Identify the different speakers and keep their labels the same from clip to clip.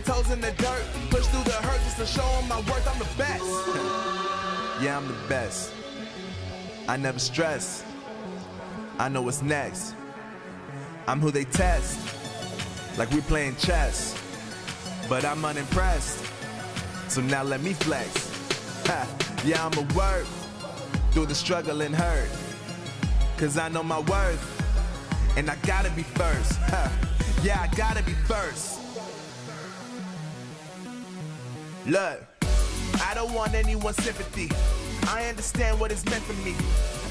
Speaker 1: toes in the dirt, push through the hurt just to show them my worth. I'm the best. Yeah, I'm the best. I never stress. I know what's next. I'm who they test, like we playing chess. But I'm unimpressed, so now let me flex. Ha, yeah, I'ma work through the struggle and hurt, cause I know my worth, and I gotta be first. Ha, yeah, I gotta be first. Look, I don't want anyone's sympathy. I understand what it's meant for me.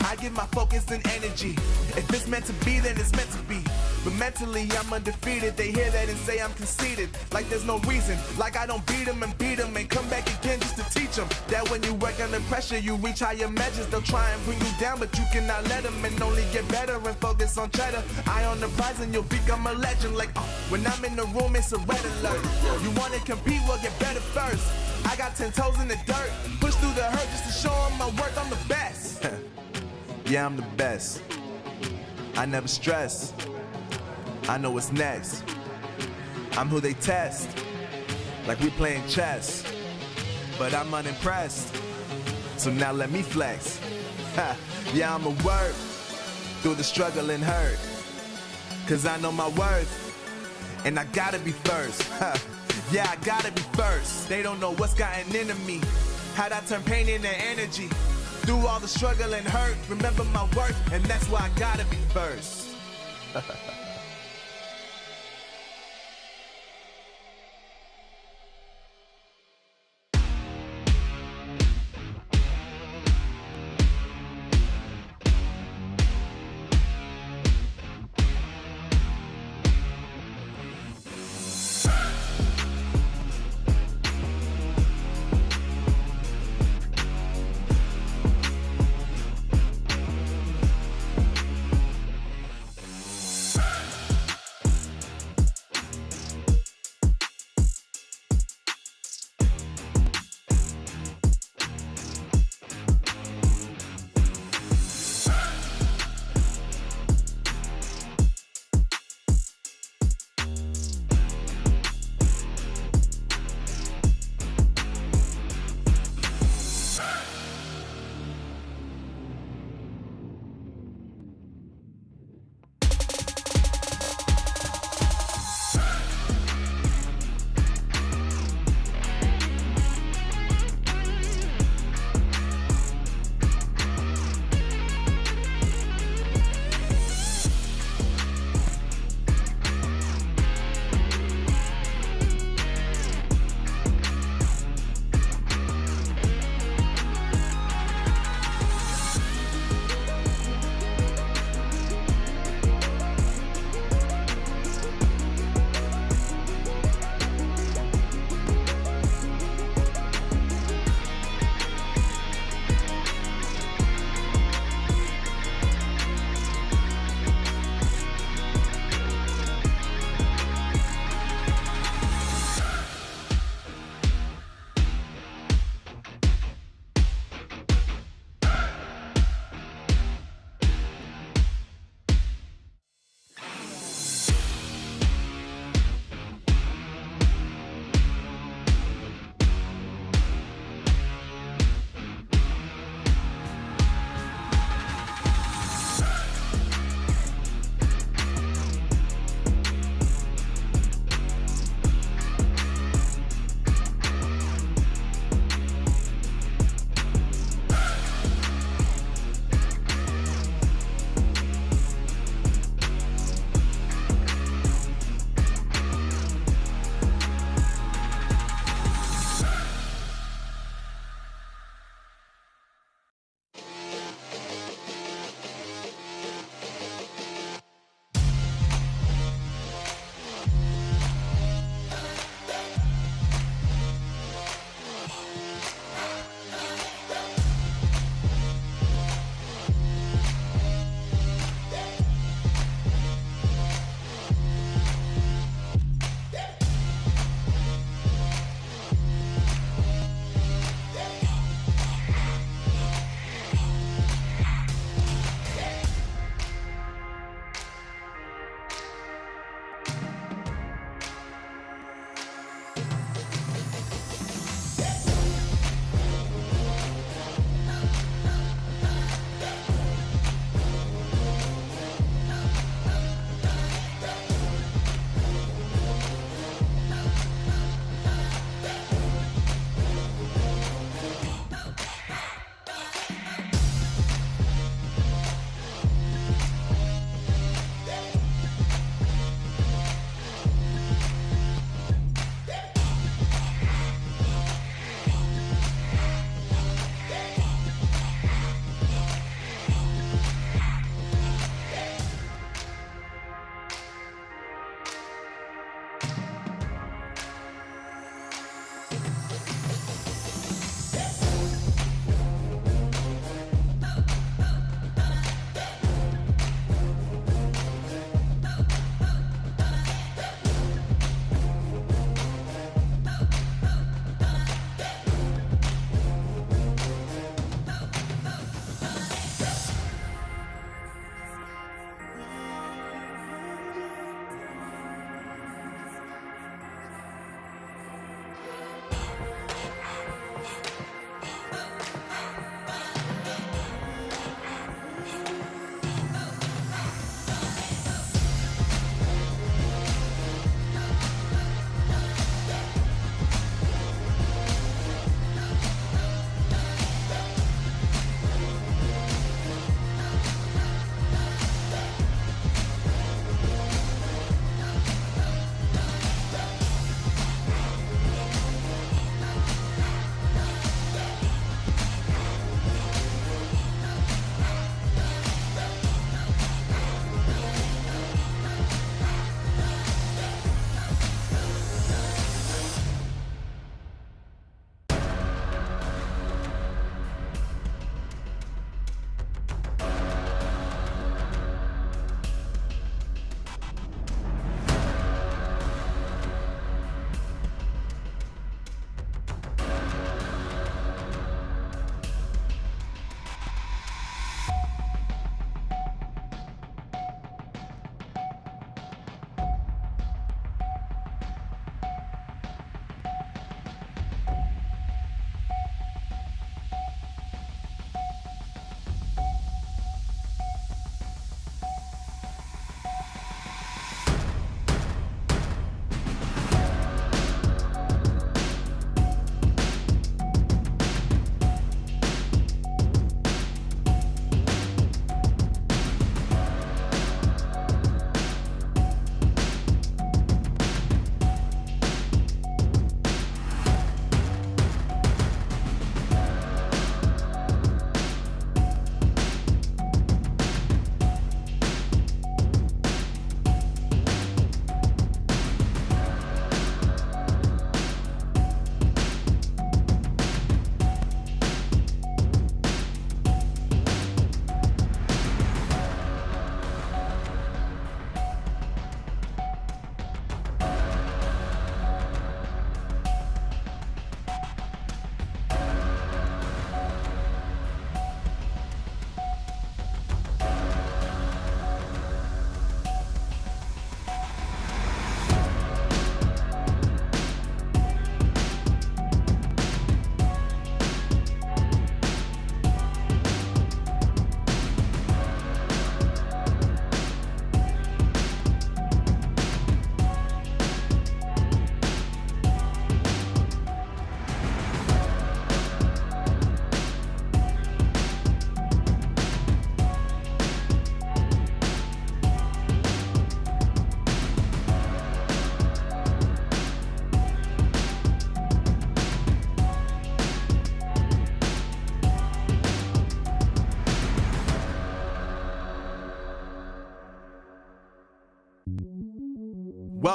Speaker 1: I give my focus and energy. If it's meant to be, then it's meant to be. But mentally, I'm undefeated. They hear that and say I'm conceited. Like there's no reason. Like I don't beat them and come back again just to teach them that when you work under pressure, you reach higher measures. They'll try and bring you down, but you cannot let them, and only get better and focus on cheddar. Eye on the prize and you'll become a legend. Like, when I'm in the room, it's a red alert. You wanna compete, well, get better first. I got 10 toes in the dirt, push through the hurt just to show them my worth. I'm the best. Yeah, I'm the best. I never stress. I know what's next. I'm who they test, like we playing chess. But I'm unimpressed, so now let me flex. Ha, yeah, I'ma work through the struggle and hurt, cause I know my worth, and I gotta be first. Ha, yeah, I gotta be first. They don't know what's gotten into me, how'd I turn pain into energy. Through all the struggle and hurt, remember my worth, and that's why I gotta be first.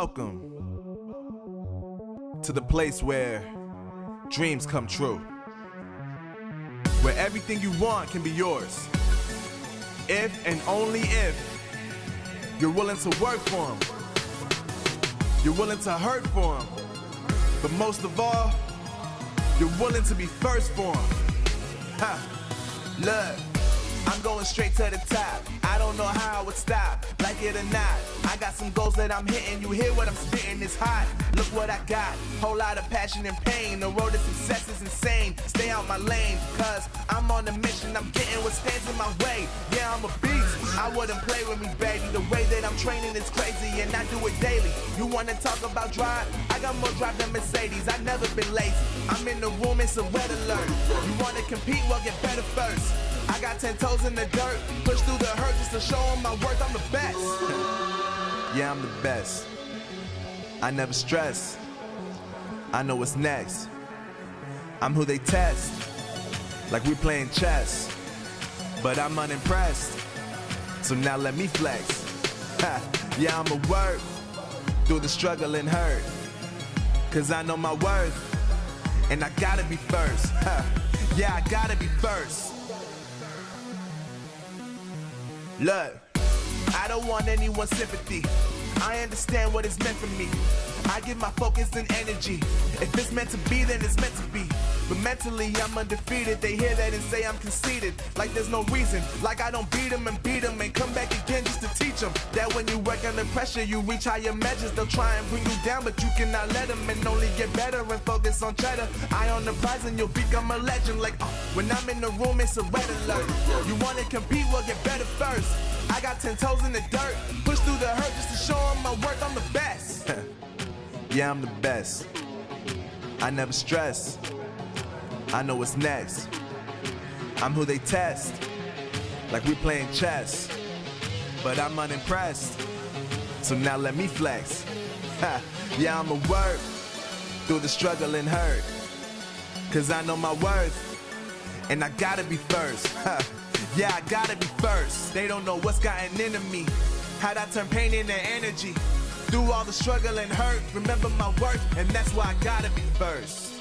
Speaker 1: Welcome to the place where dreams come true, where everything you want can be yours, if and only if you're willing to work for them, you're willing to hurt for them, but most of all, you're willing to be first for them. Look, I'm going straight to the top. I don't know how I would stop, like it or not. I got some goals that I'm hitting. You hear what I'm spitting? It's hot. Look what I got. Whole lot of passion and pain. The road to success is insane. Stay out my lane, cause I'm on a mission. I'm getting what stands in my way. Yeah, I'm a beast. I wouldn't play with me, baby. The way that I'm training is crazy, and I do it daily. You wanna talk about drive? I got more drive than Mercedes. I've never been lazy. I'm in the room, it's a red alert. You wanna compete? Well, get better first. I got 10 toes in the dirt, push through the hurt just to show them my worth. I'm the best. Yeah, I'm the best. I never stress. I know what's next. I'm who they test, like we playing chess. But I'm unimpressed, so now let me flex. Yeah, I'ma work through the struggle and hurt, cause I know my worth, and I gotta be first. Yeah, I gotta be first. Look, I don't want anyone's sympathy. I understand what it's meant for me. I give my focus and energy. If it's meant to be, then it's meant to be. But mentally, I'm undefeated. They hear that and say I'm conceited, like there's no reason. Like I don't beat them and come back again just to teach them that when you work under pressure, you reach higher measures. They'll try and bring you down, but you cannot let them, and only get better and focus on cheddar. Eye on the prize and you'll become a legend. Like, when I'm in the room, it's a red alert. You wanna compete? Well, get better first. I got 10 toes in the dirt, push through the hurt just to show them my worth. I'm the best. Yeah, I'm the best. I never stress. I know what's next. I'm who they test, like we playing chess. But I'm unimpressed, so now let me flex. Yeah, I'ma work through the struggle and hurt, cause I know my worth, and I gotta be first. Yeah, I gotta be first. They don't know what's gotten into me, how'd I turn pain into energy. Through all the struggle and hurt, remember my worth, and that's why I gotta be first.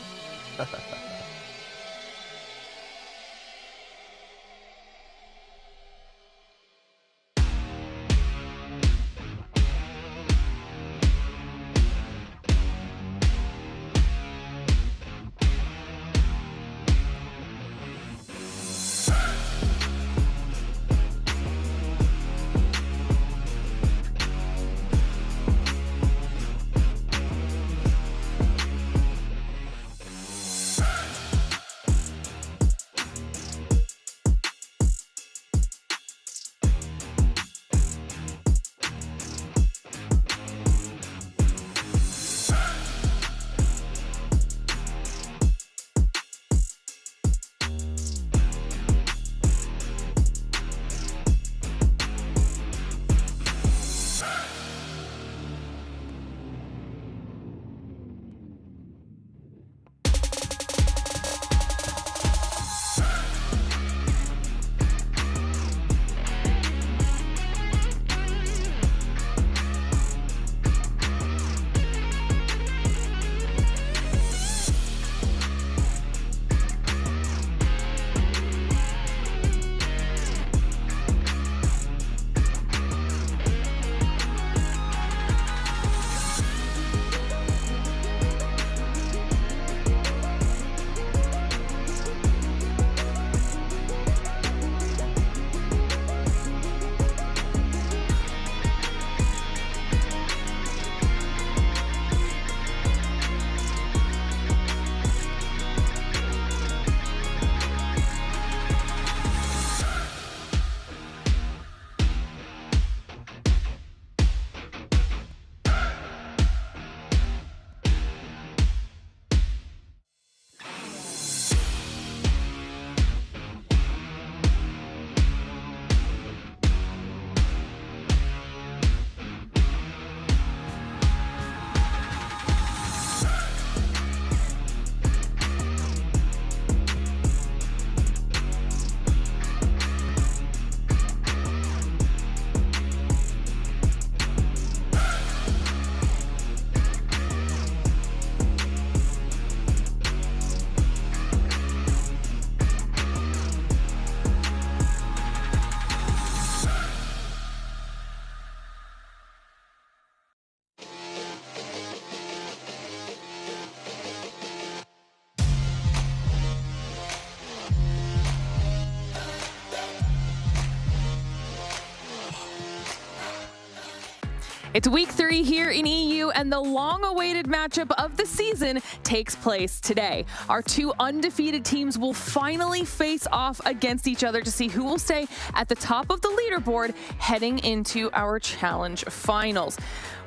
Speaker 2: It's week 3 here in EU, and the long-awaited matchup of the season takes place today. Our 2 undefeated teams will finally face off against each other to see who will stay at the top of the leaderboard heading into our challenge finals.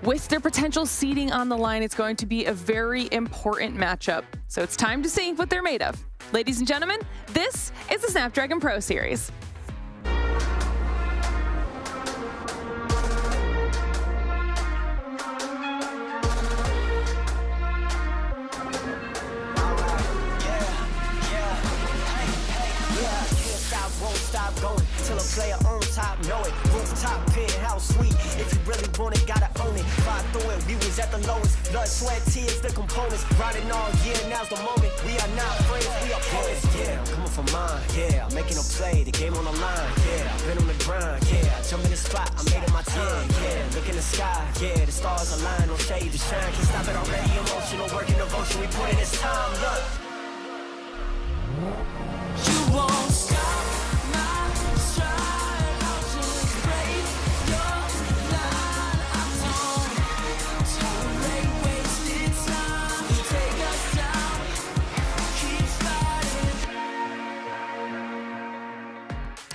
Speaker 2: With their potential seeding on the line, it's going to be a very important matchup. So it's time to see what they're made of. Ladies and gentlemen, this is the Snapdragon Pro Series.
Speaker 3: Going till a player on top know it. Rooftop penthouse suite. If you really want it, gotta own it. Fly through it, we was at the lowest. Blood, sweat, tears, the components. Riding all year, now's the moment. We are not friends, we are opponents. Yeah, I'm coming for mine. Yeah, I'm making a play, the game on the line. Yeah, I've been on the grind. Yeah, I jump in the spot, I made it my time. Yeah, look in the sky. Yeah, the stars align, no shade to shine. Can't stop it already. Emotional work and devotion. We put in this time. Look, you won't stop.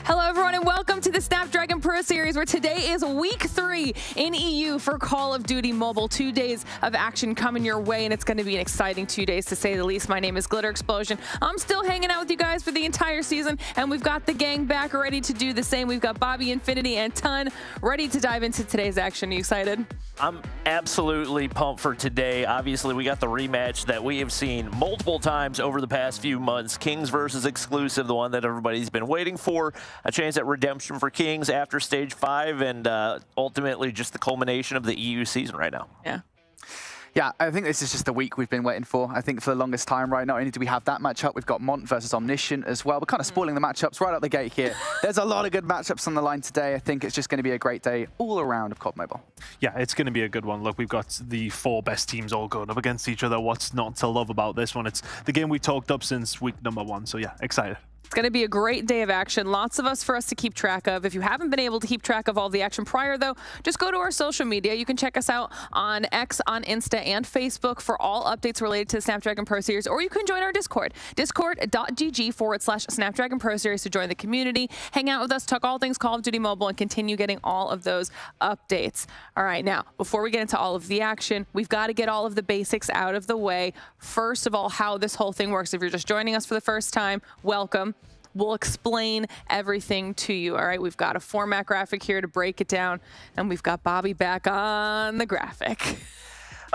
Speaker 2: Hello, everyone, and welcome to the Snapdragon Pro Series, where today is week 3 in EU for Call of Duty Mobile. 2 days of action coming your way, and it's going to be an exciting 2 days, to say the least. My name is Glitter Explosion. I'm still hanging out with you guys for the entire season, and we've got the gang back ready to do the same. We've got Bobby, Infinity, and Ton ready to dive into today's action. Are you excited?
Speaker 4: I'm absolutely pumped for today. Obviously, we got the rematch that we have seen multiple times over the past few months. Kings versus Exclusive, the one that everybody's been waiting for. A chance at redemption for Kings after Stage 5, and ultimately just the culmination of the EU season right now.
Speaker 5: Yeah, I think this is just the week we've been waiting for. I think for the longest time, right? Not only do we have that matchup, we've got Mont versus Omniscient as well. We're kind of spoiling the matchups right out the gate here. There's a lot of good matchups on the line today. I think it's just going to be a great day all around of COD Mobile.
Speaker 6: Yeah, it's going to be a good one. Look, we've got the 4 best teams all going up against each other. What's not to love about this one? It's the game we talked up since week number 1. So yeah, excited.
Speaker 2: It's going to be a great day of action. Lots of us for us to keep track of. If you haven't been able to keep track of all the action prior, though, just go to our social media. You can check us out on X, on Insta, and Facebook for all updates related to the Snapdragon Pro Series, or you can join our Discord, discord.gg/Snapdragon Pro Series to join the community, hang out with us, talk all things Call of Duty Mobile, and continue getting all of those updates. All right, now, before we get into all of the action, we've got to get all of the basics out of the way. First of all, how this whole thing works. If you're just joining us for the first time, welcome. We'll explain everything to you, all right? We've got a format graphic here to break it down, and we've got Bobby back on the graphic.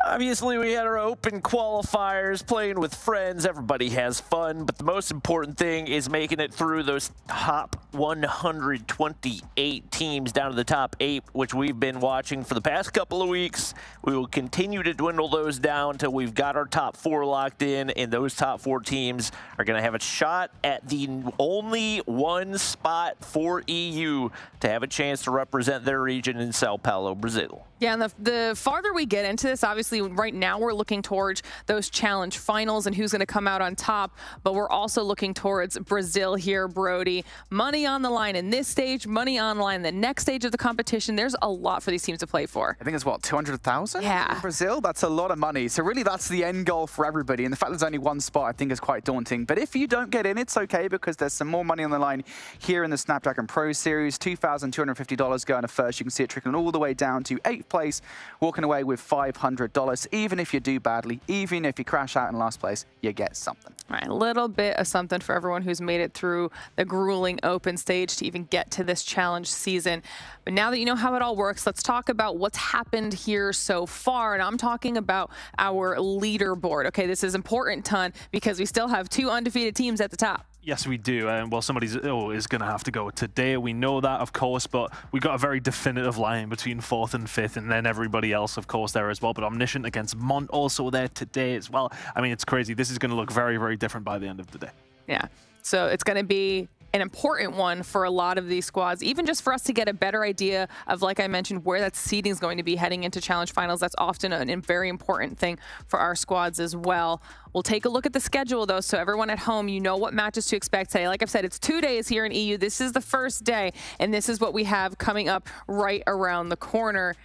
Speaker 4: Obviously, we had our open qualifiers, playing with friends. Everybody has fun, but the most important thing is making it through those top 128 teams down to the top 8, which we've been watching for the past couple of weeks. We will continue to dwindle those down until we've got our top 4 locked in, and those top 4 teams are going to have a shot at the only one spot for EU to have a chance to represent their region in Sao Paulo, Brazil.
Speaker 2: Yeah, and the farther we get into this, obviously right now we're looking towards those challenge finals and who's going to come out on top, but we're also looking towards Brazil here, Brody. Money on the line in this stage, money on the line the next stage of the competition. There's a lot for these teams to play for.
Speaker 5: I think it's, what, 200,000
Speaker 2: yeah.
Speaker 5: in Brazil? That's a lot of money. So really that's the end goal for everybody. And the fact there's only one spot I think is quite daunting. But if you don't get in, it's okay, because there's some more money on the line here in the Snapdragon Pro Series. $2,250 going to first. You can see it trickling all the way down to 8th place, walking away with $500. Even if you do badly, even if you crash out in last place, you get something.
Speaker 2: All right, a little bit of something for everyone who's made it through the grueling open stage to even get to this challenge season. But now that you know how it all works, let's talk about what's happened here so far. And I'm talking about our leaderboard. Okay, this is important, Ton, because we still have 2 undefeated teams at the top.
Speaker 6: Yes, we do. Well, somebody's is going to have to go today. We know that, of course, but we got a very definitive line between 4th and 5th, and then everybody else, of course, there as well. But Omniscient against Mont also there today as well. I mean, it's crazy. This is going to look very, very different by the end of the day.
Speaker 2: Yeah. So it's going to be an important one for a lot of these squads, even just for us to get a better idea of, like I mentioned, where that seeding is going to be heading into challenge finals. That's often a very important thing for our squads as well. We'll take a look at the schedule, though, so everyone at home, you know what matches to expect today. Like I've said, it's 2 days here in EU. This is the first day, and this is what we have coming up right around the corner.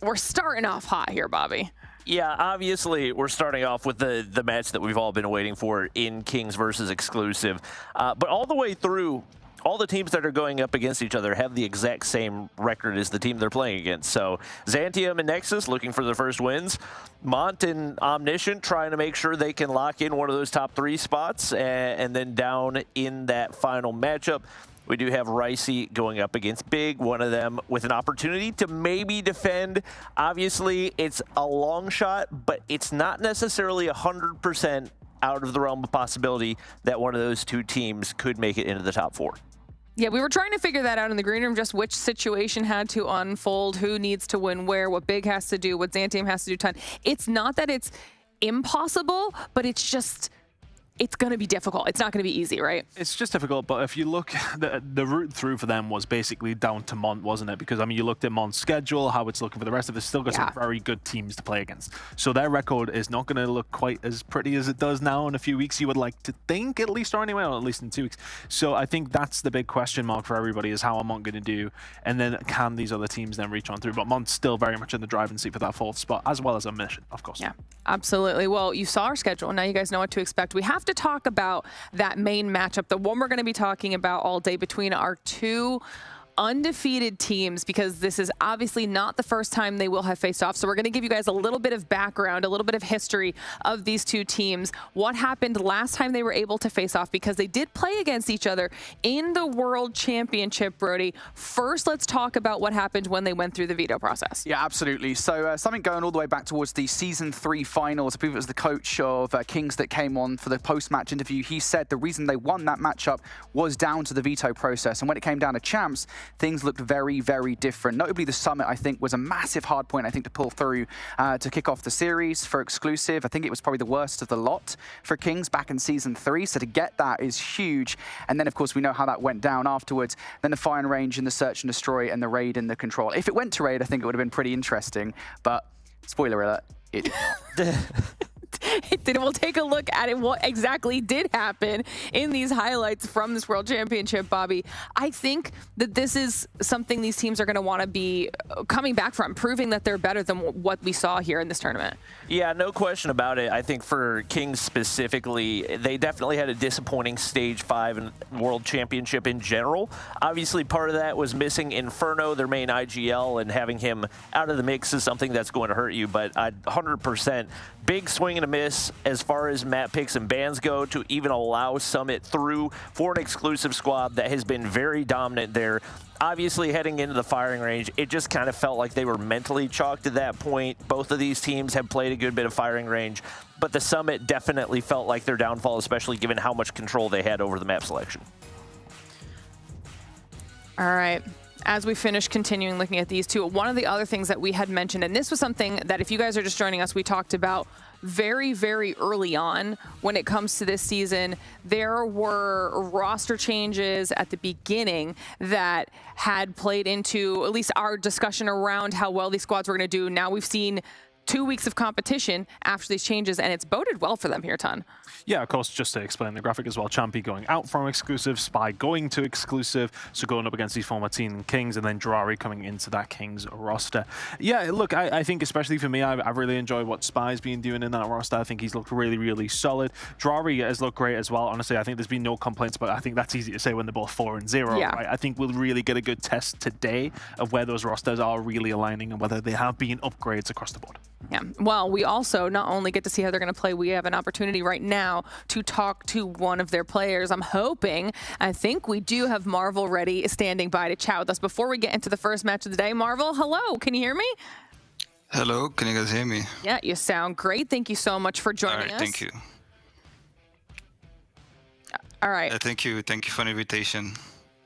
Speaker 2: we're starting off hot here, Bobby.
Speaker 4: Yeah, obviously we're starting off with the match that we've all been waiting for in Kings versus Exclusive. But all the way through, all the teams that are going up against each other have the exact same record as the team they're playing against. So Xantium and Nexus looking for their first wins. Mont and Omniscient trying to make sure they can lock in one of those top 3 spots. And then down in that final matchup, we do have Ricey going up against Big, one of them with an opportunity to maybe defend. Obviously, it's a long shot, but it's not necessarily 100% out of the realm of possibility that one of those 2 teams could make it into the top 4.
Speaker 2: Yeah, we were trying to figure that out in the green room, just which situation had to unfold, who needs to win where, what Big has to do, what Xantium has to do ton. It's not that it's impossible, but it's just... it's going to be difficult. It's not going to be easy, right?
Speaker 6: It's just difficult, but if you look, the route through for them was basically down to Mont, wasn't it? Because, I mean, you looked at Mont's schedule, how it's looking for the rest of it, still got some very good teams to play against. So their record is not going to look quite as pretty as it does now in a few weeks, you would like to think, at least, or anyway, or at least in 2 weeks. So I think that's the big question mark for everybody, is how are Mont going to do? And then can these other teams then reach on through? But Mont's still very much in the driving seat for that 4th spot, as well as Omniscient, of course.
Speaker 2: Yeah, absolutely. Well, you saw our schedule. Now you guys know what to expect. We have to talk about that main matchup, the one we're going to be talking about all day between our 2 undefeated teams, because this is obviously not the first time they will have faced off. So we're going to give you guys a little bit of background, a little bit of history of these 2 teams, what happened last time they were able to face off, because they did play against each other in the World Championship, Brody. First, let's talk about what happened when they went through the veto process.
Speaker 5: Yeah, absolutely. So something going all the way back towards the Season 3 finals. I believe it was the coach of Kings that came on for the post-match interview. He said the reason they won that matchup was down to the veto process. And when it came down to champs, things looked very, very different. Notably, the Summit, I think, was a massive hard point, I think, to pull through to kick off the series for Exclusive. I think it was probably the worst of the lot for Kings back in Season 3. So to get that is huge. And then, of course, we know how that went down afterwards. Then the firing range and the search and destroy and the raid and the control. If it went to raid, I think it would have been pretty interesting. But spoiler alert, it did not.
Speaker 2: It did. We'll take a look at it, what exactly did happen in these highlights from this World Championship, Bobby. I think that this is something these teams are going to want to be coming back from, proving that they're better than what we saw here in this tournament.
Speaker 4: Yeah, no question about it. I think for Kings specifically, they definitely had a disappointing Stage 5 in World Championship in general. Obviously, part of that was missing Inferno, their main IGL, and having him out of the mix is something that's going to hurt you. But 100%, big swing and a miss as far as map picks and bans go to even allow Summit through for an Exclusive squad that has been very dominant there. Obviously, heading into the firing range, it just kind of felt like they were mentally chalked at that point. Both of these teams have played a good bit of firing range, but the Summit definitely felt like their downfall, especially given how much control they had over the map selection.
Speaker 2: All right. As we finish continuing looking at these 2, one of the other things that we had mentioned, and this was something that if you guys are just joining us, we talked about very, very early on when it comes to this season. There were roster changes at the beginning that had played into at least our discussion around how well these squads were going to do. Now we've seen 2 weeks of competition after these changes, and it's boded well for them here, Ton.
Speaker 6: Yeah, of course, just to explain the graphic as well. Champy going out from Exclusive, Spy going to Exclusive, so going up against these former Team Kings, and then Drari coming into that Kings roster. Yeah, look, I think especially for me, I really enjoy what Spy's been doing in that roster. I think he's looked really, really solid. Drari has looked great as well. Honestly, I think there's been no complaints, but I think that's easy to say when they're both 4-0.
Speaker 2: Yeah.
Speaker 6: Right? I think we'll really get a good test today of where those rosters are really aligning and whether they have been upgrades across the board.
Speaker 2: Yeah, well, we also not only get to see how they're going to play, we have an opportunity right now to talk to one of their players. I think we do have Marvel ready, standing by to chat with us before we get into the first match of the day. Marvel, hello, can you hear me?
Speaker 7: Hello, can you guys hear me?
Speaker 2: Yeah, you sound great. Thank you so much for joining us.
Speaker 7: Thank you.
Speaker 2: All right.
Speaker 7: Thank you for the invitation.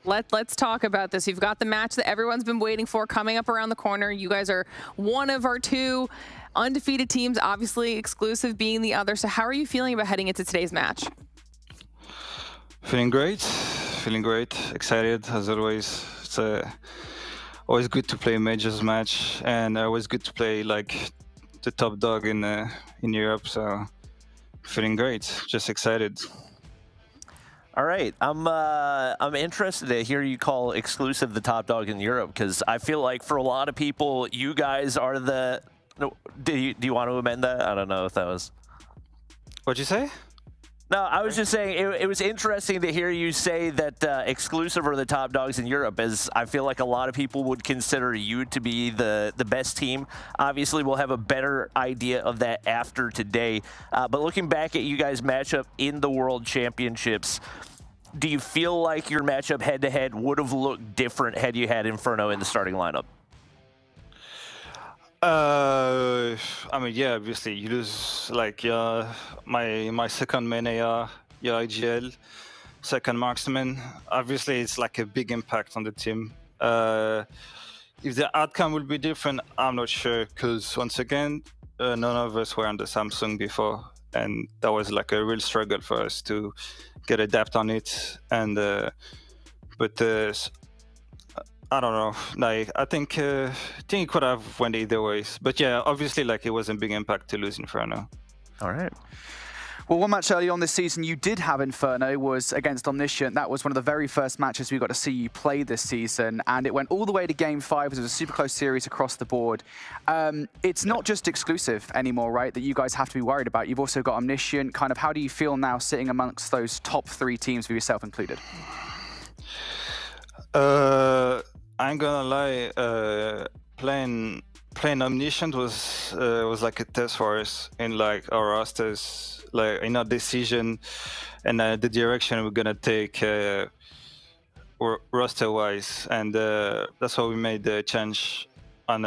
Speaker 2: Let's talk about this. You've got the match that everyone's been waiting for coming up around the corner. You guys are one of our 2 undefeated teams, obviously Exclusive being the other. So how are you feeling about heading into today's match?
Speaker 7: Feeling great, excited as always. It's always good to play a majors match, and always good to play like the top dog in Europe. So feeling great, just excited.
Speaker 4: All right, I'm interested to hear you call exclusive the top dog in Europe, because I feel like for a lot of people, you guys are the. No, do you want to amend that? I don't know if that was.
Speaker 7: What'd you say?
Speaker 4: No, I was just saying it was interesting to hear you say that exclusive are the top dogs in Europe, as I feel like a lot of people would consider you to be the best team. Obviously, we'll have a better idea of that after today. But looking back at you guys' matchup in the World Championships, do you feel like your matchup head-to-head would have looked different had you had Inferno in the starting lineup?
Speaker 7: I mean, yeah, obviously you lose like my second main AR, your IGL, second marksman. Obviously, it's like a big impact on the team. If the outcome will be different, I'm not sure, because once again, none of us were on the Samsung before, and that was like a real struggle for us to get adapt on it. And but I don't know. Like I think it could have went either ways. But yeah, obviously, like it was a big impact to lose Inferno.
Speaker 4: All right.
Speaker 5: Well, one match early on this season you did have Inferno was against Omniscient. That was one of the very first matches we got to see you play this season, and it went all the way to Game 5. It was a super close series across the board. It's not just exclusive anymore, right, that you guys have to be worried about. You've also got Omniscient. Kind of how do you feel now sitting amongst those top 3 teams with yourself included?
Speaker 7: I ain't gonna lie, playing Omniscient was like a test for us in like our rosters, like in our decision and the direction we're gonna take roster-wise, and that's why we made the change on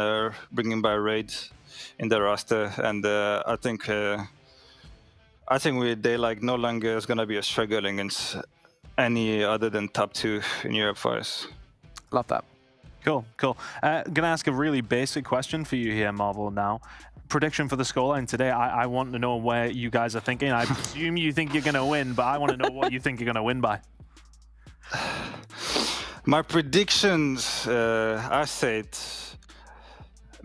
Speaker 7: bringing by raids in the roster, and I think they like no longer is gonna be a struggle against any other than top 2 in Europe for us.
Speaker 5: Love that.
Speaker 6: Cool, cool. Gonna ask a really basic question for you here, Marvel, now. Prediction for the scoreline today. I want to know where you guys are thinking. I presume you think you're gonna win, but I want to know what you think you're gonna win by.
Speaker 7: My predictions, I said,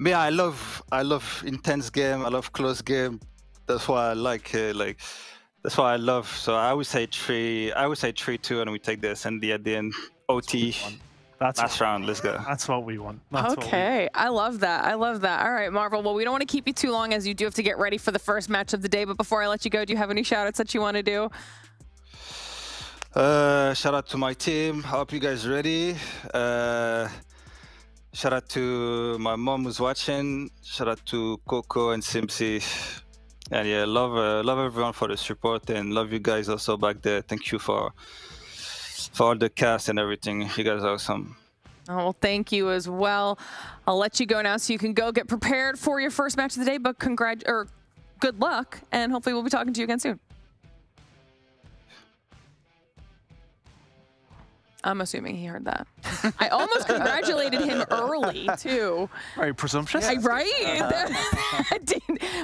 Speaker 7: I love intense game. I love close game. That's why I like that's why I love. So I would say 3-2, and we take the SND at the end. OT. Last round, let's go.
Speaker 6: That's what we want.
Speaker 2: Okay, I love that. I love that. All right, Marvel. Well, we don't want to keep you too long, as you do have to get ready for the first match of the day. But before I let you go, do you have any shout-outs that you want to do?
Speaker 7: Shout out to my team. I hope you guys are ready. Shout out to my mom who's watching. Shout out to Coco and Simpsy. And yeah, love everyone for the support, and love you guys also back there. Thank you for all the cast and everything. You guys are awesome.
Speaker 2: Oh, well, thank you as well. I'll let you go now so you can go get prepared for your first match of the day, but good luck, and hopefully we'll be talking to you again soon. I'm assuming he heard that. I almost congratulated him early, too.
Speaker 6: Very presumptuous.
Speaker 2: Right?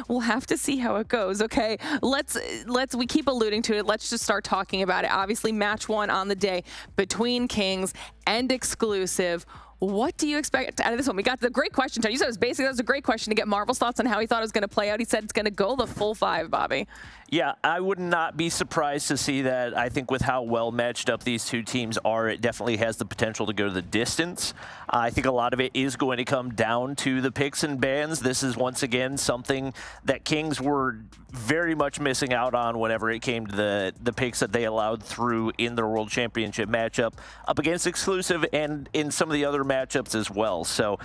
Speaker 2: We'll have to see how it goes. Okay, we keep alluding to it. Let's just start talking about it. Obviously, match 1 on the day between Kings and Exclusive. What do you expect out of this one? We got the great question. You said that was a great question to get Marvel's thoughts on how he thought it was going to play out. He said it's going to go the full 5, Bobby.
Speaker 4: Yeah, I would not be surprised to see that. I think with how well matched up these two teams are, it definitely has the potential to go the distance. I think a lot of it is going to come down to the picks and bans. This is once again something that Kings were very much missing out on whenever it came to the picks that they allowed through in their World Championship matchup up against Exclusive and in some of the other matchups as well. So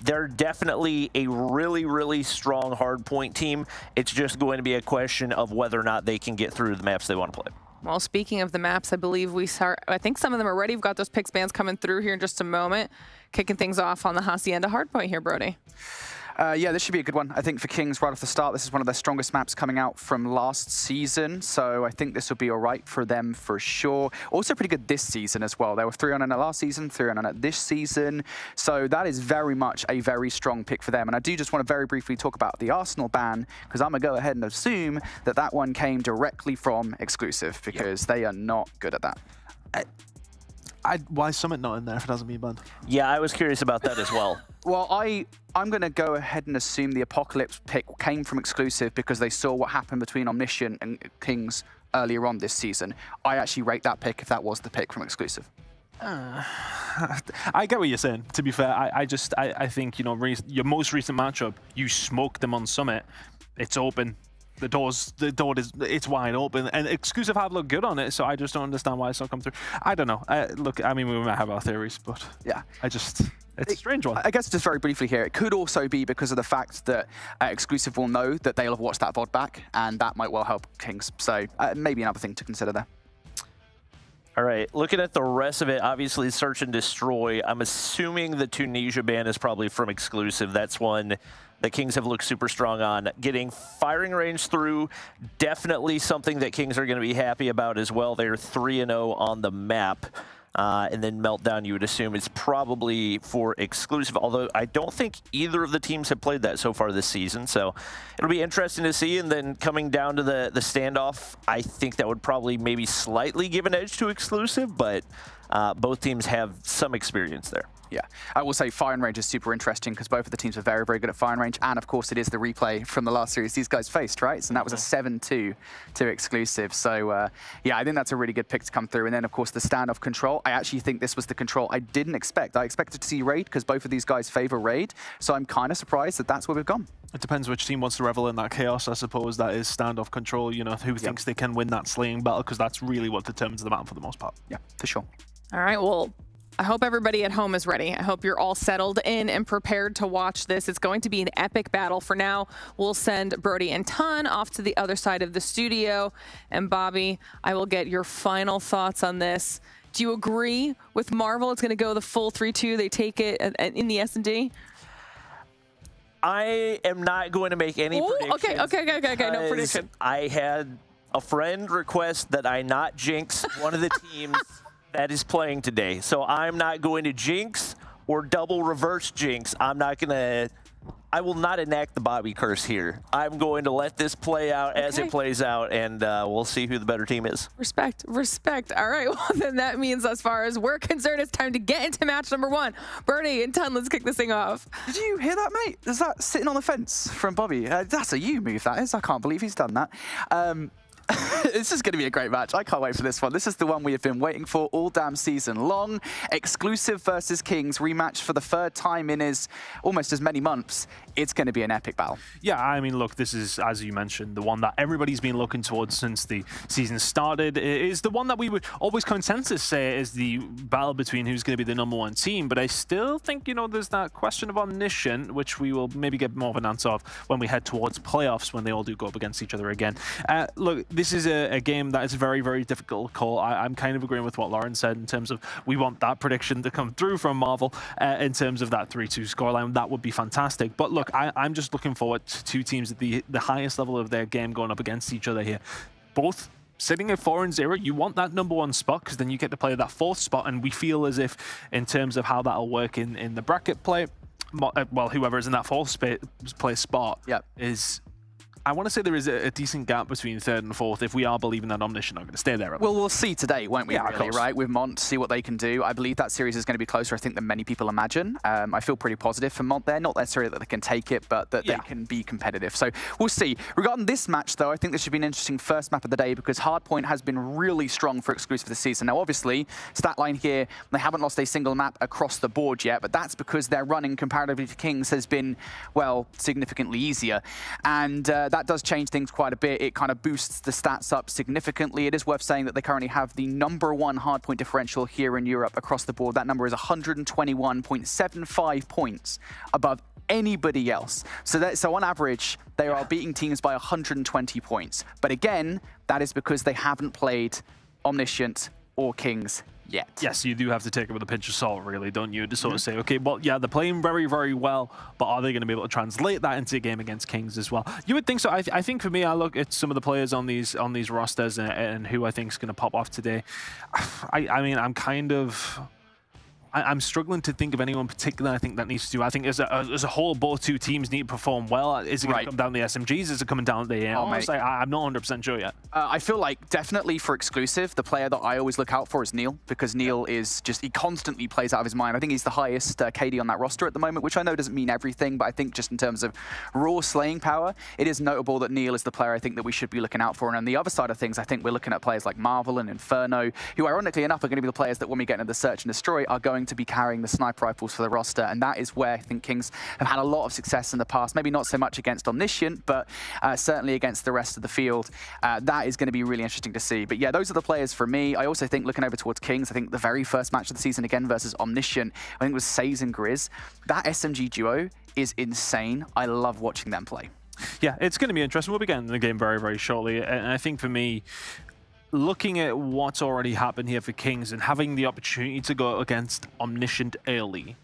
Speaker 4: they're definitely a really, really strong Hardpoint team. It's just going to be a question of whether or not they can get through the maps they want to play.
Speaker 2: Well, speaking of the maps, I believe I think some of them are ready. We've got those picks bands coming through here in just a moment. Kicking things off on the Hacienda Hardpoint here, Brody.
Speaker 5: Yeah, this should be a good one. I think for Kings, right off the start, this is one of their strongest maps coming out from last season. So I think this will be all right for them for sure. Also pretty good this season as well. They were 3-0 last season, 3-0 this season. So that is very much a very strong pick for them. And I do just want to very briefly talk about the Arsenal ban, because I'm going to go ahead and assume that that one came directly from Exclusive, because they are not good at that.
Speaker 6: Why is Summit not in there if it hasn't been banned?
Speaker 4: Yeah, I was curious about that as well.
Speaker 5: Well, I'm going to go ahead and assume the Apocalypse pick came from Exclusive because they saw what happened between Omniscient and Kings earlier on this season. I actually rate that pick if that was the pick from exclusive.
Speaker 6: I get what you're saying, to be fair. I think, you know, your most recent matchup, you smoked them on Summit. It's open. The door it's wide open, and exclusive have looked good on it, so I just don't understand why it's not come through. I don't know. Look, I mean, we might have our theories, but yeah, it's a strange one.
Speaker 5: I guess just very briefly here, it could also be because of the fact that exclusive will know that they'll have watched that VOD back, and that might well help Kings. So maybe another thing to consider there.
Speaker 4: All right, looking at the rest of it, obviously Search and Destroy. I'm assuming the Tunisia ban is probably from exclusive. That's one that Kings have looked super strong on. Getting firing range through, definitely something that Kings are going to be happy about as well. They're 3-0 on the map. And then Meltdown, you would assume, is probably for exclusive, although I don't think either of the teams have played that so far this season. So it'll be interesting to see. And then coming down to the standoff, I think that would probably maybe slightly give an edge to exclusive, but both teams have some experience there.
Speaker 5: Yeah, I will say firing range is super interesting because both of the teams are very, very good at firing range. And of course, it is the replay from the last series these guys faced, right? So that was a 7-2 to exclusive. So yeah, I think that's a really good pick to come through. And then, of course, the standoff control. I actually think this was the control I didn't expect. I expected to see Raid because both of these guys favor Raid. So I'm kind of surprised that that's where we've gone.
Speaker 6: It depends which team wants to revel in that chaos, I suppose. That is standoff control, you know, who thinks they can win that slaying battle, because that's really what determines the map for the most part.
Speaker 5: Yeah, for sure.
Speaker 2: All right, well, I hope everybody at home is ready. I hope you're all settled in and prepared to watch this. It's going to be an epic battle. For now, we'll send Brody and Ton off to the other side of the studio. And Bobby, I will get your final thoughts on this. Do you agree with Marvel? It's going to go the full 3-2. They take it in the S&D?
Speaker 4: I am not going to make any predictions.
Speaker 2: Okay. No prediction.
Speaker 4: I had a friend request that I not jinx one of the teams that is playing today. So I'm not going to jinx or double reverse jinx. I will not enact the Bobby curse here. I'm going to let this play out as it plays out, and we'll see who the better team is.
Speaker 2: Respect. All right, well, then that means as far as we're concerned, it's time to get into match number 1. Birdie and Ton, let's kick this thing off.
Speaker 5: Did you hear that, mate? Is that sitting on the fence from Bobby? That's a you move, that is. I can't believe he's done that. This is going to be a great match. I can't wait for this one. This is the one we have been waiting for all damn season long. Exclusive versus Kings rematch for the 3rd time in almost as many months. It's going to be an epic battle.
Speaker 6: Yeah, I mean, look, this is, as you mentioned, the one that everybody's been looking towards since the season started. It is the one that we would always consensus say is the battle between who's going to be the #1 team. But I still think, you know, there's that question of Omniscient, which we will maybe get more of an answer of when we head towards playoffs, when they all do go up against each other again. Look, this is a game that is very, very difficult to call. I'm kind of agreeing with what Lauren said in terms of we want that prediction to come through from Marvel in terms of that 3-2 scoreline. That would be fantastic. But look, I'm just looking forward to two teams at the highest level of their game going up against each other here. Both sitting at 4-0, you want that #1 spot because then you get to play that 4th spot, and we feel as if in terms of how that'll work in the bracket play, well, whoever is in that 4th place spot is... I want to say there is a decent gap between 3rd and 4th if we are believing that Omniscient are going to stay there.
Speaker 5: Well, we'll see today, won't we,
Speaker 6: yeah,
Speaker 5: really, right? With Mont, see what they can do. I believe that series is going to be closer, I think, than many people imagine. I feel pretty positive for Mont there. Not necessarily that they can take it, but that they can be competitive. So we'll see. Regarding this match, though, I think this should be an interesting first map of the day because Hardpoint has been really strong for exclusive this season. Now, obviously, stat line here, they haven't lost a single map across the board yet, but that's because their running comparatively to Kings has been, well, significantly easier. And that does change things quite a bit. It kind of boosts the stats up significantly. It is worth saying that they currently have the #1 hardpoint differential here in Europe across the board. That number is 121.75 points above anybody else. So on average, they are beating teams by 120 points. But again, that is because they haven't played Omniscient or Kings yet.
Speaker 6: Yes, you do have to take it with a pinch of salt, really, don't you? To sort of say, okay, well, yeah, they're playing very, very well, but are they going to be able to translate that into a game against Kings as well? You would think so. I think for me, I look at some of the players on these rosters and who I think is going to pop off today. I mean, I'm kind of I'm struggling to think of anyone particular I think that needs to do. I think as a whole, both two teams need to perform well. Is it going to come down to the SMGs? Is it coming down to the ARs? I'm not 100% sure yet.
Speaker 5: I feel like definitely for exclusive, the player that I always look out for is Neil, because Neil is just, he constantly plays out of his mind. I think he's the highest KD on that roster at the moment, which I know doesn't mean everything, but I think just in terms of raw slaying power, it is notable that Neil is the player I think that we should be looking out for. And on the other side of things, I think we're looking at players like Marvel and Inferno, who ironically enough are going to be the players that when we get into the search and destroy are going to be carrying the sniper rifles for the roster, and that is where I think Kings have had a lot of success in the past. Maybe not so much against Omniscient, but certainly against the rest of the field. That is going to be really interesting to see. But yeah, those are the players for me. I also think looking over towards Kings, I think the very first match of the season again versus Omniscient, I think it was Saze and Grizz. That SMG duo is insane. I love watching them play.
Speaker 6: Yeah, it's going to be interesting. We'll be getting the game very, very shortly. And I think for me, looking at what's already happened here for Kings and having the opportunity to go against Omniscient early,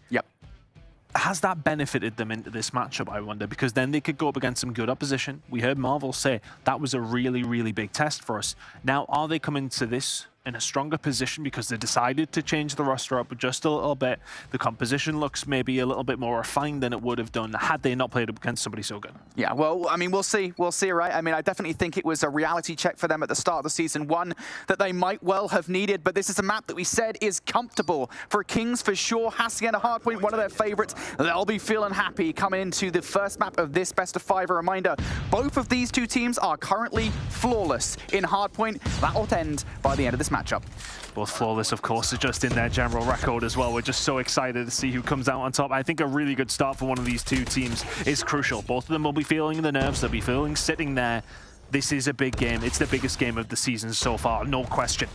Speaker 6: has that benefited them into this matchup, I wonder? Because then they could go up against some good opposition. We heard Marvel say that was a really, really big test for us. Now, are they coming to this in a stronger position because they decided to change the roster up just a little bit? The composition looks maybe a little bit more refined than it would have done had they not played up against somebody so good.
Speaker 5: Yeah, well, I mean, we'll see, right? I mean, I definitely think it was a reality check for them at the start of the season, one that they might well have needed, but this is a map that we said is comfortable for Kings for sure. Hassi and a Hardpoint, one of their favorites. They'll be feeling happy coming into the first map of this best of 5. A reminder, both of these two teams are currently flawless in Hardpoint. That will end by the end of this matchup.
Speaker 6: Both flawless, of course, are just in their general record as well. We're just so excited to see who comes out on top. I think a really good start for one of these two teams is crucial. Both of them will be feeling the nerves. They'll be feeling sitting there. This is a big game. It's the biggest game of the season so far, no question.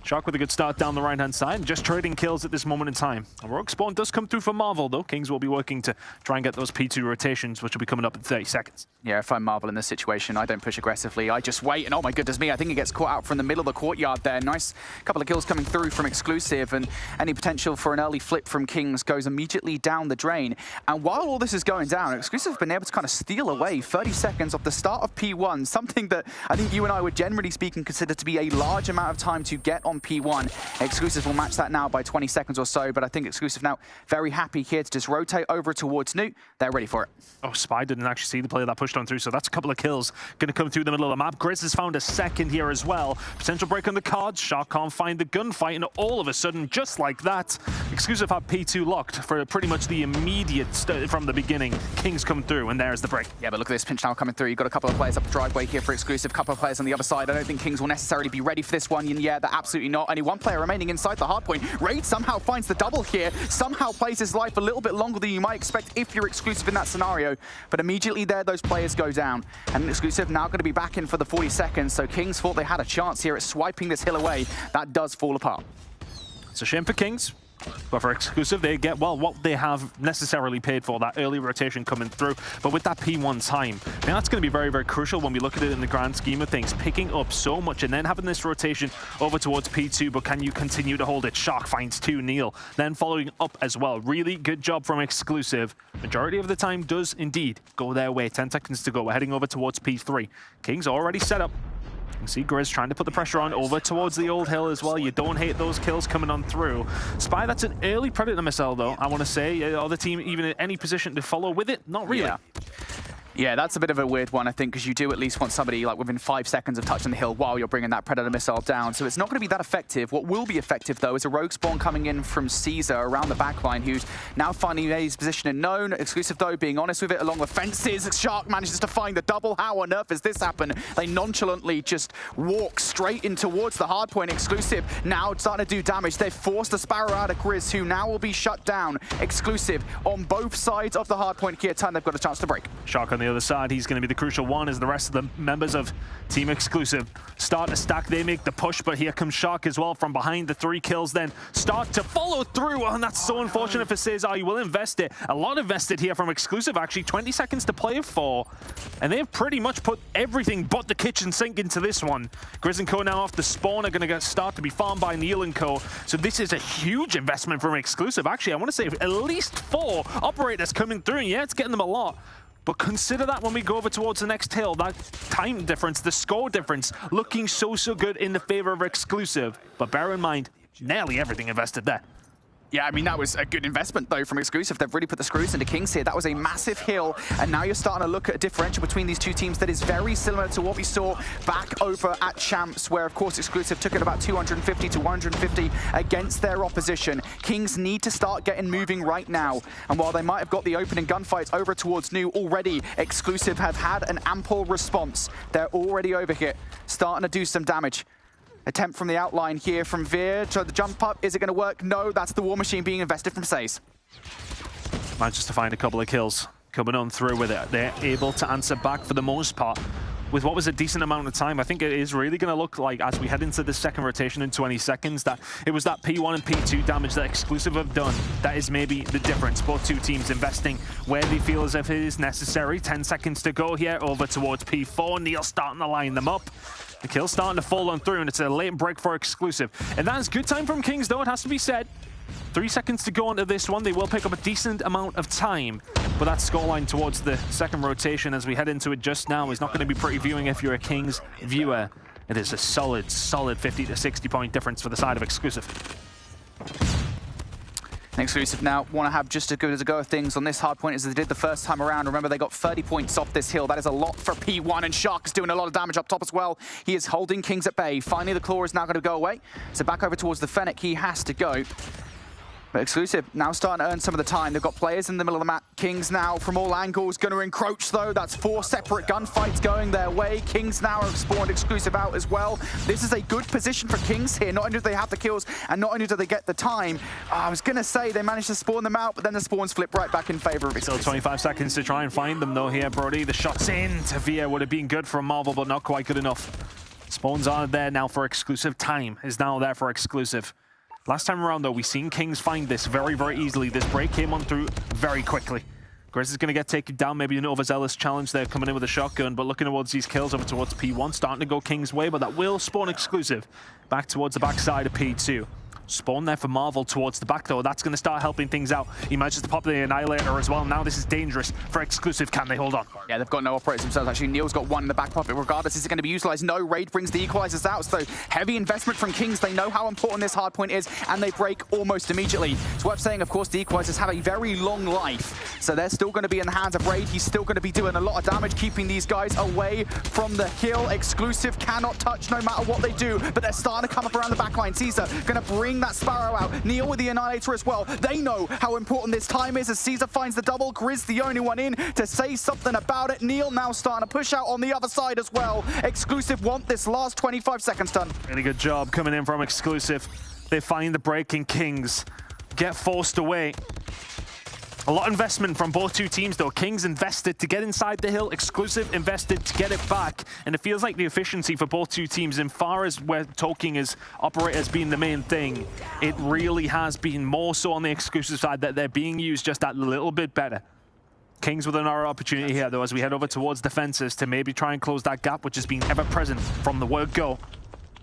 Speaker 6: Shark with a good start down the right-hand side, just trading kills at this moment in time. A Rogue Spawn does come through for Marvel, though. Kings will be working to try and get those P2 rotations, which will be coming up in 30 seconds.
Speaker 5: Yeah, if I'm Marvel in this situation, I don't push aggressively. I just wait, and oh my goodness me, I think he gets caught out from the middle of the courtyard there. Nice couple of kills coming through from Exclusive, and any potential for an early flip from Kings goes immediately down the drain. And while all this is going down, Exclusive have been able to kind of steal away 30 seconds off the start of P1, something that I think you and I would generally speaking consider to be a large amount of time to get on P1. Exclusive will match that now by 20 seconds or so, but I think Exclusive now very happy here to just rotate over towards Newt. They're ready for it.
Speaker 6: Oh, Spy didn't actually see the player that pushed on through, so that's a couple of kills going to come through the middle of the map. Grizz has found a second here as well. Potential break on the cards. Shark can't find the gunfight, and all of a sudden, just like that, Exclusive have P2 locked for pretty much the immediate from the beginning. Kings come through, and there's the break.
Speaker 5: Yeah, but look at this pinch now coming through. You've got a couple of players up the driveway here for Exclusive, a couple of players on the other side. I don't think Kings will necessarily be ready for this one. And yeah, they're absolutely not. Only one player remaining inside the hardpoint. Raid somehow finds the double here, somehow plays his life a little bit longer than you might expect if you're Exclusive in that scenario. But immediately there, those players go down. And Exclusive now going to be back in for the 40 seconds. So Kings thought they had a chance here at swiping this hill away. That does fall apart.
Speaker 6: It's a shame for Kings. But for Exclusive, they get, well, what they have necessarily paid for, that early rotation coming through. But with that P1 time, now that's going to be very, very crucial when we look at it in the grand scheme of things. Picking up so much and then having this rotation over towards P2, but can you continue to hold it? Shark finds 2, Neil. Then following up as well. Really good job from Exclusive. Majority of the time does indeed go their way. 10 seconds to go. We're heading over towards P3. Kings already set up. You can see Grizz trying to put the pressure on over towards the old hill as well. You don't hate those kills coming on through. Spy, that's an early Predator missile, though, I want to say. Are the team even in any position to follow with it? Not really.
Speaker 5: Yeah, that's a bit of a weird one, I think, because you do at least want somebody like within 5 seconds of touching the hill while you're bringing that Predator missile down. So it's not going to be that effective. What will be effective, though, is a Rogue Spawn coming in from Caesar around the backline, who's now finding his position in known. Exclusive, though, being honest with it, along the fences. Shark manages to find the double. How on earth has this happened? They nonchalantly just walk straight in towards the hardpoint. Exclusive now starting to do damage. They've forced the Sparrow out of Grizz, who now will be shut down. Exclusive on both sides of the hardpoint here. Time they've got a chance to break.
Speaker 6: Shark on the other side. He's going to be the crucial one as the rest of the members of Team Exclusive start to stack. They make the push, but here comes Shark as well from behind. The 3 kills then start to follow through, and that's so unfortunate for Cesar. You will invest it. A lot invested here from Exclusive, actually. 20 seconds to play for, and they've pretty much put everything but the kitchen sink into this one. Grizz and Co now off the spawn are going to start to be farmed by Neil and Co. So this is a huge investment from Exclusive. Actually, I want to say at least 4 operators coming through, and yeah, it's getting them a lot. But consider that when we go over towards the next hill, that time difference, the score difference, looking so good in the favor of Exclusive. But bear in mind, nearly everything invested there.
Speaker 5: Yeah, I mean, that was a good investment, though, from Exclusive. They've really put the screws into Kings here. That was a massive hill, and now you're starting to look at a differential between these two teams that is very similar to what we saw back over at Champs, where, of course, Exclusive took it about 250 to 150 against their opposition. Kings need to start getting moving right now, and while they might have got the opening gunfights over towards New already, Exclusive have had an ample response. They're already over here, starting to do some damage. Attempt from the outline here from Veer. So the jump up, is it going to work? No, that's the War Machine being invested from Says.
Speaker 6: Managed to find a couple of kills coming on through with it. They're able to answer back for the most part with what was a decent amount of time. I think it is really going to look like, as we head into the second rotation in 20 seconds, that it was that P1 and P2 damage that Exclusive have done that is maybe the difference. Both two teams investing where they feel as if it is necessary. 10 seconds to go here over towards P4. Neil starting to line them up. The kill's starting to fall on through, and it's a late break for Exclusive. And that is good time from Kings, though, it has to be said. 3 seconds to go into this one. They will pick up a decent amount of time, but that scoreline towards the second rotation as we head into it just now is not going to be pretty viewing if you're a Kings viewer. It is a solid 50 to 60 point difference for the side of Exclusive.
Speaker 5: And Exclusive now want to have just as good as a go of things on this hardpoint as they did the first time around. Remember, they got 30 points off this hill. That is a lot for P1, and Shark is doing a lot of damage up top as well. He is holding Kings at bay. Finally, the claw is now going to go away. So back over towards the Fennec, he has to go. But Exclusive now starting to earn some of the time. They've got players in the middle of the map. Kings now from all angles going to encroach, though. That's 4 separate gunfights going their way. Kings now have spawned Exclusive out as well. This is a good position for Kings here. Not only do they have the kills, and not only do they get the time. I was going to say they managed to spawn them out, but then the spawns flip right back in favor of Exclusive.
Speaker 6: Still 25 seconds to try and find them, though, here, Brody. The shots in to Via would have been good for Marvel, but not quite good enough. Spawns are there now for Exclusive. Time is now there for Exclusive. Last time around, though, we've seen Kings find this very, very easily. This break came on through very quickly. Grizz is going to get taken down. Maybe an overzealous challenge there coming in with a shotgun, but looking towards these kills over towards P1, starting to go Kings' way, but that will spawn Exclusive back towards the backside of P2. Spawn there for Marvel towards the back, though. That's going to start helping things out. He manages to pop the Annihilator as well. Now this is dangerous for Exclusive. Can they hold on?
Speaker 5: Yeah, they've got no operators themselves. Actually, Neil's got one in the back pocket. Regardless, is it going to be utilized? No. Raid brings the equalizers out. So heavy investment from Kings. They know how important this hardpoint is, and they break almost immediately. It's worth saying, of course, the equalizers have a very long life. So they're still going to be in the hands of Raid. He's still going to be doing a lot of damage, keeping these guys away from the hill. Exclusive cannot touch no matter what they do, but they're starting to come up around the backline. Caesar going to bring that Sparrow out. Neil with the Annihilator as well. They know how important this time is as Caesar finds the double. Grizz the only one in to say something about it. Neil now starting to push out on the other side as well. Exclusive want this last 25 seconds done.
Speaker 6: Really good job coming in from Exclusive. They find the break in Kings. Get forced away. A lot of investment from both two teams, though. Kings invested to get inside the hill. Exclusive invested to get it back. And it feels like the efficiency for both two teams, in far as we're talking as operators being the main thing, it really has been more so on the Exclusive side that they're being used just that little bit better. Kings with another opportunity here, though, as we head over towards defenses to maybe try and close that gap, which has been ever present from the word go.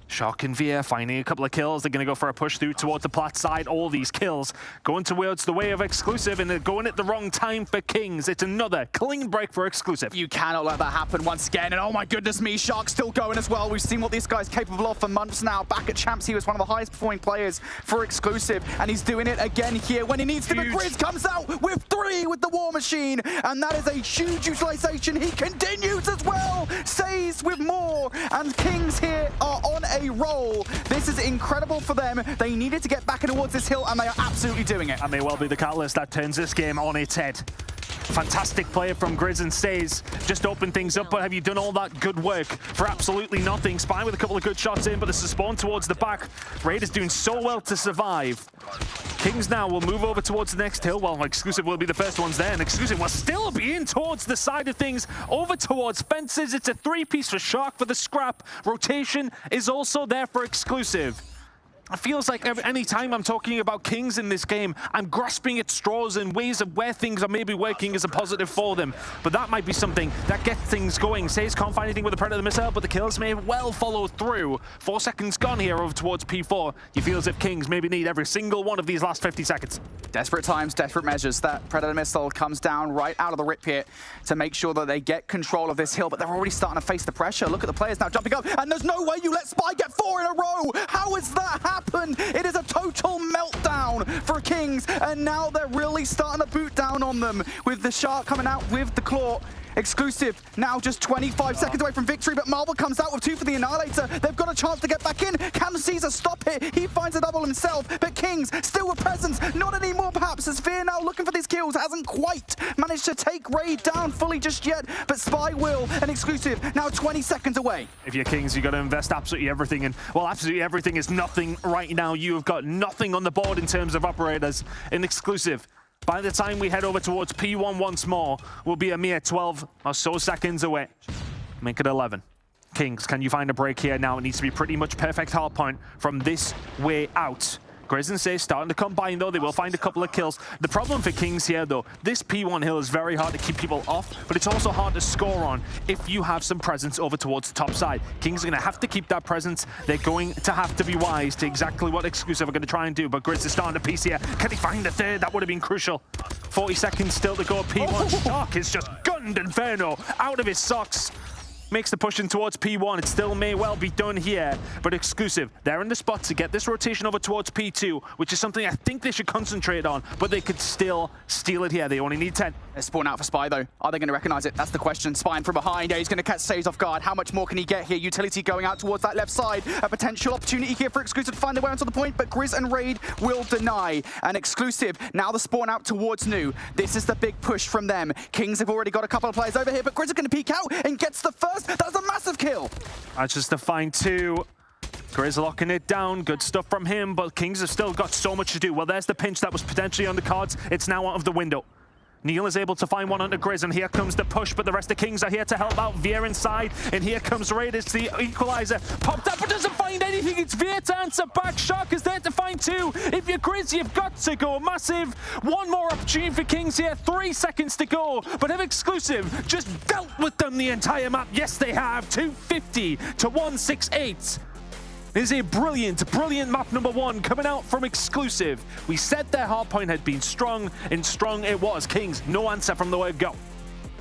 Speaker 6: Shark and Via finding a couple of kills. They're going to go for a push through towards the plat side. All these kills going towards the way of Exclusive, and they're going at the wrong time for Kings. It's another clean break for Exclusive.
Speaker 5: You cannot let that happen once again. And oh my goodness me, Shark's still going as well. We've seen what this guy's capable of for months now. Back at Champs, he was one of the highest performing players for Exclusive, and he's doing it again here when he needs to. Grizz comes out with 3 with the War Machine, and that is a huge utilization. He continues as well. Says with more, and Kings here are on a roll. This is incredible for them. They needed to get back towards this hill, and they are absolutely doing it.
Speaker 6: And may well be the catalyst that turns this game on its head. Fantastic play from Grizz and Stays. Just open things up, but have you done all that good work for absolutely nothing? Spy with a couple of good shots in, but this is spawned towards the back. Raid is doing so well to survive. Kings now will move over towards the next hill. Well, Exclusive will be the first ones there, and Exclusive will still be in towards the side of things, over towards fences. It's a 3-piece for Shark for the scrap. Rotation is also there for Exclusive. It feels like any time I'm talking about Kings in this game, I'm grasping at straws in ways of where things are maybe working as a positive for them. But that might be something that gets things going. Says can't find anything with the Predator missile, but the kills may well follow through. 4 seconds gone here over towards P4. You feel as if Kings maybe need every single one of these last 50 seconds.
Speaker 5: Desperate times, desperate measures. That Predator missile comes down right out of the rip here to make sure that they get control of this hill, but they're already starting to face the pressure. Look at the players now jumping up, and there's no way you let Spy get 4 in a row. How has that happened? It is a total meltdown for Kings, and now they're really starting to boot down on them with the Shark coming out with the Claw. Exclusive now just 25 seconds away from victory, but Marvel comes out with 2 for the Annihilator. They've got a chance to get back in. Can Caesar stop it? He finds a double himself, but Kings still with presence. Not anymore perhaps, as Fear now looking for these kills. Hasn't quite managed to take Raid down fully just yet, but Spy will, and Exclusive now 20 seconds away.
Speaker 6: If you're Kings, you got to invest absolutely everything, and well, absolutely everything is nothing right now. You have got nothing on the board in terms of operators in Exclusive. By the time we head over towards P1 once more, we'll be a mere 12 or so seconds away. Make it 11. Kings, can you find a break here now? It needs to be pretty much perfect hardpoint from this way out. Grizz and Say starting to combine though. They will find a couple of kills. The problem for Kings here though, this P1 hill is very hard to keep people off, but it's also hard to score on if you have some presence over towards the top side. Kings are going to have to keep that presence. They're going to have to be wise to exactly what Exclusive are going to try and do, but Grizz is starting to piece here. Can he find the third? That would have been crucial. 40 seconds still to go. P1 Shark is just gunned Inferno out of his socks. Makes the push in towards P1. It still may well be done here, but Exclusive, they're in the spot to get this rotation over towards P2, which is something I think they should concentrate on, but they could still steal it here. They only need 10.
Speaker 5: They're spawn out for Spy though. Are they going to recognize it? That's the question. Spying from behind. Yeah, he's going to catch Saves off guard. How much more can he get here? Utility going out towards that left side. A potential opportunity here for Exclusive to find their way onto the point, but Grizz and Raid will deny. And Exclusive, now the spawn out towards New. This is the big push from them. Kings have already got a couple of players over here, but Grizz is going to peek out and gets the first. That's a massive kill.
Speaker 6: That's just a fine 2. Grizz locking it down. Good stuff from him, but Kings have still got so much to do. Well, there's the pinch that was potentially on the cards. It's now out of the window. Neil is able to find one onto Grizz, and here comes the push, but the rest of Kings are here to help out. Veer inside, and here comes Raid. It's the equalizer. Popped up, but doesn't find anything. It's Veer to answer back. Shark is there to find 2. If you're Grizz, you've got to go massive. One more opportunity for Kings here. 3 seconds to go, but have Exclusive just dealt with them the entire map? Yes, they have. 250 to 168. This is a brilliant, brilliant map number 1 coming out from Exclusive. We said their hardpoint had been strong, and strong it was. Kings, no answer from the word go.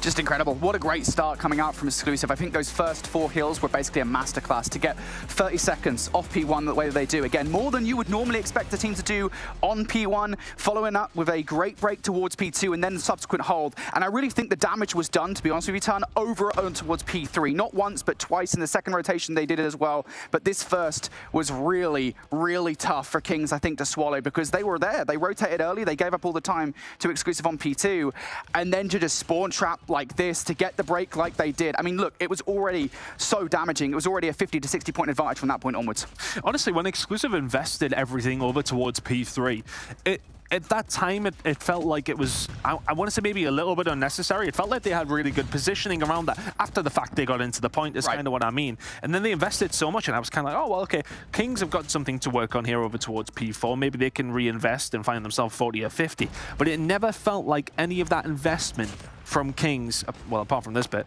Speaker 5: Just incredible. What a great start coming out from Exclusive. I think those first 4 hills were basically a masterclass to get 30 seconds off P1 the way that they do. Again, more than you would normally expect a team to do on P1, following up with a great break towards P2 and then the subsequent hold. And I really think the damage was done, to be honest with you, Tan, over and towards P3. Not once, but twice in the second rotation they did it as well. But this first was really, really tough for Kings, I think, to swallow because they were there. They rotated early. They gave up all the time to Exclusive on P2. And then to just spawn trap like this to get the break like they did. I mean, look, it was already so damaging. It was already a 50 to 60 point advantage from that point onwards.
Speaker 6: Honestly, when Exclusive invested everything over towards P3, at that time, it felt like it was, I want to say maybe a little bit unnecessary. It felt like they had really good positioning around that. After the fact they got into the point is kind of what I mean. And then they invested so much and I was kind of like, oh, well, okay, Kings have got something to work on here over towards P4. Maybe they can reinvest and find themselves 40 or 50. But it never felt like any of that investment from Kings, well, apart from this bit,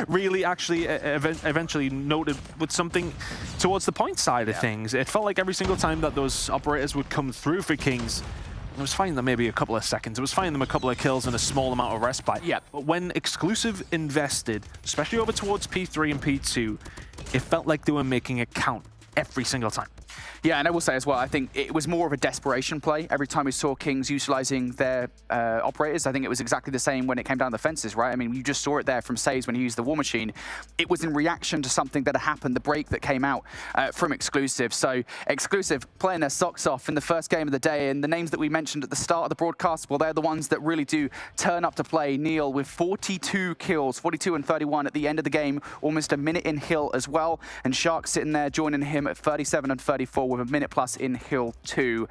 Speaker 6: really actually eventually noted with something towards the point side of things. It felt like every single time that those operators would come through for Kings, it was finding them maybe a couple of seconds. It was finding them a couple of kills and a small amount of respite.
Speaker 5: Yeah.
Speaker 6: But when Exclusive invested, especially over towards P3 and P2, it felt like they were making it count every single time.
Speaker 5: Yeah, and I will say as well, I think it was more of a desperation play. Every time we saw Kings utilizing their operators, I think it was exactly the same when it came down the fences, right? I mean, you just saw it there from Saves when he used the War Machine. It was in reaction to something that had happened, the break that came out from Exclusive. So Exclusive playing their socks off in the first game of the day, and the names that we mentioned at the start of the broadcast, well, they're the ones that really do turn up to play. Neil with 42 kills, 42 and 31 at the end of the game, almost a minute in Hill as well, and Shark sitting there joining him at 37 and 34 with a minute plus in Hill 2.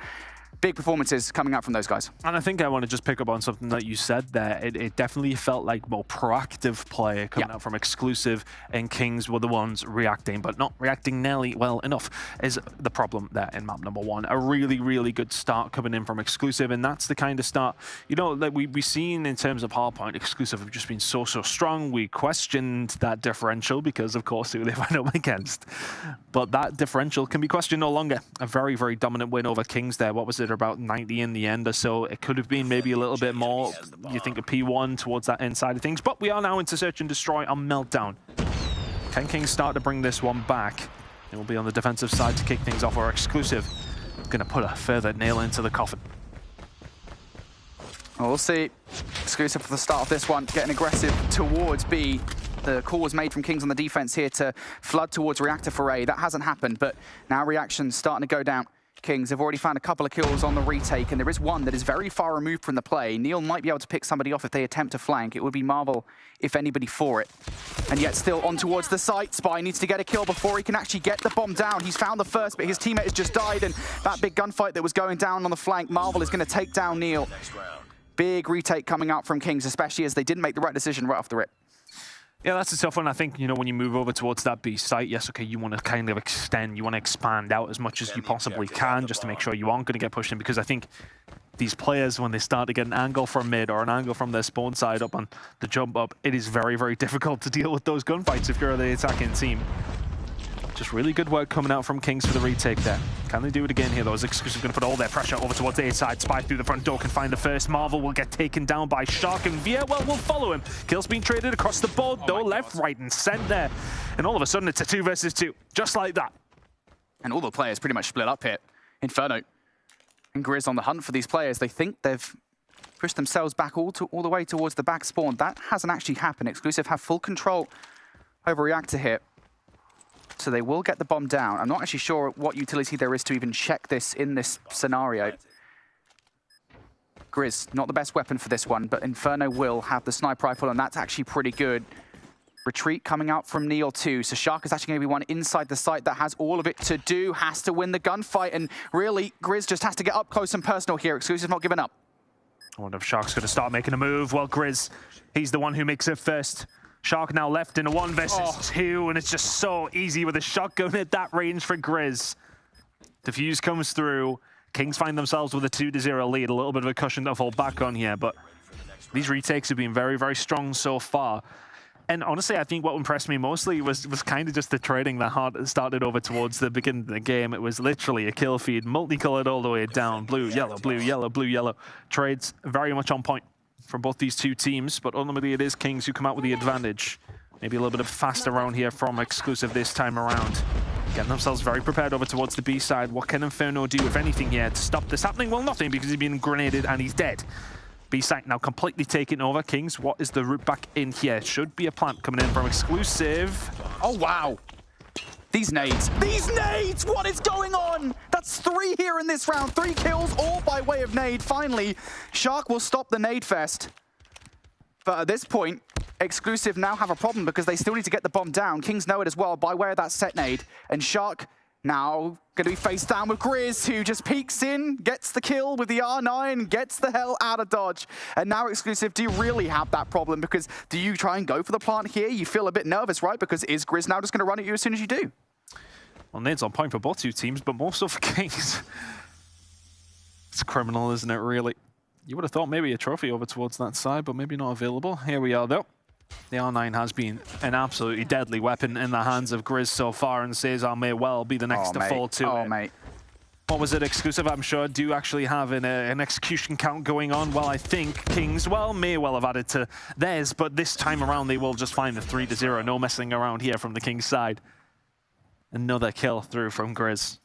Speaker 5: Big performances coming out from those guys.
Speaker 6: And I think I want to just pick up on something that you said there. It definitely felt like more proactive play coming out from Exclusive, and Kings were the ones reacting, but not reacting nearly well enough is the problem there in map number 1. A really, really good start coming in from Exclusive, and that's the kind of start, you know, that we've seen in terms of Hardpoint. Exclusive have just been so strong. We questioned that differential because, of course, who they went up against. But that differential can be questioned no longer. A very, very dominant win over Kings there. What was it, about 90 in the end or so? It could have been maybe a little bit more. You think of P1 towards that inside of things, but we are now into Search and Destroy on Meltdown. Can Kings start to bring this one back? It will be on the defensive side to kick things off, or Exclusive going to put a further nail into the coffin.
Speaker 5: Well, we'll see. Exclusive for the start of this one, getting aggressive towards B. The call was made from Kings on the defense here to flood towards Reactor for A. That hasn't happened, but now reaction's starting to go down. Kings have already found a couple of kills on the retake, and there is one that is very far removed from the play. Neil might be able to pick somebody off if they attempt to flank. It would be Marvel, if anybody, for it. And yet still on towards the site. Spy needs to get a kill before he can actually get the bomb down. He's found the first, but his teammate has just died, and that big gunfight that was going down on the flank, Marvel is going to take down Neil. Big retake coming out from Kings, especially as they didn't make the right decision right off the rip.
Speaker 6: Yeah, that's a tough one. I think, you know, when you move over towards that B site, yes, okay, you want to kind of extend, you want to expand out as much as you possibly can just to make sure you aren't going to get pushed in, because I think these players, when they start to get an angle from mid or an angle from their spawn side up on the jump up, it is very, very difficult to deal with those gunfights if you're the attacking team. Just really good work coming out from Kings for the retake there. Can they do it again here, though? Is Exclusive going to put all their pressure over towards the A side? Spy through the front door can find the first. Marvel will get taken down by Shark, and Via, well, will follow him. Kills being traded across the board, though, left, right, and center. And all of a sudden, it's a 2 versus 2, just like that.
Speaker 5: And all the players pretty much split up here. Inferno and Grizz on the hunt for these players. They think they've pushed themselves back all the way towards the back spawn. That hasn't actually happened. Exclusive have full control over Reactor here. So they will get the bomb down. I'm not actually sure what utility there is to even check this in this scenario. Grizz, not the best weapon for this one, but Inferno will have the sniper rifle, and that's actually pretty good. Retreat coming out from Neil too. So Shark is actually going to be one inside the site that has all of it to do, has to win the gunfight, and really, Grizz just has to get up close and personal here. Exclusive not giving up.
Speaker 6: I wonder if Shark's going to start making a move. Well, Grizz, he's the one who makes it first. Shark now left in a 1 versus 2, and it's just so easy with a shotgun at that range for Grizz. Defuse comes through. Kings find themselves with a 2-0 lead. A little bit of a cushion to fall back on here, but these retakes have been very, very strong so far. And honestly, I think what impressed me mostly was kind of just the trading that started over towards the beginning of the game. It was literally a kill feed, multicolored all the way down. Blue, yellow, blue, yellow, blue, yellow. Trades very much on point from both these two teams, but ultimately it is Kings who come out with the advantage. Maybe a little bit of fast around here from Exclusive this time around. Getting themselves very prepared over towards the B side. What can Inferno do, if anything, here to stop this happening? Well, nothing, because he's been grenaded and he's dead. B side now completely taken over. Kings, what is the route back in here? Should be a plant coming in from Exclusive.
Speaker 5: Oh, wow. These nades! What is going on? That's 3 here in this round. 3 kills, all by way of nade. Finally, Shark will stop the nade fest. But at this point, Exclusive now have a problem because they still need to get the bomb down. Kings know it as well by way of that set nade. And Shark now going to be face down with Grizz, who just peeks in, gets the kill with the R9, gets the hell out of dodge. And now Exclusive, do you really have that problem? Because do you try and go for the plant here? You feel a bit nervous, right? Because is Grizz now just going to run at you as soon as you do?
Speaker 6: Well, nades on point for both two teams, but more so for Kings. It's criminal, isn't it, really? You would have thought maybe a trophy over towards that side, but maybe not available. Here we are, though. The R9 has been an absolutely deadly weapon in the hands of Grizz so far, and Cesar may well be the next to fall to it.
Speaker 5: Mate.
Speaker 6: What was it, Exclusive, I'm sure, do actually have an execution count going on. Well, I think Kings, well, may well have added to theirs, but this time around they will just find the 3-0. No messing around here from the Kings side. Another kill through from Grizz.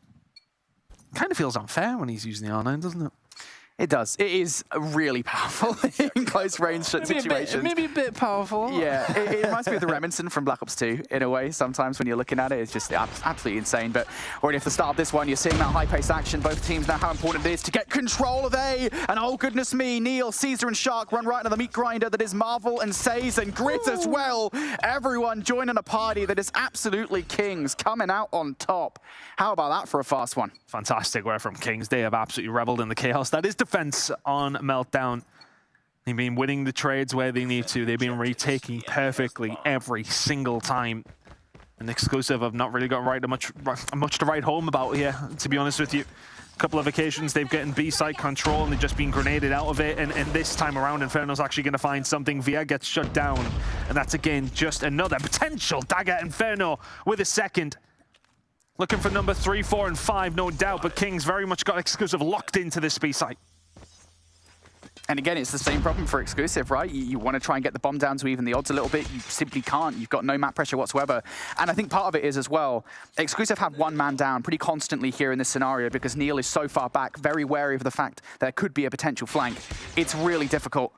Speaker 6: Kind of feels unfair when he's using the R9, doesn't it?
Speaker 5: It does. It is really powerful in close range situations.
Speaker 6: Maybe a bit powerful.
Speaker 5: Yeah, it reminds me of the Remington from Black Ops 2 in a way. Sometimes when you're looking at it, it's just absolutely insane. But already at the start of this one, you're seeing that high-paced action. Both teams know how important it is to get control of A. And oh, goodness me, Neil, Caesar, and Shark run right into the meat grinder that is Marvel and Saze and Grizz as well. Everyone joining a party that is absolutely Kings coming out on top. How about that for a fast one?
Speaker 6: Fantastic work from Kings. They have absolutely reveled in the chaos that is defense on Meltdown. They've been winning the trades where they need to. They've been retaking perfectly every single time. And Exclusive have not really got much to write home about here, to be honest with you. A couple of occasions they've gotten B-side control and they've just been grenaded out of it. And this time around, Inferno's actually going to find something. Via gets shut down. And that's again just another potential dagger. Inferno with a second. Looking for number 3, 4, and 5, no doubt, but Kings very much got Exclusive locked into this B site.
Speaker 5: And again, it's the same problem for Exclusive, right? You want to try and get the bomb down to even the odds a little bit. You simply can't. You've got no map pressure whatsoever. And I think part of it is as well, Exclusive have one man down pretty constantly here in this scenario because Neil is so far back, very wary of the fact there could be a potential flank. It's really difficult.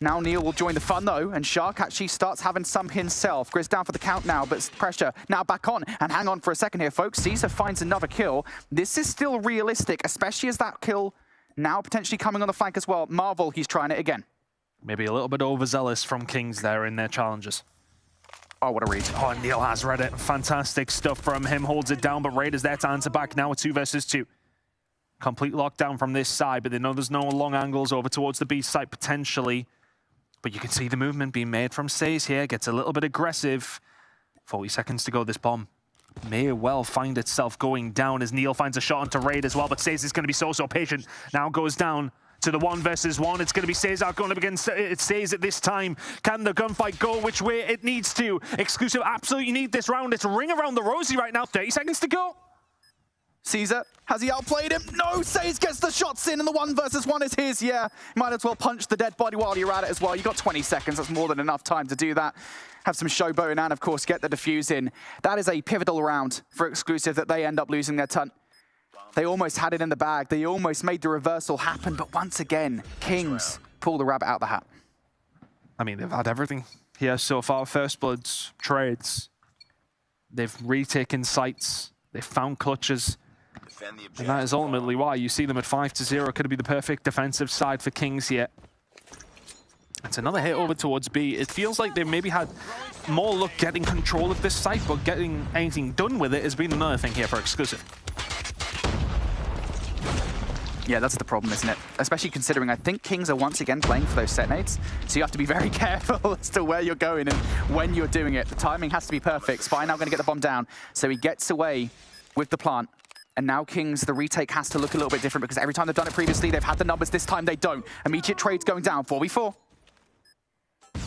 Speaker 5: Now Neil will join the fun though, and Shark actually starts having some himself. Grizz down for the count now, but pressure now back on. And hang on for a second here, folks. Caesar finds another kill. This is still realistic, especially as that kill now potentially coming on the flank as well. Marvel, he's trying it again.
Speaker 6: Maybe a little bit overzealous from Kings there in their challenges.
Speaker 5: Oh, what a read.
Speaker 6: Oh, Neil has read it. Fantastic stuff from him. Holds it down, but Raiders there to answer back now at 2 versus 2. Complete lockdown from this side, but they know there's no long angles over towards the B site potentially. But you can see the movement being made from Says here. Gets a little bit aggressive. 40 seconds to go. This bomb may well find itself going down as Neil finds a shot onto Raid as well. But Says is going to be so patient. Now goes down to the 1 versus 1. It's going to be Cesar going up against Says at this time. Can the gunfight go which way it needs to? Exclusive absolutely need this round. It's a ring around the rosy right now. 30 seconds to go.
Speaker 5: Caesar, has he outplayed him? No, Says gets the shots in and the 1 versus 1 is his. Yeah, might as well punch the dead body while you're at it as well. You got 20 seconds. That's more than enough time to do that. Have some showboating and, of course, get the defuse in. That is a pivotal round for Exclusive that they end up losing their ton. They almost had it in the bag. They almost made the reversal happen. But once again, Kings pull the rabbit out the hat.
Speaker 6: I mean, they've had everything here so far. First bloods, trades. They've retaken sites. They've found clutches. And that is ultimately why you see them at 5-0. Could it be the perfect defensive side for Kings here? It's another hit over towards B. It feels like they maybe had more luck getting control of this site, but getting anything done with it has been another thing here for Exclusive.
Speaker 5: Yeah, that's the problem, isn't it? Especially considering I think Kings are once again playing for those set nades. So you have to be very careful as to where you're going and when you're doing it. The timing has to be perfect. Spy now going to get the bomb down. So he gets away with the plant. And now Kings, the retake has to look a little bit different because every time they've done it previously, they've had the numbers. This time they don't. Immediate trades going down, 4v4.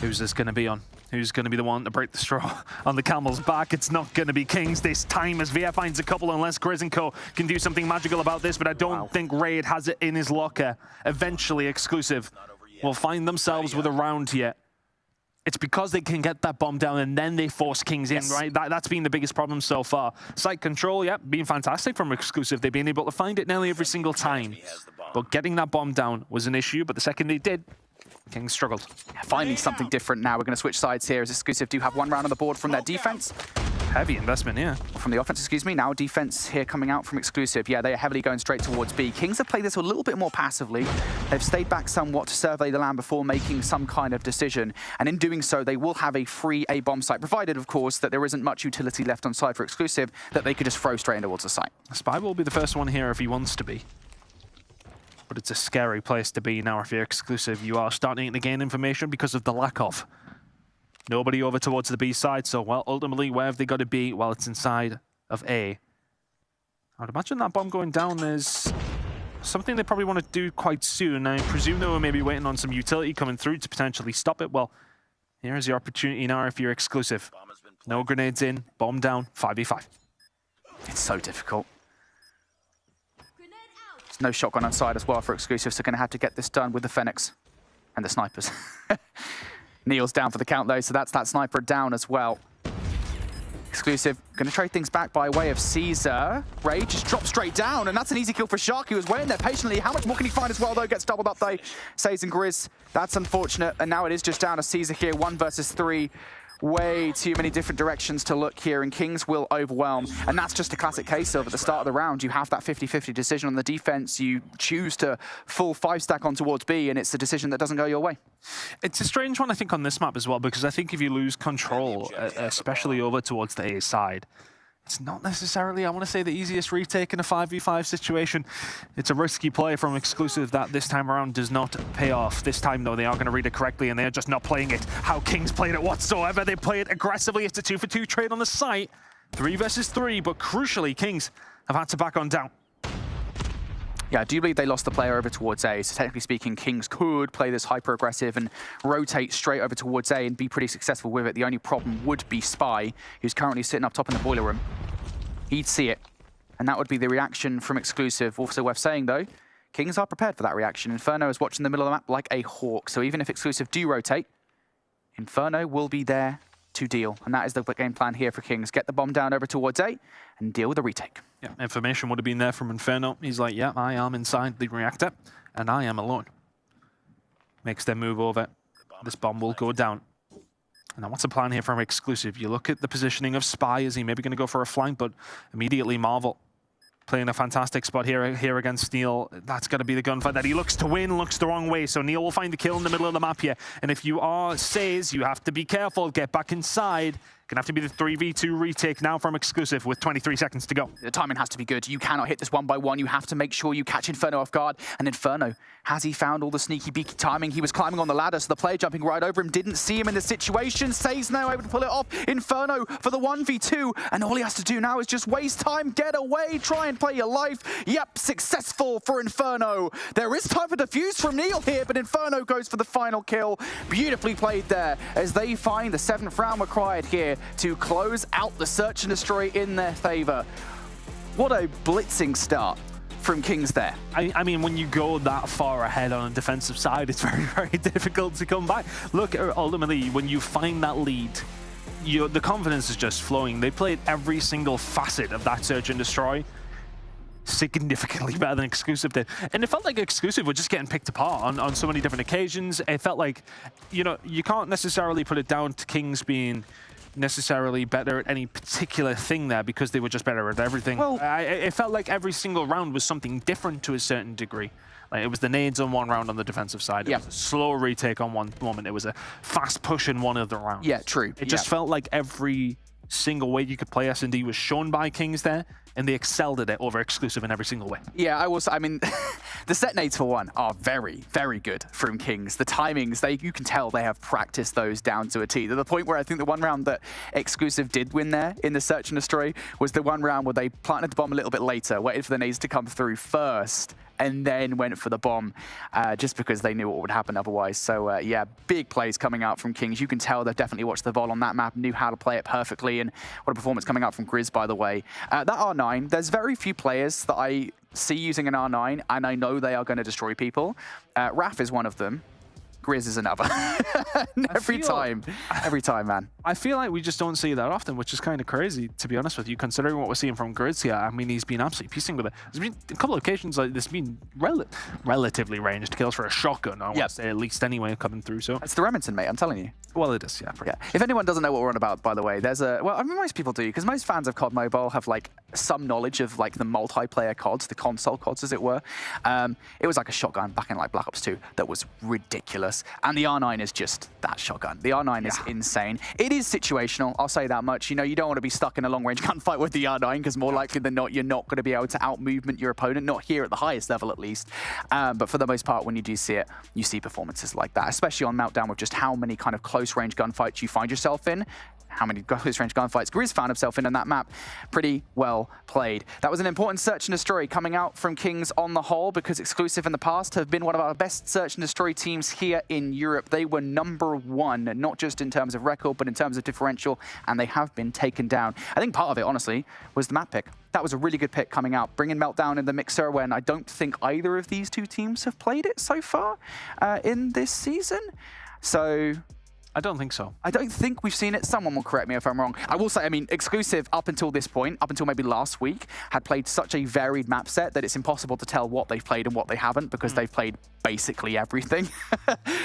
Speaker 6: Who's this going to be on? Who's going to be the one to break the straw on the camel's back? It's not going to be Kings this time as VF finds a couple unless Grizz and Co can do something magical about this, but I don't think Raid has it in his locker. Eventually Exclusive will find themselves with a round here. It's because they can get that bomb down and then they force Kings in, right? That's been the biggest problem so far. Site control, yeah, being fantastic from Exclusive. They've been able to find it nearly every single time. But getting that bomb down was an issue, but the second they did, Kings struggled.
Speaker 5: Finding something different now. We're going to switch sides here as Exclusive do have 1 round on the board from their defense.
Speaker 6: Heavy investment, yeah.
Speaker 5: From the offense, excuse me. Now defense here coming out from Exclusive. Yeah, they are heavily going straight towards B. Kings have played this a little bit more passively. They've stayed back somewhat to survey the land before making some kind of decision. And in doing so, they will have a free A-bomb site, provided, of course, that there isn't much utility left on side for Exclusive that they could just throw straight in towards the site.
Speaker 6: Spy will be the first one here if he wants to be. But it's a scary place to be now if you're Exclusive. You are starting to gain information because of the lack of. Nobody over towards the B side, so, well, ultimately, where have they got to be? Well, it's inside of A. I would imagine that bomb going down is something they probably want to do quite soon. I presume they were maybe waiting on some utility coming through to potentially stop it. Well, here's the opportunity now if you're Exclusive. No grenades in, bomb down, 5v5.
Speaker 5: It's so difficult. There's no shotgun on side as well for Exclusive, so going to have to get this done with the Phoenix and the snipers. Neil's down for the count though, so that's that sniper down as well. Exclusive going to trade things back by way of Caesar. Ray just drops straight down, and that's an easy kill for Shark. He was waiting there patiently. How much more can he find as well though? Gets doubled up though. Says and Grizz. That's unfortunate, and now it is just down to Caesar here. 1 versus 3. Way too many different directions to look here, and Kings will overwhelm. And that's just a classic case of at the start of the round, you have that 50-50 decision on the defense. You choose to full 5-stack on towards B, and it's the decision that doesn't go your way.
Speaker 6: It's a strange one, I think, on this map as well, because I think if you lose control, especially over towards the A side, it's not necessarily, I want to say, the easiest retake in a 5v5 situation. It's a risky play from Exclusive that this time around does not pay off. This time, though, they are going to read it correctly, and they're just not playing it how Kings played it whatsoever. They play it aggressively. It's a 2-for-2 trade on the site. 3 versus 3, but crucially, Kings have had to back on down.
Speaker 5: Yeah, I do believe they lost the player over towards A, so technically speaking, Kings could play this hyper-aggressive and rotate straight over towards A and be pretty successful with it. The only problem would be Spy, who's currently sitting up top in the boiler room. He'd see it, and that would be the reaction from Exclusive. Also worth saying, though, Kings are prepared for that reaction. Inferno is watching the middle of the map like a hawk. So even if Exclusive do rotate, Inferno will be there to deal. And that is the game plan here for Kings. Get the bomb down over towards A and deal with the retake.
Speaker 6: Yeah, information would have been there from Inferno. He's like, yeah, I am inside the reactor, and I am alone. Makes them move over. This bomb will go down. Now, what's the plan here from Exclusive? You look at the positioning of Spy. Is he maybe going to go for a flank? But immediately Marvel playing a fantastic spot here against Neil. That's going to be the gunfight that he looks to win, looks the wrong way. So Neil will find the kill in the middle of the map here. And if you are Says, you have to be careful. Get back inside. Gonna have to be the 3v2 retake now from Exclusive with 23 seconds to go.
Speaker 5: The timing has to be good. You cannot hit this one by one. You have to make sure you catch Inferno off guard. And Inferno, has he found all the sneaky beaky timing? He was climbing on the ladder, so the player jumping right over him didn't see him in the situation. Says now able to pull it off. Inferno for the 1v2. And all he has to do now is just waste time, get away, try and play your life. Yep, successful for Inferno. There is time for defuse from Neil here, but Inferno goes for the final kill. Beautifully played there as they find the 7th round required here to close out the search and destroy in their favor. What a blitzing start from Kings there.
Speaker 6: I mean, when you go that far ahead on a defensive side, it's very, very difficult to come back. Look, ultimately, when you find that lead, the confidence is just flowing. They played every single facet of that search and destroy significantly better than Exclusive did. And it felt like Exclusive were just getting picked apart on so many different occasions. It felt like, you know, you can't necessarily put it down to Kings being necessarily better at any particular thing there because they were just better at everything. Well, it felt like every single round was something different to a certain degree. Like it was the nades on one round on the defensive side. It was a slow retake on one moment. It was a fast push in one of the rounds.
Speaker 5: Yeah, true.
Speaker 6: It just felt like every single way you could play S&D was shown by Kings there, and they excelled at it over Exclusive in every single way.
Speaker 5: Yeah, I mean, the set nades for one are very, very good from Kings. The timings, you can tell they have practiced those down to a T. To the point where I think the one round that Exclusive did win there in the search and destroy was the one round where they planted the bomb a little bit later, waited for the nades to come through first, and then went for the bomb just because they knew what would happen otherwise. So yeah, big plays coming out from Kings. You can tell they've definitely watched the Vol on that map, knew how to play it perfectly, and what a performance coming out from Grizz, by the way. That R9, there's very few players that I see using an R9, and I know they are going to destroy people. Raf is one of them. Grizz is another. every time, man.
Speaker 6: I feel like we just don't see that often, which is kind of crazy, to be honest with you, considering what we're seeing from Grizz here. I mean, he's been absolutely piecing with it. There's been a couple of occasions like this been relatively ranged kills for a shotgun, I want to say, at least anyway, coming through. So
Speaker 5: it's the Remington, mate, I'm telling you.
Speaker 6: Well, it is, yeah.
Speaker 5: If anyone doesn't know what we're on about, by the way, there's a... Well, I mean, most people do, because most fans of COD Mobile have, like, some knowledge of, like, the multiplayer CODs, the console CODs, as it were. It was like a shotgun back in, like, Black Ops 2 that was ridiculous. And the R9 is just that shotgun. The R9 is insane. It is situational, I'll say that much. You know, you don't want to be stuck in a long-range gunfight with the R9, because more likely than not, you're not going to be able to out-movement your opponent, not here at the highest level, at least. But for the most part, when you do see it, you see performances like that, especially on Meltdown with just how many kind of close-range gunfights you find yourself in, how many close-range gunfights Grizz found himself in that map. Pretty well played. That was an important search and destroy coming out from Kings on the whole, because Exclusive in the past have been one of our best search and destroy teams here in Europe. They were #1, not just in terms of record, but in terms of differential, and they have been taken down. I think part of it, honestly, was the map pick. That was a really good pick coming out, bringing Meltdown in the mixer when I don't think either of these two teams have played it so far in this season. So...
Speaker 6: I don't think so.
Speaker 5: I don't think we've seen it. Someone will correct me if I'm wrong. I will say, I mean, Exclusive up until this point, up until maybe last week, had played such a varied map set that it's impossible to tell what they've played and what they haven't, because they've played basically everything.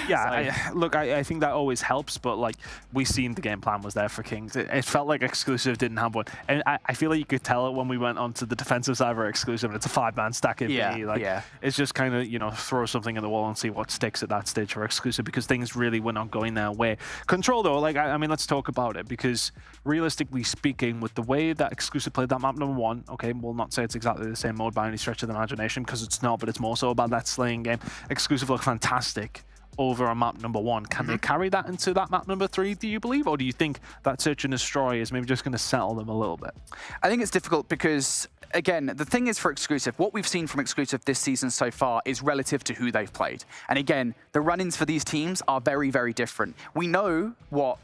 Speaker 6: Yeah, look, I think that always helps, but like we've seen the game plan was there for Kings. It felt like Exclusive didn't have one, and I feel like you could tell it when we went onto the defensive side for Exclusive. It's a 5-man stack in B. Like, it's just kind of, you know, throw something in the wall and see what sticks at that stage for Exclusive, because things really were not going their way. Control though, like I mean, let's talk about it, because realistically speaking, with the way that Exclusive played that map #1, okay, we'll not say it's exactly the same mode by any stretch of the imagination, because it's not, but it's more so about that slaying game. Exclusive look fantastic over on map #1. Can they carry that into that map #3, do you believe? Or do you think that search and destroy is maybe just going to settle them a little bit?
Speaker 5: I think it's difficult because, again, the thing is for Exclusive, what we've seen from Exclusive this season so far is relative to who they've played. And again, the run-ins for these teams are very, very different. We know what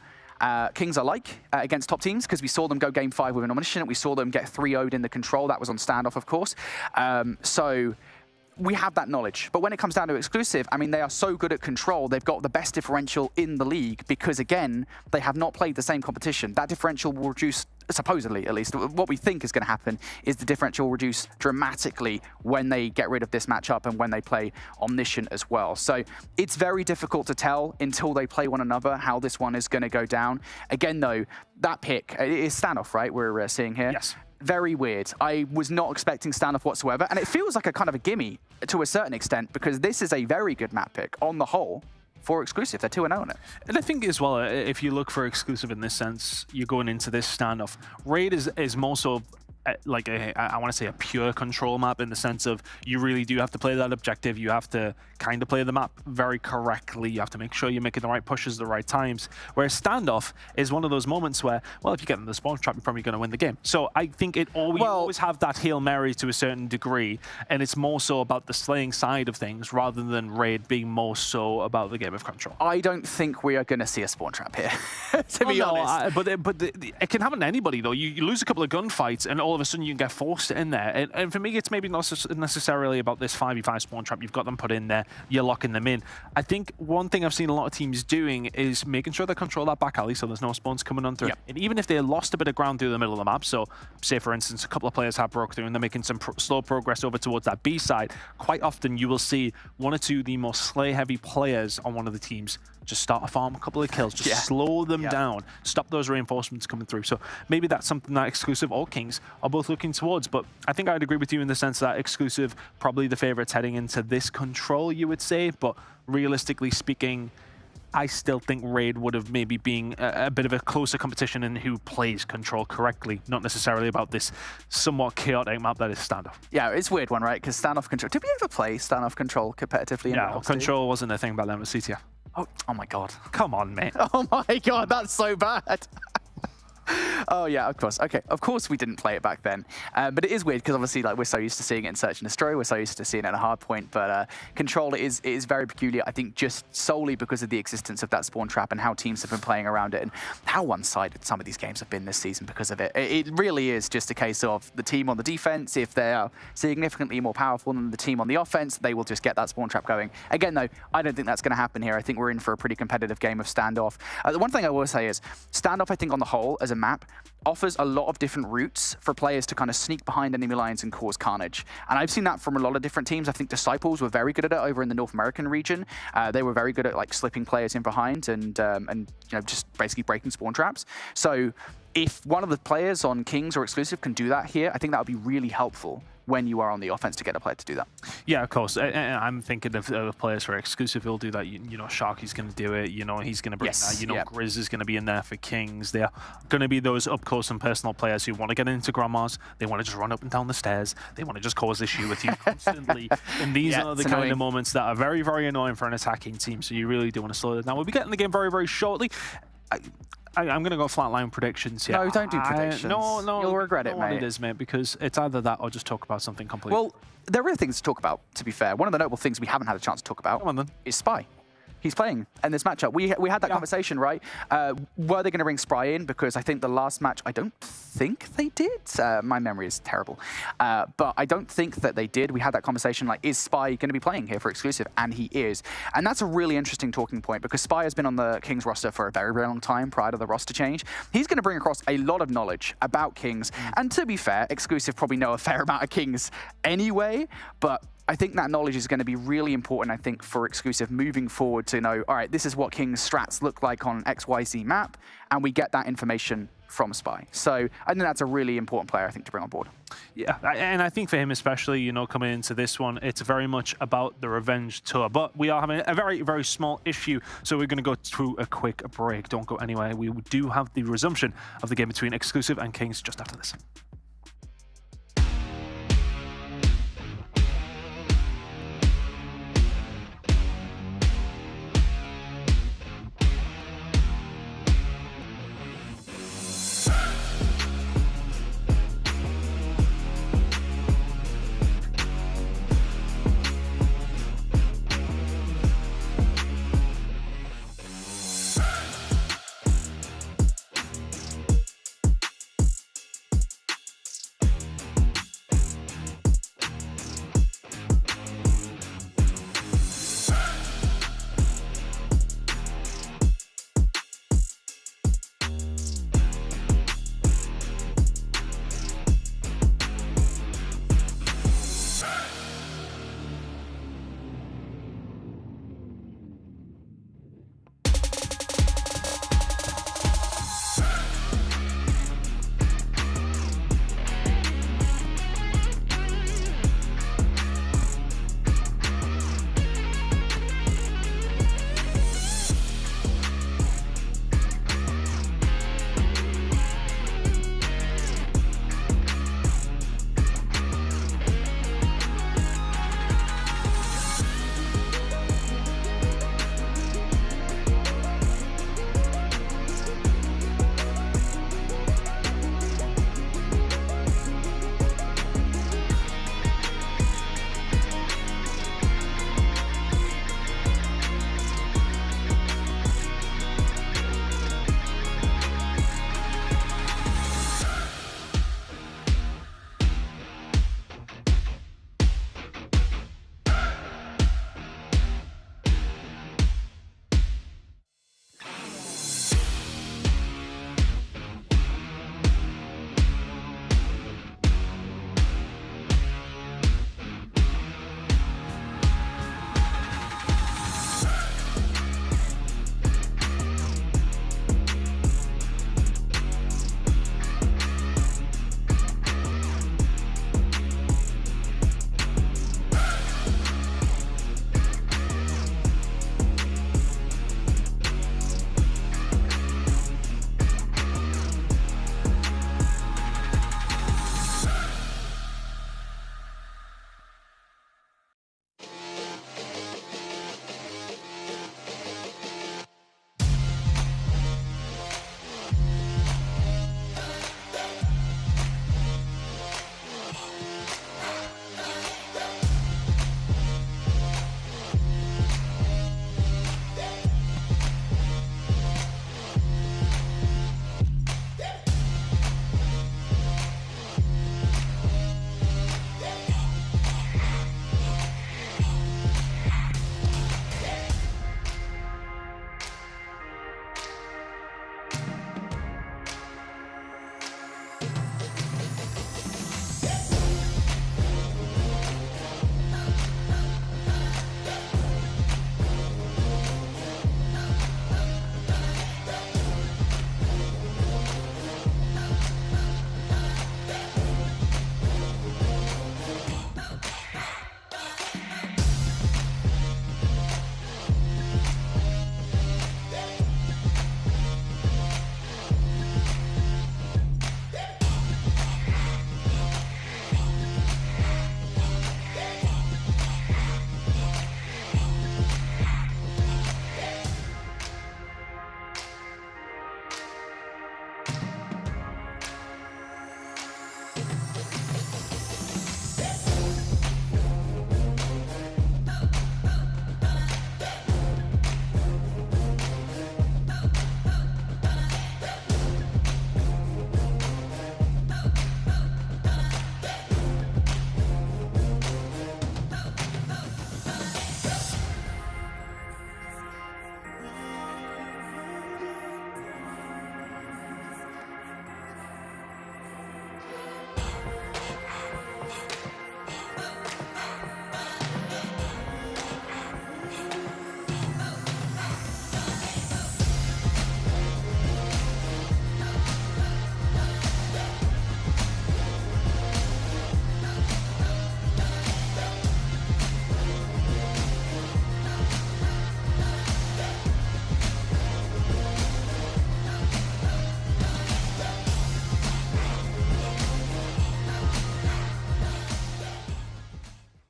Speaker 5: Kings are like against top teams, because we saw them go Game 5 with an Omniscient. We saw them get 3-0'd in the control. That was on standoff, of course. So we have that knowledge. But when it comes down to exclusive, I mean, they are so good at control. They've got the best differential in the league because, again, they have not played the same competition. That differential will reduce, supposedly at least. What we think is going to happen is the differential will reduce dramatically when they get rid of this matchup and when they play Omniscient as well. So it's very difficult to tell until they play one another how this one is going to go down. Again, though, that pick is Standoff, right? We're seeing here.
Speaker 6: Yes.
Speaker 5: Very weird. I was not expecting Standoff whatsoever, and it feels like a kind of a gimme to a certain extent because this is a very good map pick on the whole for exclusive. They're 2-0 on it.
Speaker 6: And I think as well, if you look for exclusive in this sense, you're going into this Standoff. Raid is more so like I want to say a pure control map in the sense of you really do have to play that objective. You have to kind of play the map very correctly. You have to make sure you're making the right pushes at the right times. Whereas Standoff is one of those moments where, well, if you get in the spawn trap, you're probably going to win the game. So I think you always have that Hail Mary to a certain degree, and it's more so about the slaying side of things rather than Raid being more so about the game of control.
Speaker 5: I don't think we are going to see a spawn trap here, to be honest.
Speaker 6: But it can happen to anybody, though. You lose a couple of gunfights, and all of a sudden you can get forced in there. And for me, it's maybe not necessarily about this 5v5 spawn trap. You've got them put in there. You're locking them in. I think one thing I've seen a lot of teams doing is making sure they control that back alley so there's no spawns coming on through.
Speaker 5: Yep.
Speaker 6: And even if they lost a bit of ground through the middle of the map, so say, for instance, a couple of players have broke through and they're making some slow progress over towards that B side, quite often you will see one or two of the more slay-heavy players on one of the teams just start a farm, a couple of kills, just slow them down, stop those reinforcements coming through. So maybe that's something that exclusive or Kings are both looking towards. But I think I'd agree with you in the sense that exclusive, probably the favorites heading into this control, you would say. But realistically speaking, I still think Raid would have maybe been a bit of a closer competition in who plays control correctly, not necessarily about this somewhat chaotic map that is Standoff.
Speaker 5: Yeah, it's a weird one, right? Because Standoff control. Did we ever play Standoff control competitively?
Speaker 6: Yeah, control wasn't a thing back then with CTF.
Speaker 5: Oh my god.
Speaker 6: Come on, mate.
Speaker 5: Oh my god, that's so bad. Oh yeah, of course. Okay, of course we didn't play it back then. But it is weird because obviously like we're so used to seeing it in Search and Destroy, we're so used to seeing it in a Hardpoint, but Control is very peculiar, I think, just solely because of the existence of that spawn trap and how teams have been playing around it and how one-sided some of these games have been this season because of it. It really is just a case of the team on the defense, if they are significantly more powerful than the team on the offense, they will just get that spawn trap going. Again, though, I don't think that's going to happen here. I think we're in for a pretty competitive game of Standoff. The one thing I will say is Standoff, I think, on the whole, as a map, offers a lot of different routes for players to kind of sneak behind enemy lines and cause carnage. And I've seen that from a lot of different teams. I think Disciples were very good at it over in the North American region. They were very good at like slipping players in behind and you know, just basically breaking spawn traps. So if one of the players on Kings or Exclusive can do that here, I think that would be really helpful when you are on the offense to get a player to do that.
Speaker 6: Yeah, of course. And I'm thinking of players for Exclusive who'll do that. You know, Sharky's going to do it. You know, he's going to bring that. You know, Grizz is going to be in there for Kings. They're going to be those up-close and personal players who want to get into Grandmas. They want to just run up and down the stairs. They want to just cause issue with you constantly. And these are the kind of moments that are very, very annoying for an attacking team. So you really do want to slow it down. We'll be getting the game very, very shortly. I'm going to go flatline predictions here.
Speaker 5: No, don't do predictions.
Speaker 6: No.
Speaker 5: You'll regret it, mate.
Speaker 6: What it is, mate, because it's either that or just talk about something completely.
Speaker 5: Well, there are things to talk about, to be fair. One of the notable things we haven't had a chance to talk about is Spy. He's playing in this matchup. We had that conversation, right? Were they going to bring Spy in? Because I think the last match, I don't think they did. My memory is terrible. But I don't think that they did. We had that conversation, like, is Spy going to be playing here for Exclusive? And he is. And that's a really interesting talking point because Spy has been on the Kings roster for a very, very long time prior to the roster change. He's going to bring across a lot of knowledge about Kings. And to be fair, Exclusive probably know a fair amount of Kings anyway, but I think that knowledge is going to be really important, I think, for Exclusive moving forward to know, all right, this is what King's strats look like on XYZ map, and we get that information from Spy. So I think that's a really important player, I think, to bring on board.
Speaker 6: Yeah, and I think for him especially, you know, coming into this one, it's very much about the revenge tour. But we are having a very, very small issue, so we're going to go through a quick break. Don't go anywhere. We do have the resumption of the game between Exclusive and Kings just after this.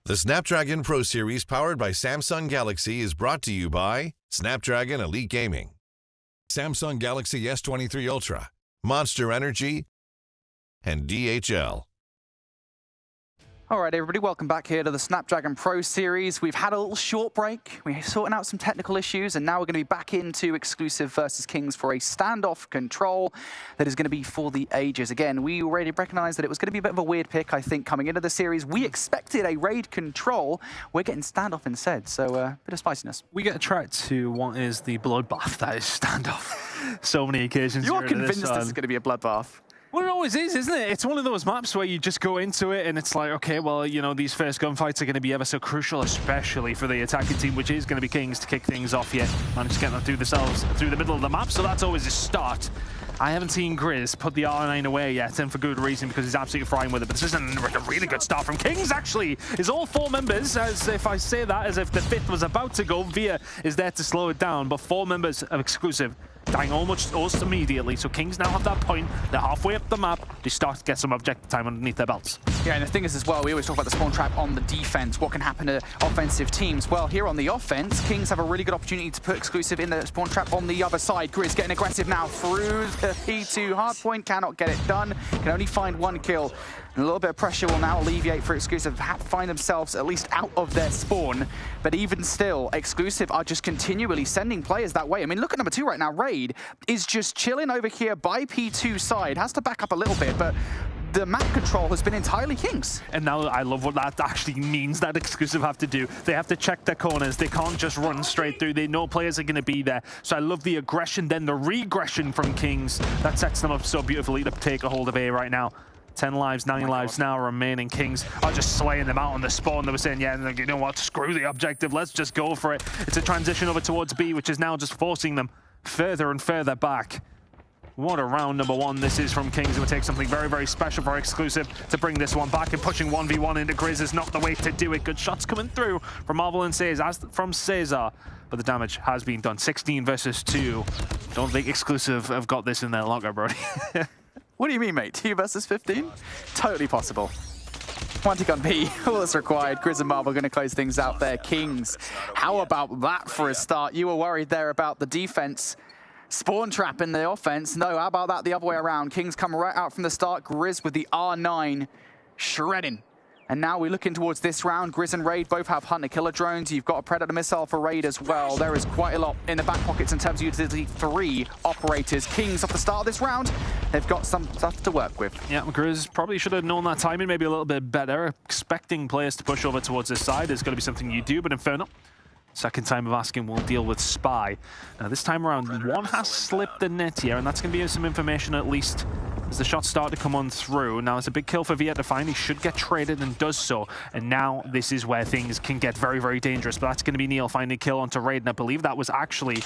Speaker 8: The Snapdragon Pro Series powered by Samsung Galaxy is brought to you by Snapdragon Elite Gaming, Samsung Galaxy S23 Ultra, Monster Energy, and DHL.
Speaker 5: All right, everybody, welcome back here to the Snapdragon Pro Series. We've had a little short break. We're sorting out some technical issues, and now we're going to be back into Exclusive versus Kings for a standoff control that is going to be for the ages. Again, we already recognized that it was going to be a bit of a weird pick, I think, coming into the series. We expected a raid control. We're getting standoff instead, so a bit of spiciness.
Speaker 6: We get tracked to what is the bloodbath that is standoff. So many occasions.
Speaker 5: You're convinced this is going to be a bloodbath.
Speaker 6: Well, it always is, isn't it? It's one of those maps where you just go into it and it's like, okay, well, you know, these first gunfights are going to be ever so crucial, especially for the attacking team, which is going to be Kings, to kick things off yet. Managed to get them through themselves, through the middle of the map, so that's always a start. I haven't seen Grizz put the R9 away yet, and for good reason, because he's absolutely frying with it. But this is a really good start from Kings, actually. Is all 4 members, as if I say that, as if the 5th was about to go. Via is there to slow it down, but 4 members of Exclusive dying almost immediately. So Kings now have that point. They're halfway up the map. They start to get some objective time underneath their belts.
Speaker 5: Yeah, and the thing is as well, we always talk about the spawn trap on the defense. What can happen to offensive teams? Well, here on the offense, Kings have a really good opportunity to put Exclusive in the spawn trap on the other side. Grizz getting aggressive now through the P2. Hardpoint cannot get it done. Can only find 1 kill. And a little bit of pressure will now alleviate for Exclusive, have to find themselves at least out of their spawn. But even still, Exclusive are just continually sending players that way. I mean, look at number 2 right now. Raid is just chilling over here by P2 side. Has to back up a little bit, but the map control has been entirely Kings.
Speaker 6: And now I love what that actually means that Exclusive have to do. They have to check their corners. They can't just run straight through. They know players are going to be there. So I love the aggression, then the regression from Kings. That sets them up so beautifully to take a hold of A right now. 10 lives, 9 lives now remaining. Kings are just slaying them out on the spawn. They were saying, yeah, you know what, screw the objective. Let's just go for it. It's a transition over towards B, which is now just forcing them further and further back. What a round number 1 this is from Kings. It would take something very, very special for Exclusive to bring this one back, and pushing 1v1 into Grizz is not the way to do it. Good shots coming through from Marvel and Cesar, but the damage has been done. 16 versus 2. Don't think Exclusive have got this in their locker, Brody.
Speaker 5: What do you mean, mate? 2 versus 15? Totally possible. 1 tick on B, all that's required. Grizz and Marvel going to close things out there. Kings, how about that for a start? You were worried there about the defense. Spawn trap in the offense. No, how about that the other way around? Kings come right out from the start. Grizz with the R9 shredding. And now we're looking towards this round. Grizz and Raid both have hunter-killer drones. You've got a Predator missile for Raid as well. There is quite a lot in the back pockets in terms of utility. 3 operators. Kings off the start of this round, they've got some stuff to work with.
Speaker 6: Yeah, Grizz probably should have known that timing maybe a little bit better. Expecting players to push over towards this side is going to be something you do, but Inferno, second time of asking, will deal with Spy. Now this time around, 1 has slipped the net here, and that's going to be some information at least as the shots start to come on through. Now it's a big kill for Via to find. He should get traded and does so. And now this is where things can get very, very dangerous. But that's going to be Neil finding a kill onto Raid. And I believe that was actually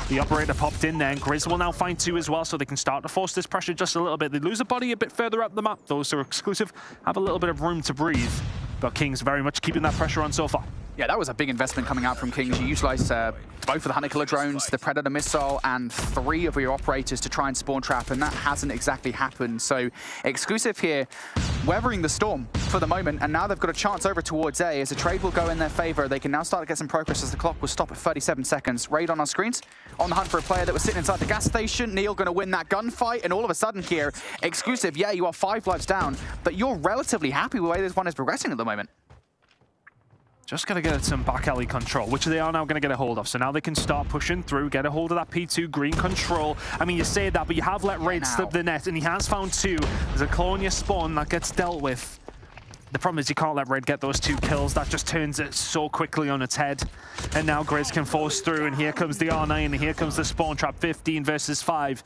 Speaker 6: the operator popped in there. And Grizz will now find 2 as well, so they can start to force this pressure just a little bit. They lose a body a bit further up the map, though, so Exclusive have a little bit of room to breathe. But Kings very much keeping that pressure on so far.
Speaker 5: Yeah, that was a big investment coming out from Kings. You utilized both of the hunter-killer drones, the Predator missile, and 3 of your operators to try and spawn trap, and that hasn't exactly happened. So Exclusive here, weathering the storm for the moment, and now they've got a chance over towards A. As the trade will go in their favor, they can now start to get some progress as the clock will stop at 37 seconds. Raid on our screens, on the hunt for a player that was sitting inside the gas station. Neil going to win that gunfight, and all of a sudden here, Exclusive, yeah, you are 5 lives down, but you're relatively happy with the way this one is progressing at the moment.
Speaker 6: Just got to get some back alley control, which they are now going to get a hold of. So now they can start pushing through, get a hold of that P2 green control. I mean, you say that, but you have let Raid slip the net, and he has found 2. There's a Colonia spawn that gets dealt with. The problem is you can't let Raid get those 2 kills. That just turns it so quickly on its head. And now Grizz can force through, and here comes the R9, and here comes the spawn trap. 15 versus 5.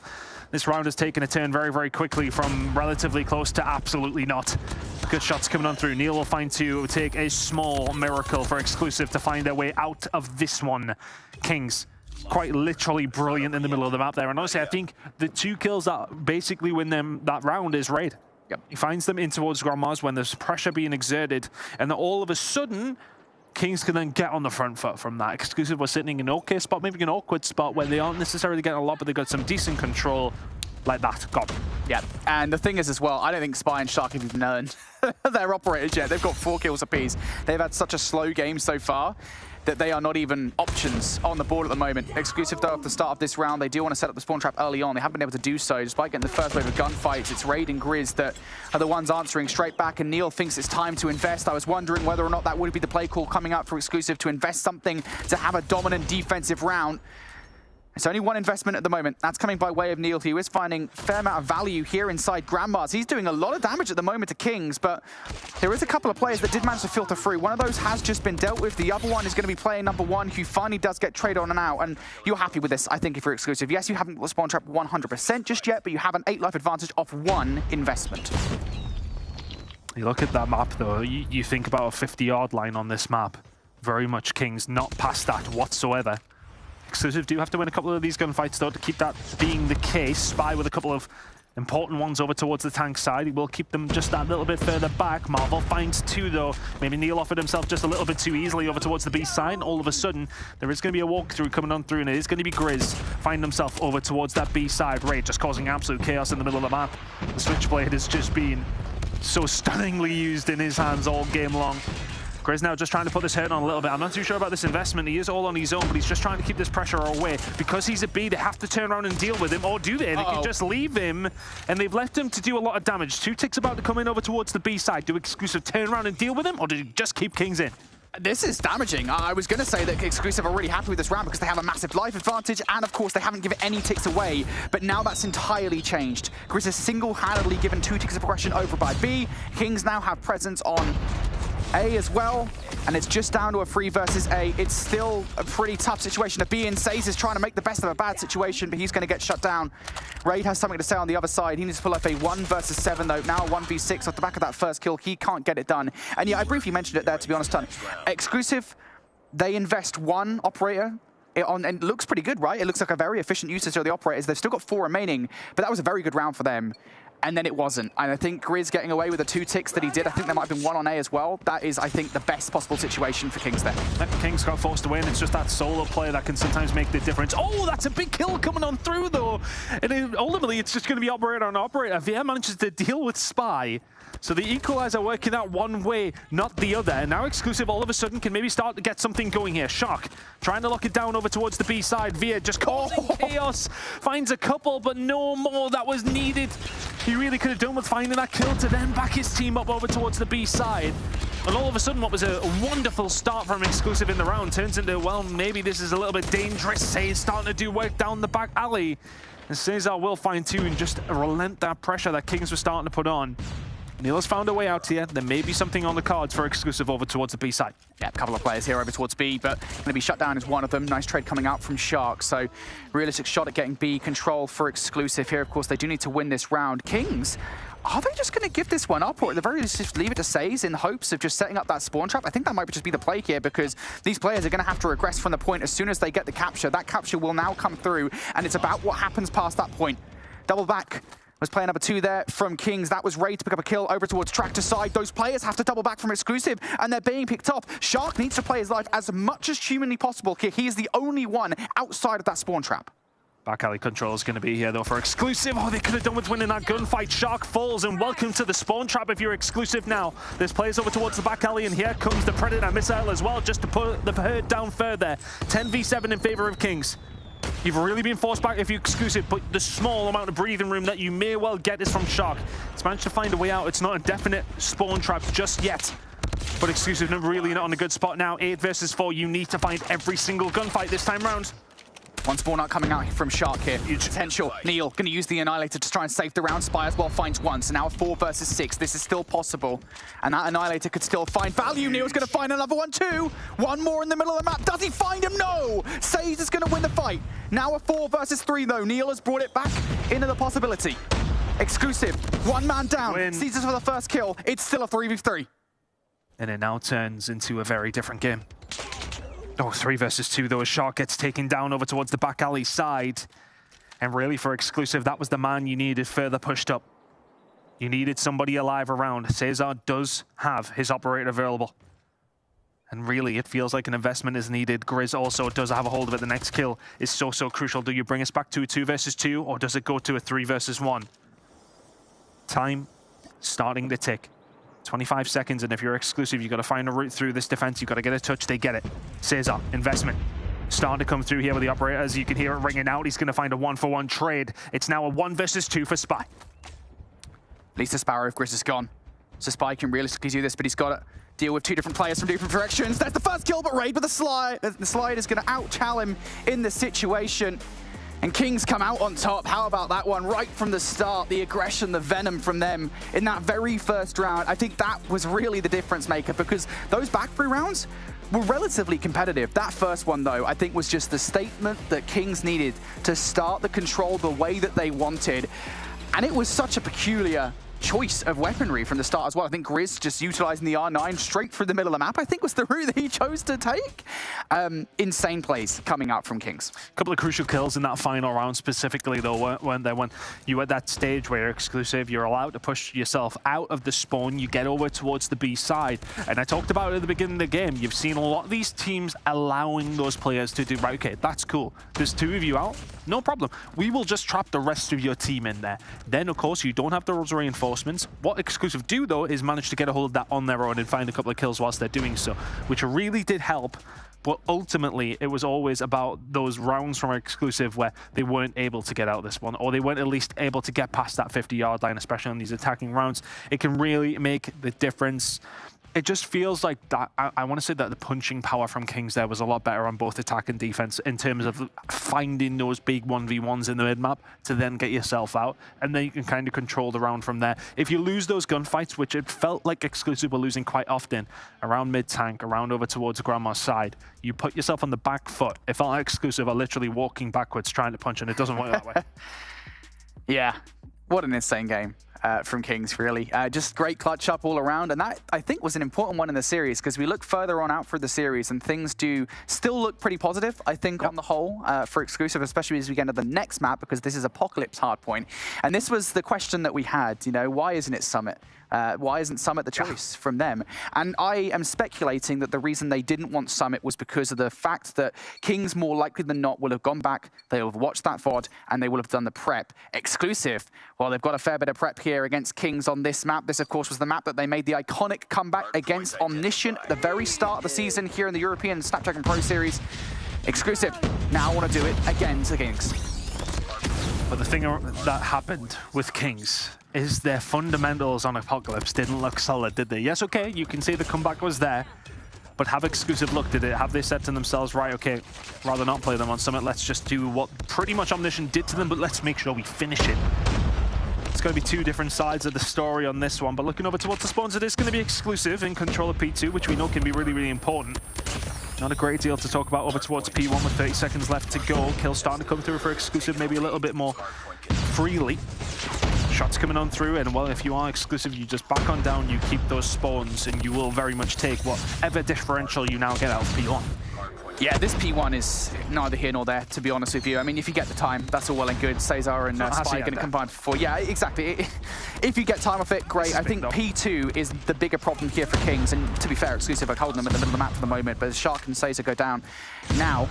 Speaker 6: This round has taken a turn very, very quickly from relatively close to absolutely not. Good shots coming on through. Neil will find 2. It would take a small miracle for Exclusive to find their way out of this one. Kings, quite literally brilliant in the middle of the map there. And honestly, I think the 2 kills that basically win them that round is Raid.
Speaker 5: Yep.
Speaker 6: He finds them in towards Grandma's when there's pressure being exerted, and then all of a sudden, Kings can then get on the front foot from that. Exclusive was sitting in an okay spot, maybe an awkward spot where they aren't necessarily getting a lot, but they've got some decent control like that. Gone.
Speaker 5: Yeah, and the thing is as well, I don't think Spy and Shark have even earned their operators yet. They've got 4 kills apiece. They've had such a slow game so far that they are not even options on the board at the moment. Exclusive though at the start of this round, they do want to set up the spawn trap early on. They haven't been able to do so despite getting the first wave of gunfights. It's Raid and Grizz that are the ones answering straight back, and Neil thinks it's time to invest. I was wondering whether or not that would be the play call coming out for Exclusive to invest something to have a dominant defensive round. It's only one investment at the moment. That's coming by way of Neil, who is finding a fair amount of value here inside Grandma's. He's doing a lot of damage at the moment to Kings, but there is a couple of players that did manage to filter through. One of those has just been dealt with. The other one is going to be playing number 1, who finally does get traded on and out. And you're happy with this, I think, if you're Exclusive. Yes, you haven't got spawn trap 100% just yet, but you have an 8 life advantage off 1 investment.
Speaker 6: You look at that map, though, you think about a 50-yard line on this map. Very much Kings, not past that whatsoever. Exclusive do have to win a couple of these gunfights, though, to keep that being the case. Spy with a couple of important ones over towards the tank side. He will keep them just that little bit further back. Marvel finds 2, though. Maybe Neil offered himself just a little bit too easily over towards the B side. All of a sudden, there is going to be a walkthrough coming on through, and it is going to be Grizz find himself over towards that B side. Raid just causing absolute chaos in the middle of the map. The Switchblade has just been so stunningly used in his hands all game long. Grizz now just trying to put this hurt on a little bit. I'm not too sure about this investment. He is all on his own, but he's just trying to keep this pressure away. Because he's a B, they have to turn around and deal with him, or do they? They can just leave him, and they've left him to do a lot of damage. 2 ticks about to come in over towards the B side. Do Exclusive turn around and deal with him, or do you just keep Kings in?
Speaker 5: This is damaging. I was going to say that Exclusive are really happy with this round because they have a massive life advantage, and of course they haven't given any ticks away, but now that's entirely changed. Grizz has single-handedly given 2 ticks of progression over by B. Kings now have presence on A as well, and it's just down to a 3 versus A. It's still a pretty tough situation to be in. Saze is trying to make the best of a bad situation, but he's going to get shut down. Raid has something to say on the other side. He needs to pull up a 1 versus 7, though. Now a 1v6 off the back of that first kill. He can't get it done. And yeah, I briefly mentioned it there, to be honest, Ton. Exclusive, they invest 1 operator, and it looks pretty good, right? It looks like a very efficient usage of the operators. They've still got 4 remaining, but that was a very good round for them. And then it wasn't. And I think Grizz getting away with the 2 ticks that he did, I think there might have been 1 on A as well. That is, I think, the best possible situation for Kings there.
Speaker 6: Kings got forced to win. It's just that solo play that can sometimes make the difference. Oh, that's a big kill coming on through, though. And ultimately, it's just going to be operator on operator. Via manages to deal with Spy. So the equalizer working out one way, not the other. And now Exclusive all of a sudden can maybe start to get something going here. Shock trying to lock it down over towards the B side. Via just causing chaos. Finds a couple, but no more that was needed. He really could have done with finding that kill to then back his team up over towards the B side. And all of a sudden, what was a wonderful start from Exclusive in the round turns into, well, maybe this is a little bit dangerous. Say's starting to do work down the back alley. And Cesar will find 2 and just relent that pressure that Kings were starting to put on. Neil has found a way out here. There may be something on the cards for Exclusive over towards the B side.
Speaker 5: Yeah, a couple of players here over towards B, but going to be shut down is one of them. Nice trade coming out from Shark, so realistic shot at getting B control for Exclusive here. Of course, they do need to win this round. Kings, are they just going to give this one up, or at the very least just leave it to Saze in hopes of just setting up that spawn trap? I think that might just be the play here, because these players are going to have to regress from the point as soon as they get the capture. That capture will now come through, and it's about what happens past that point. Double back was player number 2 there from Kings. That was Raid to pick up a kill over towards Tractor side. Those players have to double back from Exclusive, and they're being picked off. Shark needs to play his life as much as humanly possible here. He is the only one outside of that spawn trap.
Speaker 6: Back alley control is going to be here, though, for Exclusive. Oh, they could have done with winning that gunfight. Shark falls, and welcome to the spawn trap if you're Exclusive now. There's players over towards the back alley, and here comes the Predator missile as well, just to put the herd down further. 10v7 in favor of Kings. You've really been forced back if you're Exclusive, but the small amount of breathing room that you may well get is from Shark. It's managed to find a way out. It's not a definite spawn trap just yet, but Exclusive really not on a good spot now. 8 versus 4, you need to find every single gunfight this time round.
Speaker 5: One spawn out coming out from Shark here. Huge potential. Neil going to use the Annihilator to try and save the round. Spy as well finds 1. So now 4 versus 6. This is still possible. And that Annihilator could still find value. Neil's going to find another one too. 1 more in the middle of the map. Does he find him? No! Saze is going to win the fight. Now a 4 versus 3 though. Neil has brought it back into the possibility. Exclusive. 1 man down. Seizes for the first kill. It's still a 3v3.
Speaker 6: And it now turns into a very different game. Oh, 3 versus 2 though, as Shark gets taken down over towards the back alley side. And really for Exclusive, that was the man you needed further pushed up. You needed somebody alive around. Cesar does have his operator available. And really, it feels like an investment is needed. Grizz also does have a hold of it. The next kill is so crucial. Do you bring us back to a 2 versus 2, or does it go to a 3 versus 1? Time starting to tick. 25 seconds, and if you're exclusive, you've got to find a route through this defense. You've got to get a touch. They get it. Caesar, investment. Starting to come through here with the operators. You can hear it ringing out. He's going to find a 1-for-1 trade. It's now a 1 versus 2 for Spy.
Speaker 5: At least the Sparrow of Grizz is gone. So Spy can realistically do this, but he's got to deal with 2 different players from different directions. That's the first kill, but Raid with the slide. The slide is going to out-chal him in the situation. And Kings come out on top. How about that one? Right from the start, the aggression, the venom from them in that very first round. I think that was really the difference maker, because those back 3 rounds were relatively competitive. That first one, though, I think was just the statement that Kings needed to start the control the way that they wanted. And it was such a peculiar choice of weaponry from the start as well. I think Grizz just utilizing the R9 straight through the middle of the map, I think was the route that he chose to take. Insane plays coming out from Kings.
Speaker 6: A couple of crucial kills in that final round specifically, though, when you at that stage where you're exclusive, you're allowed to push yourself out of the spawn, you get over towards the B side. And I talked about it at the beginning of the game. You've seen a lot of these teams allowing those players to do, right, okay, that's cool. There's 2 of you out, no problem. We will just trap the rest of your team in there. Then, of course, you don't have those reinforcements. What exclusive do, though, is manage to get a hold of that on their own and find a couple of kills whilst they're doing so, which really did help. But ultimately, it was always about those rounds from exclusive where they weren't able to get out this one, or they weren't at least able to get past that 50-yard line, especially on these attacking rounds. It can really make the difference. It just feels like that. I want to say that the punching power from Kings there was a lot better on both attack and defense in terms of finding those big 1v1s in the mid-map to then get yourself out, and then you can kind of control the round from there. If you lose those gunfights, which it felt like exclusive were losing quite often, around mid-tank, around over towards Grandma's side, you put yourself on the back foot. It felt like exclusive are literally walking backwards trying to punch, and it doesn't work that way.
Speaker 5: Yeah, what an insane game. From Kings, really. Just great clutch up all around, and that, I think, was an important one in the series, because we look further on out for the series, and things do still look pretty positive, I think, on the whole, for exclusive, especially as we get into the next map, because this is Apocalypse Hardpoint. And this was the question that we had, you know, why isn't it Summit? Why isn't Summit the choice from them? And I am speculating that the reason they didn't want Summit was because of the fact that Kings, more likely than not, will have gone back, they will have watched that VOD, and they will have done the prep. Exclusive, well, they've got a fair bit of prep here against Kings on this map. This, of course, was the map that they made the iconic comeback against Omniscient at the very start of the season here in the European Snapdragon Pro Series. Exclusive now want to do it again to Kings.
Speaker 6: But the thing that happened with Kings is their fundamentals on Apocalypse didn't look solid, did they? Yes, okay, you can say the comeback was there, but have exclusive looked at it? Have they said to themselves, right, okay, rather not play them on Summit, let's just do what pretty much Omniscient did to them, but let's make sure we finish it. It's going to be 2 different sides of the story on this one, but looking over towards the spawns, it is going to be exclusive in control of P2, which we know can be really, really important. Not a great deal to talk about over towards P1 with 30 seconds left to go. Kills starting to come through for exclusive, maybe a little bit more freely. Shots coming on through, and well, if you are exclusive, you just back on down, you keep those spawns, and you will very much take whatever differential you now get out of P1.
Speaker 5: Yeah, this P1 is neither here nor there, to be honest with you. I mean, if you get the time, that's all well and good. Caesar and Spy are going to combine for 4. Yeah, exactly. If you get time off it, great. I think P2 is the bigger problem here for Kings, and to be fair, exclusive are holding them in the middle of the map for the moment, but Shark and Caesar go down. Now,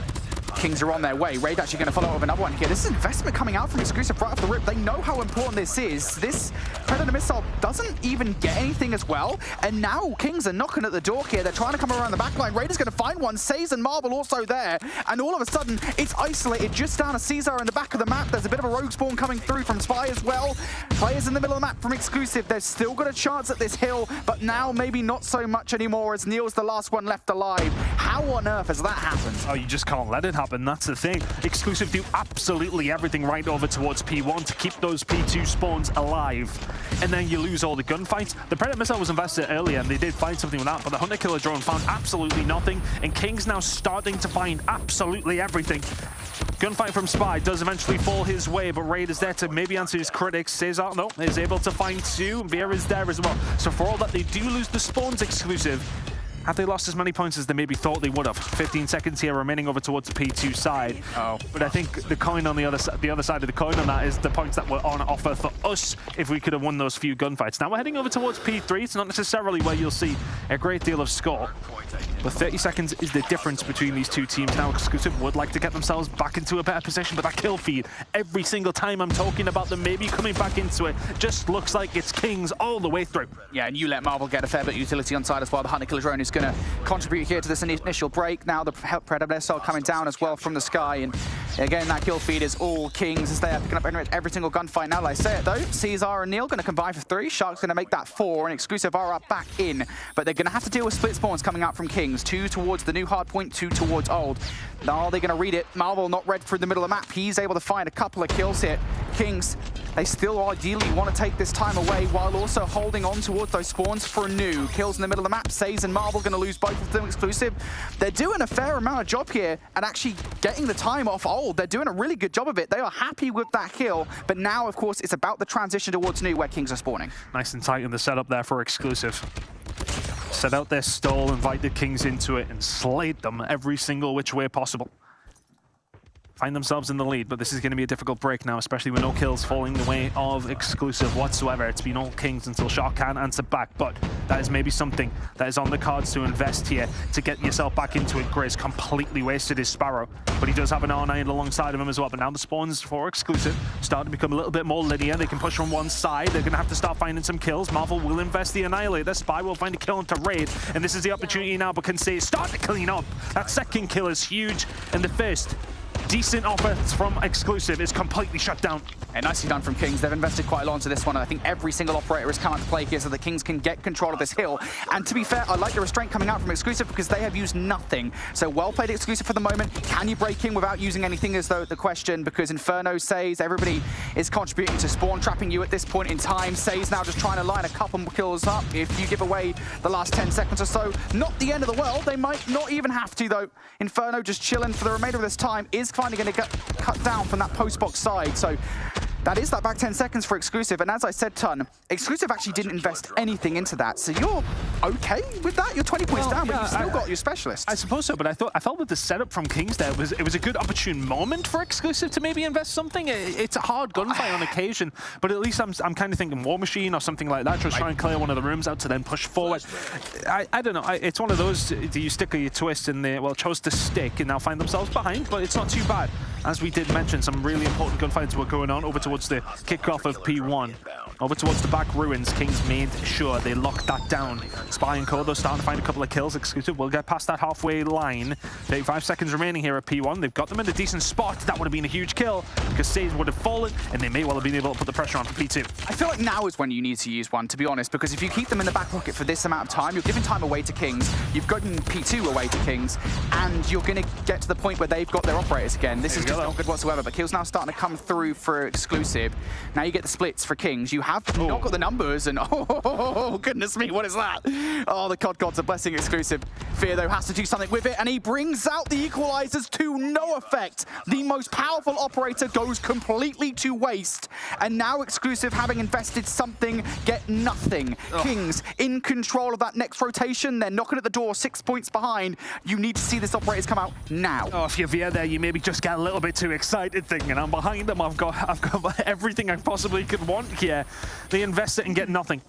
Speaker 5: Kings are on their way. Raid actually going to follow up with another one here. This is investment coming out from exclusive right off the rip. They know how important this is. This Predator missile doesn't even get anything as well. And now Kings are knocking at the door here. They're trying to come around the back line. Raiders going to find one. Caesar and Marvel also there. And all of a sudden, it's isolated just down to Caesar in the back of the map. There's a bit of a rogue spawn coming through from Spy as well. Players in the middle of the map from exclusive. They've still got a chance at this hill, but now maybe not so much anymore as Neil's the last one left alive. How on earth has that happened?
Speaker 6: Oh, you just can't let it happen. That's the thing. Exclusive do absolutely everything right over towards P1 to keep those P2 spawns alive. And then you lose all the gunfights. The Predator missile was invested earlier, and they did find something with that, but the Hunter Killer drone found absolutely nothing, and King's now starting to find absolutely everything. Gunfight from Spy does eventually fall his way, but Raid is there to maybe answer his critics. Caesar, no, is able to find 2. Vera is there as well. So for all that they do lose the spawns exclusive, Have they lost as many points as they maybe thought they would have? 15 seconds here remaining over towards the P2 side. But I think the coin on the other side of the coin on that is the points that were on offer for us if we could have won those few gunfights. Now we're heading over towards P3. It's not necessarily where you'll see a great deal of score, but 30 seconds is the difference between these two teams. Now Exclusive would like to get themselves back into a better position, but that kill feed, every single time I'm talking about them maybe coming back into it, just looks like it's Kings all the way through.
Speaker 5: Yeah, and you let Marvel get a fair bit of utility on side as well. The Hunter Killer drone is going to contribute here to this initial break. Now the Predator missile coming down as well from the sky, and again that kill feed is all Kings as they are picking up pretty much every single gunfight. Now, like I say it though, Caesar and Neil going to combine for 3. Shark's going to make that 4, and Exclusive are up back in, but they're going to have to deal with split spawns coming out from Kings. 2 towards the new Hardpoint, 2 towards Old. Now are they going to read it? Marvel not read through the middle of the map. He's able to find a couple of kills here. Kings, they still ideally want to take this time away while also holding on towards those spawns for new kills in the middle of the map. Saze and Marvel going to lose both of them. Exclusive, they're doing a fair amount of job here and actually getting the time off Old. They're doing a really good job of it. They are happy with that kill, but now of course it's about the transition towards new where Kings are spawning.
Speaker 6: Nice and tight in the setup there for Exclusive. Set out their stall, invite the Kings into it, and slayed them every single which way possible. Find themselves in the lead, but this is going to be a difficult break now, especially with no kills falling the way of Exclusive whatsoever. It's been all Kings until Shark can answer back, but that is maybe something that is on the cards to invest here to get yourself back into it. Grizz completely wasted his Sparrow, but he does have an R9 alongside of him as well. But now the spawns for Exclusive start to become a little bit more linear. They can push from one side. They're going to have to start finding some kills. Marvel will invest the Annihilator. Spy will find a kill into Raid, and this is the opportunity now, but can say start to clean up. That second kill is huge, and the first decent offer from Exclusive is completely shut down.
Speaker 5: And nicely done from Kings. They've invested quite a lot into this one, and I think every single operator has come out to play here so that Kings can get control of this hill. And to be fair, I like the restraint coming out from Exclusive because they have used nothing. So well played Exclusive for the moment. Can you break in without using anything is the question, because Inferno says everybody is contributing to spawn trapping you at this point in time. Say's now just trying to line a couple more kills up. If you give away the last 10 seconds or so, not the end of the world. They might not even have to though. Inferno just chilling for the remainder of this time is finally going to get cut down from that post box side. So that is that back 10 seconds for Exclusive, and as I said, Ton, Exclusive actually didn't invest anything into that, so you're okay with that? You're 20 points down, but you've still got your specialist.
Speaker 6: I suppose so, but I felt with the setup from Kings there, it was a good opportune moment for Exclusive to maybe invest something. It's a hard gunfight on occasion, but at least I'm kind of thinking War Machine or something like that, just try and clear one of the rooms out to then push forward. I don't know, it's one of those, do you stick or you twist, and they, well, chose to stick and now find themselves behind, but it's not too bad. As we did mention, some really important gunfights were going on over towards the kickoff of P1. Over towards the back ruins, Kings made sure they locked that down. Spy and Kodo starting to find a couple of kills. Exclusive will get past that halfway line. 35 seconds remaining here at P1. They've got them in a decent spot. That would have been a huge kill because Sage would have fallen, and they may well have been able to put the pressure on for P2.
Speaker 5: I feel like now is when you need to use one, to be honest, because if you keep them in the back pocket for this amount of time, you're giving time away to Kings, you've gotten P2 away to Kings, and you're going to get to the point where they've got their operators again. This is just not good whatsoever, but kills now starting to come through for Exclusive. Now you get the splits for Kings. You have not got the numbers, and oh, goodness me, what is that? Oh, the COD gods are blessing Exclusive. Fear, though, has to do something with it, and he brings out the equalizers to no effect. The most powerful operator goes completely to waste, and now Exclusive, having invested something, get nothing. Kings in control of that next rotation. They're knocking at the door, 6 points behind. You need to see this operators come out now.
Speaker 6: Oh, if you're Veer there, you maybe just get a little bit too excited thinking, I'm behind them, I've got everything I possibly could want here. They invest it and get nothing.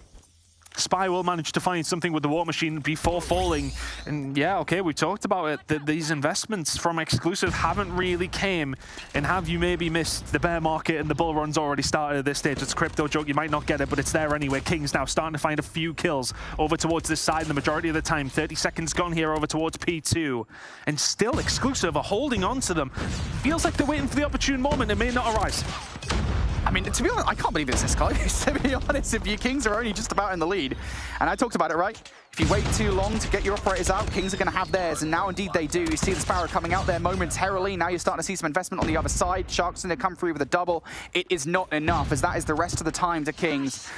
Speaker 6: Spy will manage to find something with the War Machine before falling. And yeah, okay, we talked about it. These investments from Exclusive haven't really came. And have you maybe missed the bear market and the bull run's already started at this stage? It's a crypto joke, you might not get it, but it's there anyway. Kings now starting to find a few kills over towards this side the majority of the time. 30 seconds gone here over towards P2. And still Exclusive are holding on to them. Feels like they're waiting for the opportune moment. It may not arise.
Speaker 5: I mean, to be honest, I can't believe it's this close, to be honest, if your Kings are only just about in the lead. And I talked about it, right? If you wait too long to get your operators out, Kings are going to have theirs, and now indeed they do. You see the Sparrow coming out there momentarily. Now you're starting to see some investment on the other side. Shark's going to come through with a double. It is not enough, as that is the rest of the time to Kings.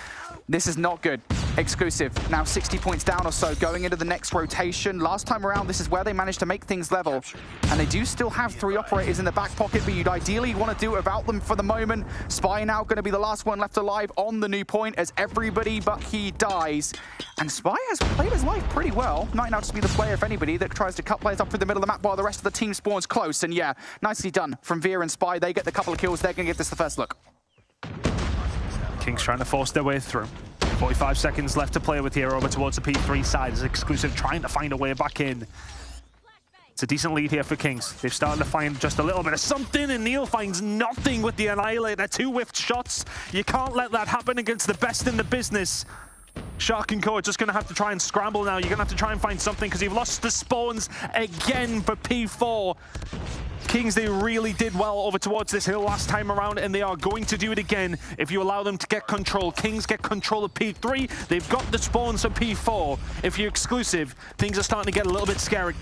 Speaker 5: This is not good. Exclusive, now 60 points down or so, going into the next rotation. Last time around, this is where they managed to make things level. And they do still have 3 operators in the back pocket, but you'd ideally want to do it without them for the moment. Spy now going to be the last one left alive on the new point as everybody but he dies. And Spy has played his life pretty well. Might now just be the player, if anybody, that tries to cut players up through the middle of the map while the rest of the team spawns close. And yeah, nicely done from Veer and Spy. They get the couple of kills. They're going to give this the first look.
Speaker 6: Kings trying to force their way through. 45 seconds left to play with here over towards the P3 side as Exclusive trying to find a way back in. It's a decent lead here for Kings. They've started to find just a little bit of something, and Neil finds nothing with the Annihilator. 2 whiffed shots. You can't let that happen against the best in the business. Shark and Co are just going to have to try and scramble now. You're going to have to try and find something because you've lost the spawns again for P4. Kings, they really did well over towards this hill last time around, and they are going to do it again if you allow them to get control. Kings get control of P3. They've got the spawns for P4. If you're Exclusive, things are starting to get a little bit scary.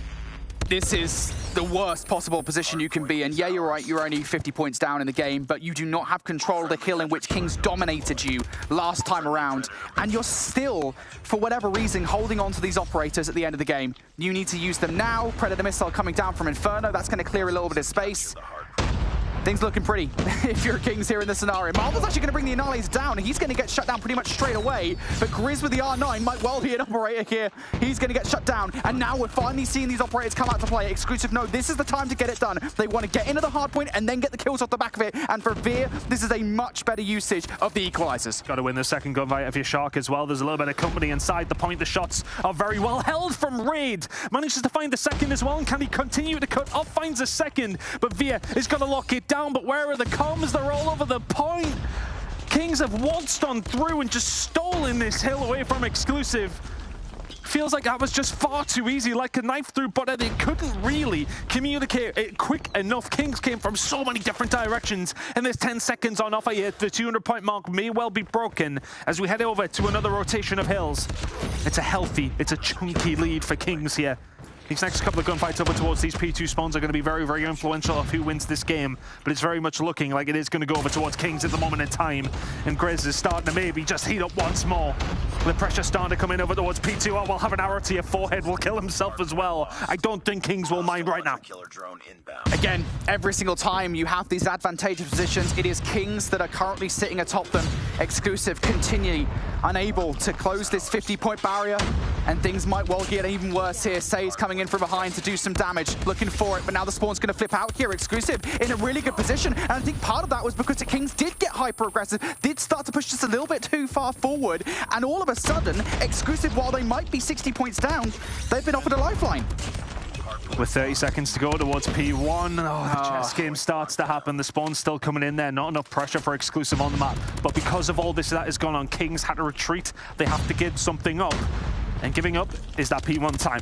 Speaker 5: This is the worst possible position you can be in. Yeah, you're right, you're only 50 points down in the game, but you do not have control of the hill in which Kings dominated you last time around. And you're still, for whatever reason, holding on to these operators at the end of the game. You need to use them now. Predator missile coming down from Inferno. That's going to clear a little bit of space. Things looking pretty if you're Kings here in this scenario. Marvel's actually going to bring the Annihilator down. He's going to get shut down pretty much straight away. But Grizz with the R9 might well be an operator here. He's going to get shut down. And now we're finally seeing these operators come out to play. Exclusive, no, this is the time to get it done. They want to get into the hardpoint and then get the kills off the back of it. And for Veer, this is a much better usage of the equalizers.
Speaker 6: Got to win the second gunfight of your Shark as well. There's a little bit of company inside the point. The shots are very well held from Raid. Manages to find the second as well. And can he continue to cut off? Finds a second. But Veer is going to lock it down. But where are the comms? They're all over the point. Kings have waltzed on through and just stolen this hill away from Exclusive. Feels like that was just far too easy, like a knife through butter. They couldn't really communicate it quick enough. Kings came from so many different directions, and there's 10 seconds on offer here. The 200-point mark may well be broken as we head over to another rotation of hills. It's a chunky lead for Kings here. These next couple of gunfights over towards these P2 spawns are going to be very, very influential of who wins this game. But it's very much looking like it is going to go over towards Kings at the moment in time. And Grizz is starting to maybe just heat up once more. The pressure's starting to come in over towards P2. Oh, will have an arrow to your forehead. Will kill himself as well. I don't think Kings will mind right now.
Speaker 5: Again, every single time you have these advantageous positions, it is Kings that are currently sitting atop them. Exclusive continually unable to close this 50-point barrier. And things might well get even worse here. Say's coming in from behind to do some damage, looking for it, but now the spawn's going to flip out here. Exclusive in a really good position, and I think part of that was because the Kings did get hyper-aggressive, did start to push just a little bit too far forward, and all of a sudden, Exclusive, while they might be 60 points down, they've been offered a lifeline.
Speaker 6: With 30 seconds to go towards P1, the chess game starts to happen. The spawn's still coming in there. Not enough pressure for Exclusive on the map. But because of all this that has gone on, Kings had to retreat. They have to give something up. And giving up is that P1 time.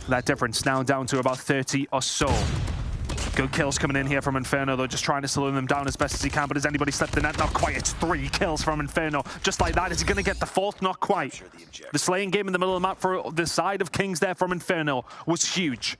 Speaker 6: That difference now down to about 30 or so. Good kills coming in here from Inferno, though, just trying to slow them down as best as he can. But has anybody slept the net? Not quite. It's 3 kills from Inferno. Just like that. Is he going to get the 4th? Not quite. The slaying game in the middle of the map for the side of Kings there from Inferno was huge.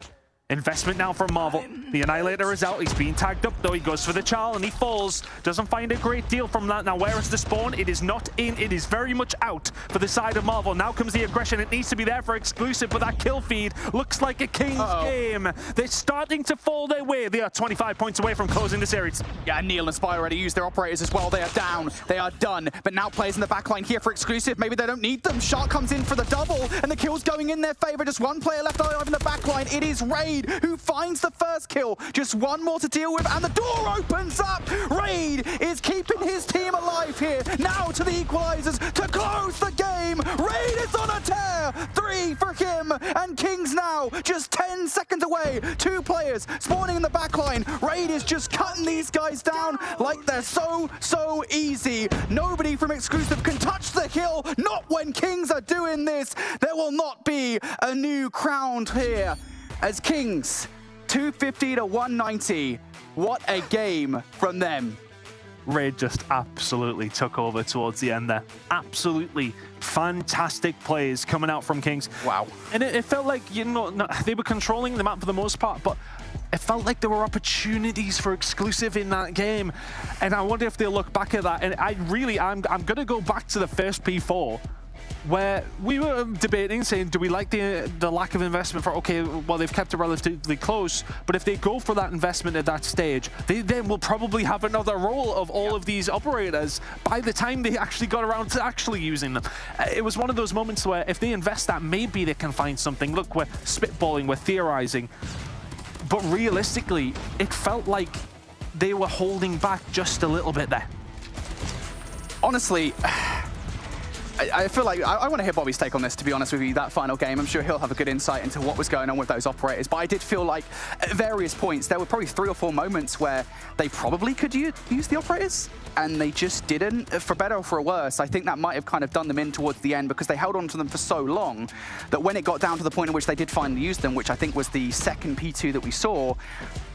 Speaker 6: Investment now from Marvel. The Annihilator is out. He's being tagged up, though. He goes for the Charl, and he falls. Doesn't find a great deal from that. Now, where is the spawn? It is not in. It is very much out for the side of Marvel. Now comes the aggression. It needs to be there for Exclusive, but that kill feed looks like a Kings game. They're starting to fall their way. They are 25 points away from closing the series.
Speaker 5: Yeah, Neil and Spy already used their operators as well. They are down. They are done. But now players in the backline here for Exclusive. Maybe they don't need them. Shark comes in for the double, and the kill's going in their favor. Just one player left alive in the backline. It is Raid who finds the first kill. Just one more to deal with, and the door opens up. Raid is keeping his team alive here. Now to the equalizers to close the game. Raid is on a tear. 3 for him, and Kings now just 10 seconds away. 2 players spawning in the backline. Raid is just cutting these guys down like they're so easy. Nobody from Exclusive can touch the hill. Not when Kings are doing this. There will not be a new crown here as Kings 250 to 190. What a game from them.
Speaker 6: Raid just absolutely took over towards the end there. Absolutely fantastic plays coming out from Kings.
Speaker 5: Wow.
Speaker 6: And it felt like, you know, they were controlling the map for the most part, but it felt like there were opportunities for Exclusive in that game. And I wonder if they'll look back at that. And I'm going to go back to the first P4. where we were debating, saying, do we like the lack of investment for, okay, well, they've kept it relatively close, but if they go for that investment at that stage, they then will probably have another roll of all of these operators by the time they actually got around to actually using them. It was one of those moments where if they invest that, maybe they can find something. Look, we're spitballing, we're theorizing, but realistically, it felt like they were holding back just a little bit there.
Speaker 5: Honestly, I feel like I want to hear Bobby's take on this, to be honest with you, that final game. I'm sure he'll have a good insight into what was going on with those operators, but I did feel like at various points there were probably 3 or 4 moments where they probably could use the operators, and they just didn't. For better or for worse, I think that might have kind of done them in towards the end because they held on to them for so long that when it got down to the point in which they did finally use them, which I think was the second P2 that we saw,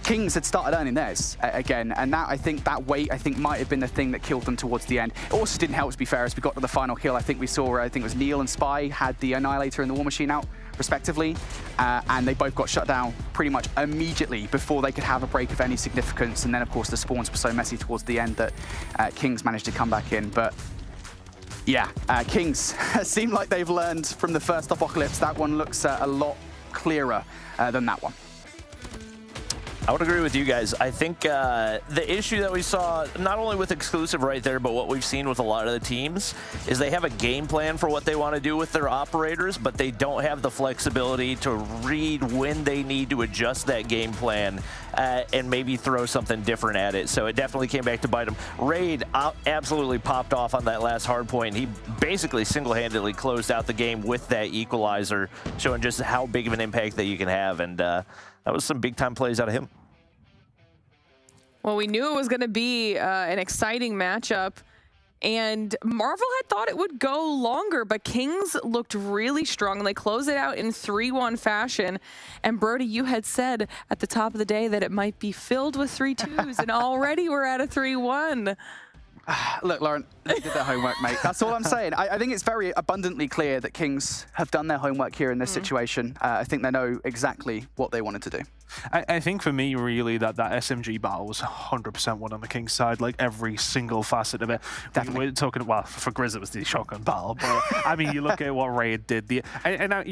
Speaker 5: Kings had started earning theirs again, and that weight might have been the thing that killed them towards the end. It also didn't help, to be fair, as we got to the final kill. I think we saw, it was Neil and Spy had the Annihilator and the War Machine out, respectively, and they both got shut down pretty much immediately before they could have a break of any significance. And then, of course, the spawns were so messy towards the end that Kings managed to come back in. But yeah, Kings seem like they've learned from the first Apocalypse. That one looks a lot clearer than that one.
Speaker 4: I would agree with you guys. I think the issue that we saw, not only with Exclusive right there, but what we've seen with a lot of the teams, is they have a game plan for what they want to do with their operators, but they don't have the flexibility to read when they need to adjust that game plan and maybe throw something different at it. So it definitely came back to bite them. Raid absolutely popped off on that last hardpoint. He basically single-handedly closed out the game with that equalizer, showing just how big of an impact that you can have. And that was some big-time plays out of him.
Speaker 2: Well, we knew it was going to be an exciting matchup, and Marvel had thought it would go longer, but Kings looked really strong, and they closed it out in 3-1 fashion. And Brody, you had said at the top of the day that it might be filled with 3-2s, and already we're at a 3-1.
Speaker 5: Look, Lauren, they did their homework, mate. That's all I'm saying. I think it's very abundantly clear that Kings have done their homework here in this situation. I think they know exactly what they wanted to do.
Speaker 6: I think for me, really, that SMG battle was 100% won on the Kings side, like every single facet of it.
Speaker 5: Definitely.
Speaker 6: We're talking, well, for Grizz, it was the shotgun battle, but I mean, you look at what Raid did, you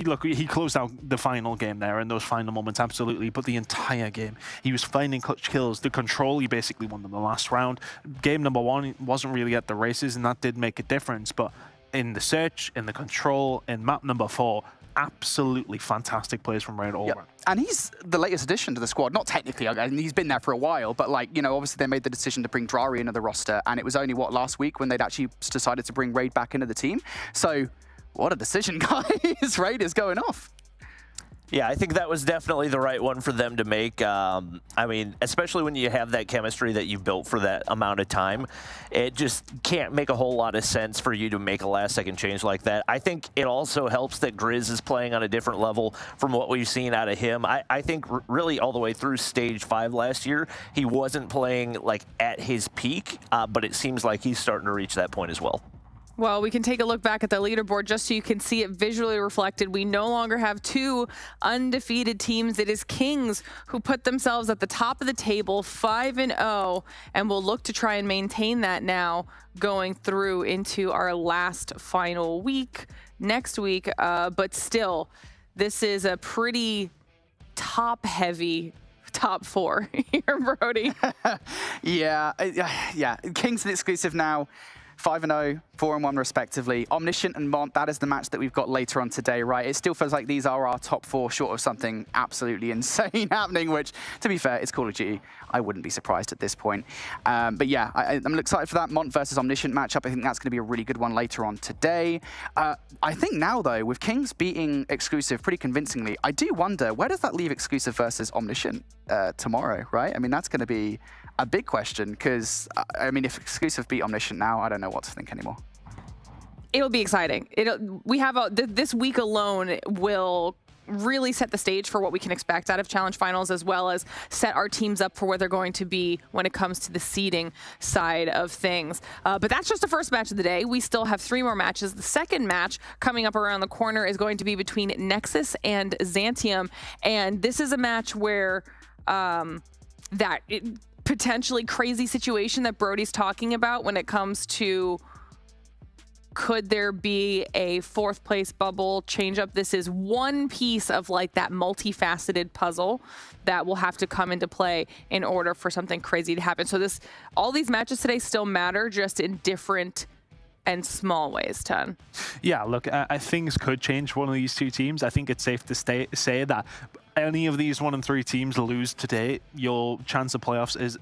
Speaker 6: look, he closed out the final game there in those final moments, absolutely, but the entire game, he was finding clutch kills. The control, he basically won them the last round. Game number 1 wasn't really at the races, and that did make a difference, but in the search, in the control, in map number 4, absolutely fantastic plays from Raid all around.
Speaker 5: And he's the latest addition to the squad. Not technically, I mean, he's been there for a while, but like, obviously they made the decision to bring Drari into the roster, and it was only, last week when they'd actually decided to bring Raid back into the team. So what a decision, guys. Raid is going off.
Speaker 4: Yeah, I think that was definitely the right one for them to make. I mean, especially when you have that chemistry that you've built for that amount of time, it just can't make a whole lot of sense for you to make a last-second change like that. I think it also helps that Grizz is playing on a different level from what we've seen out of him. I think really all the way through Stage 5 last year, he wasn't playing like at his peak, but it seems like he's starting to reach that point as well.
Speaker 2: Well, we can take a look back at the leaderboard just so you can see it visually reflected. We no longer have 2 undefeated teams. It is Kings who put themselves at the top of the table, 5-0, and will look to try and maintain that now going through into our last final week next week. But still, this is a pretty top-heavy top 4 here, Brody.
Speaker 5: Yeah. Kings and Exclusive now. 5-0, 4-1 respectively. Omniscient and Mont, that is the match that we've got later on today, right? It still feels like these are our top 4 short of something absolutely insane happening, which, to be fair, it's Call of Duty. I wouldn't be surprised at this point. But yeah, I'm excited for that Mont versus Omniscient matchup. I think that's going to be a really good one later on today. I think now, though, with Kings beating Exclusive pretty convincingly, I do wonder, where does that leave Exclusive versus Omniscient tomorrow, right? I mean, that's going to be a big question, because, I mean, if Exclusive beat Omniscient now, I don't know what to think anymore.
Speaker 2: It'll be exciting. We have this week alone will really set the stage for what we can expect out of Challenge Finals, as well as set our teams up for where they're going to be when it comes to the seeding side of things. But that's just the first match of the day. We still have 3 more matches. The second match coming up around the corner is going to be between Nexus and Xantium. And this is a match where potentially crazy situation that Brody's talking about when it comes to Could there be a fourth place bubble change up? This is one piece of like that multifaceted puzzle that will have to come into play in order for something crazy to happen. So all these matches today still matter, just in different and small ways, Ton.
Speaker 6: Yeah, look, things could change for one of these two teams. I think it's safe to say that any of these 1 and 3 teams lose today, your chance of playoffs is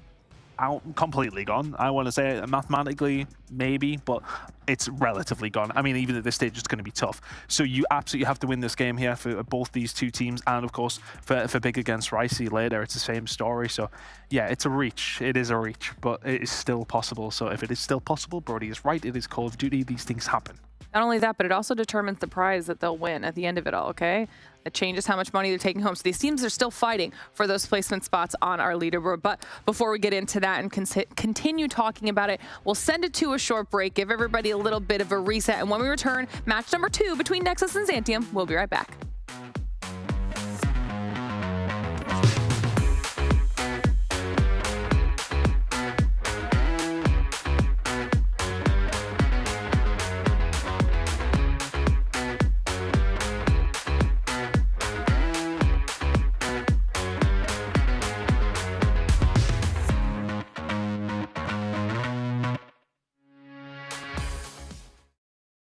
Speaker 6: out, completely gone. I want to say mathematically maybe, but it's relatively gone. I mean, even at this stage, it's going to be tough. So you absolutely have to win this game here for both these two teams, and of course for Big against Ricey later, it's the same story. So yeah, it's a reach. It is a reach, but it is still possible. So if it is still possible, Brody is right. It is Call of Duty. These things happen.
Speaker 2: Not only that, but it also determines the prize that they'll win at the end of it all, okay? It changes how much money they're taking home. So these teams are still fighting for those placement spots on our leaderboard. But before we get into that and continue talking about it, we'll send it to a short break, give everybody a little bit of a reset. And when we return, match number 2 between Nexus and Xantium. We'll be right back.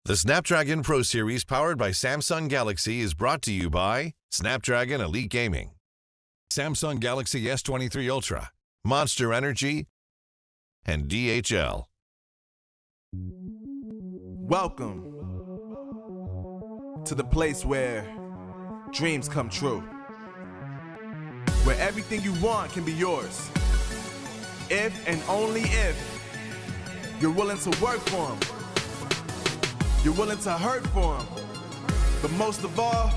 Speaker 8: The Snapdragon Pro Series powered by Samsung Galaxy is brought to you by Snapdragon Elite Gaming, Samsung Galaxy S23 Ultra, Monster Energy, and DHL.
Speaker 1: Welcome to the place where dreams come true, where everything you want can be yours, if and only if you're willing to work for them. You're willing to hurt for them, but most of all,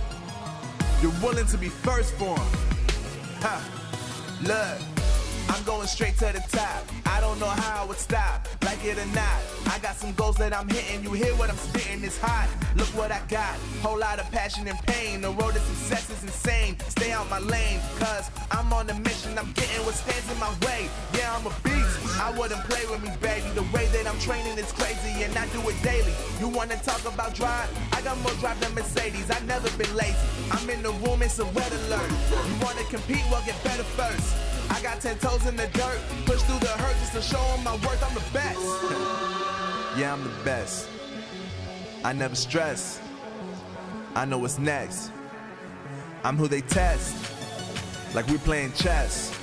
Speaker 1: you're willing to be first for them. Ha! Look, I'm going straight to the top. I don't know how I would stop, like it or not. I got some goals that I'm hitting. You hear what I'm spitting? It's hot. Look what I got. Whole lot of passion and pain. The road to success is insane. Stay out my lane, cause I'm on a mission. I'm getting what stands in my way. Yeah, I'm a beast. I wouldn't play with me, baby. The way that I'm training is crazy, and I do it daily. You wanna talk about drive? I got more drive than Mercedes. I've never been lazy. I'm in the room, it's a red alert. You wanna compete? Well, get better first. I got 10 toes in the dirt, push through the hurt just to show them my worth. I'm the best. Yeah, I'm the best. I never stress. I know what's next. I'm who they test, like we playing chess.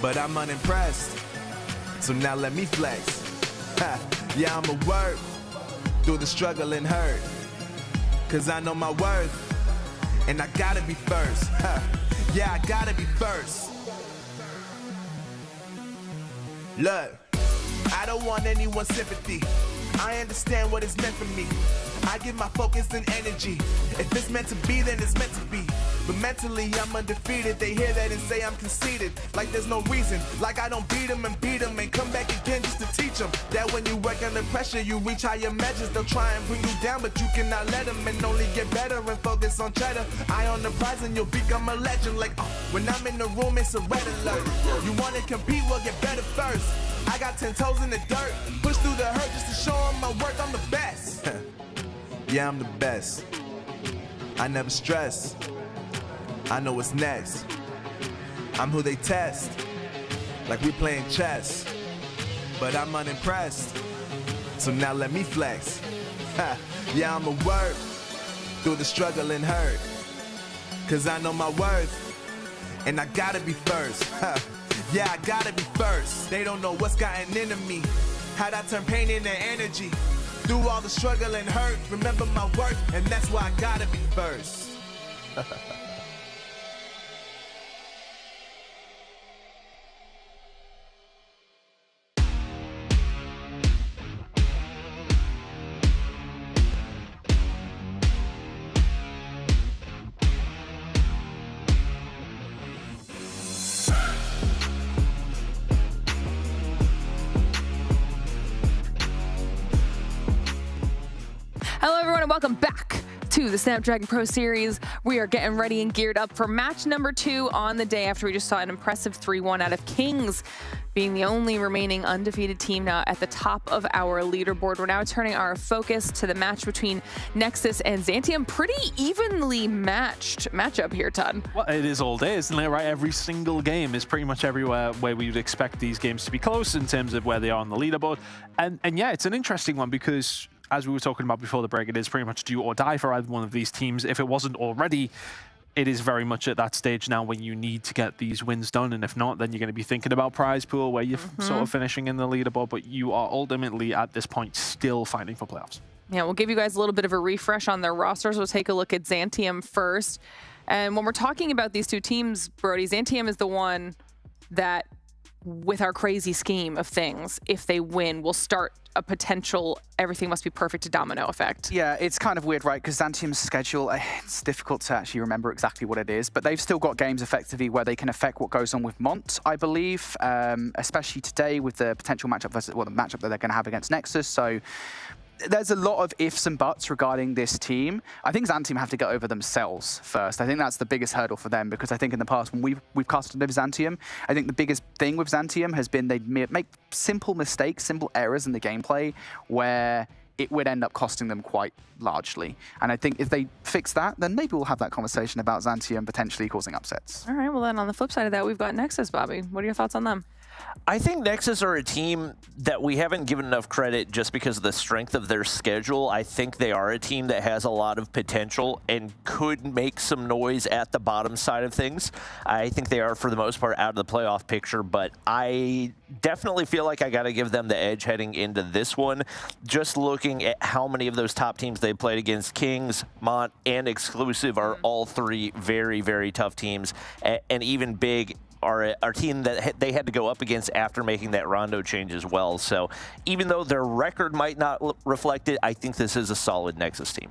Speaker 1: But I'm unimpressed, so now let me flex. Ha. Yeah, I'ma work through the struggle and hurt, cause I know my worth, and I gotta be first. Ha. Yeah, I gotta be first. Look, I don't want anyone's sympathy. I understand what it's meant for me. I give my focus and energy. If it's meant to be, then it's meant to be. But mentally, I'm undefeated. They hear that and say I'm conceited. Like there's no reason. Like I don't beat them and come back again just to teach them that when you work under pressure, you reach higher measures. They'll try and bring you down, but you cannot let them, and only get better and focus on cheddar. Eye on the prize and you'll become a legend. Like, when I'm in the room, it's a red alert. You wanna compete? Well, get better first. I got 10 toes in the dirt, push through the hurt just to show them my worth. I'm the best. Yeah, I'm the best. I never stress. I know what's next. I'm who they test, like we playing chess. But I'm unimpressed, so now let me flex. Ha. Yeah, I'ma work through the struggle and hurt, cause I know my worth, and I gotta be first. Ha. Yeah, I gotta be first. They don't know what's gotten into me, how'd I turn pain into energy. Through all the struggle and hurt, remember my worth, and that's why I gotta be first.
Speaker 2: Hello, everyone, and welcome back to the Snapdragon Pro Series. We are getting ready and geared up for match number 2 on the day after we just saw an impressive 3-1 out of Kings, being the only remaining undefeated team now at the top of our leaderboard. We're now turning our focus to the match between Nexus and Zantium. Pretty evenly matched matchup here, Todd.
Speaker 6: Well, it is all day, isn't it, right? Every single game is pretty much everywhere where we would expect these games to be close in terms of where they are on the leaderboard. And yeah, it's an interesting one because, as we were talking about before the break, it is pretty much do or die for either one of these teams. If it wasn't already, it is very much at that stage now when you need to get these wins done. And if not, then you're going to be thinking about prize pool where you're sort of finishing in the leaderboard, but you are ultimately at this point still fighting for playoffs.
Speaker 2: Yeah, we'll give you guys a little bit of a refresh on their rosters. We'll take a look at Zantium first. And when we're talking about these two teams, Brody, Zantium is the one that, with our crazy scheme of things, if they win, will start a potential everything must be perfect to domino effect.
Speaker 5: Yeah, it's kind of weird, right? Because Zantium's schedule, it's difficult to actually remember exactly what it is, but they've still got games effectively where they can affect what goes on with Mont, I believe, especially today with the potential matchup versus, well, the matchup that they're going to have against Nexus. So there's a lot of ifs and buts regarding this team. I think Zantium have to get over themselves first. I think that's the biggest hurdle for them, because I think in the past when we've casted over Zantium, I think the biggest thing with Zantium has been they'd make simple mistakes, simple errors in the gameplay where it would end up costing them quite largely. And I think if they fix that, then maybe we'll have that conversation about Zantium potentially causing upsets.
Speaker 2: All right, well then on the flip side of that, we've got Nexus, Bobby. What are your thoughts on them?
Speaker 4: I think Nexus are a team that we haven't given enough credit just because of the strength of their schedule. I think they are a team that has a lot of potential and could make some noise at the bottom side of things. I think they are, for the most part, out of the playoff picture, but I definitely feel like I got to give them the edge heading into this one. Just looking at how many of those top teams they played against, Kings, Mont, and Exclusive are all three very, very tough teams, and even Big are our team that they had to go up against after making that Rondo change as well. So even though their record might not reflect it, I think this is a solid Nexus team.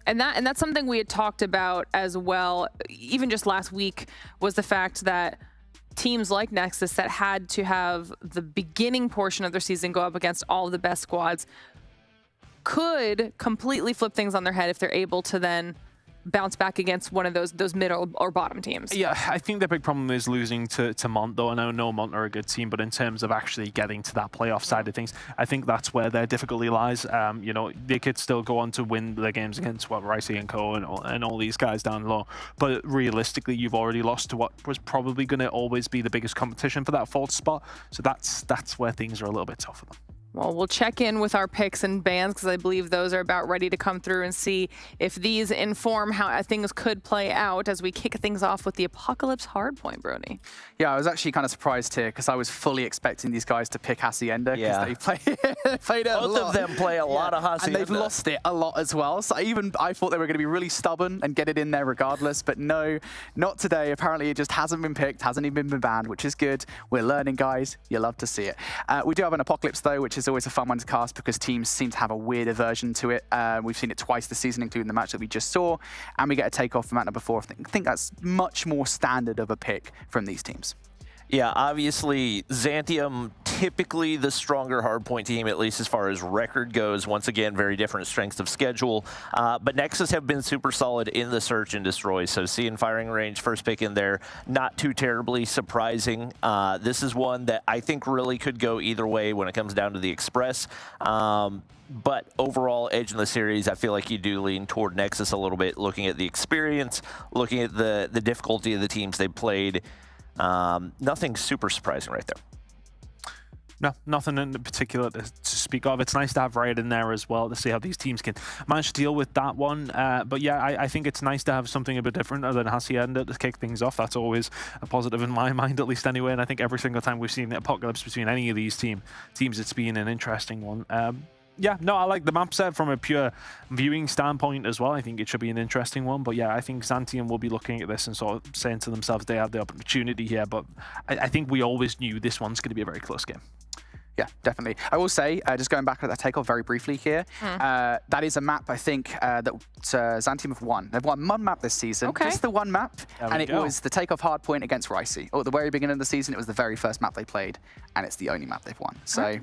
Speaker 2: And that's something we had talked about as well, even just last week, was the fact that teams like Nexus that had to have the beginning portion of their season go up against all of the best squads could completely flip things on their head if they're able to then bounce back against one of those middle or bottom teams.
Speaker 6: Yeah, I think the big problem is losing to Mont, though. I know Mont are a good team, but in terms of actually getting to that playoff side of things, I think that's where their difficulty lies. You know, they could still go on to win their games against Ricey and Co. and all these guys down low, but realistically, you've already lost to what was probably going to always be the biggest competition for that fourth spot. So that's where things are a little bit tough for them.
Speaker 2: Well, we'll check in with our picks and bans because I believe those are about ready to come through and see if these inform how things could play out as we kick things off with the Apocalypse Hardpoint, Brody.
Speaker 5: Yeah, I was actually kind of surprised here because I was fully expecting these guys to pick Hacienda because they played it a lot.
Speaker 4: Both of them play a lot of Hacienda.
Speaker 5: And they've lost it a lot as well. So I thought they were going to be really stubborn and get it in there regardless, but no, not today. Apparently it just hasn't been picked, hasn't even been banned, which is good. We're learning, guys. You love to see it. We do have an Apocalypse though, which is always a fun one to cast because teams seem to have a weird aversion to it. We've seen it twice this season, including the match that we just saw, and we get a Takeoff from map number 4. I think that's much more standard of a pick from these teams.
Speaker 4: Yeah, obviously, Zantium, typically the stronger hardpoint team, at least as far as record goes. Once again, very different strengths of schedule. But Nexus have been super solid in the search and destroy. So seeing firing range, first pick in there, not too terribly surprising. This is one that I think really could go either way when it comes down to the Express. But overall, edge in the series, I feel like you do lean toward Nexus a little bit, looking at the experience, looking at the difficulty of the teams they played. Nothing super surprising right there.
Speaker 6: No, nothing in particular to speak of. It's nice to have Riot in there as well to see how these teams can manage to deal with that one. But yeah, I think it's nice to have something a bit different other than Hacienda to kick things off. That's always a positive in my mind, at least anyway. And I think every single time we've seen the Apocalypse between any of these teams, it's been an interesting one. Yeah, no, I like the map set from a pure viewing standpoint as well. I think it should be an interesting one. But yeah, I think Zantium will be looking at this and sort of saying to themselves they have the opportunity here. But I think we always knew this one's going to be a very close game.
Speaker 5: Yeah, definitely. I will say, just going back at that Takeoff very briefly here, that is a map I think that Zantium have won. They've won one map this season, just the one map, and it was the Takeoff Hardpoint against Ricey. Or at the very beginning of the season, it was the very first map they played, and it's the only map they've won. So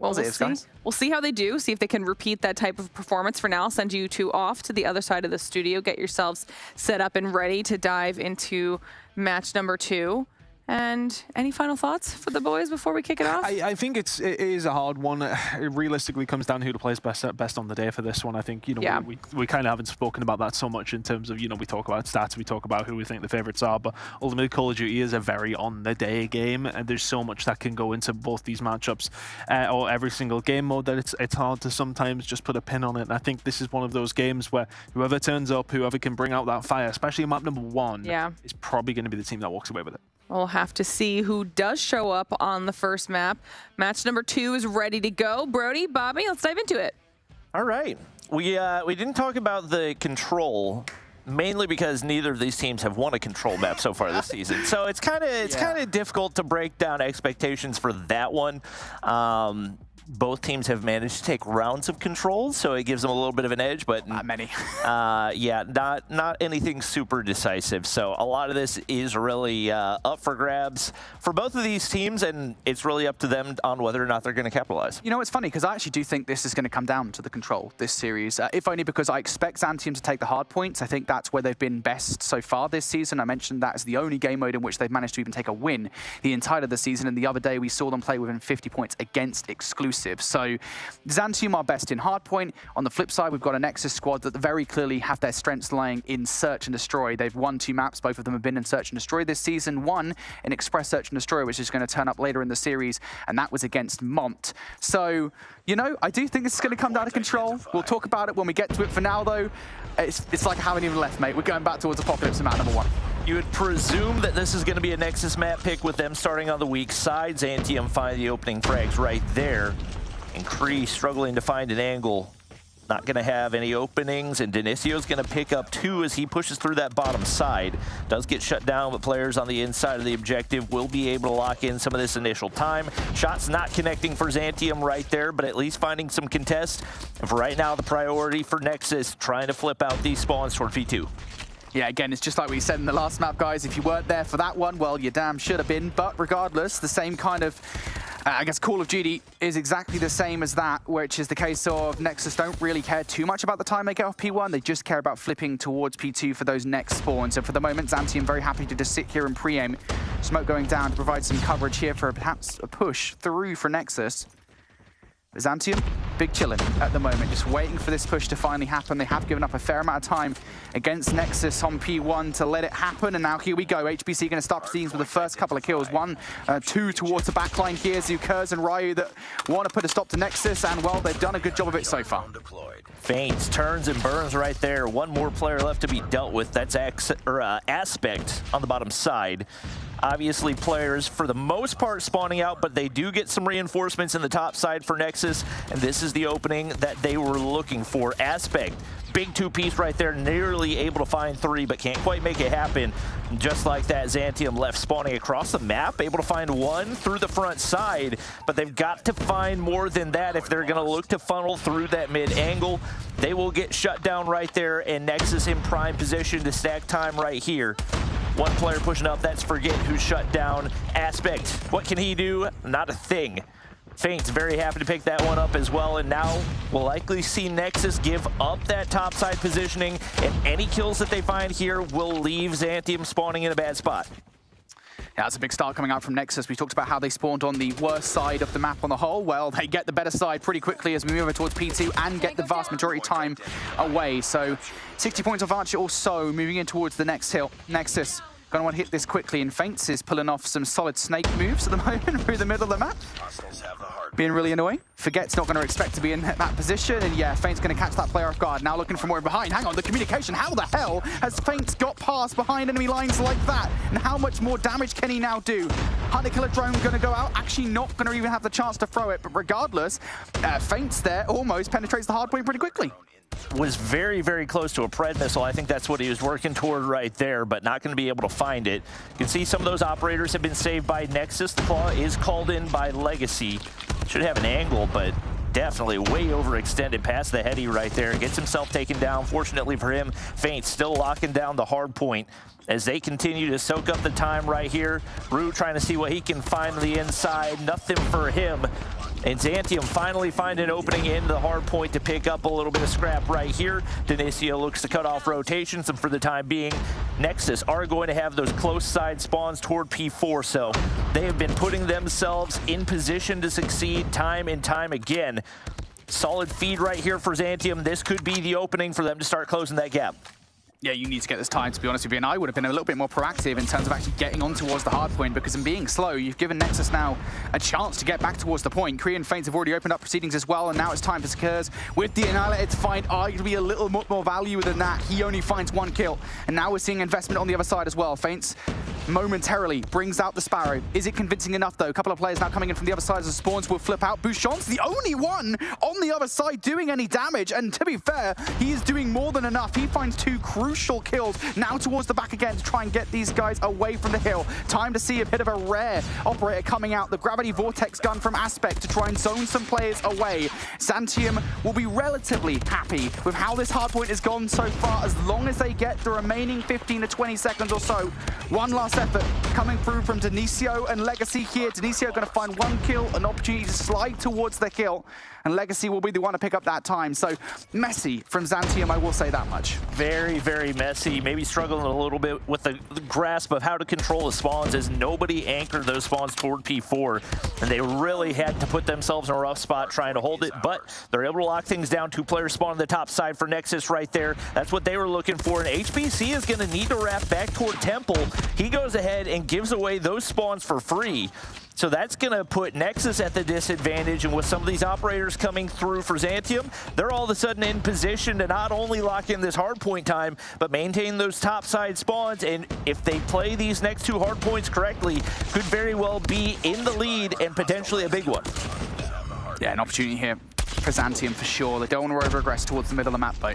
Speaker 2: Well,
Speaker 5: Positives, guys.
Speaker 2: we'll see how they do, see if they can repeat that type of performance. For now, I'll send you two off to the other side of the studio. Get yourselves set up and ready to dive into match number 2. And any final thoughts for the boys before we kick it off?
Speaker 6: I think it is a hard one. It realistically comes down to who plays best on the day for this one. I think, we kind of haven't spoken about that so much in terms of, we talk about stats, we talk about who we think the favorites are, but ultimately Call of Duty is a very on-the-day game, and there's so much that can go into both these matchups or every single game mode that it's hard to sometimes just put a pin on it. And I think this is one of those games where whoever turns up, whoever can bring out that fire, especially in map number 1, is probably going to be the team that walks away with it.
Speaker 2: We'll have to see who does show up on the first map. Match number 2 is ready to go. Brody, Bobby, let's dive into it.
Speaker 4: All right. We didn't talk about the control, mainly because neither of these teams have won a control map so far this season. So it's kind of difficult to break down expectations for that one. Both teams have managed to take rounds of control, so it gives them a little bit of an edge, but
Speaker 5: not many.
Speaker 4: not anything super decisive. So a lot of this is really up for grabs for both of these teams, and it's really up to them on whether or not they're going to capitalize.
Speaker 5: It's funny, because I actually do think this is going to come down to the control this series, if only because I expect Zantium to take the hard points. I think that's where they've been best so far this season. I mentioned that as the only game mode in which they've managed to even take a win the entire of the season, and the other day we saw them play within 50 points against Exclusive. So Zantium are best in Hardpoint. On the flip side, we've got a Nexus squad that very clearly have their strengths lying in Search and Destroy. They've won 2 maps. Both of them have been in Search and Destroy this season. One in Express Search and Destroy, which is going to turn up later in the series, and that was against Mont. So, I do think this is going to come down to control. We'll talk about it when we get to it. For now, though, it's like I haven't even left, mate. We're going back towards Apocalypse in map number 1.
Speaker 4: You would presume that this is going to be a Nexus map pick with them starting on the weak side. Zantium find the opening frags right there. And Kree struggling to find an angle. Not going to have any openings, and Denicio's going to pick up 2 as he pushes through that bottom side. Does get shut down, but players on the inside of the objective will be able to lock in some of this initial time. Shots not connecting for Zantium right there, but at least finding some contest. And for right now, the priority for Nexus, trying to flip out these spawns toward V2.
Speaker 5: Yeah, again, it's just like we said in the last map, guys. If you weren't there for that one, well, you damn should have been. But regardless, the same kind of, I guess, Call of Duty is exactly the same as that, which is the case of Nexus don't really care too much about the time they get off P1. They just care about flipping towards P2 for those next spawns. So for the moment, Zantium very happy to just sit here and pre-aim. Smoke going down to provide some coverage here for perhaps a push through for Nexus. Zantium, big chillin' at the moment, just waiting for this push to finally happen. They have given up a fair amount of time against Nexus on P1 to let it happen, and now here we go. HBC going to start proceedings with the first couple of kills. 1, 2 towards the backline here. Zukers and Ryu that want to put a stop to Nexus, and well, they've done a good job of it so far.
Speaker 4: Feints, turns, and burns right there. One more player left to be dealt with. That's Aspect on the bottom side. Obviously, players, for the most part, spawning out, but they do get some reinforcements in the top side for Nexus, and this is the opening that they were looking for. Aspect, big 2-piece right there, nearly able to find 3, but can't quite make it happen. And just like that, Zantium left spawning across the map, able to find 1 through the front side, but they've got to find more than that if they're going to look to funnel through that mid-angle. They will get shut down right there, and Nexus in prime position to stack time right here. One player pushing up, that's Forget, who's shut down. Aspect, what can he do? Not a thing. Feints very happy to pick that one up as well, and now we'll likely see Nexus give up that topside positioning, and any kills that they find here will leave Zantium spawning in a bad spot.
Speaker 5: Yeah, that's a big start coming out from Nexus. We talked about how they spawned on the worst side of the map on the whole. Well, they get the better side pretty quickly as we move over towards P2 and get the vast majority time away. So 60 points of Archer or so, moving in towards the next hill. Nexus going to want to hit this quickly, and Feints is pulling off some solid snake moves at the moment through the middle of the map. Being really annoying. Forget's not going to expect to be in that position, and yeah, Feints going to catch that player off guard. Now looking for more behind. Hang on, the communication. How the hell has Feints got past behind enemy lines like that? And how much more damage can he now do? Hunter Killer Drone going to go out. Actually not going to even have the chance to throw it, but regardless, Feints there almost penetrates the hard point pretty quickly.
Speaker 4: Was very, very close to a Pred missile. I think that's what he was working toward right there, but not going to be able to find it. You can see some of those operators have been saved by Nexus. The claw is called in by Legacy. Should have an angle, but definitely way overextended past the heady right there. Gets himself taken down. Fortunately for him, Feint still locking down the hard point as they continue to soak up the time right here. Rue trying to see what he can find on the inside. Nothing for him. And Xantium finally find an opening into the hard point to pick up a little bit of scrap right here. Denicio looks to cut off rotations, and for the time being, Nexus are going to have those close side spawns toward P4, so they have been putting themselves in position to succeed time and time again. Solid feed right here for Xantium. This could be the opening for them to start closing that gap.
Speaker 5: Yeah, you need to get this time, to be honest with you, and I would have been a little bit more proactive in terms of actually getting on towards the hard point, because in being slow, you've given Nexus now a chance to get back towards the point. Korean Feints have already opened up proceedings as well, and now it's time for Sakurs with the Annihilator to find arguably a little more value than that. He only finds 1 kill, and now we're seeing investment on the other side as well. Feints momentarily brings out the Sparrow. Is it convincing enough, though? A couple of players now coming in from the other side as the spawns will flip out. Bouchon's the only one on the other side doing any damage, and to be fair, he is doing more than enough. He finds 2 crucial kills. Now towards the back again to try and get these guys away from the hill. Time to see a bit of a rare operator coming out. The Gravity Vortex gun from Aspect to try and zone some players away. Xantium will be relatively happy with how this hardpoint has gone so far, as long as they get the remaining 15 to 20 seconds or so. One last effort coming through from Denicio and Legacy here. Denicio going to find 1 kill, an opportunity to slide towards the kill, and Legacy will be the one to pick up that time. So messy from Xantium, I will say that much.
Speaker 4: Very, very messy. Maybe struggling a little bit with the grasp of how to control the spawns, as nobody anchored those spawns toward P4, and they really had to put themselves in a rough spot trying to hold it, but they're able to lock things down. 2 players spawn on the top side for Nexus right there. That's what they were looking for, and HBC is going to need to wrap back toward Temple. He goes ahead and gives away those spawns for free. So that's going to put Nexus at the disadvantage, and with some of these operators coming through for Xantium, they're all of a sudden in position to not only lock in this hardpoint time, but maintain those top side spawns, and if they play these next 2 hardpoints correctly, could very well be in the lead and potentially a big one.
Speaker 5: Yeah, an opportunity here for Xantium for sure. They don't want to over-aggress towards the middle of the map, though.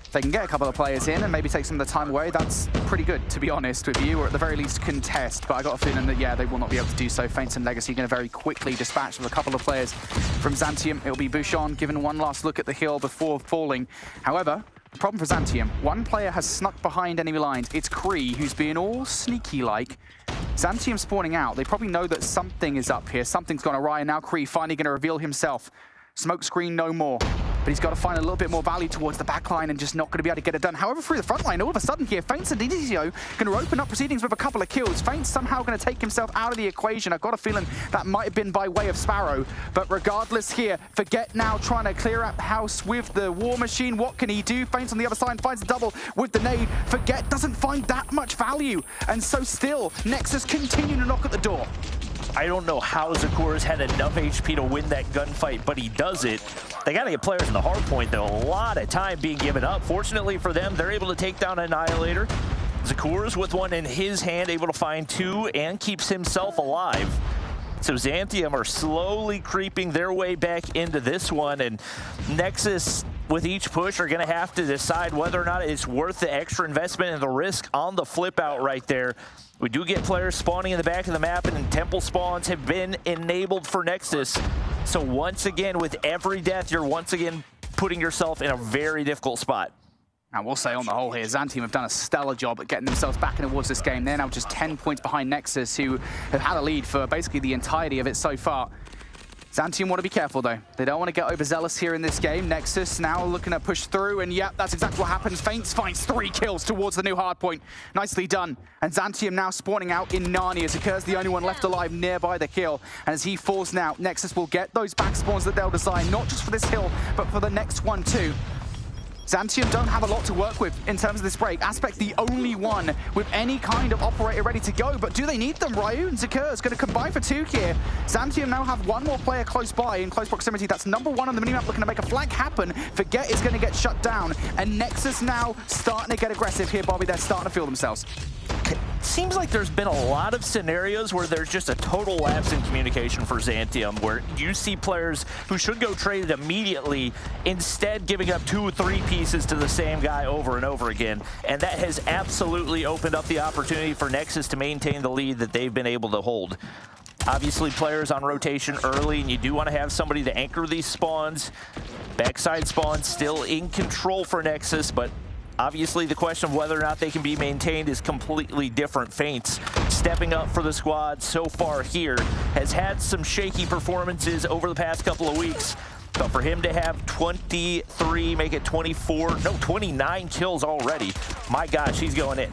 Speaker 5: If they can get a couple of players in and maybe take some of the time away, that's pretty good, to be honest with you, or at the very least contest. But I got a feeling that, yeah, they will not be able to do so. Feints and Legacy going to very quickly dispatch with a couple of players from Xantium. It'll be Bouchon given one last look at the hill before falling. However, the problem for Xantium, 1 player has snuck behind enemy lines. It's Kree, who's being all sneaky-like. Xantium spawning out. They probably know that something is up here. Something's gone awry, and now Kree finally going to reveal himself. Smoke screen, no more. But he's got to find a little bit more value towards the back line and just not going to be able to get it done. However, through the front line, all of a sudden here, Feints and Denicio going to open up proceedings with a couple of kills. Feints somehow going to take himself out of the equation. I've got a feeling that might have been by way of Sparrow. But regardless here, Forget now trying to clear out the house with the War Machine. What can he do? Feints on the other side, finds a double with the nade. Forget doesn't find that much value. And so still, Nexus continue to knock at the door.
Speaker 4: I don't know how Sakurs had enough HP to win that gunfight, but he does it. They got to get players in the hard point, though. A lot of time being given up. Fortunately for them, they're able to take down Annihilator. Sakurs with one in his hand, able to find 2 and keeps himself alive. So Xantium are slowly creeping their way back into this one, and Nexus with each push are going to have to decide whether or not it's worth the extra investment and the risk on the flip out right there. We do get players spawning in the back of the map, and temple spawns have been enabled for Nexus. So once again, with every death, you're once again putting yourself in a very difficult spot.
Speaker 5: I will say on the whole here, Xantium have done a stellar job at getting themselves back in towards this game. They're now just 10 points behind Nexus, who have had a lead for basically the entirety of it so far. Xantium want to be careful, though. They don't want to get overzealous here in this game. Nexus now looking to push through, and yep, that's exactly what happens. Feints finds 3 kills towards the new hardpoint. Nicely done. And Xantium now spawning out in Narnia. Sakurs the only one left alive nearby the kill. And as he falls now, Nexus will get those back spawns that they'll design, not just for this hill, but for the next one too. Xantium don't have a lot to work with in terms of this break. Aspect the only one with any kind of operator ready to go, but do they need them? Ryu and Sakurs going to combine for 2 here. Xantium now have 1 more player close by in close proximity. That's number 1 on the minimap, looking to make a flank happen. Forget is going to get shut down, and Nexus now starting to get aggressive here, Bobby. They're starting to feel themselves.
Speaker 4: Seems like there's been a lot of scenarios where there's just a total lapse in communication for Xantium, where you see players who should go traded immediately instead giving up 2 or 3 pieces to the same guy over and over again. And that has absolutely opened up the opportunity for Nexus to maintain the lead that they've been able to hold. Obviously, players on rotation early, and you do want to have somebody to anchor these spawns. Backside spawn still in control for Nexus, but obviously the question of whether or not they can be maintained is completely different. Feints stepping up for the squad so far here, has had some shaky performances over the past couple of weeks, but for him to have 23, make it 29 kills already, my gosh, he's going in.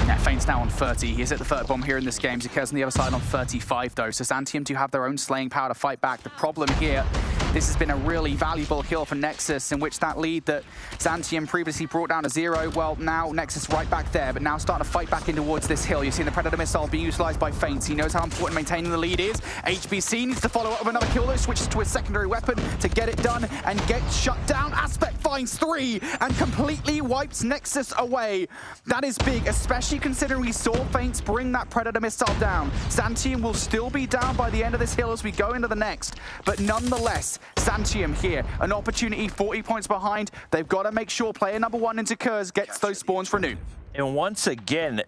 Speaker 5: Yeah, Feints now on 30. He's hit the third bomb here in this game. Zakers on the other side on 35, though. So Zantium do have their own slaying power to fight back. The problem here, this has been a really valuable kill for Nexus, in which that lead that Zantium previously brought down to 0, well, now Nexus right back there, but now starting to fight back in towards this hill. You're seeing the Predator missile being utilized by Feints. He knows how important maintaining the lead is. HBC needs to follow up with another kill, though, switches to his secondary weapon to get it done and get shut down. Aspect finds 3 and completely wipes Nexus away. That is big, especially considering we saw Feints bring that Predator missile down. Zantium will still be down by the end of this hill as we go into the next, but nonetheless, Zantium here, an opportunity, 40 points behind. They've got to make sure player number 1 into Kurz gets those spawns for new.
Speaker 4: And once again,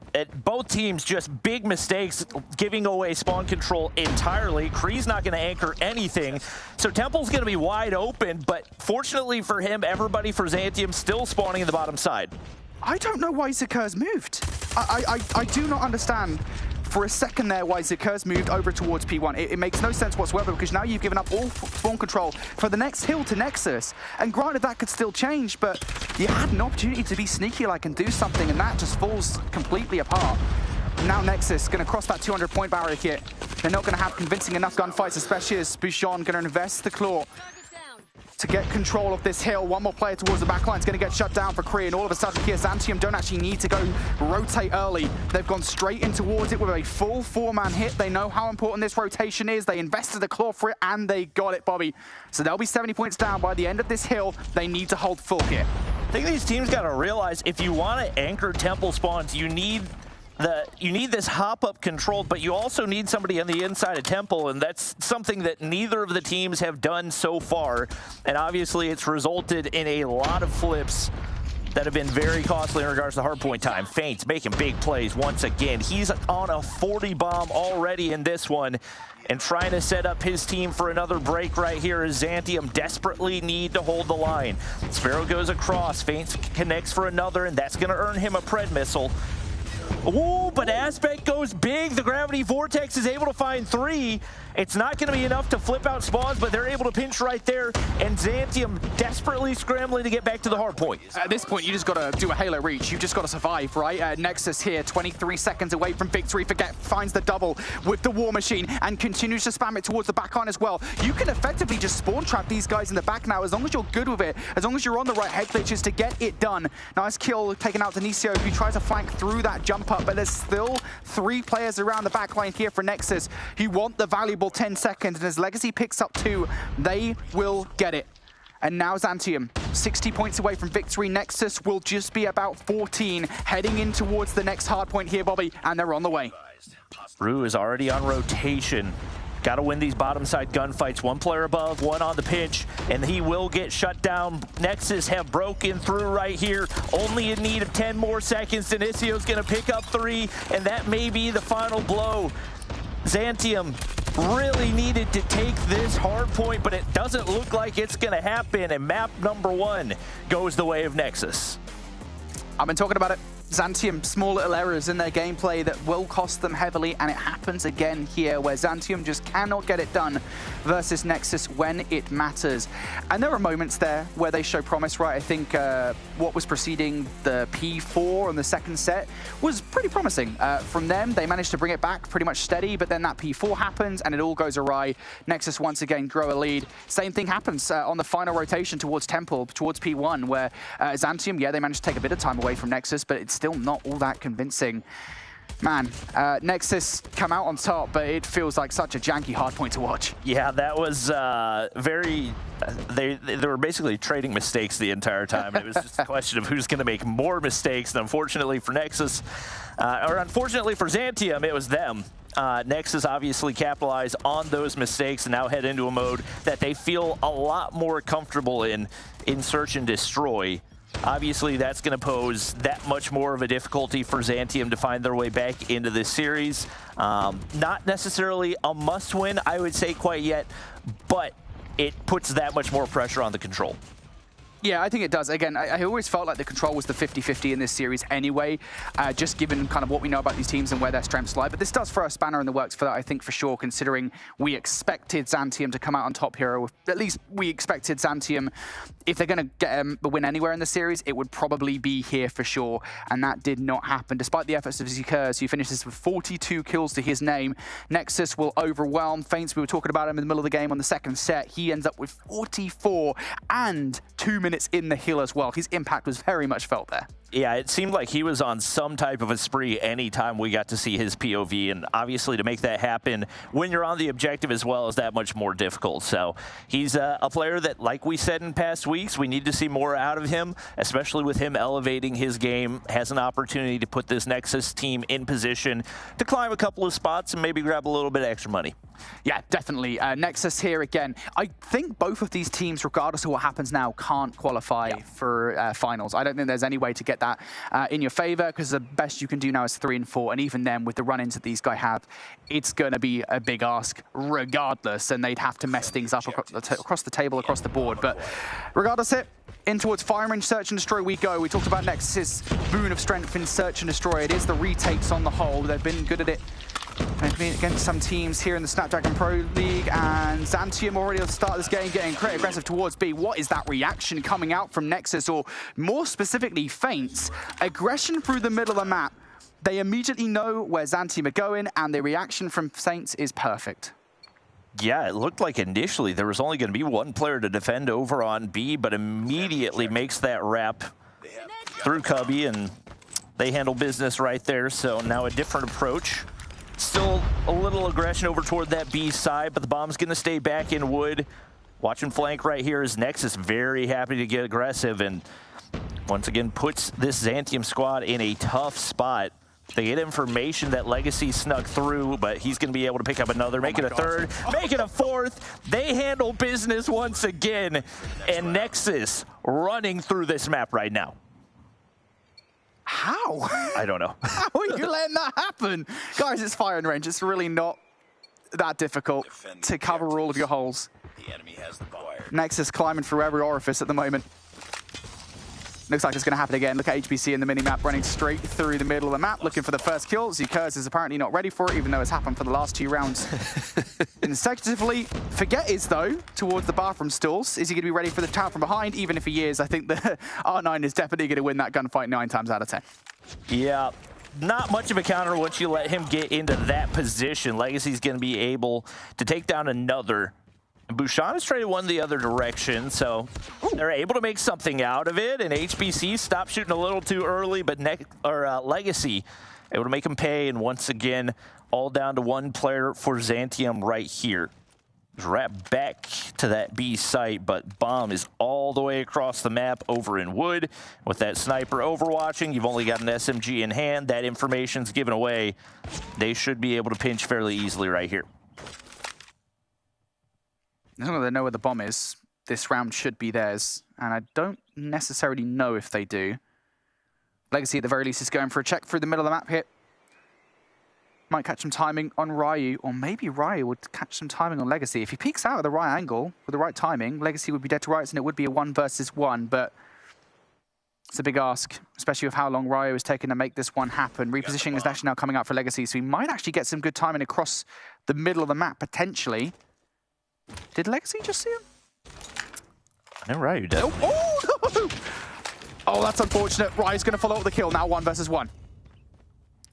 Speaker 4: both teams just big mistakes, giving away spawn control entirely. Kree's not going to anchor anything, so Temple's going to be wide open, but fortunately for him, everybody for Zantium still spawning in the bottom side.
Speaker 5: I don't know why Zakers moved. I do not understand for a second there why Zakers moved over towards P1. It makes no sense whatsoever, because now you've given up all spawn control for the next hill to Nexus. And granted, that could still change, but you had an opportunity to be sneaky-like and do something, and that just falls completely apart. Now Nexus going to cross that 200-point barrier here. They're not going to have convincing enough gunfights, especially as Bouchon going to invest the claw to get control of this hill. One more player towards the backline is going to get shut down for Kree, and all of a sudden here, Zantium don't actually need to go rotate early. They've gone straight in towards it with a full 4-man hit. They know how important this rotation is. They invested the claw for it, and they got it, Bobby. So they'll be 70 points down by the end of this hill. They need to hold full here.
Speaker 4: I think these teams got to realize, if you want to anchor Temple spawns, you need this hop-up control, but you also need somebody on the inside of Temple, and that's something that neither of the teams have done so far. And obviously, it's resulted in a lot of flips that have been very costly in regards to hardpoint time. Feints making big plays once again. He's on a 40 bomb already in this one, and trying to set up his team for another break right here as Zantium desperately need to hold the line. Sparrow goes across, Feints connects for another, and that's going to earn him a Pred missile. Ooh, but Aspect goes big. The Gravity Vortex is able to find 3. It's not going to be enough to flip out spawns, but they're able to pinch right there, and Zantium desperately scrambling to get back to the hard point.
Speaker 5: At this point, you just got to do a Halo reach. You've just got to survive, right? Nexus here, 23 seconds away from victory. Forget finds the double with the War Machine and continues to spam it towards the backline as well. You can effectively just spawn trap these guys in the back now, as long as you're good with it, as long as you're on the right head glitches to get it done. Nice kill taken out Denicio, who tries to flank through that jump up, but there's still 3 players around the backline here for Nexus who want the valuable 10 seconds, and as Legacy picks up 2, they will get it. And now Zantium, 60 points away from victory. Nexus will just be about 14, heading in towards the next hard point here, Bobby, and they're on the way.
Speaker 4: Rue is already on rotation. Got to win these bottom side gunfights. 1 player above, 1 on the pinch, and he will get shut down. Nexus have broken through right here. Only in need of 10 more seconds. Denicio's going to pick up 3, and that may be the final blow. Zantium really needed to take this hard point, but it doesn't look like it's going to happen, and map number 1 goes the way of Nexus.
Speaker 5: I've been talking about it. Zantium, small little errors in their gameplay that will cost them heavily, and it happens again here, where Zantium just cannot get it done versus Nexus when it matters. And there are moments there where they show promise, right? I think what was preceding the P4 on the second set was pretty promising. From them, they managed to bring it back pretty much steady, but then that P4 happens and it all goes awry. Nexus once again grow a lead. Same thing happens on the final rotation towards Temple, towards P1, where Zantium, yeah, they managed to take a bit of time away from Nexus, but it's still not all that convincing. Man, Nexus come out on top, but it feels like such a janky hardpoint to watch.
Speaker 4: Yeah, that was very... They were basically trading mistakes the entire time. It was just a question of who's going to make more mistakes. And unfortunately for Nexus, or unfortunately for Zantium, it was them. Nexus obviously capitalized on those mistakes and now head into a mode that they feel a lot more comfortable in search and destroy. Obviously, that's going to pose that much more of a difficulty for Zantium to find their way back into this series. Not necessarily a must-win, I would say, quite yet, but it puts that much more pressure on the Control.
Speaker 5: Yeah, I think it does. Again, I always felt like the Control was the 50-50 in this series anyway, just given kind of what we know about these teams and where their strengths lie. But this does throw a spanner in the works for that, I think, for sure, considering we expected Zantium to come out on top here. Or at least we expected Zantium, if they're going to get the win anywhere in the series, it would probably be here for sure. And that did not happen. Despite the efforts of Zikers, who finishes with 42 kills to his name, Nexus will overwhelm Feints. We were talking about him in the middle of the game on the second set. He ends up with 44 and 2 minutes in the hill as well. His impact was very much felt there.
Speaker 4: Yeah, it seemed like he was on some type of a spree anytime we got to see his POV, and obviously to make that happen when you're on the objective as well is that much more difficult. So he's a player that, like we said in past weeks, we need to see more out of him, especially with him elevating his game, has an opportunity to put this Nexus team in position to climb a couple of spots and maybe grab a little bit of extra money.
Speaker 5: Yeah, definitely. Nexus here again. I think both of these teams, regardless of what happens now, can't qualify for finals. I don't think there's any way to get that in your favor, because the best you can do now is 3 and 4, and even then, with the run-ins that these guys have, it's going to be a big ask regardless, and they'd have to mess things up across the table, across the board. But regardless, in towards Fireman Search and Destroy we go. We talked about Nexus's boon of strength in Search and Destroy. It is the retakes on the whole. They've been good at it against some teams here in the Snapdragon Pro League, and Zantium already at the start of this game getting quite aggressive towards B. What is that reaction coming out from Nexus, or more specifically Feints? Aggression through the middle of the map. They immediately know where Zantium are going, and the reaction from Feints is perfect.
Speaker 4: Yeah, it looked like initially there was only going to be one player to defend over on B, but immediately makes that wrap through Cubby, and they handle business right there. So now a different approach. Still a little aggression over toward that B side, but the bomb's going to stay back in wood. Watching flank right here is Nexus, very happy to get aggressive, and once again puts this Zantium squad in a tough spot. They get information that Legacy snuck through, but he's going to be able to pick up another, make it a third, make it a fourth. They handle business once again, and Nexus running through this map right now.
Speaker 5: How?
Speaker 4: I don't know.
Speaker 5: How are you letting that happen? Guys, it's firing range. It's really not that difficult to cover all of your holes.
Speaker 9: The enemy has the ball.
Speaker 5: Nexus climbing through every orifice at the moment. Looks like it's going to happen again. Look at HBC in the mini-map running straight through the middle of the map, looking for the first kill. Zikers is apparently not ready for it, even though it's happened for the last 2 rounds consecutively. Forget is, though, towards the bathroom stalls. Is he going to be ready for the tower from behind? Even if he is, I think the R9 is definitely going to win that gunfight 9 times out of 10.
Speaker 4: Yeah, not much of a counter once you let him get into that position. Legacy's going to be able to take down another. Bouchon is traded one the other direction, so they're able to make something out of it, and HBC stopped shooting a little too early, but Legacy able to make him pay, and once again, all down to one player for Zantium right here. Wrapped back to that B site, but bomb is all the way across the map over in wood. With that sniper overwatching, you've only got an SMG in hand. That information's given away. They should be able to pinch fairly easily right here.
Speaker 5: As long as they know where the bomb is, this round should be theirs. And I don't necessarily know if they do. Legacy, at the very least, is going for a check through the middle of the map here. Might catch some timing on Ryu, or maybe Ryu would catch some timing on Legacy. If he peeks out at the right angle with the right timing, Legacy would be dead to rights, and it would be a 1 versus 1. But it's a big ask, especially with how long Ryu has taken to make this one happen. Repositioning is actually now coming out for Legacy, so he might actually get some good timing across the middle of the map, potentially. Did Legacy just see him?
Speaker 4: No, Ryu did.
Speaker 5: Oh, that's unfortunate. Ryu's going to follow up the kill. Now 1 versus 1.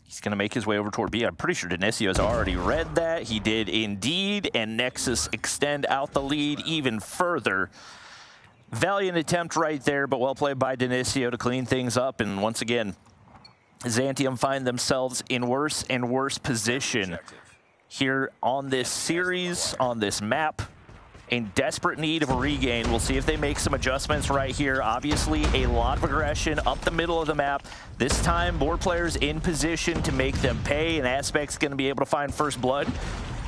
Speaker 4: He's going to make his way over toward B. I'm pretty sure Denisio has already read that. He did indeed, and Nexus extend out the lead even further. Valiant attempt right there, but well played by Denisio to clean things up. And once again, Zantium find themselves in worse and worse position here on this series, on this map, in desperate need of a regain. We'll see if they make some adjustments right here. Obviously, a lot of aggression up the middle of the map. This time, more players in position to make them pay, and Aspect's going to be able to find first blood.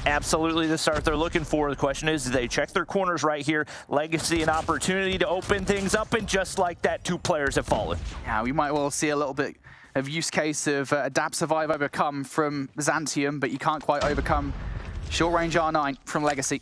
Speaker 4: absolutely the start they're looking for. The question is, do they check their corners right here? Legacy, an opportunity to open things up, and just like that, 2 players have fallen.
Speaker 5: Yeah, we might well see a little bit of use case of adapt, survive, overcome from Xantium, but you can't quite overcome short range R9 from Legacy.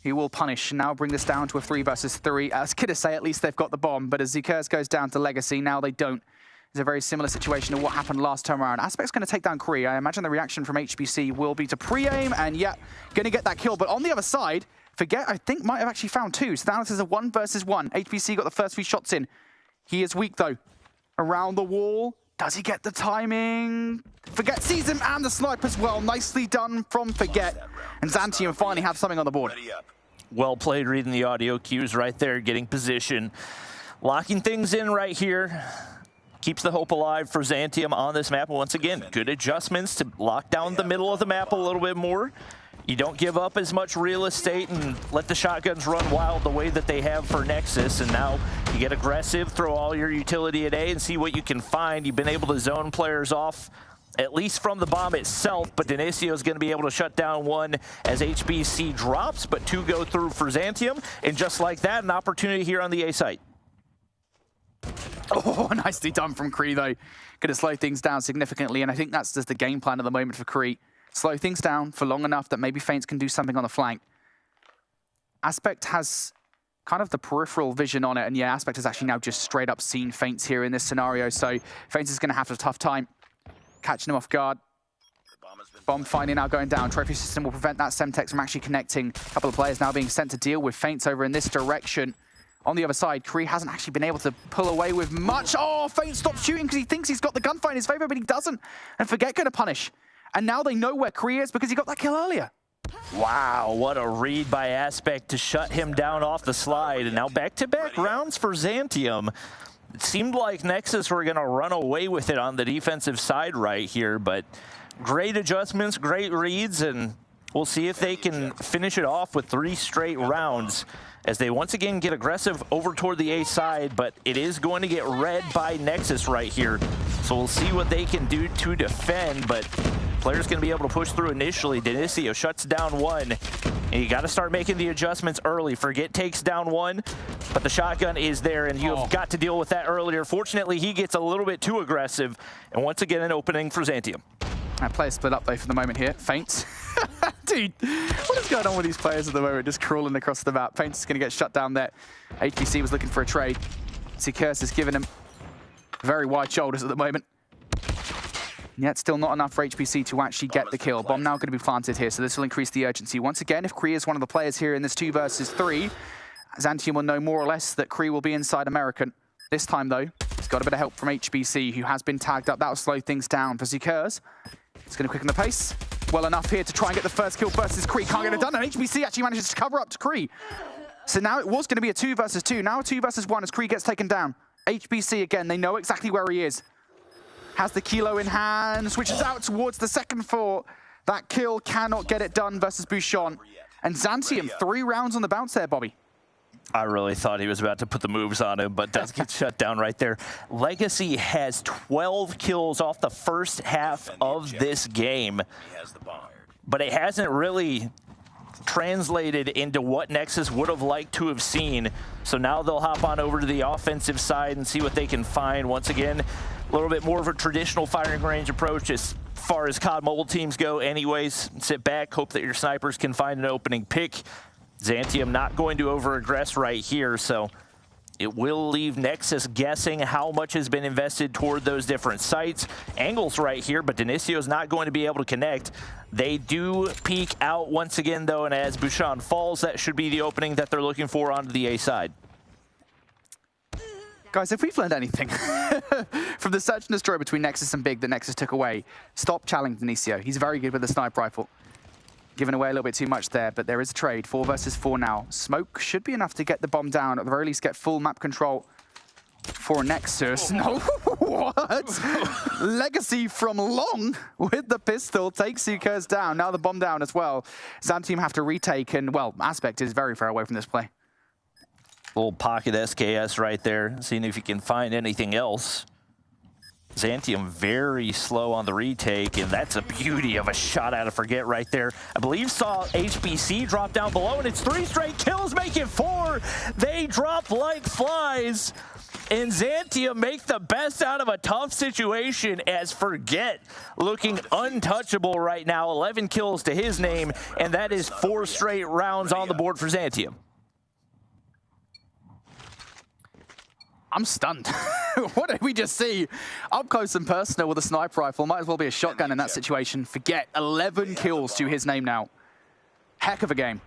Speaker 5: He will punish, now bring this down to a 3 versus 3. I was going to say at least they've got the bomb, but as Zkers goes down to Legacy, now they don't. It's a very similar situation to what happened last time around. Aspect's going to take down Kree. I imagine the reaction from HBC will be to pre-aim, and yeah, going to get that kill. But on the other side, Forget, I think, might have actually found 2. So now this is a 1 versus 1. HBC got the first 3 shots in. He is weak, though. Around the wall. Does he get the timing? Forget sees him, and the snipe as well. Nicely done from Forget. And Xantium finally have something on the board.
Speaker 4: Well played, reading the audio cues right there, getting position. Locking things in right here. Keeps the hope alive for Xantium on this map. Once again, good adjustments to lock down the middle of the map a little bit more. You don't give up as much real estate and let the shotguns run wild the way that they have for Nexus. And now you get aggressive, throw all your utility at A and see what you can find. You've been able to zone players off, at least from the bomb itself, but Dinicio is going to be able to shut down 1 as HBC drops, but 2 go through for Xantium. And just like that, an opportunity here on the A site.
Speaker 5: Oh, nicely done from Kree, though. Going to slow things down significantly, and I think that's just the game plan at the moment for Kree. Slow things down for long enough that maybe Feints can do something on the flank. Aspect has kind of the peripheral vision on it, and yeah, Aspect has actually now just straight up seen Feints here in this scenario, so Feints is going to have a tough time catching him off guard. Bomb finally now going down. Trophy system will prevent that Semtex from actually connecting. A couple of players now being sent to deal with Feints over in this direction. On the other side, Kree hasn't actually been able to pull away with much. Oh, Feint stops shooting because he thinks he's got the gunfight in his favor, but he doesn't. And Forget going to punish. And now they know where Kree is because he got that kill earlier.
Speaker 4: Wow, what a read by Aspect to shut him down off the slide. And now back-to-back rounds for Xantium. It seemed like Nexus were going to run away with it on the defensive side right here, but great adjustments, great reads, and we'll see if they can finish it off with 3 straight rounds as they once again get aggressive over toward the A side, but it is going to get read by Nexus right here. So we'll see what they can do to defend, but player's going to be able to push through initially. Dinicio shuts down 1, and you got to start making the adjustments early. Forget takes down 1, but the shotgun is there, and you have got to deal with that earlier. Fortunately, he gets a little bit too aggressive, and once again, an opening for Xantium.
Speaker 5: That player split up, though, for the moment here. Feints. Dude, what is going on with these players at the moment? Just crawling across the map. Feints is going to get shut down there. HPC was looking for a trade. Curse has given him very wide shoulders at the moment. Yet still not enough for HPC to actually get the kill. Bomb now going to be planted here, so this will increase the urgency. Once again, if Kree is one of the players here in this 2 versus 3, Xantium will know more or less that Kree will be inside American. This time, though, he's got a bit of help from HBC, who has been tagged up. That will slow things down for Zkers. It's going to quicken the pace. Well enough here to try and get the first kill versus Kree. Can't get it done, and HBC actually manages to cover up to Kree. So now it was going to be a 2 versus 2. Now a 2 versus 1 as Kree gets taken down. HBC, again, they know exactly where he is. Has the kilo in hand, switches out towards the second floor. That kill cannot get it done versus Bouchon. And Xantium, 3 rounds on the bounce there, Bobby.
Speaker 4: I really thought he was about to put the moves on him, but does get shut down right there. Legacy has 12 kills off the first half of this game, but it hasn't really translated into what Nexus would have liked to have seen. So now they'll hop on over to the offensive side and see what they can find. Once again, a little bit more of a traditional firing range approach as far as COD Mobile teams go anyways. Sit back, hope that your snipers can find an opening pick. Xantium not going to over-aggress right here, so it will leave Nexus guessing how much has been invested toward those different sites. Angles right here, but Denicio's not going to be able to connect. They do peek out once again, though, and as Bouchon falls, that should be the opening that they're looking for onto the A side.
Speaker 5: Guys, if we've learned anything from the search and destroy between Nexus and Big that Nexus took away, stop challenging Dinicio. He's very good with the sniper rifle. Giving away a little bit too much there, but there is a trade. 4 versus 4 now. Smoke should be enough to get the bomb down. At the very least, get full map control for Nexus. No, what? Legacy from long with the pistol takes Zkers down. Now the bomb down as well. Xantium have to retake, and, well, Aspect is very far away from this play.
Speaker 4: Little pocket SKS right there, seeing if you can find anything else. Xantium very slow on the retake, and that's a beauty of a shot out of Forget right there. I believe saw HBC drop down below, and it's 3 straight kills, make it 4. They drop like flies, and Xantium make the best out of a tough situation as Forget looking untouchable right now. 11 kills to his name, and that is 4 straight rounds on the board for Xantium.
Speaker 5: I'm stunned. What did we just see? Up close and personal with a sniper rifle. Might as well be a shotgun in that situation. Forget 11 kills to his name now. Heck of a game.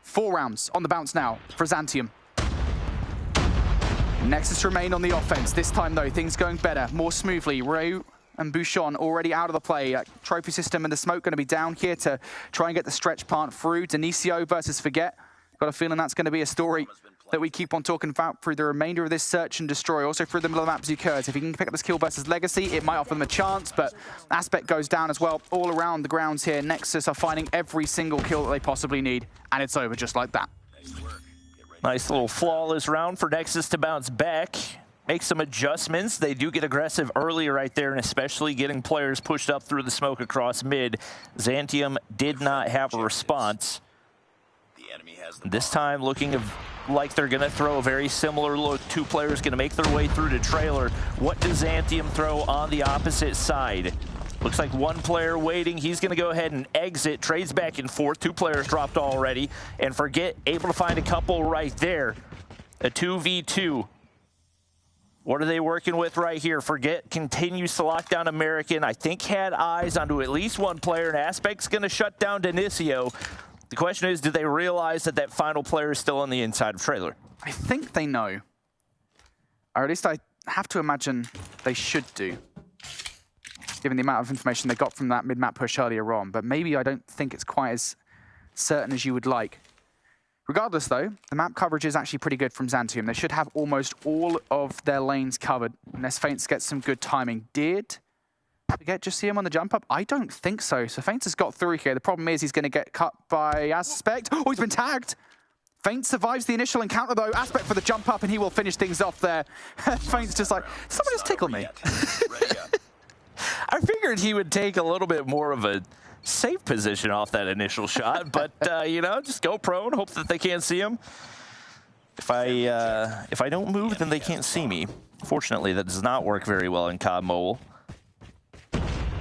Speaker 5: 4 rounds on the bounce now for Xantium. Nexus remain on the offense. This time, though, things going better, more smoothly. Reu and Bouchon already out of the play. Trophy system and the smoke going to be down here to try and get the stretch plant through. Denicio versus Forget. Got a feeling that's going to be a story that we keep on talking about through the remainder of this search and destroy. Also through the middle of the map, Zukurs. If he can pick up this kill versus Legacy, it might offer them a chance, but Aspect goes down as well. All around the grounds here, Nexus are finding every single kill that they possibly need, and it's over just like that.
Speaker 4: Nice little flawless round for Nexus to bounce back. Make some adjustments. They do get aggressive early right there, and especially getting players pushed up through the smoke across mid. Xantium did not have a response. This time looking like they're going to throw a very similar look. 2 players going to make their way through to trailer. What does Xantium throw on the opposite side? Looks like 1 player waiting. He's going to go ahead and exit. Trades back and forth. 2 players dropped already. And Forget able to find a couple right there. A 2v2. What are they working with right here? Forget continues to lock down American. I think had eyes onto at least 1 player. And Aspect's going to shut down Denicio. The question is, do they realize that that final player is still on the inside of trailer?
Speaker 5: I think they know. Or at least I have to imagine they should do, given the amount of information they got from that mid-map push earlier on. But maybe I don't think it's quite as certain as you would like. Regardless, though, the map coverage is actually pretty good from Xantium. They should have almost all of their lanes covered, unless Feints gets some good timing. Did Forget just see him on the jump up? I don't think so. So Feints has got through here. The problem is he's going to get cut by Aspect. Oh, he's been tagged. Feints survives the initial encounter, though. Aspect for the jump up, and he will finish things off there. Feints just like, someone just tickle me.
Speaker 4: I figured he would take a little bit more of a safe position off that initial shot, but you know, just go prone, hope that they can't see him. If I don't move, then they can't see me. Fortunately, that does not work very well in COD Mobile.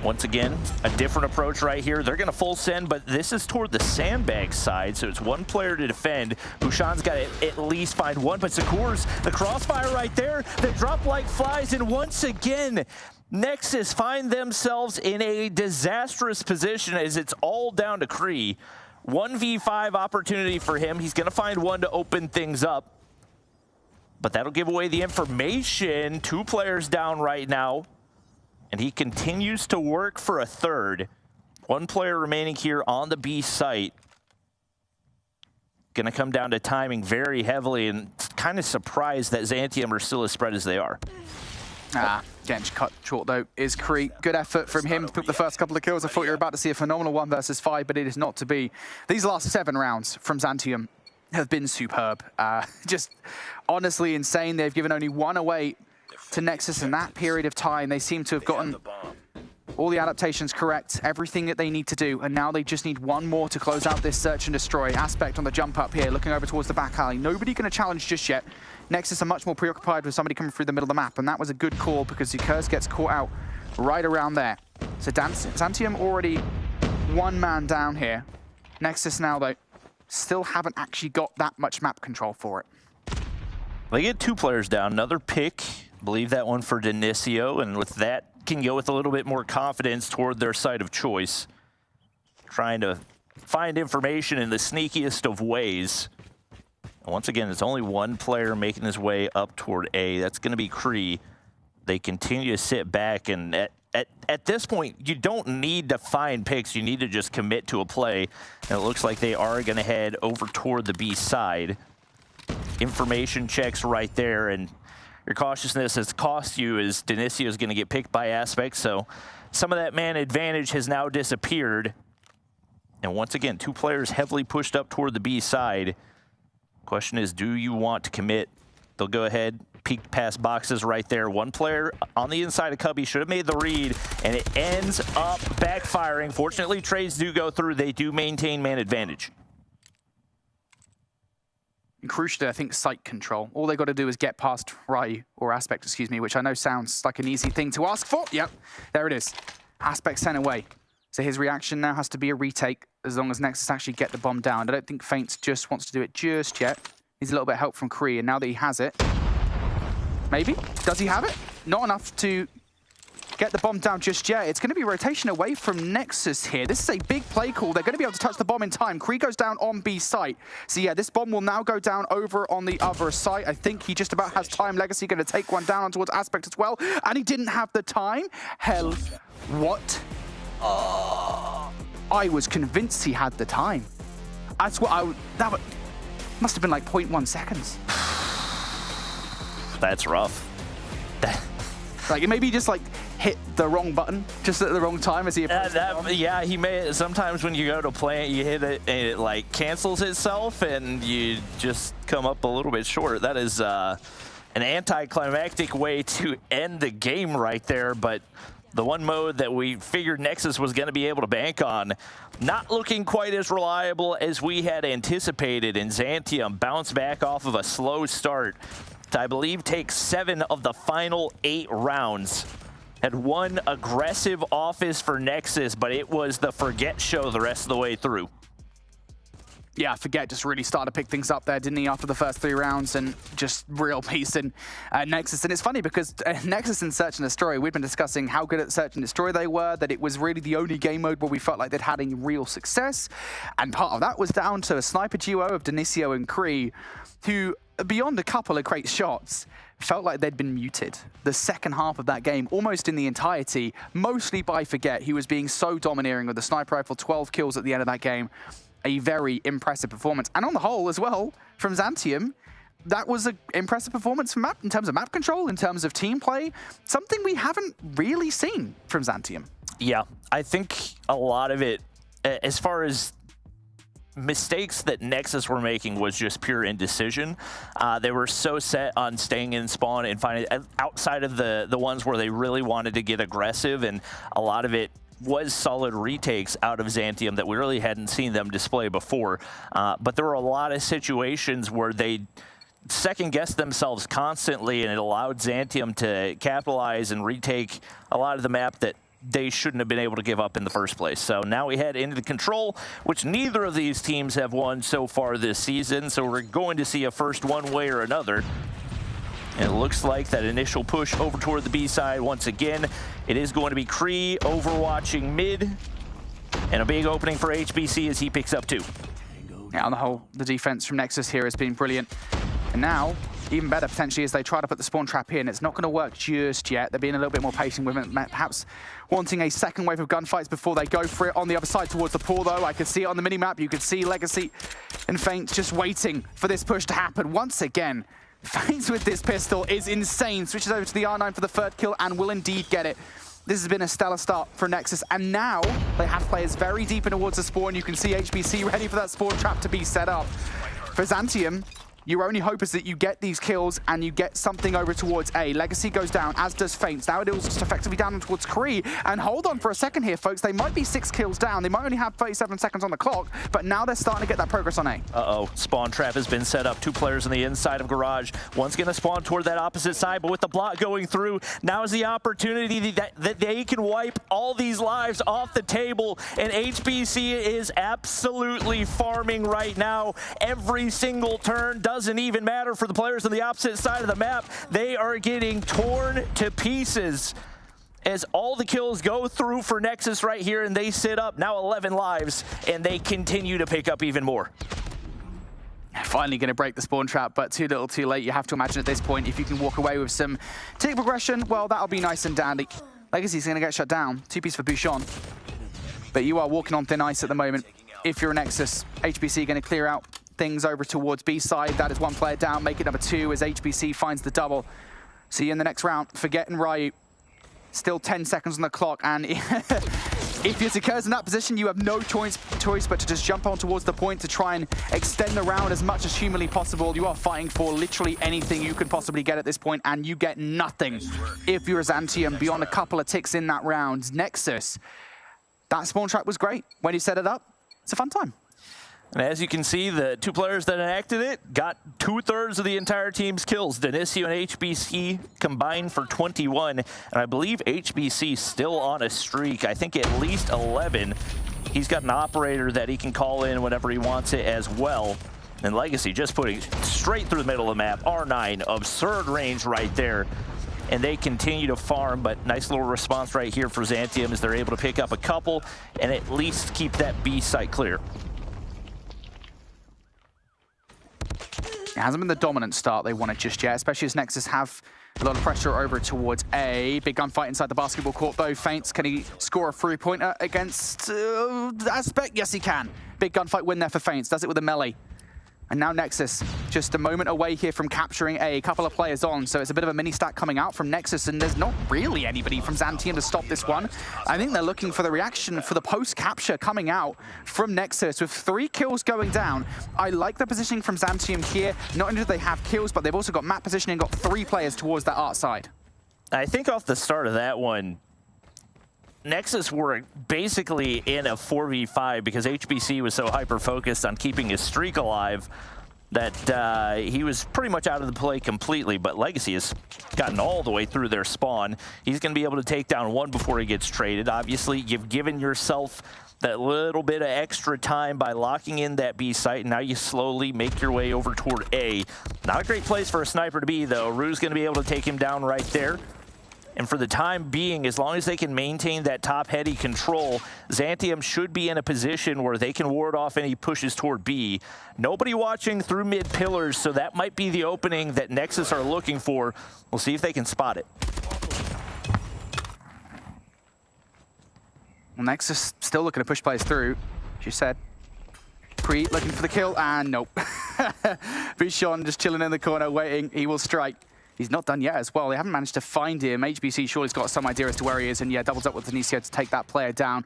Speaker 4: Once again, a different approach right here. They're going to full send, but this is toward the sandbag side, so it's 1 player to defend. Bouchon's got to at least find 1, but Sakura's the crossfire right there. They drop like flies, and once again, Nexus find themselves in a disastrous position as it's all down to Kree. 1v5 opportunity for him. He's going to find 1 to open things up, but that'll give away the information. 2 players down right now. And he continues to work for a 3rd. 1 player remaining here on the B site. Going to come down to timing very heavily, and kind of surprised that Xantium are still as spread as they are.
Speaker 5: Getting cut short, though, is Kree. Good effort from him to pick the first couple of kills. I thought you were about to see a phenomenal 1 versus 5, but it is not to be. These last 7 rounds from Xantium have been superb. Just honestly insane. They've given only 1 away to Nexus in that period of time. They seem to have gotten all the adaptations correct, everything that they need to do, and now they just need 1 more to close out this search and destroy. Aspect on the jump up here, looking over towards the back alley. Nobody going to challenge just yet. Nexus are much more preoccupied with somebody coming through the middle of the map, and that was a good call because Zukurs gets caught out right around there. So Xantium already 1 man down here. Nexus now, though, still haven't actually got that much map control for it.
Speaker 4: They get 2 players down, another pick. I believe that one for Denicio, and with that, can go with a little bit more confidence toward their site of choice. Trying to find information in the sneakiest of ways. And once again, it's only 1 player making his way up toward A. That's going to be Kree. They continue to sit back, and at this point, you don't need to find picks. You need to just commit to a play. And it looks like they are going to head over toward the B side. Information checks right there, and your cautiousness has cost you as Denicio is going to get picked by Aspect, so some of that man advantage has now disappeared. And once again, 2 players heavily pushed up toward the B side. Question is, do you want to commit? They'll go ahead, peeked past boxes right there. One player on the inside of Cubby should have made the read, and it ends up backfiring. Fortunately, trades do go through. They do maintain man advantage.
Speaker 5: And crucially, I think sight control. All they got to do is get past Ryu, or Aspect, excuse me, which I know sounds like an easy thing to ask for. Yep, there it is. Aspect sent away. So his reaction now has to be a retake as long as Nexus actually get the bomb down. I don't think Feints just wants to do it just yet. Needs a little bit of help from Kree, and now that he has it, maybe? Does he have it? Not enough to get the bomb down just yet. It's going to be rotation away from Nexus here. This is a big play call. They're going to be able to touch the bomb in time. Kree goes down on B site. So yeah, this bomb will now go down over on the other side. I think he just about has time. Legacy going to take one down towards Aspect as well. And he didn't have the time. Hell, what? I was convinced he had the time. That's what that must have been like 0.1 seconds.
Speaker 4: That's rough.
Speaker 5: Like maybe he just like hit the wrong button just at the wrong time as he
Speaker 4: yeah, he may. Sometimes when you go to play it, you hit it and it like cancels itself and you just come up a little bit short. That is an anticlimactic way to end the game right there, but the one mode that we figured Nexus was going to be able to bank on, not looking quite as reliable as we had anticipated, and Xantium bounced back off of a slow start to, I believe, take 7 of the final 8 rounds. Had one aggressive office for Nexus, but it was the Forget show the rest of the way through.
Speaker 5: Yeah, Forget just really started to pick things up there, didn't he, after the first 3 rounds, and just real peace in Nexus. And it's funny because Nexus and Search and Destroy, we've been discussing how good at Search and Destroy they were, that it was really the only game mode where we felt like they'd had any real success. And part of that was down to a sniper duo of Denicio and Kree, who, beyond a couple of great shots, felt like they'd been muted. The second half of that game, almost in the entirety, mostly by Forget. He was being so domineering with the sniper rifle, 12 kills at the end of that game. A very impressive performance. And on the whole as well, from Xantium, that was an impressive performance from map, in terms of map control, in terms of team play, something we haven't really seen from Xantium.
Speaker 4: Yeah, I think a lot of it, as far as mistakes that Nexus were making, was just pure indecision. They were so set on staying in spawn and finding outside of the ones where they really wanted to get aggressive, and a lot of it was solid retakes out of Xantium that we really hadn't seen them display before. But there were a lot of situations where they second-guessed themselves constantly, and it allowed Xantium to capitalize and retake a lot of the map that they shouldn't have been able to give up in the first place. So now we head into the Control, which neither of these teams have won so far this season, so we're going to see a first one way or another. And it looks like that initial push over toward the B side once again. It is going to be Kree overwatching mid, and a big opening for HBC as he picks up 2.
Speaker 5: Yeah, on the whole, the defense from Nexus here has been brilliant. And now, even better potentially, as they try to put the spawn trap in. It's not going to work just yet. They're being a little bit more patient with it, perhaps wanting a second wave of gunfights before they go for it. On the other side towards the pool, though, I could see it on the mini-map. You could see Legacy and Feints just waiting for this push to happen once again. Feints with this pistol is insane. Switches over to the R9 for the third kill and will indeed get it. This has been a stellar start for Nexus, and now they have players very deep in towards the spawn. You can see HBC ready for that spawn trap to be set up. For Xantium, your only hope is that you get these kills and you get something over towards A. Legacy goes down, as does Feints. Now it is just effectively down towards Kree. And hold on for a second here, folks. They might be 6 kills down. They might only have 37 seconds on the clock, but now they're starting to get that progress on A.
Speaker 4: Uh-oh. Spawn trap has been set up. 2 players on the inside of Garage. One's going to spawn toward that opposite side, but with the block going through, now is the opportunity that they can wipe all these lives off the table, and HBC is absolutely farming right now. Every single turn doesn't even matter for the players on the opposite side of the map. They are getting torn to pieces as all the kills go through for Nexus right here, and they sit up now 11 lives, and they continue to pick up even more.
Speaker 5: Finally going to break the spawn trap, but too little too late. You have to imagine at this point, if you can walk away with some tick progression, well, that'll be nice and dandy. Legacy's going to get shut down. 2-piece for Bouchon. But you are walking on thin ice at the moment. If you're a Nexus, HBC going to clear out things over towards B side. That is 1 player down, make it number 2 as HBC finds the double. See you in the next round. Forget and Ryu. Still 10 seconds on the clock, and if your Takeoff's in that position, you have no choice but to just jump on towards the point to try and extend the round as much as humanly possible. You are fighting for literally anything you can possibly get at this point, and you get nothing if you're Azantium beyond a couple of ticks in that round. Nexus, that spawn trap was great. When you set it up, it's a fun time.
Speaker 4: And as you can see, the two players that enacted it got 2/3 of the entire team's kills. Denisio and HBC combined for 21. And I believe HBC still on a streak. I think at least 11. He's got an operator that he can call in whenever he wants it as well. And Legacy just putting straight through the middle of the map. R9, absurd range right there. And they continue to farm, but nice little response right here for Zantium as they're able to pick up a couple and at least keep that B site clear.
Speaker 5: It hasn't been the dominant start they wanted just yet, especially as Nexus have a lot of pressure over towards A. Big gunfight inside the basketball court, though. Feints, can he score a three-pointer against Aspect? Yes, he can. Big gunfight win there for Feints. Does it with a melee. And now Nexus, just a moment away here from capturing A. Couple of players on, so it's a bit of a mini stack coming out from Nexus, and there's not really anybody from Zantium to stop this one. I think they're looking for the reaction for the post-capture coming out from Nexus with 3 kills going down. I like the positioning from Zantium here. Not only do they have kills, but they've also got map positioning, got 3 players towards that art side.
Speaker 4: I think off the start of that one, Nexus were basically in a 4v5 because HBC was so hyper-focused on keeping his streak alive that he was pretty much out of the play completely, but Legacy has gotten all the way through their spawn. He's going to be able to take down one before he gets traded. Obviously, you've given yourself that little bit of extra time by locking in that B site, and now you slowly make your way over toward A. Not a great place for a sniper to be, though. Rue's going to be able to take him down right there. And for the time being, as long as they can maintain that top-heady control, Zantium should be in a position where they can ward off any pushes toward B. Nobody watching through mid-pillars, so that might be the opening that Nexus are looking for. We'll see if they can spot it.
Speaker 5: Well, Nexus still looking to push players through, as you said. Pre looking for the kill, and nope. Bouchon just chilling in the corner, waiting. He will strike. He's not done yet as well. They haven't managed to find him. HBC surely's got some idea as to where he is, and yeah, doubles up with Denisio to take that player down.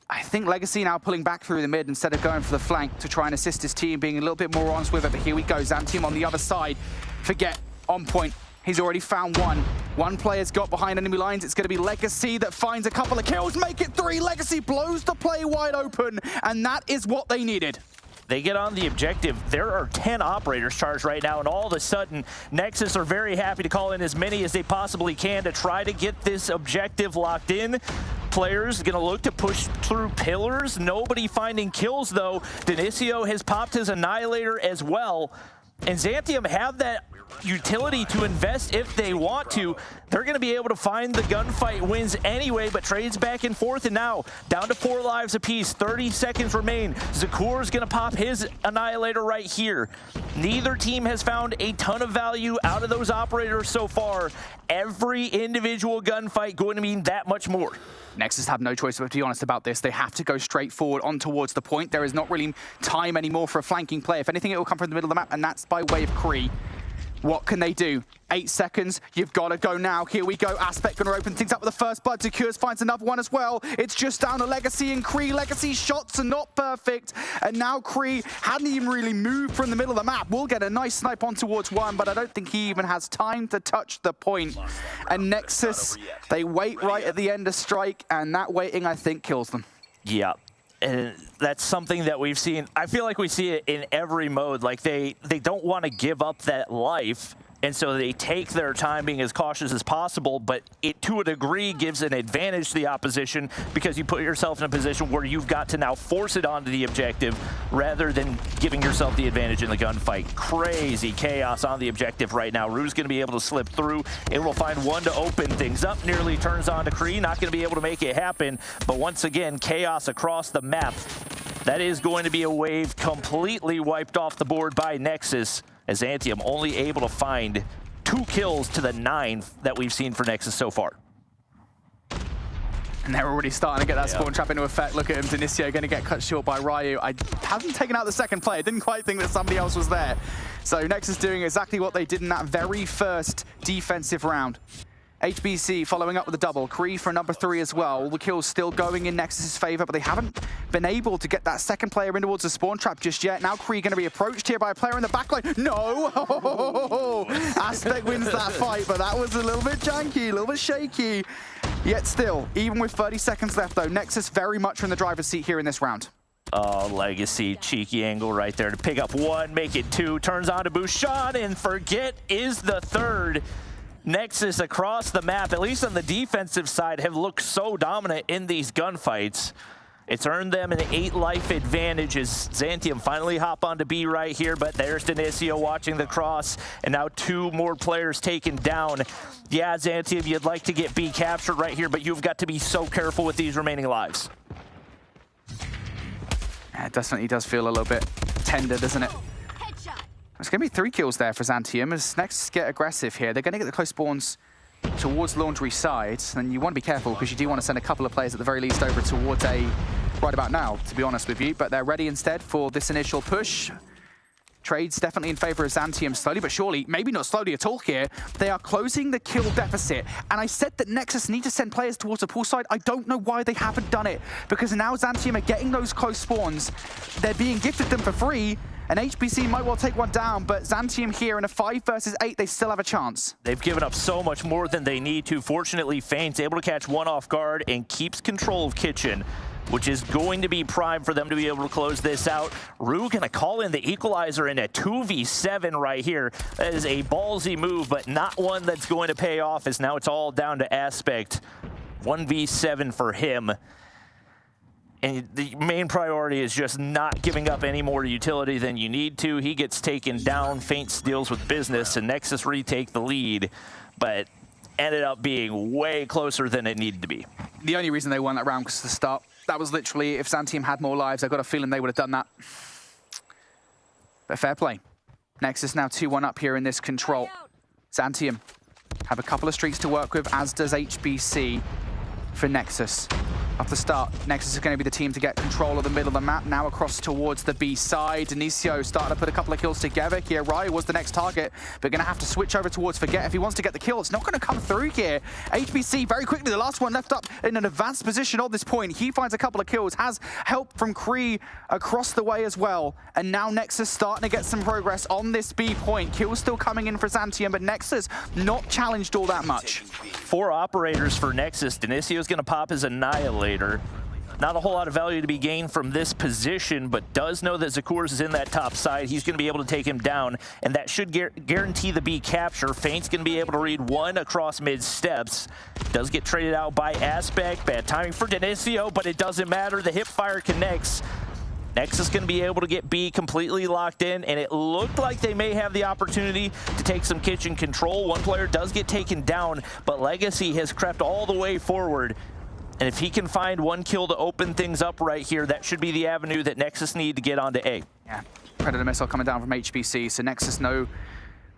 Speaker 5: I think Legacy now pulling back through the mid instead of going for the flank to try and assist his team, being a little bit more honest with it. But here we go, Zantium on the other side. Forget, on point. He's already found one. One player's got behind enemy lines. It's going to be Legacy that finds a couple of kills, make it 3. Legacy blows the play wide open, and that is what they needed.
Speaker 4: They get on the objective. There are 10 operators charged right now, and all of a sudden, Nexus are very happy to call in as many as they possibly can to try to get this objective locked in. Players gonna look to push through pillars. Nobody finding kills, though. Denisio has popped his Annihilator as well. And Zantium have that utility to invest if they want to. They're going to be able to find the gunfight wins anyway, but trades back and forth, and now down to 4 lives apiece. 30 seconds remain. Zakur's going to pop his Annihilator right here. Neither team has found a ton of value out of those operators so far. Every individual gunfight going to mean that much more.
Speaker 5: Nexus have no choice but to be honest about this. They have to go straight forward on towards the point. There is not really time anymore for a flanking play. If anything, it will come from the middle of the map, and that's by way of Kree. What can they do? 8 seconds. You've got to go now. Here we go. Aspect going to open things up with the first blood. Secures finds another one as well. It's just down to Legacy and Kree. Legacy's shots are not perfect. And now Kree hadn't even really moved from the middle of the map. We'll get a nice snipe on towards one, but I don't think he even has time to touch the point. And Nexus, they wait right at the end of strike, and that waiting, I think, kills them.
Speaker 4: Yeah. And that's something that we've seen. I feel like we see it in every mode. Like they don't want to give up that life, and so they take their time being as cautious as possible, but it to a degree gives an advantage to the opposition because you put yourself in a position where you've got to now force it onto the objective rather than giving yourself the advantage in the gunfight. Crazy chaos on the objective right now. Rue's going to be able to slip through. It will find one to open things up. Nearly turns on to Kree. Not going to be able to make it happen, but once again, chaos across the map. That is going to be a wave completely wiped off the board by Nexus, as Zantium only able to find 2 kills to the 9 that we've seen for Nexus so far.
Speaker 5: And they're already starting to get that spawn trap into effect. Look at him, Denisio going to get cut short by Ryu. I haven't taken out the second player. Didn't quite think that somebody else was there. So Nexus doing exactly what they did in that very first defensive round. HBC following up with a double. Kree for number 3 as well. All the kills still going in Nexus's favor, but they haven't been able to get that second player in towards the spawn trap just yet. Now Kree going to be approached here by a player in the backline. No! Aspect wins that fight, but that was a little bit janky, a little bit shaky. Yet still, even with 30 seconds left though, Nexus very much in the driver's seat here in this round.
Speaker 4: Oh, Legacy, cheeky angle right there to pick up 1, make it 2, turns on to Bouchon, and forget is the 3rd. Nexus across the map, at least on the defensive side, have looked so dominant in these gunfights. It's earned them an 8 life advantage as Xantium finally hop onto B right here, but there's Denisio watching the cross, and now 2 more players taken down. Yeah, Xantium, you'd like to get B captured right here, but you've got to be so careful with these remaining lives.
Speaker 5: Yeah, it definitely does feel a little bit tender, doesn't it? It's going to be 3 kills there for Xantium as Nexus get aggressive here. They're going to get the close spawns towards Laundry side, and you want to be careful because you do want to send a couple of players at the very least over towards A right about now, to be honest with you. But they're ready instead for this initial push. Trades definitely in favor of Xantium slowly but surely, maybe not slowly at all here. They are closing the kill deficit. And I said that Nexus need to send players towards the pool side. I don't know why they haven't done it, because now Xantium are getting those close spawns. They're being gifted them for free. And HBC might well take one down, but Xantium here in a 5 versus 8, they still have a chance.
Speaker 4: They've given up so much more than they need to. Fortunately, Feint's able to catch 1 off guard and keeps control of Kitchen, which is going to be prime for them to be able to close this out. Rue gonna call in the equalizer in a 2v7 right here. That is a ballsy move, but not one that's going to pay off, as now it's all down to Aspect. 1v7 for him. And the main priority is just not giving up any more utility than you need to. He gets taken down, Feint steals with business, and Nexus retake the lead, but ended up being way closer than it needed to be.
Speaker 5: The only reason they won that round was the start. That was literally, if Xantium had more lives, I got a feeling they would have done that. But fair play. Nexus now 2-1 up here in this control. Xantium have a couple of streaks to work with, as does HBC for Nexus. Off the start, Nexus is going to be the team to get control of the middle of the map. Now across towards the B side. Denisio starting to put a couple of kills together here. Rai was the next target, but going to have to switch over towards Forget if he wants to get the kill. It's not going to come through here. HBC very quickly, the last one left up in an advanced position at this point. He finds a couple of kills, has help from Kree across the way as well. And now Nexus starting to get some progress on this B point. Kills still coming in for Xantium, but Nexus not challenged all that much.
Speaker 4: 4 operators for Nexus. Denisio's going to pop his Annihilator. Not a whole lot of value to be gained from this position, but does know that Zakurs is in that top side. He's going to be able to take him down, and that should guarantee the B capture. Feint's going to be able to read 1 across mid steps. Does get traded out by Aspect. Bad timing for Denisio, but it doesn't matter. The hip fire connects. Nexus going to be able to get B completely locked in, and it looked like they may have the opportunity to take some kitchen control. 1 player does get taken down, but Legacy has crept all the way forward. And if he can find 1 kill to open things up right here, that should be the avenue that Nexus need to get onto A.
Speaker 5: Yeah, Predator missile coming down from HBC, so Nexus know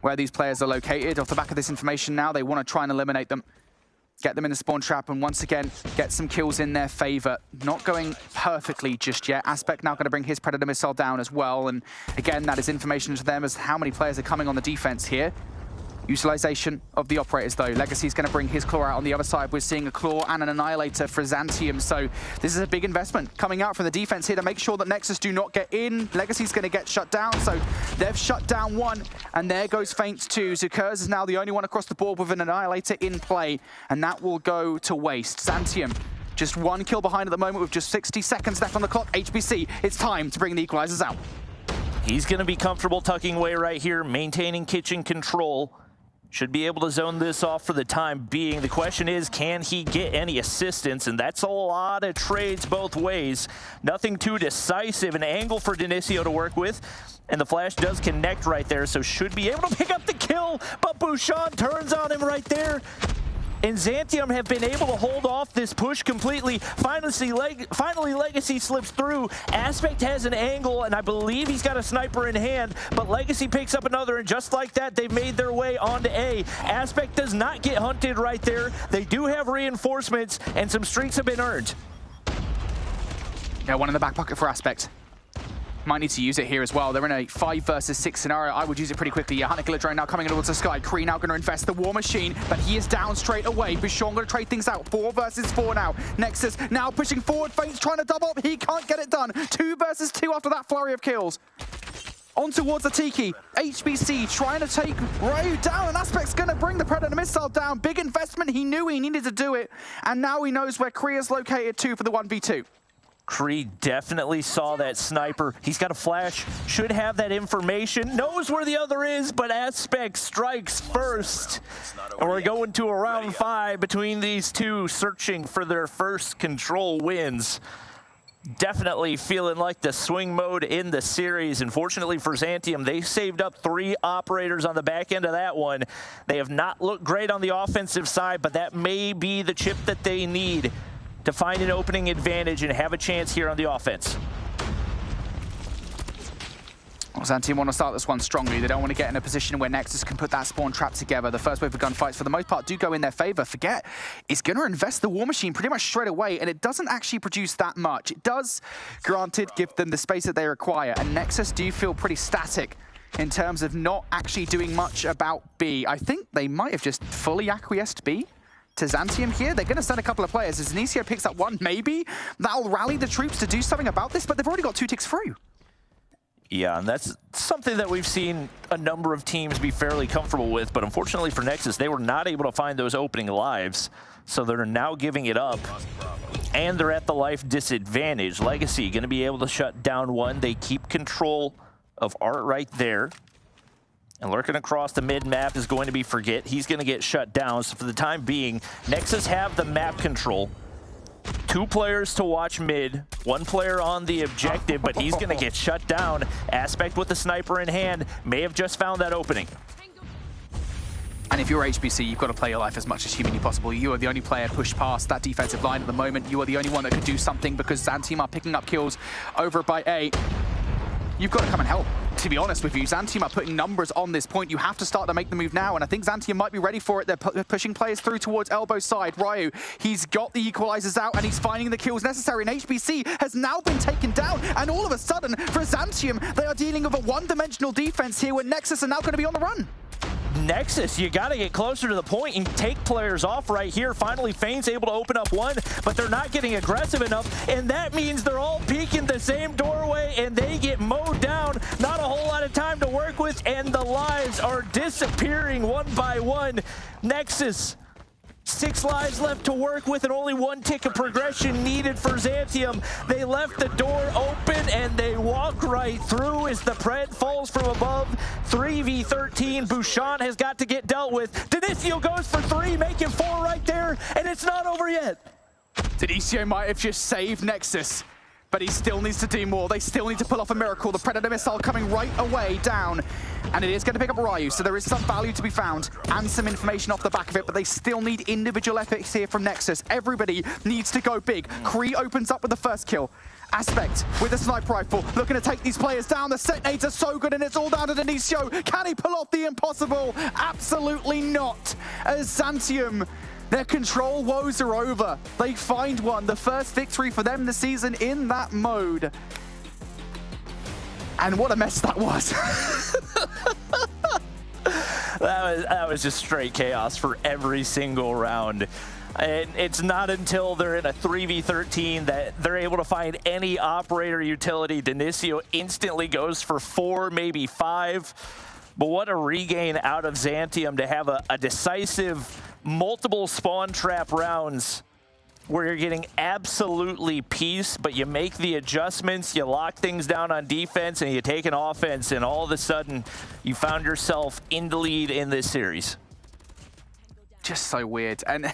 Speaker 5: where these players are located. Off the back of this information now, they want to try and eliminate them. Get them in the spawn trap, and once again, get some kills in their favor. Not going perfectly just yet. Aspect now going to bring his Predator missile down as well, and again, that is information to them as how many players are coming on the defense here. Utilization of the operators though. Legacy's going to bring his claw out on the other side. We're seeing a claw and an annihilator for Xantium. So this is a big investment coming out from the defense here to make sure that Nexus do not get in. Legacy's going to get shut down. So they've shut down 1, and there goes Feint 2. Zakurs is now the only one across the board with an annihilator in play, and that will go to waste. Xantium just 1 kill behind at the moment with just 60 seconds left on the clock. HBC, it's time to bring the equalizers out.
Speaker 4: He's going to be comfortable tucking away right here, maintaining kitchen control. Should be able to zone this off for the time being. The question is, can he get any assistance? And that's a lot of trades both ways. Nothing too decisive. An angle for Denisio to work with. And the flash does connect right there, so should be able to pick up the kill. But Bouchon turns on him right there. And Xantium have been able to hold off this push completely. Finally, Legacy slips through. Aspect has an angle, and I believe he's got a sniper in hand, but Legacy picks up another, and just like that, they've made their way onto A. Aspect does not get hunted right there. They do have reinforcements, and some streaks have been earned.
Speaker 5: Yeah, 1 in the back pocket for Aspect. Might need to use it here as well. They're in a 5 versus 6 scenario. I would use it pretty quickly. Johanna Drone now coming in towards the sky. Kree now going to invest the War Machine, but he is down straight away. Bouchon going to trade things out. 4 versus 4 now. Nexus now pushing forward. Fate's trying to double up. He can't get it done. 2 versus 2 after that flurry of kills. On towards the Tiki. HBC trying to take Ryu down, and Aspect's going to bring the Predator missile down. Big investment. He knew he needed to do it, and now he knows where Kree is located too for the 1v2.
Speaker 4: Kree definitely saw that sniper. He's got a flash, should have that information, knows where the other is, but Aspect strikes first. And we're going to a round 5 between these two, searching for their first control wins. Definitely feeling like the swing mode in the series. Unfortunately for Xantium, they saved up 3 operators on the back end of that one. They have not looked great on the offensive side, but that may be the chip that they need to find an opening advantage and have a chance here on the offense.
Speaker 5: Well, Xantium want to start this one strongly. They don't want to get in a position where Nexus can put that spawn trap together. The first wave of gunfights, for the most part, do go in their favor. Forget is going to invest the War Machine pretty much straight away, and it doesn't actually produce that much. It does, granted, give them the space that they require, and Nexus do feel pretty static in terms of not actually doing much about B. I think they might have just fully acquiesced B to Xantium here. They're going to send a couple of players. As Inicio picks up one, maybe that'll rally the troops to do something about this, but they've already got 2 ticks through.
Speaker 4: Yeah, and that's something that we've seen a number of teams be fairly comfortable with, but unfortunately for Nexus, they were not able to find those opening lives, so they're now giving it up, and they're at the life disadvantage. Legacy going to be able to shut down one. They keep control of Art right there. And lurking across the mid-map is going to be Forget. He's going to get shut down. So for the time being, Nexus have the map control. 2 players to watch mid, 1 player on the objective, but he's going to get shut down. Aspect with the sniper in hand may have just found that opening.
Speaker 5: And if you're HBC, you've got to play your life as much as humanly possible. You are the only player pushed past that defensive line at the moment. You are the only one that could do something because Xantium are picking up kills over by A. You've got to come and help, to be honest with you. Xantium are putting numbers on this point. You have to start to make the move now, and I think Xantium might be ready for it. They're pushing players through towards elbow side. Ryu, he's got the equalizers out, and he's finding the kills necessary, and HBC has now been taken down, and all of a sudden, for Xantium, they are dealing with a one-dimensional defense here, where Nexus are now going to be on the run.
Speaker 4: Nexus, you got to get closer to the point and take players off right here. Finally, Fane's able to open up one, but they're not getting aggressive enough, and that means they're all peeking the same doorway, and they get mowed down. Not a whole lot of time to work with, and the lives are disappearing one by one. Nexus, 6 lives left to work with, and only 1 tick of progression needed for Xantium. They left the door open, and they walk right through as the Pred falls from above. 3v13, Bouchon has got to get dealt with. Denicio goes for 3, making 4 right there, and it's not over yet.
Speaker 5: Denicio might have just saved Nexus, but he still needs to do more. They still need to pull off a miracle. The Predator missile coming right away down, and it is going to pick up Ryu, so there is some value to be found and some information off the back of it, but they still need individual efforts here from Nexus. Everybody needs to go big. Kree opens up with the first kill. Aspect with a sniper rifle, looking to take these players down. The set nades are so good, and it's all down to Denicio. Can he pull off the impossible? Absolutely not. As Xantium, their control woes are over. They find one, the first victory for them this season in that mode. And what a mess that was.
Speaker 4: That was just straight chaos for every single round. And it's not until they're in a 3v13 that they're able to find any operator utility. Denicio instantly goes for 4, maybe 5. But what a regain out of Xantium to have a decisive multiple spawn trap rounds where you're getting absolutely peace, but you make the adjustments, you lock things down on defense, and you take an offense, and all of a sudden you found yourself in the lead in this series.
Speaker 5: Just so weird. And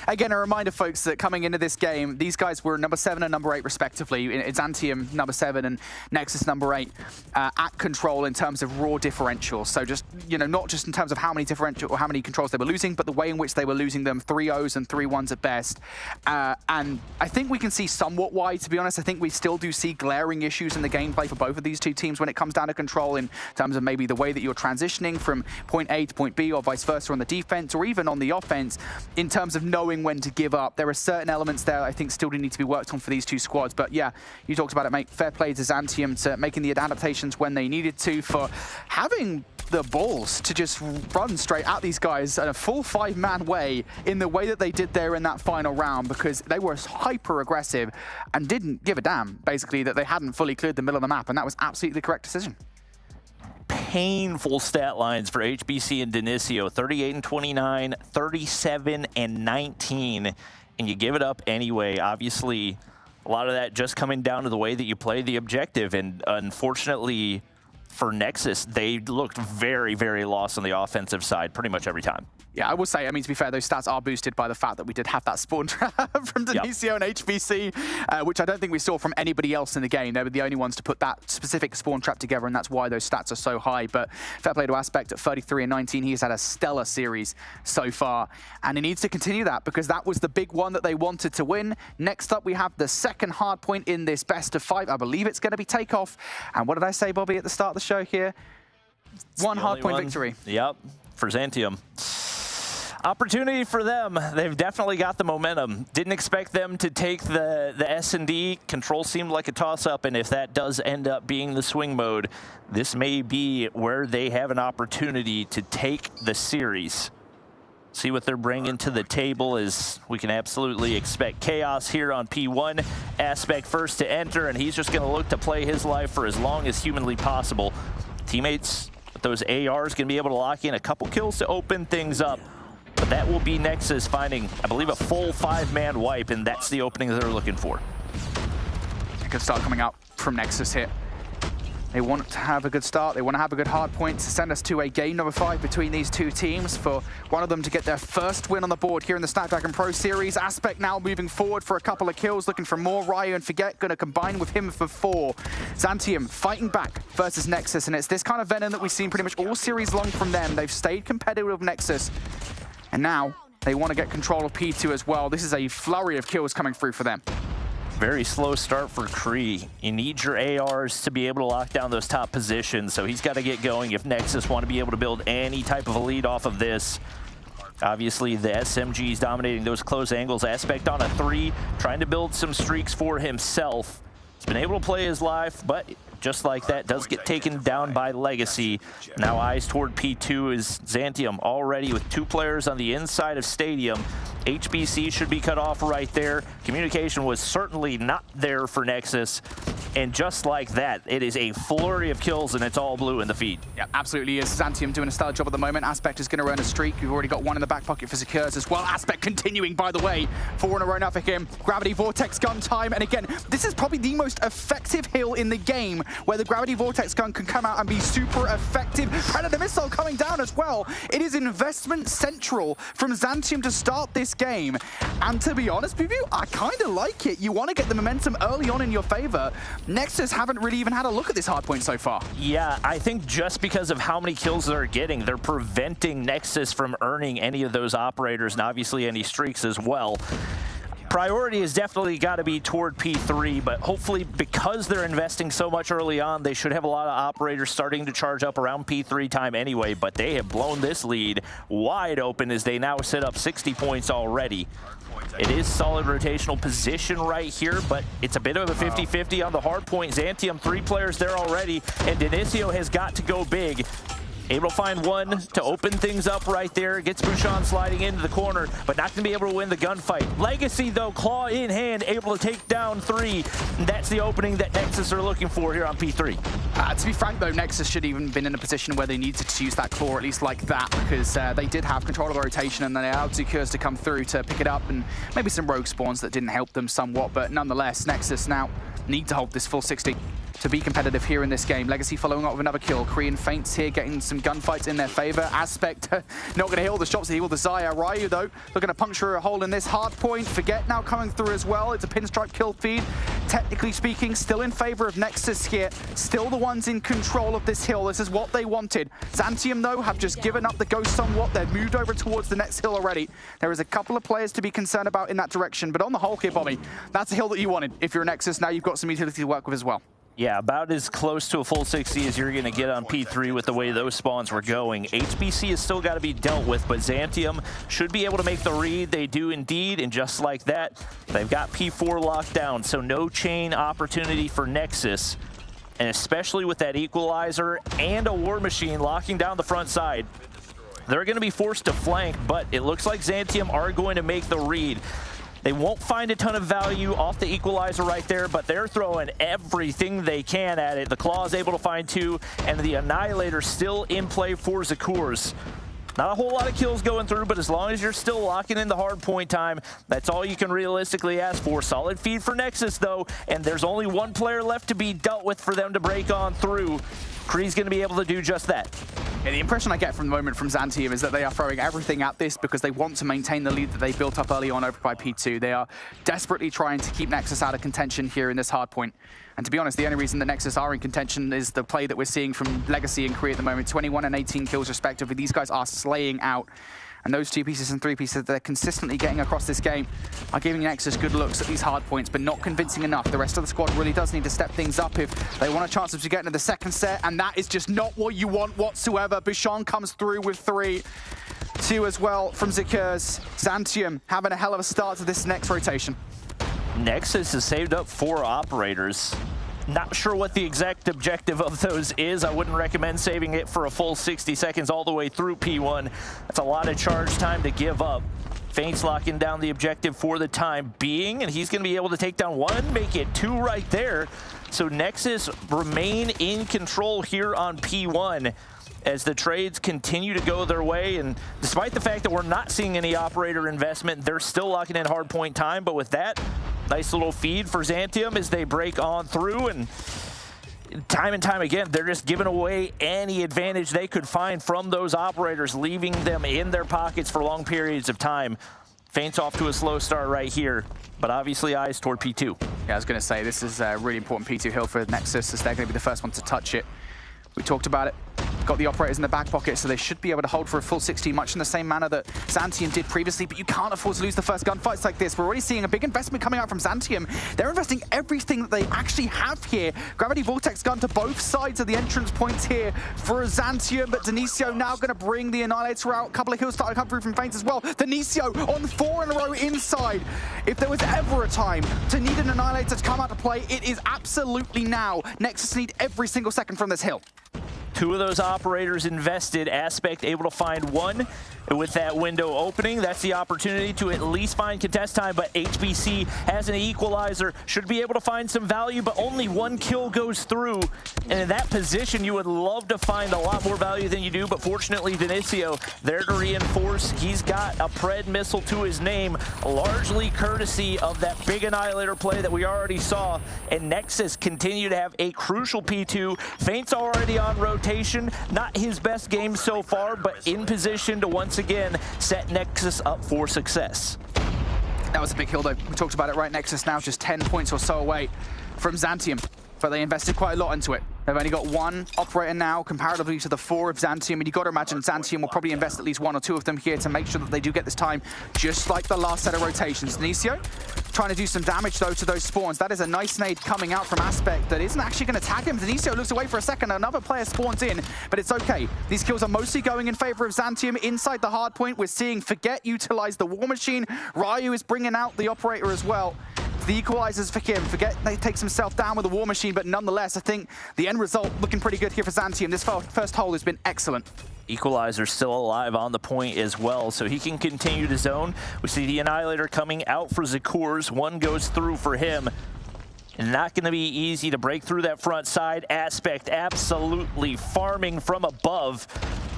Speaker 5: again, a reminder, folks, that coming into this game, these guys were number 7 and number 8 respectively. It's Xantium number 7 and Nexus number 8 at control in terms of raw differential. So just, you know, not just in terms of how many differential or how many controls they were losing, but the way in which they were losing them, 3-0s and 3-1s at best. And I think we can see somewhat why, to be honest. I think we still do see glaring issues in the gameplay for both of these two teams when it comes down to control, in terms of maybe the way that you're transitioning from point A to point B or vice versa on the defense, or even on the the offense in terms of knowing when to give up. There are certain elements there I think still do need to be worked on for these two squads. But yeah, you talked about it, mate. Fair play to Zantium to making the adaptations when they needed to, for having the balls to just run straight at these guys in a full 5-man way in the way that they did there in that final round, because they were hyper aggressive and didn't give a damn, basically, that they hadn't fully cleared the middle of the map, and that was absolutely the correct decision.
Speaker 4: Painful stat lines for HBC and Denisio, 38 and 29, 37 and 19, and you give it up anyway. Obviously, a lot of that just coming down to the way that you play the objective, and unfortunately for Nexus, they looked very, very lost on the offensive side pretty much every time.
Speaker 5: Yeah, I will say, I mean, to be fair, those stats are boosted by the fact that we did have that spawn trap from Denisio and HBC, which I don't think we saw from anybody else in the game. They were the only ones to put that specific spawn trap together, and that's why those stats are so high. But fair play to Aspect at 33 and 19. He's had a stellar series so far, and he needs to continue that because that was the big one that they wanted to win. Next up, we have the second hard point in this best of 5. I believe it's going to be Takeoff. And what did I say, Bobby, at the start of the show here? One hard point victory.
Speaker 4: Yep, for Zantium. Opportunity for them. They've definitely got the momentum. Didn't expect them to take the S&D. Control seemed like a toss-up, and if that does end up being the swing mode, this may be where they have an opportunity to take the series. See what they're bringing to the table, as we can absolutely expect chaos here on P1. Aspect first to enter, and he's just going to look to play his life for as long as humanly possible. Teammates with those ARs going to be able to lock in a couple kills to open things up. But that will be Nexus finding, I believe, a full 5-man wipe, and that's the opening that they're looking for.
Speaker 5: A good start coming up from Nexus here. They want to have a good start. They want to have a good hard point to send us to a game number 5 between these two teams, for one of them to get their first win on the board here in the Snapdragon Pro Series. Aspect now moving forward for a couple of kills, looking for more. Ryu and Forget going to combine with him for 4. Zantium fighting back versus Nexus, and it's this kind of venom that we've seen pretty much all series long from them. They've stayed competitive with Nexus, and now they want to get control of P2 as well. This is a flurry of kills coming through for them.
Speaker 4: Very slow start for Kree. You need your ARs to be able to lock down those top positions, so he's got to get going if Nexus want to be able to build any type of a lead off of this. Obviously, the SMGs dominating those close angles. Aspect on a 3, trying to build some streaks for himself. He's been able to play his life, but just like that, does get taken down by Legacy. Now eyes toward P2 is Zantium, already with 2 players on the inside of Stadium. HBC should be cut off right there. Communication was certainly not there for Nexus. And just like that, it is a flurry of kills, and it's all blue in the feed.
Speaker 5: Yeah, absolutely is. Zantium doing a stellar job at the moment. Aspect is going to run a streak. We've already got one in the back pocket for Secures as well. Aspect continuing, by the way, 4 in a row now for him. Gravity Vortex gun time. And again, this is probably the most effective heal in the game, where the Gravity Vortex gun can come out and be super effective. Predator Missile coming down as well. It is investment central from Zantium to start this game. And to be honest with you, I kind of like it. You want to get the momentum early on in your favor. Nexus haven't really even had a look at this hard point so far.
Speaker 4: Yeah, I think just because of how many kills they're getting, they're preventing Nexus from earning any of those operators, and obviously any streaks as well. Priority has definitely got to be toward P3, but hopefully because they're investing so much early on, they should have a lot of operators starting to charge up around P3 time anyway, but they have blown this lead wide open as they now set up 60 points already. It is solid rotational position right here, but it's a bit of a 50-50 on the hard point. Zantium, 3 players there already, and Denisio has got to go big. Able to find one to open things up right there. Gets Bouchon sliding into the corner, but not going to be able to win the gunfight. Legacy, though, claw in hand, able to take down 3. And that's the opening that Nexus are looking for here on P3.
Speaker 5: To be frank, though, Nexus should even been in a position where they needed to use that claw, at least like that, because they did have control of the rotation, and they allowed Secures to come through to pick it up, and maybe some rogue spawns that didn't help them somewhat, but nonetheless, Nexus now need to hold this full 60 to be competitive here in this game. Legacy following up with another kill. Korean Feints here getting some gunfights in their favor. Aspect not going to heal the shots that he will desire. Ryu, though, looking to puncture a hole in this hard point. Forget now coming through as well. It's a pinstripe kill feed. Technically speaking, still in favor of Nexus here. Still the ones in control of this hill. This is what they wanted. Zantium, though, have just given up the ghost somewhat. They've moved over towards the next hill already. There is a couple of players to be concerned about in that direction, but on the whole here, Bobby, that's a hill that you wanted. If you're a Nexus, now you've got some utility to work with as well.
Speaker 4: Yeah, about as close to a full 60 as you're going to get on P3 with the way those spawns were going. HBC has still got to be dealt with, but Xantium should be able to make the read. They do indeed, and just like that, they've got P4 locked down, so no chain opportunity for Nexus. And especially with that equalizer and a war machine locking down the front side, they're going to be forced to flank, but it looks like Xantium are going to make the read. They won't find a ton of value off the equalizer right there, but they're throwing everything they can at it. The Claw is able to find 2, and the Annihilator still in play for Zakurs. Not a whole lot of kills going through, but as long as you're still locking in the hard point time, that's all you can realistically ask for. Solid feed for Nexus, though, and there's only one player left to be dealt with for them to break on through. Kree's going to be able to do just that.
Speaker 5: Yeah, the impression I get from the moment from Xantium is that they are throwing everything at this because they want to maintain the lead that they built up early on over by P2. They are desperately trying to keep Nexus out of contention here in this hard point. And to be honest, the only reason that Nexus are in contention is the play that we're seeing from Legacy and Kree at the moment. 21 and 18 kills respectively. These guys are slaying out. And those 2 pieces and 3 pieces that they're consistently getting across this game are giving Nexus good looks at these hard points, but not convincing enough. The rest of the squad really does need to step things up if they want a chance to get into the second set, and that is just not what you want whatsoever. Bouchon comes through with 3. 2 as well from Zakurs. Xantium having a hell of a start to this next rotation.
Speaker 4: Nexus has saved up 4 operators. Not sure what the exact objective of those is. I wouldn't recommend saving it for a full 60 seconds all the way through P1. That's a lot of charge time to give up. Feint's locking down the objective for the time being, and he's going to be able to take down 1, make it 2 right there. So Nexus remain in control here on P1 as the trades continue to go their way. And despite the fact that we're not seeing any operator investment, they're still locking in hard point time. But with that, nice little feed for Xantium as they break on through, and time again, they're just giving away any advantage they could find from those operators, leaving them in their pockets for long periods of time. Feint's off to a slow start right here, but obviously eyes toward P2.
Speaker 5: Yeah, I was going to say, this is a really important P2 hill for Nexus, as they're going to be the first one to touch it. We talked about it. Got the operators in the back pocket, so they should be able to hold for a full 60, much in the same manner that Xantium did previously, but you can't afford to lose the first gunfights like this. We're already seeing a big investment coming out from Xantium. They're investing everything that they actually have here. Gravity Vortex gun to both sides of the entrance points here for Xantium, but Denicio now going to bring the Annihilator out. A couple of kills starting to come through from Feint as well. Denicio on 4 in a row inside. If there was ever a time to need an Annihilator to come out to play, it is absolutely now. Nexus need every single second from this hill.
Speaker 4: 2 of those operators invested. Aspect able to find 1 with that window opening. That's the opportunity to at least find contest time, but HBC has an equalizer, should be able to find some value, but only 1 kill goes through. And in that position, you would love to find a lot more value than you do, but fortunately, Denicio there to reinforce. He's got a Pred missile to his name, largely courtesy of that big Annihilator play that we already saw. And Nexus continue to have a crucial P2. Feint's already on rotation. Not his best game so far, but in position to once again set Nexus up for success.
Speaker 5: That was a big hill though. We talked about it, right? Nexus now just 10 points or so away from Xantium, but they invested quite a lot into it. They've only got 1 operator now, comparatively to the 4 of Xantium, and you've got to imagine Xantium will probably invest at least 1 or 2 of them here to make sure that they do get this time, just like the last set of rotations. Denicio trying to do some damage, though, to those spawns. That is a nice nade coming out from Aspect that isn't actually going to tag him. Denicio looks away for a second. Another player spawns in, but it's okay. These kills are mostly going in favor of Xantium. Inside the hard point, we're seeing Forget utilize the War Machine. Ryu is bringing out the operator as well. The equalizers for him. Forget takes himself down with the War Machine, but nonetheless, I think the end result looking pretty good here for Xantium. This first hole has been excellent.
Speaker 4: Equalizer still alive on the point as well, so he can continue to zone. We see the Annihilator coming out for Zakurs. 1 goes through for him. And not going to be easy to break through that front side. Aspect absolutely farming from above.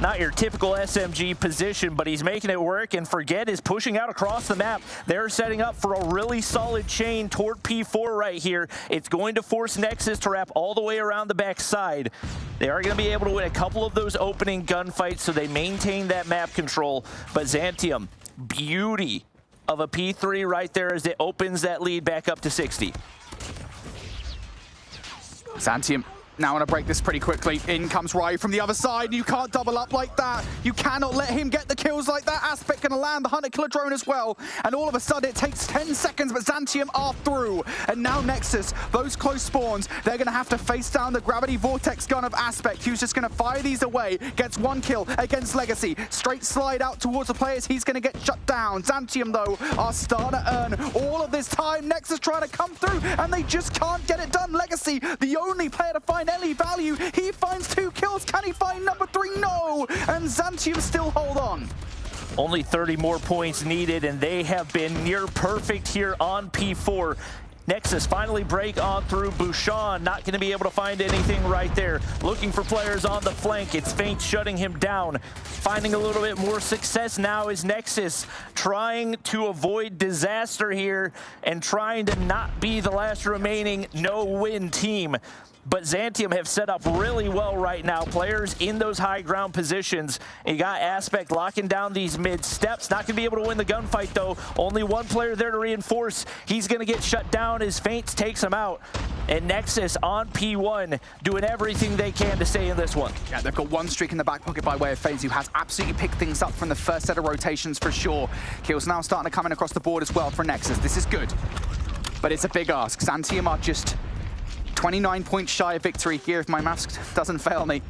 Speaker 4: Not your typical SMG position, but he's making it work, and Forget is pushing out across the map. They're setting up for a really solid chain toward P4 right here. It's going to force Nexus to wrap all the way around the back side. They are going to be able to win a couple of those opening gunfights, so they maintain that map control. But Xantium, beauty of a P3 right there as it opens that lead back up to 60.
Speaker 5: Xantium Now I want to break this pretty quickly. In comes Ryu from the other side. You can't double up like that. You cannot let him get the kills like that. Aspect going to land the 100-killer drone as well. And all of a sudden, it takes 10 seconds, but Zantium are through. And now Nexus, those close spawns, they're going to have to face down the gravity vortex gun of Aspect. Who's just going to fire these away. Gets 1 kill against Legacy. Straight slide out towards the players. He's going to get shut down. Zantium, though, are starting to earn all of this time. Nexus trying to come through, and they just can't get it done. Legacy, the only player to find any value. He finds 2 kills. Can he find number 3? No. And Zantium still hold on.
Speaker 4: Only 30 more points needed, and they have been near perfect here on P4. Nexus finally break on through. Bouchon not going to be able to find anything right there. Looking for players on the flank. It's Feint shutting him down. Finding a little bit more success now is Nexus, trying to avoid disaster here and trying to not be the last remaining no-win team. But Zantium have set up really well right now. Players in those high ground positions. You got Aspect locking down these mid steps. Not going to be able to win the gunfight, though. Only 1 player there to reinforce. He's going to get shut down as Feint takes him out. And Nexus on P1 doing everything they can to stay in this one.
Speaker 5: Yeah, they've got 1 streak in the back pocket by way of Feint, who has absolutely picked things up from the first set of rotations for sure. Kills now starting to come in across the board as well for Nexus. This is good. But it's a big ask. Zantium are just 29 points shy of victory here, if my maths doesn't fail me.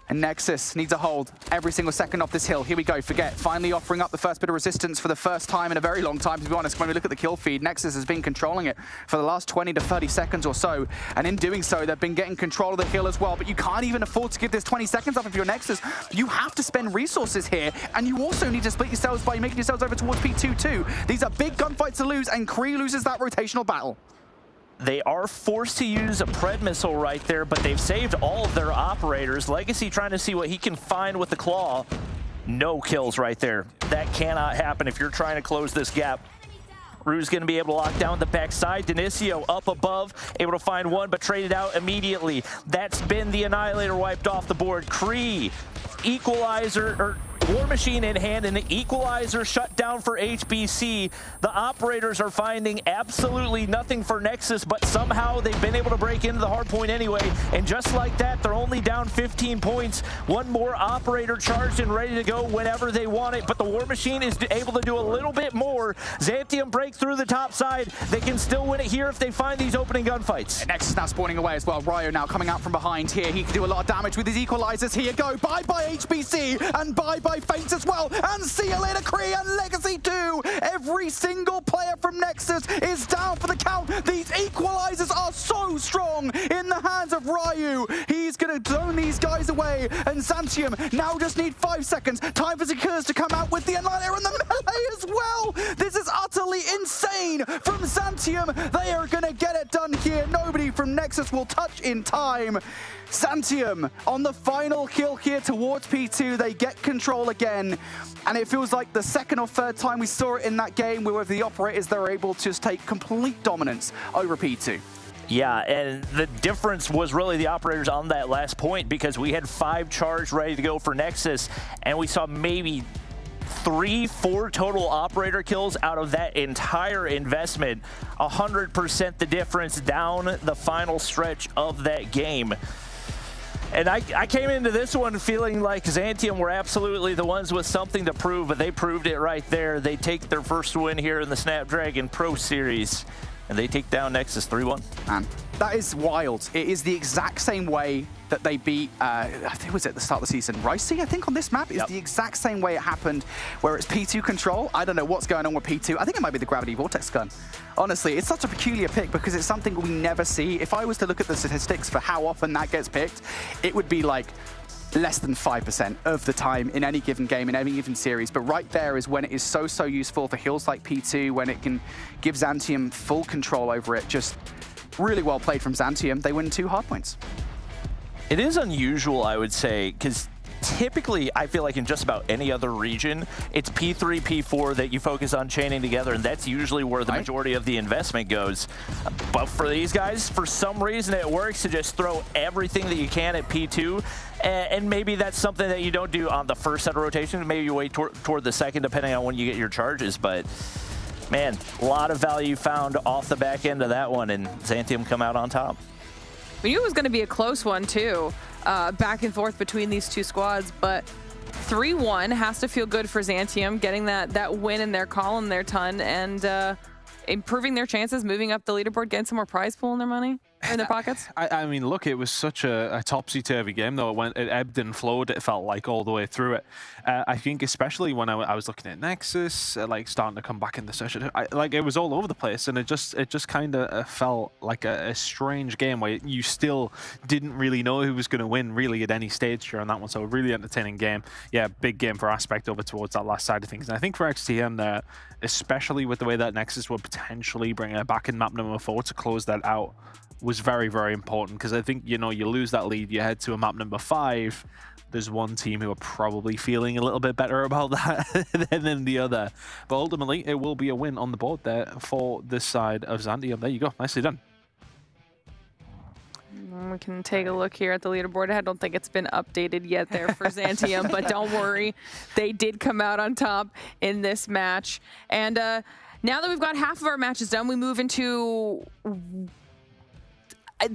Speaker 5: And Nexus needs a hold every single second off this hill. Here we go, Forget. Finally offering up the first bit of resistance for the first time in a very long time, to be honest. When we look at the kill feed, Nexus has been controlling it for the last 20 to 30 seconds or so. And in doing so, they've been getting control of the hill as well. But you can't even afford to give this 20 seconds up if you're Nexus. You have to spend resources here. And you also need to split yourselves by making yourselves over towards P2 too. These are big gunfights to lose, and Kree loses that rotational battle.
Speaker 4: They are forced to use a Pred missile right there, but they've saved all of their operators. Legacy trying to see what he can find with the claw. No kills right there. That cannot happen if you're trying to close this gap. Rue's going to be able to lock down the backside. Denisio up above, able to find 1, but traded out immediately. That's been the Annihilator wiped off the board. Kree, Equalizer, or War Machine in hand, and the Equalizer shut down for HBC. The operators are finding absolutely nothing for Nexus, but somehow they've been able to break into the Hardpoint anyway. And just like that, they're only down 15 points. 1 more operator charged and ready to go whenever they want it, but the War Machine is able to do a little bit more. Zantium break through the top side. They can still win it here if they find these opening gunfights.
Speaker 5: And Nexus now spawning away as well. Ryo now coming out from behind here. He can do a lot of damage with his Equalizers. Here you go. Bye-bye HBC, and bye-bye Feint as well. And see you later, Kree, and Legacy too. Every single player from Nexus is down for the count. These Equalizers are so strong in the hands of Ryu. He's going to zone these guys away. And Zantium now just need 5 seconds. Time for Zakurs to come out with the Annihilator and the melee as well. This is utterly insane from Zantium. They are going to get it done here. Nobody from Nexus will touch in time. Zantium on the final kill here towards P2. They get control again. And it feels like the second or third time we saw it in that game where with the operators, they're able to just take complete dominance over P2.
Speaker 4: Yeah, and the difference was really the operators on that last point, because we had 5 charged ready to go for Nexus, and we saw maybe 3-4 total operator kills out of that entire investment. 100% the difference down the final stretch of that game. And I came into this one feeling like Zantium were absolutely the ones with something to prove, but they proved it right there. They take their first win here in the Snapdragon Pro Series, and they take down Nexus 3-1.
Speaker 5: Man, that is wild. It is the exact same way that they beat, I think it was at the start of the season, Ricey, I think, on this map. It's the exact same way it happened, where it's P2 control. I don't know what's going on with P2. I think it might be the Gravity Vortex gun. Honestly, it's such a peculiar pick because it's something we never see. If I was to look at the statistics for how often that gets picked, it would be like less than 5% of the time in any given game, in any given series. But right there is when it is so useful for hills like P2, when it can give Zantium full control over it. Just really well played from Zantium. They win 2 Hardpoints.
Speaker 4: It is unusual, I would say, because typically I feel like in just about any other region, it's P3, P4 that you focus on chaining together, and that's usually where the majority of the investment goes. But for these guys, for some reason it works to just throw everything that you can at P2, and maybe that's something that you don't do on the first set of rotations. Maybe you wait toward the second, depending on when you get your charges. But man, a lot of value found off the back end of that one, and Zantium come out on top.
Speaker 2: We knew it was going to be a close one, too, back and forth between these two squads, but 3-1 has to feel good for Xantium, getting that win in their column, their ton, and improving their chances, moving up the leaderboard, getting some more prize pool in their money, in their pockets.
Speaker 6: I mean, look, it was such a topsy-turvy game, though. It ebbed and flowed, it felt like, all the way through it. I think especially when I was looking at Nexus, like starting to come back in the session, like it was all over the place, and it just kind of felt like a strange game where you still didn't really know who was going to win really at any stage during that one. So a really entertaining game. Yeah, big game for Aspect over towards that last side of things. And I think for XTM there, especially with the way that Nexus would potentially bring it back in map number 4 to close that out, was very, very important, because I think, you know, you lose that lead, you head to a map number 5, there's one team who are probably feeling a little bit better about that than the other. But ultimately, it will be a win on the board there for this side of Xantium. There you go, nicely done.
Speaker 2: We can take a look here at the leaderboard. I don't think it's been updated yet there for Xantium, but don't worry, they did come out on top in this match. And now that we've got half of our matches done, we move into...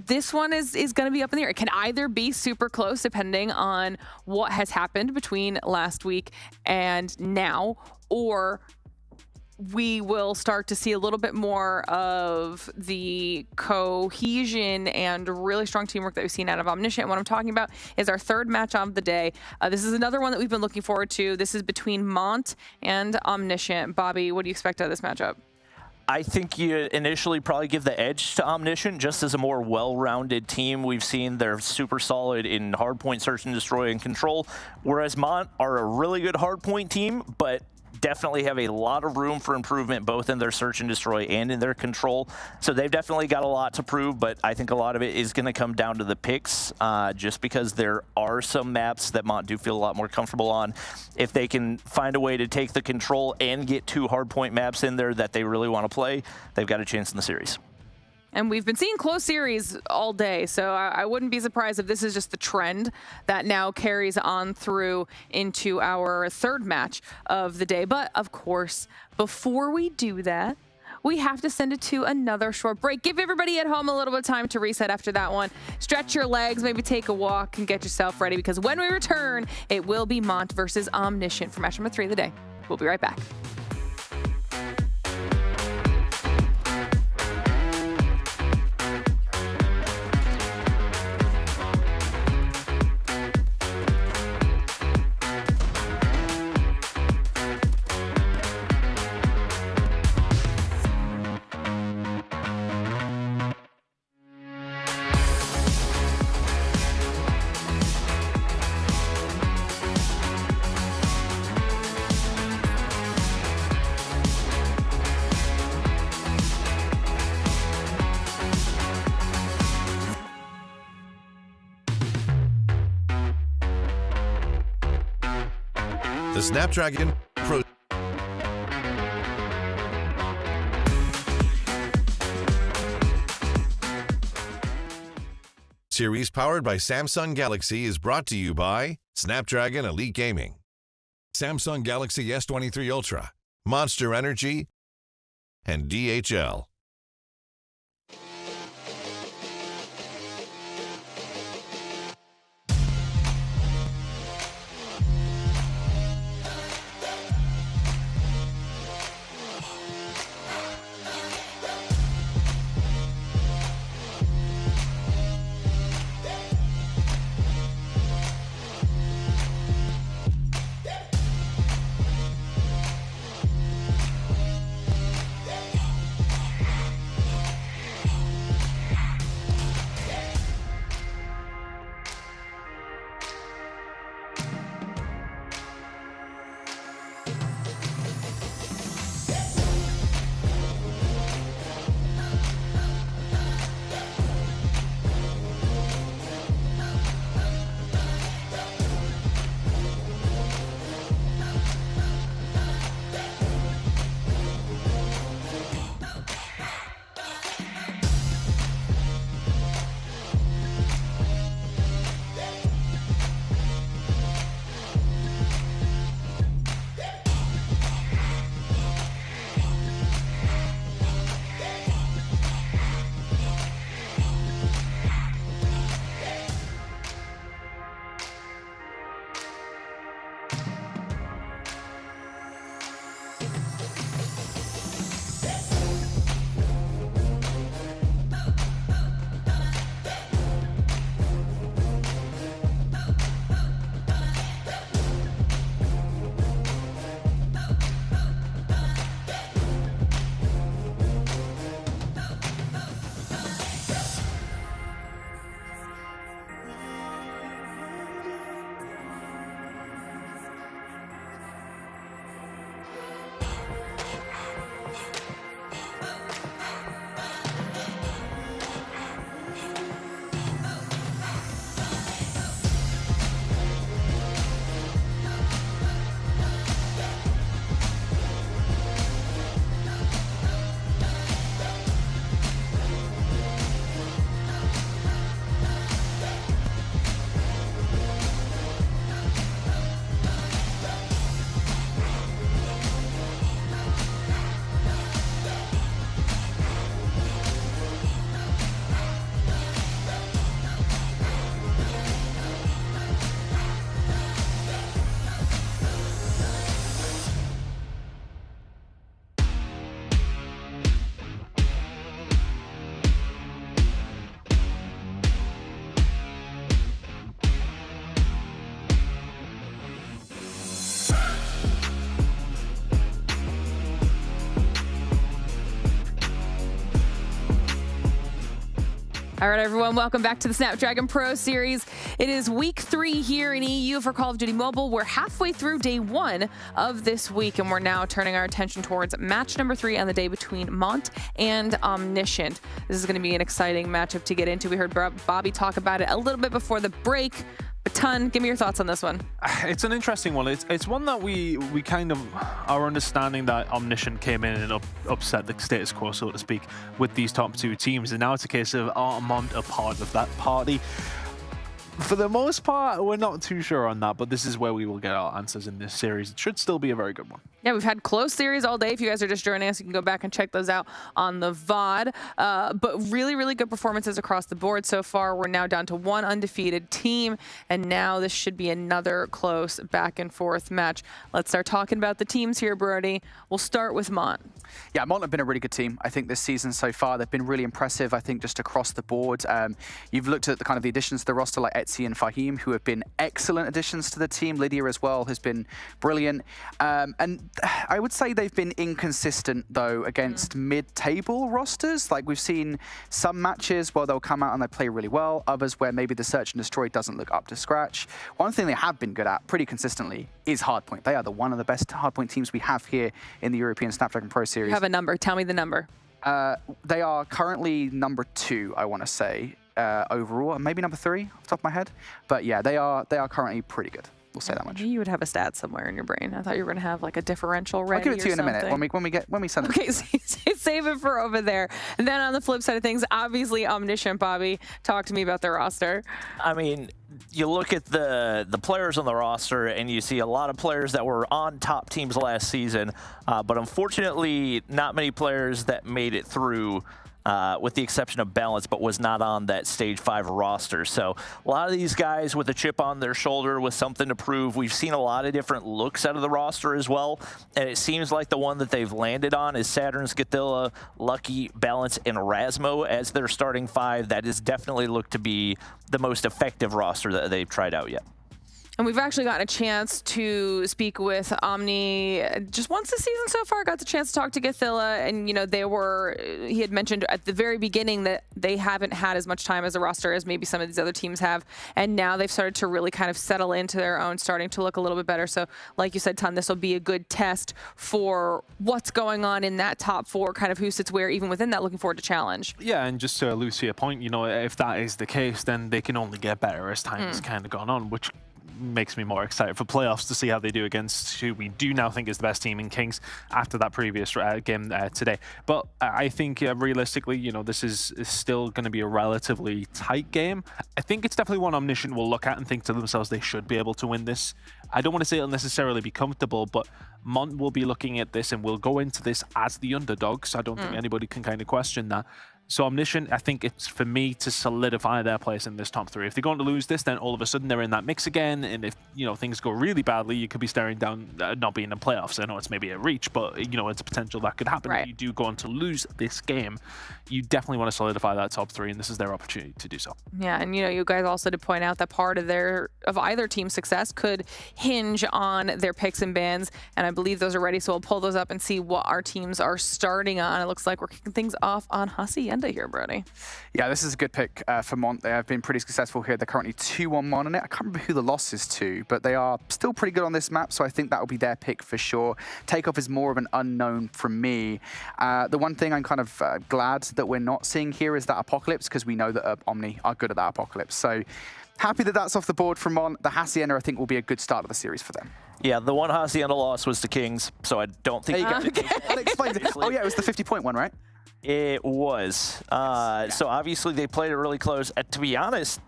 Speaker 2: This one is going to be up in the air. It can either be super close, depending on what has happened between last week and now, or we will start to see a little bit more of the cohesion and really strong teamwork that we've seen out of Omniscient. And what I'm talking about is our third match of the day. This is another one that we've been looking forward to. This is between Mont and Omniscient. Bobby, what do you expect out of this matchup?
Speaker 4: I think you initially probably give the edge to Omniscient just as a more well-rounded team. We've seen they're super solid in Hardpoint, Search and Destroy, and Control, whereas Mont are a really good Hardpoint team, but definitely have a lot of room for improvement both in their Search and Destroy and in their Control. So they've definitely got a lot to prove, but I think a lot of it is going to come down to the picks, just because there are some maps that Mont do feel a lot more comfortable on. If they can find a way to take the Control and get 2 Hardpoint maps in there that they really want to play, they've got a chance in the series.
Speaker 2: And we've been seeing close series all day, so I wouldn't be surprised if this is just the trend that now carries on through into our third match of the day. But of course, before we do that, we have to send it to another short break. Give everybody at home a little bit of time to reset after that one. Stretch your legs, maybe take a walk and get yourself ready, because when we return, it will be Mont versus Omniscient for match number 3 of the day. We'll be right back.
Speaker 8: The Snapdragon Pro Series powered by Samsung Galaxy is brought to you by Snapdragon Elite Gaming, Samsung Galaxy S23 Ultra, Monster Energy, and DHL.
Speaker 2: All right, everyone, welcome back to the Snapdragon Pro Series. It is week 3 here in EU for Call of Duty Mobile. We're halfway through day 1 of this week, and we're now turning our attention towards match number 3 on the day between Mont and Omniscient. This is going to be an exciting matchup to get into. We heard Bobby talk about it a little bit before the break. But Ton, give me your thoughts on this one.
Speaker 6: It's an interesting one. It's one that we kind of are understanding that Omniscient came in and upset the status quo, so to speak, with these top 2 teams. And now it's a case of are Mont a part of that party? For the most part, we're not too sure on that, but this is where we will get our answers in this series. It should still be a very good one.
Speaker 2: Yeah, we've had close series all day. If you guys are just joining us, you can go back and check those out on the VOD. But really, really good performances across the board so far. We're now down to 1 undefeated team, and now this should be another close back and forth match. Let's start talking about the teams here, Brody. We'll start with Mont.
Speaker 5: Yeah, Mont have been a really good team. I think this season so far, they've been really impressive, I think, just across the board. You've looked at the kind of the additions to the roster like Etsy and Fahim, who have been excellent additions to the team. Lydia as well has been brilliant. And I would say they've been inconsistent, though, against mid-table rosters. Like, we've seen some matches where they'll come out and they play really well, others where maybe the Search and Destroy doesn't look up to scratch. One thing they have been good at pretty consistently is Hardpoint. They are one of the best Hardpoint teams we have here in the European Snapdragon Pro Series.
Speaker 2: You have a number. Tell me the number.
Speaker 5: They are currently number 2, I want to say, overall. Maybe number 3 off the top of my head. But yeah, they are currently pretty good. We'll say that much.
Speaker 2: You would have a stat somewhere in your brain. I thought you were going to have like a differential ready.
Speaker 5: I'll give it to you in a minute when we send it.
Speaker 2: Okay, save it for over there. And then on the flip side of things, obviously Omniscient. Bobby, talk to me about their roster.
Speaker 4: I mean, you look at the players on the roster and you see a lot of players that were on top teams last season, but unfortunately not many players that made it through, with the exception of Balance, but was not on that Stage 5 roster. So a lot of these guys with a chip on their shoulder with something to prove. We've seen a lot of different looks out of the roster as well, and it seems like the one that they've landed on is Saturn, Scathilla, Lucky, Balance, and Rasmo as their starting 5. That has definitely looked to be the most effective roster that they've tried out yet.
Speaker 2: And we've actually gotten a chance to speak with Omni just once this season so far. Got the chance to talk to Gathilla, and he had mentioned at the very beginning that they haven't had as much time as a roster as maybe some of these other teams have, and now they've started to really kind of settle into their own, starting to look a little bit better. So like you said, Ton, this will be a good test for what's going on in that top 4, kind of who sits where, even within that, looking forward to challenge.
Speaker 6: Yeah, and just to allude to your point, if that is the case, then they can only get better as time has kind of gone on, which makes me more excited for playoffs to see how they do against who we do now think is the best team in Kings after that previous game today. But I think realistically, this is still going to be a relatively tight game. I think it's definitely one Omniscient will look at and think to themselves they should be able to win this. I don't want to say it'll necessarily be comfortable, but Mont will be looking at this and will go into this as the underdogs. I don't think anybody can kind of question that. So Omniscient, I think it's for me to solidify their place in this top 3. If they're going to lose this, then all of a sudden they're in that mix again. And if things go really badly, you could be staring down not being in playoffs. I know it's maybe a reach, but it's a potential that could happen.
Speaker 2: Right.
Speaker 6: If you do go on to lose this game, you definitely want to solidify that top 3, and this is their opportunity to do so.
Speaker 2: Yeah, and you guys also did point out that part of either team's success could hinge on their picks and bans, and I believe those are ready. So we'll pull those up and see what our teams are starting on. It looks like we're kicking things off on Hacienda here, Brody.
Speaker 5: Yeah, this is a good pick for Mont. They have been pretty successful here. They're currently 2-1-1 on it. I can't remember who the loss is to, but they are still pretty good on this map, so I think that will be their pick for sure. Takeoff is more of an unknown from me. The one thing I'm kind of glad that we're not seeing here is that Apocalypse, because we know that Omni are good at that Apocalypse. So happy that that's off the board from Mont. The Hacienda, I think, will be a good start of the series for them.
Speaker 4: Yeah, the one Hacienda loss was to Kings, so I don't think...
Speaker 5: That explains it. Oh yeah, it was the 50-point one, right?
Speaker 4: It was. So obviously they played it really close. To be honest,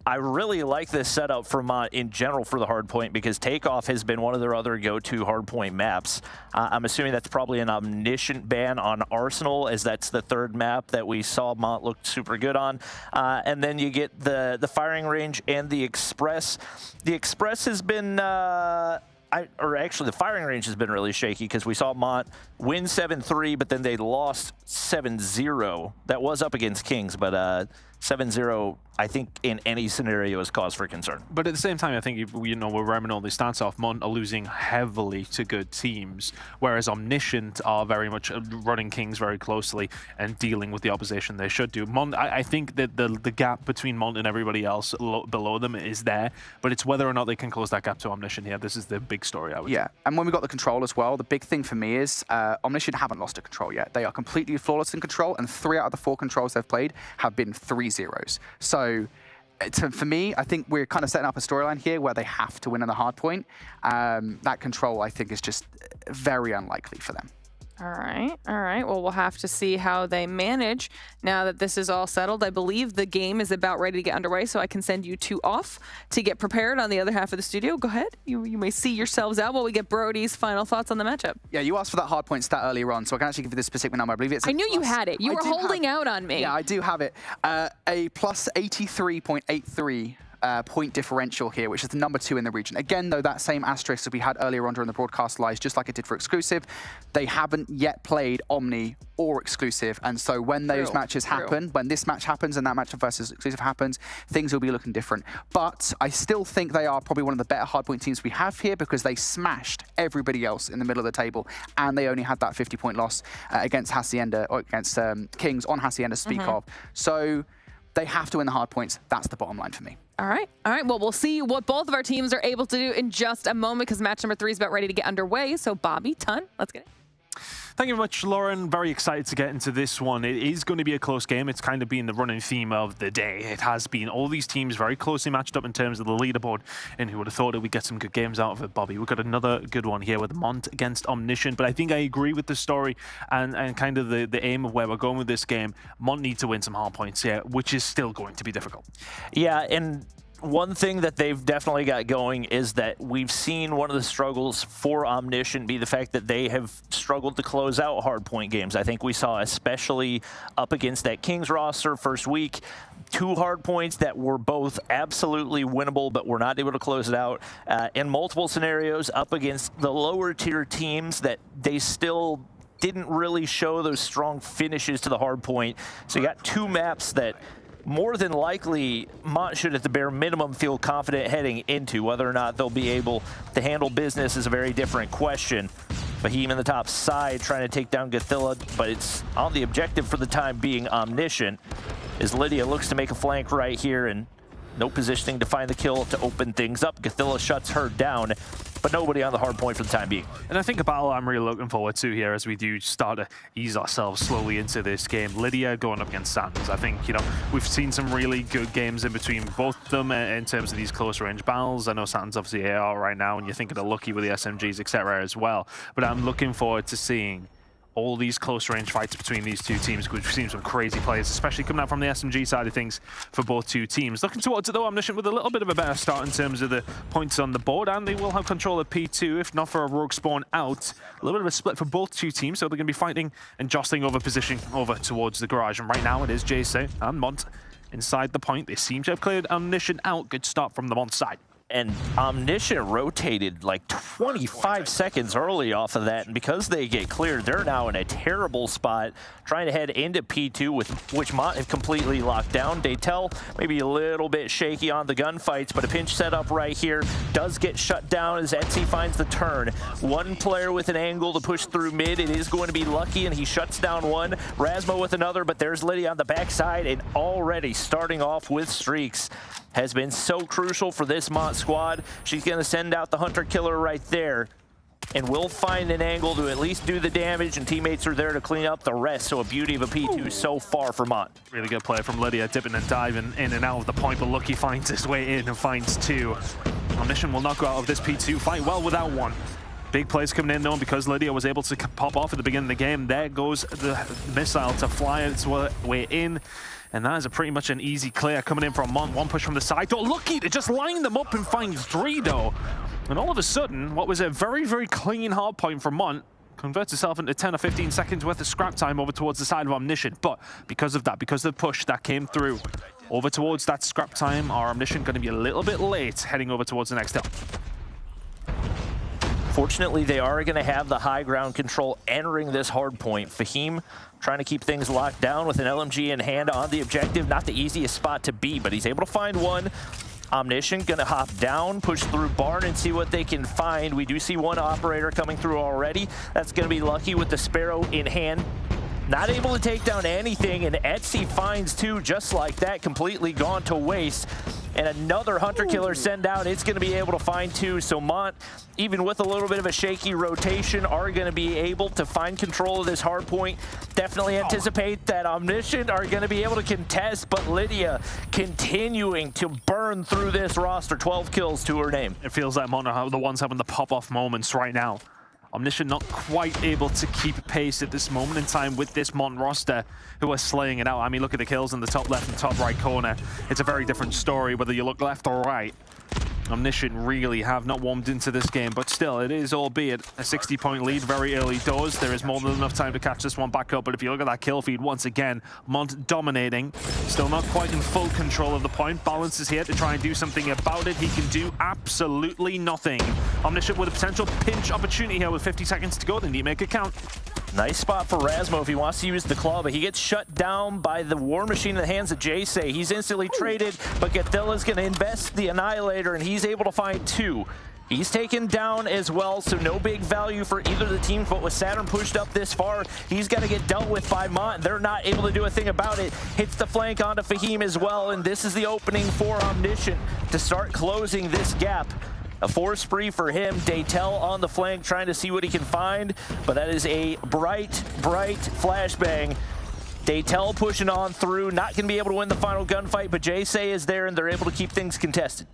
Speaker 4: I really like this setup for Mont in general for the Hardpoint because Takeoff has been one of their other go-to Hardpoint maps. I'm assuming that's probably an Omniscient ban on Arsenal, as that's the 3rd map that we saw Mont look super good on. And then you get the firing range and the Express. The Express has been... actually, the firing range has been really shaky because we saw Mont win 7-3, but then they lost 7-0. That was up against Kings, but 7-0, I think in any scenario is cause for concern.
Speaker 6: But at the same time, I think, we're ramming all these stats off. Mont are losing heavily to good teams, whereas Omniscient are very much running Kings very closely and dealing with the opposition they should do. Mont, I think that the gap between Mont and everybody else below them is there, but it's whether or not they can close that gap to Omniscient here. This is the big story, I would say.
Speaker 5: And when we got the control as well, the big thing for me is Omniscient haven't lost a control yet. They are completely flawless in control, and 3 out of the 4 controls they've played have been 3-0s. So for me, I think we're kind of setting up a storyline here where they have to win on the hard point. That control, I think, is just very unlikely for them.
Speaker 2: All right. Well, we'll have to see how they manage now that this is all settled. I believe the game is about ready to get underway, so I can send you 2 off to get prepared on the other half of the studio. Go ahead. You may see yourselves out while we get Brody's final thoughts on the matchup.
Speaker 5: Yeah, you asked for that hard point stat earlier on, so I can actually give you the specific number. I believe it's
Speaker 2: I knew you had it. You were holding out on me.
Speaker 5: Yeah, I do have it. A plus 83.83. Point differential here, which is the number 2 in the region. Again, though, that same asterisk that we had earlier on during the broadcast lies, just like it did for exclusive. They haven't yet played Omni or exclusive, and so when those matches happen, when this match happens and that match versus exclusive happens, things will be looking different. But I still think they are probably one of the better hardpoint teams we have here because they smashed everybody else in the middle of the table, and they only had that 50-point loss against Hacienda, or against Kings on Hacienda to speak of. So they have to win the hard points. That's the bottom line for me.
Speaker 2: All right. Well, we'll see what both of our teams are able to do in just a moment because match number 3 is about ready to get underway. So, Bobby, Ton, let's get it.
Speaker 6: Thank you very much, Lauren. Very excited to get into this one. It is going to be a close game. It's kind of been the running theme of the day. It has been all these teams very closely matched up in terms of the leaderboard, and who would have thought that we'd get some good games out of it, Bobby? We've got another good one here with Mont against Omniscient, but I think I agree with the story and kind of the aim of where we're going with this game. Mont need to win some hard points here, which is still going to be difficult.
Speaker 4: Yeah, and one thing that they've definitely got going is that we've seen one of the struggles for Omniscient be the fact that they have struggled to close out hardpoint games. I think we saw, especially up against that Kings roster first week, 2 hardpoints that were both absolutely winnable, but were not able to close it out. In multiple scenarios up against the lower tier teams that they still didn't really show those strong finishes to the hardpoint. So you got 2 maps that more than likely, Mont should at the bare minimum feel confident heading into. Whether or not they'll be able to handle business is a very different question. Fahim in the top side trying to take down Gothilla, but it's on the objective for the time being Omniscient, as Lydia looks to make a flank right here and no positioning to find the kill to open things up. Gothilla shuts her down, but nobody on the hard point for the time being.
Speaker 6: And I think a battle I'm really looking forward to here as we do start to ease ourselves slowly into this game. Lydia going up against Sands. I think, we've seen some really good games in between both of them in terms of these close range battles. I know Sands obviously AR right now, and you're thinking of Lucky with the SMGs, etc. as well. But I'm looking forward to seeing all these close range fights between these 2 teams. We've seen some crazy players, especially coming out from the SMG side of things for both 2 teams. Looking towards it though, Omniscient with a little bit of a better start in terms of the points on the board, and they will have control of P2, if not for a rogue spawn out. A little bit of a split for both 2 teams, so they're going to be fighting and jostling over position over towards the garage. And right now it is JC and Mont inside the point. They seem to have cleared Omniscient out. Good start from the Mont side.
Speaker 4: And Omniscient rotated like 25 seconds early off of that, and because they get cleared, they're now in a terrible spot trying to head into P2, with which Mont have completely locked down. Daytel maybe a little bit shaky on the gunfights, but a pinch setup right here does get shut down as Etsy finds the turn. 1 player with an angle to push through mid. It is going to be Lucky, and he shuts down 1. Rasmo with another, but there's Lydia on the backside, and already starting off with streaks has been so crucial for this Mont squad. She's going to send out the Hunter Killer right there, and will find an angle to at least do the damage, and teammates are there to clean up the rest. So a beauty of a P2 so far for Mont.
Speaker 6: Really good play from Lydia, dipping and diving in and out of the point, but Lucky finds his way in and finds 2. Omniscient will not go out of this P2 fight well without 1. Big plays coming in though, and because Lydia was able to pop off at the beginning of the game, there goes the missile to fly its way in. And that is pretty much an easy clear coming in from Mont. 1 push from the side. Oh, Lucky to just line them up and find 3 though. And all of a sudden, what was a very, very clean hard point from Mont converts itself into 10 or 15 seconds worth of scrap time over towards the side of Omniscient. But because of that, because of the push that came through over towards that scrap time, our Omniscient going to be a little bit late heading over towards the next hill.
Speaker 4: Fortunately, they are going to have the high ground control entering this hard point. Fahim trying to keep things locked down with an LMG in hand on the objective. Not the easiest spot to be, but he's able to find one. Omniscient gonna hop down, push through barn, and see what they can find. We do see one operator coming through already. That's gonna be lucky with the Sparrow in hand. Not able to take down anything, and Etsy finds two just like that, completely gone to waste. And another Hunter Killer send out, it's gonna be able to find two. So Mont, even with a little bit of a shaky rotation, are gonna be able to find control of this hard point. Definitely anticipate that Omniscient are gonna be able to contest, but Lydia continuing to burn through this roster, 12 kills to her name.
Speaker 6: It feels like Mont are the ones having the pop-off moments right now. Omniscient not quite able to keep pace at this moment in time with this Mont roster, who are slaying it out. I mean, look at the kills in the top left and top right corner. It's a very different story whether you look left or right. Omniscient really have not warmed into this game, but still, it is albeit a 60-point lead very early doors. There is more than enough time to catch this one back up, but if you look at that kill feed, once again, Mont dominating. Still not quite in full control of the point. Balance is here to try and do something about it. He can do absolutely nothing. Omniscient with a potential pinch opportunity here with 50 seconds to go. They need to make it count.
Speaker 4: Nice spot for Razmo if he wants to use the claw, but he gets shut down by the War Machine in the hands of Jace. He's instantly traded, but Gathilla's going to invest the Annihilator, and he's able to find two. He's taken down as well, so no big value for either of the teams, but with Saturn pushed up this far, he's got to get dealt with by Mont. They're not able to do a thing about it. Hits the flank onto Fahim as well, and this is the opening for Omniscient to start closing this gap. A force spree for him. Daytel on the flank trying to see what he can find, but that is a bright flashbang. Daytel pushing on through, not going to be able to win the final gunfight, but Jace is there and they're able to keep things contested.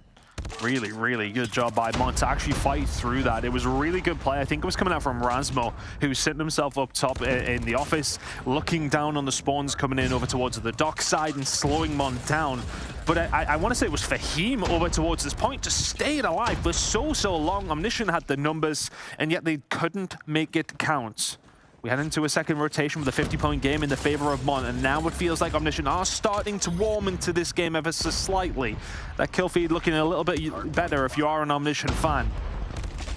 Speaker 6: Really, really good job by Mont to actually fight through that. It was a really good play. I think it was coming out from Razmo, who's sitting himself up top in the office, looking down on the spawns coming in over towards the dock side and slowing Mont down. But I want to say it was Fahim over towards this point to stay alive for so long. Omniscient had the numbers, and yet they couldn't make it count. We head into a second rotation with a 50-point game in the favor of Mont, and now it feels like Omniscient are starting to warm into this game ever so slightly. That kill feed looking a little bit better if you are an Omniscient fan.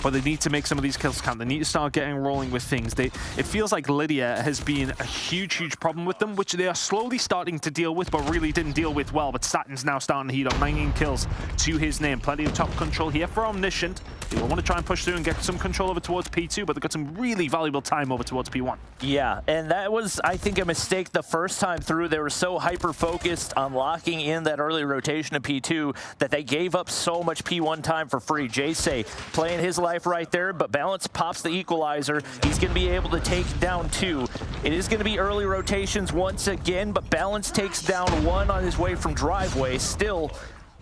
Speaker 6: But they need to make some of these kills count. They need to start getting rolling with things. It feels like Lydia has been a huge problem with them, which they are slowly starting to deal with, but really didn't deal with well. But Saturn's now starting to heat up, 19 kills to his name. Plenty of top control here for Omniscient. They will want to try and push through and get some control over towards P2, but they've got some really valuable time over towards P1.
Speaker 4: Yeah, and that was, I think, a mistake the first time through. They were so hyper-focused on locking in that early rotation of P2 that they gave up so much P1 time for free. Jace playing his life right there, but Balance pops the equalizer. He's going to be able to take down two. It is going to be early rotations once again, but Balance takes down one on his way from driveway. Still,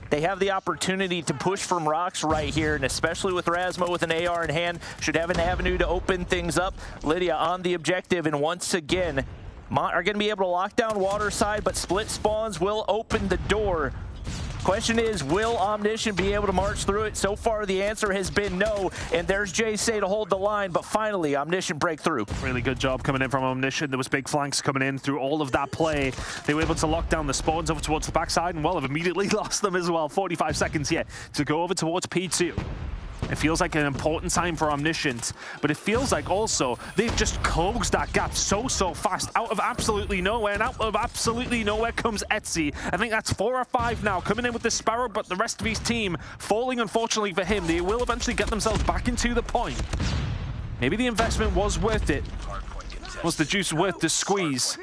Speaker 4: they have the opportunity to push from rocks right here, and especially with Razmo with an AR in hand, should have an avenue to open things up. Lydia on the objective, and once again, Mont are going to be able to lock down water side, but split spawns will open the door. Question is, will Omniscient be able to march through it? So far, the answer has been no, and there's Jace to hold the line, but finally, Omniscient break through.
Speaker 6: Really good job coming in from Omniscient. There was big flanks coming in through all of that play. They were able to lock down the spawns over towards the backside, and well, have immediately lost them as well. 45 seconds yet to go over towards P2. It feels like an important time for Omniscient, but it feels like also they've just closed that gap so fast out of absolutely nowhere, and out of absolutely nowhere comes Etsy. I think that's 4 or 5 now coming in with the Sparrow, but the rest of his team falling, unfortunately for him. They will eventually get themselves back into the point. Maybe the investment was worth it. Was the juice worth the squeeze?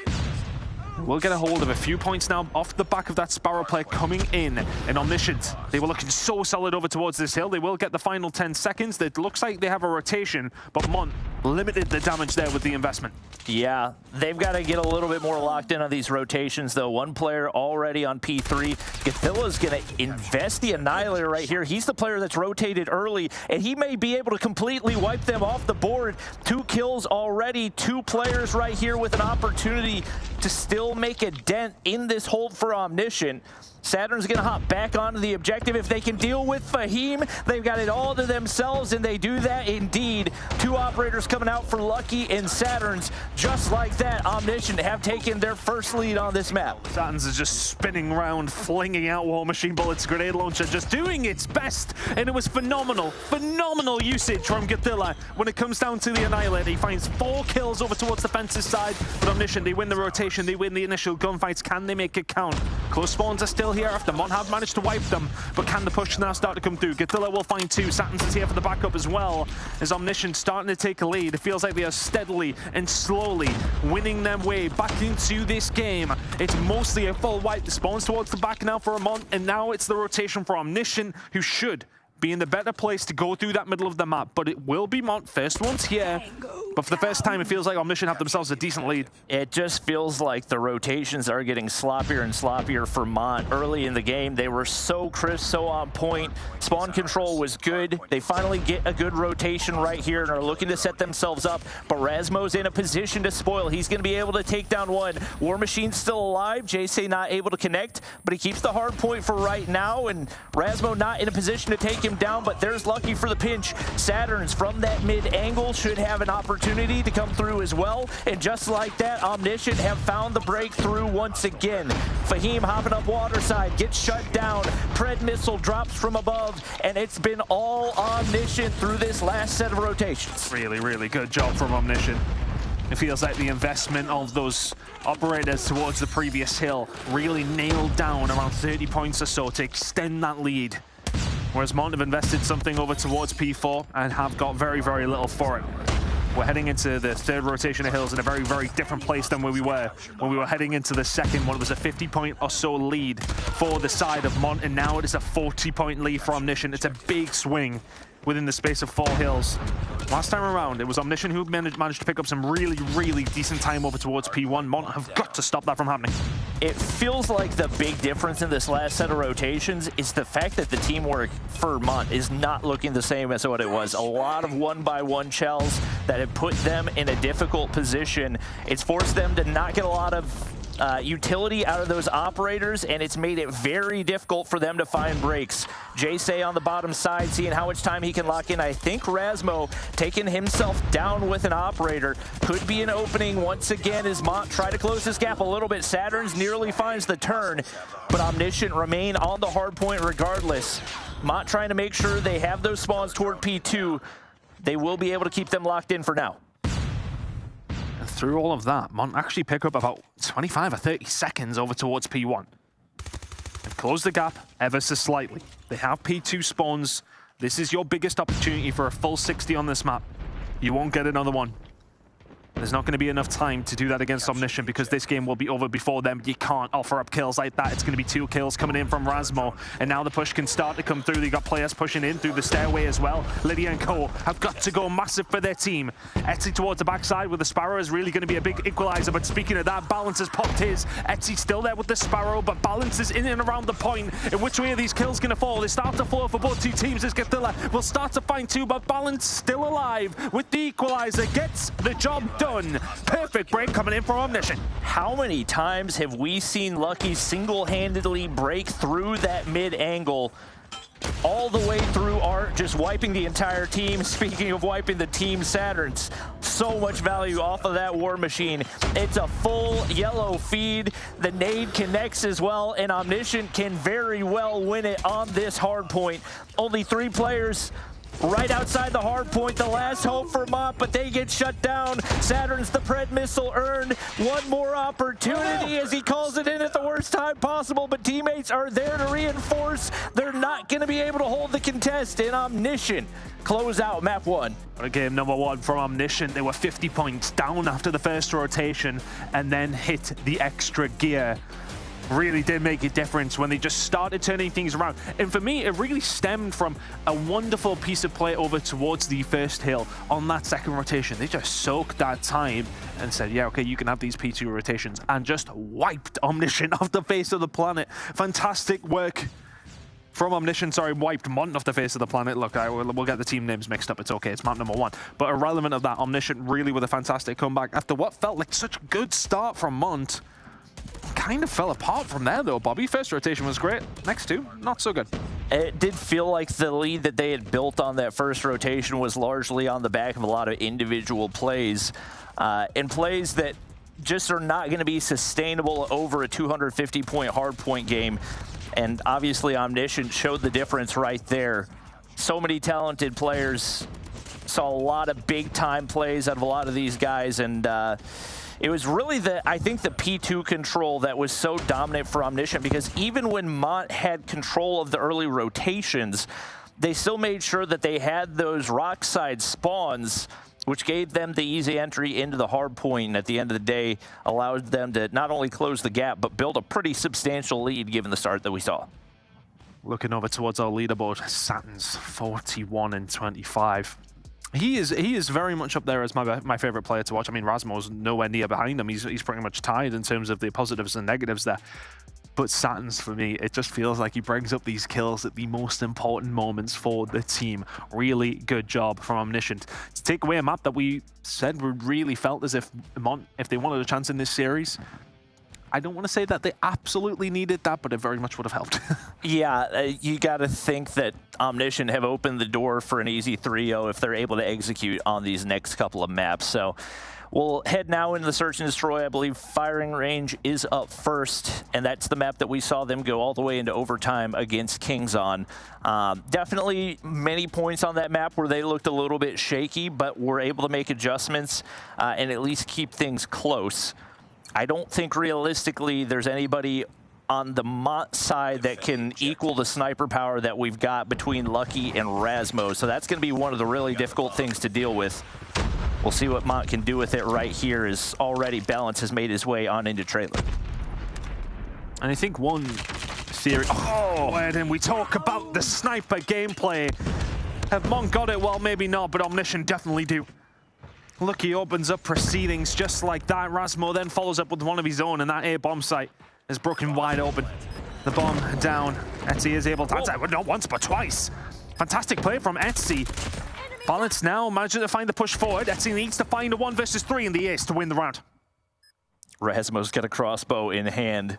Speaker 6: We'll get a hold of a few points now off the back of that Sparrow play coming in. And Omniscient, they were looking so solid over towards this hill. They will get the final 10 seconds. It looks like they have a rotation, but Mont limited the damage there with the investment.
Speaker 4: Yeah, they've got to get a little bit more locked in on these rotations, though. One player already on P3. Gathilla's going to invest the Annihilator right here. He's the player that's rotated early, and he may be able to completely wipe them off the board. 2 kills already, 2 players right here with an opportunity to still make a dent in this hold for Omniscient. Saturn's going to hop back onto the objective. If they can deal with Fahim, they've got it all to themselves, and they do that indeed. 2 operators coming out for Lucky and Saturn's. Just like that, Omniscient have taken their first lead on this map.
Speaker 6: Saturn's is just spinning around, flinging out War Machine bullets, grenade launcher, just doing its best, and it was phenomenal usage from Godzilla. When it comes down to the Annihilator, he finds 4 kills over towards the fence's side, but Omniscient, they win the rotation, they win the initial gunfights. Can they make it count? Close spawns are still here after Mont have managed to wipe them, but can the push now start to come through? Godzilla will find 2. Saturn's is here for the backup as well. As Omniscient starting to take a lead, it feels like they are steadily and slowly winning their way back into this game. It's mostly a full wipe. The spawns towards the back now for a Mont, and now it's the rotation for Omniscient, who should be in the better place to go through that middle of the map, but it will be Mont. First one's here, but for the first time, it feels like Omniscient have themselves a decent lead.
Speaker 4: It just feels like the rotations are getting sloppier and sloppier for Mont. Early in the game, they were so crisp, so on point. Spawn control was good. They finally get a good rotation right here and are looking to set themselves up, but Rasmo's in a position to spoil. He's going to be able to take down one. War Machine's still alive. JC not able to connect, but he keeps the hard point for right now, and Rasmo not in a position to take him down, but there's Lucky for the pinch. Saturn's from that mid angle should have an opportunity to come through as well, and just like that, Omniscient have found the breakthrough once again. Fahim hopping up water side, gets shut down. Pred missile drops from above, and it's been all Omniscient through this last set of rotations.
Speaker 6: Really good job from Omniscient. It feels like the investment of those operators towards the previous hill really nailed down around 30 points or so to extend that lead. Whereas Mont have invested something over towards P4 and have got very little for it. We're heading into the 3rd rotation of hills in a very different place than where we were when we were heading into the 2nd one. It was a 50-point or so lead for the side of Mont, and now it is a 40-point lead for Omniscient. It's a big swing within the space of 4 hills. Last time around, it was Omniscient who managed to pick up some really decent time over towards P1. Mont have got to stop that from happening.
Speaker 4: It feels like the big difference in this last set of rotations is the fact that the teamwork for Mont is not looking the same as what it was. A lot of 1-by-1 shells that have put them in a difficult position. It's forced them to not get a lot of utility out of those operators, and it's made it very difficult for them to find breaks. Jay on the bottom side, seeing how much time he can lock in. I think Rasmo taking himself down with an operator could be an opening once again as Mont try to close this gap a little bit. Saturn's nearly finds the turn, but Omniscient remain on the hard point regardless. Mont trying to make sure they have those spawns toward P2. They will be able to keep them locked in for now.
Speaker 6: And through all of that, Mont actually pick up about 25 or 30 seconds over towards P1. They've closed the gap ever so slightly. They have P2 spawns. This is your biggest opportunity for a full 60 on this map. You won't get another one. There's not going to be enough time to do that against Omniscient because this game will be over before them. You can't offer up kills like that. It's going to be 2 kills coming in from Rasmo. And now the push can start to come through. They got players pushing in through the stairway as well. Lydia and Co have got to go massive for their team. Etsy towards the backside with the Sparrow is really going to be a big equalizer. But speaking of that, Balance has popped his. Etsy still there with the Sparrow, but Balance is in and around the point. In which way are these kills going to fall? They start to fall for both 2 teams as Godzilla will start to find 2, but Balance still alive with the equalizer. Gets the job done. Perfect break coming in from Omniscient.
Speaker 4: How many times have we seen Lucky single-handedly break through that mid-angle all the way through Art, just wiping the entire team? Speaking of wiping the team, Saturn's so much value off of that War Machine. It's a full yellow feed. The nade connects as well, and Omniscient can very well win it on this hard point. Only 3 players right outside the hard point, the last hope for Mont, but they get shut down. Saturn's the Pred missile earned. One more opportunity as he calls it in at the worst time possible, but teammates are there to reinforce. They're not going to be able to hold the contest, and Omniscient close out map 1.
Speaker 6: Game number 1 from Omniscient. They were 50 points down after the first rotation and then hit the extra gear. Really did make a difference when they just started turning things around. And for me, it really stemmed from a wonderful piece of play over towards the first hill on that second rotation. They just soaked that time and said, yeah, okay, you can have these P2 rotations, and just wiped Omniscient off the face of the planet. Fantastic work from Omniscient, wiped Mont off the face of the planet. Look, we'll get the team names mixed up. It's okay, it's map number 1. But irrelevant of that, Omniscient really with a fantastic comeback after what felt like such a good start from Mont. kind of fell apart from there, though, Bobby. First rotation was great. Next two, not so good.
Speaker 4: It did feel like the lead that they had built on that first rotation was largely on the back of a lot of individual plays, and plays that just are not going to be sustainable over a 250-point hardpoint game. And obviously, Omniscient showed the difference right there. So many talented players, saw a lot of big-time plays out of a lot of these guys, and it was really I think the P2 control that was so dominant for Omniscient, because even when Mont had control of the early rotations, they still made sure that they had those rock side spawns, which gave them the easy entry into the hard point, and at the end of the day allowed them to not only close the gap, but build a pretty substantial lead given the start that we saw.
Speaker 6: Looking over towards our leaderboard, Saturn's 41 and 25. He is very much up there as my favorite player to watch. I mean, Rasmo's nowhere near behind him. He's pretty much tied in terms of the positives and negatives there. But Saturn's, for me, it just feels like he brings up these kills at the most important moments for the team. Really good job from Omniscient to take away a map that we said we really felt as if Mont, if they wanted a chance in this series, I don't want to say that they absolutely needed that, but it very much would have helped.
Speaker 4: Yeah, you got to think that Omniscient have opened the door for an easy 3-0 if they're able to execute on these next couple of maps. So we'll head now into the Search and Destroy. I believe Firing Range is up first, and that's the map that we saw them go all the way into overtime against Kings on. Definitely many points on that map where they looked a little bit shaky, but were able to make adjustments and at least keep things close. I don't think realistically there's anybody on the Mont side that can equal the sniper power that we've got between Lucky and Rasmo. So that's going to be one of the really difficult things to deal with. We'll see what Mont can do with it right here, as already Balance has made his way on into trailer.
Speaker 6: And I think one theory... Oh, and we talk about the sniper gameplay. Have Mont got it? Well, maybe not, but Omniscient definitely do. Lucky opens up proceedings just like that. Rasmo then follows up with one of his own, and that A-bomb site is broken wide open. The bomb down. Etsy is able to answer, not once, but twice. Fantastic play from Etsy. Balance now manages to find the push forward. Etsy needs to find a 1 versus 3 in the ace to win the round.
Speaker 4: Rasmo's got a crossbow in hand.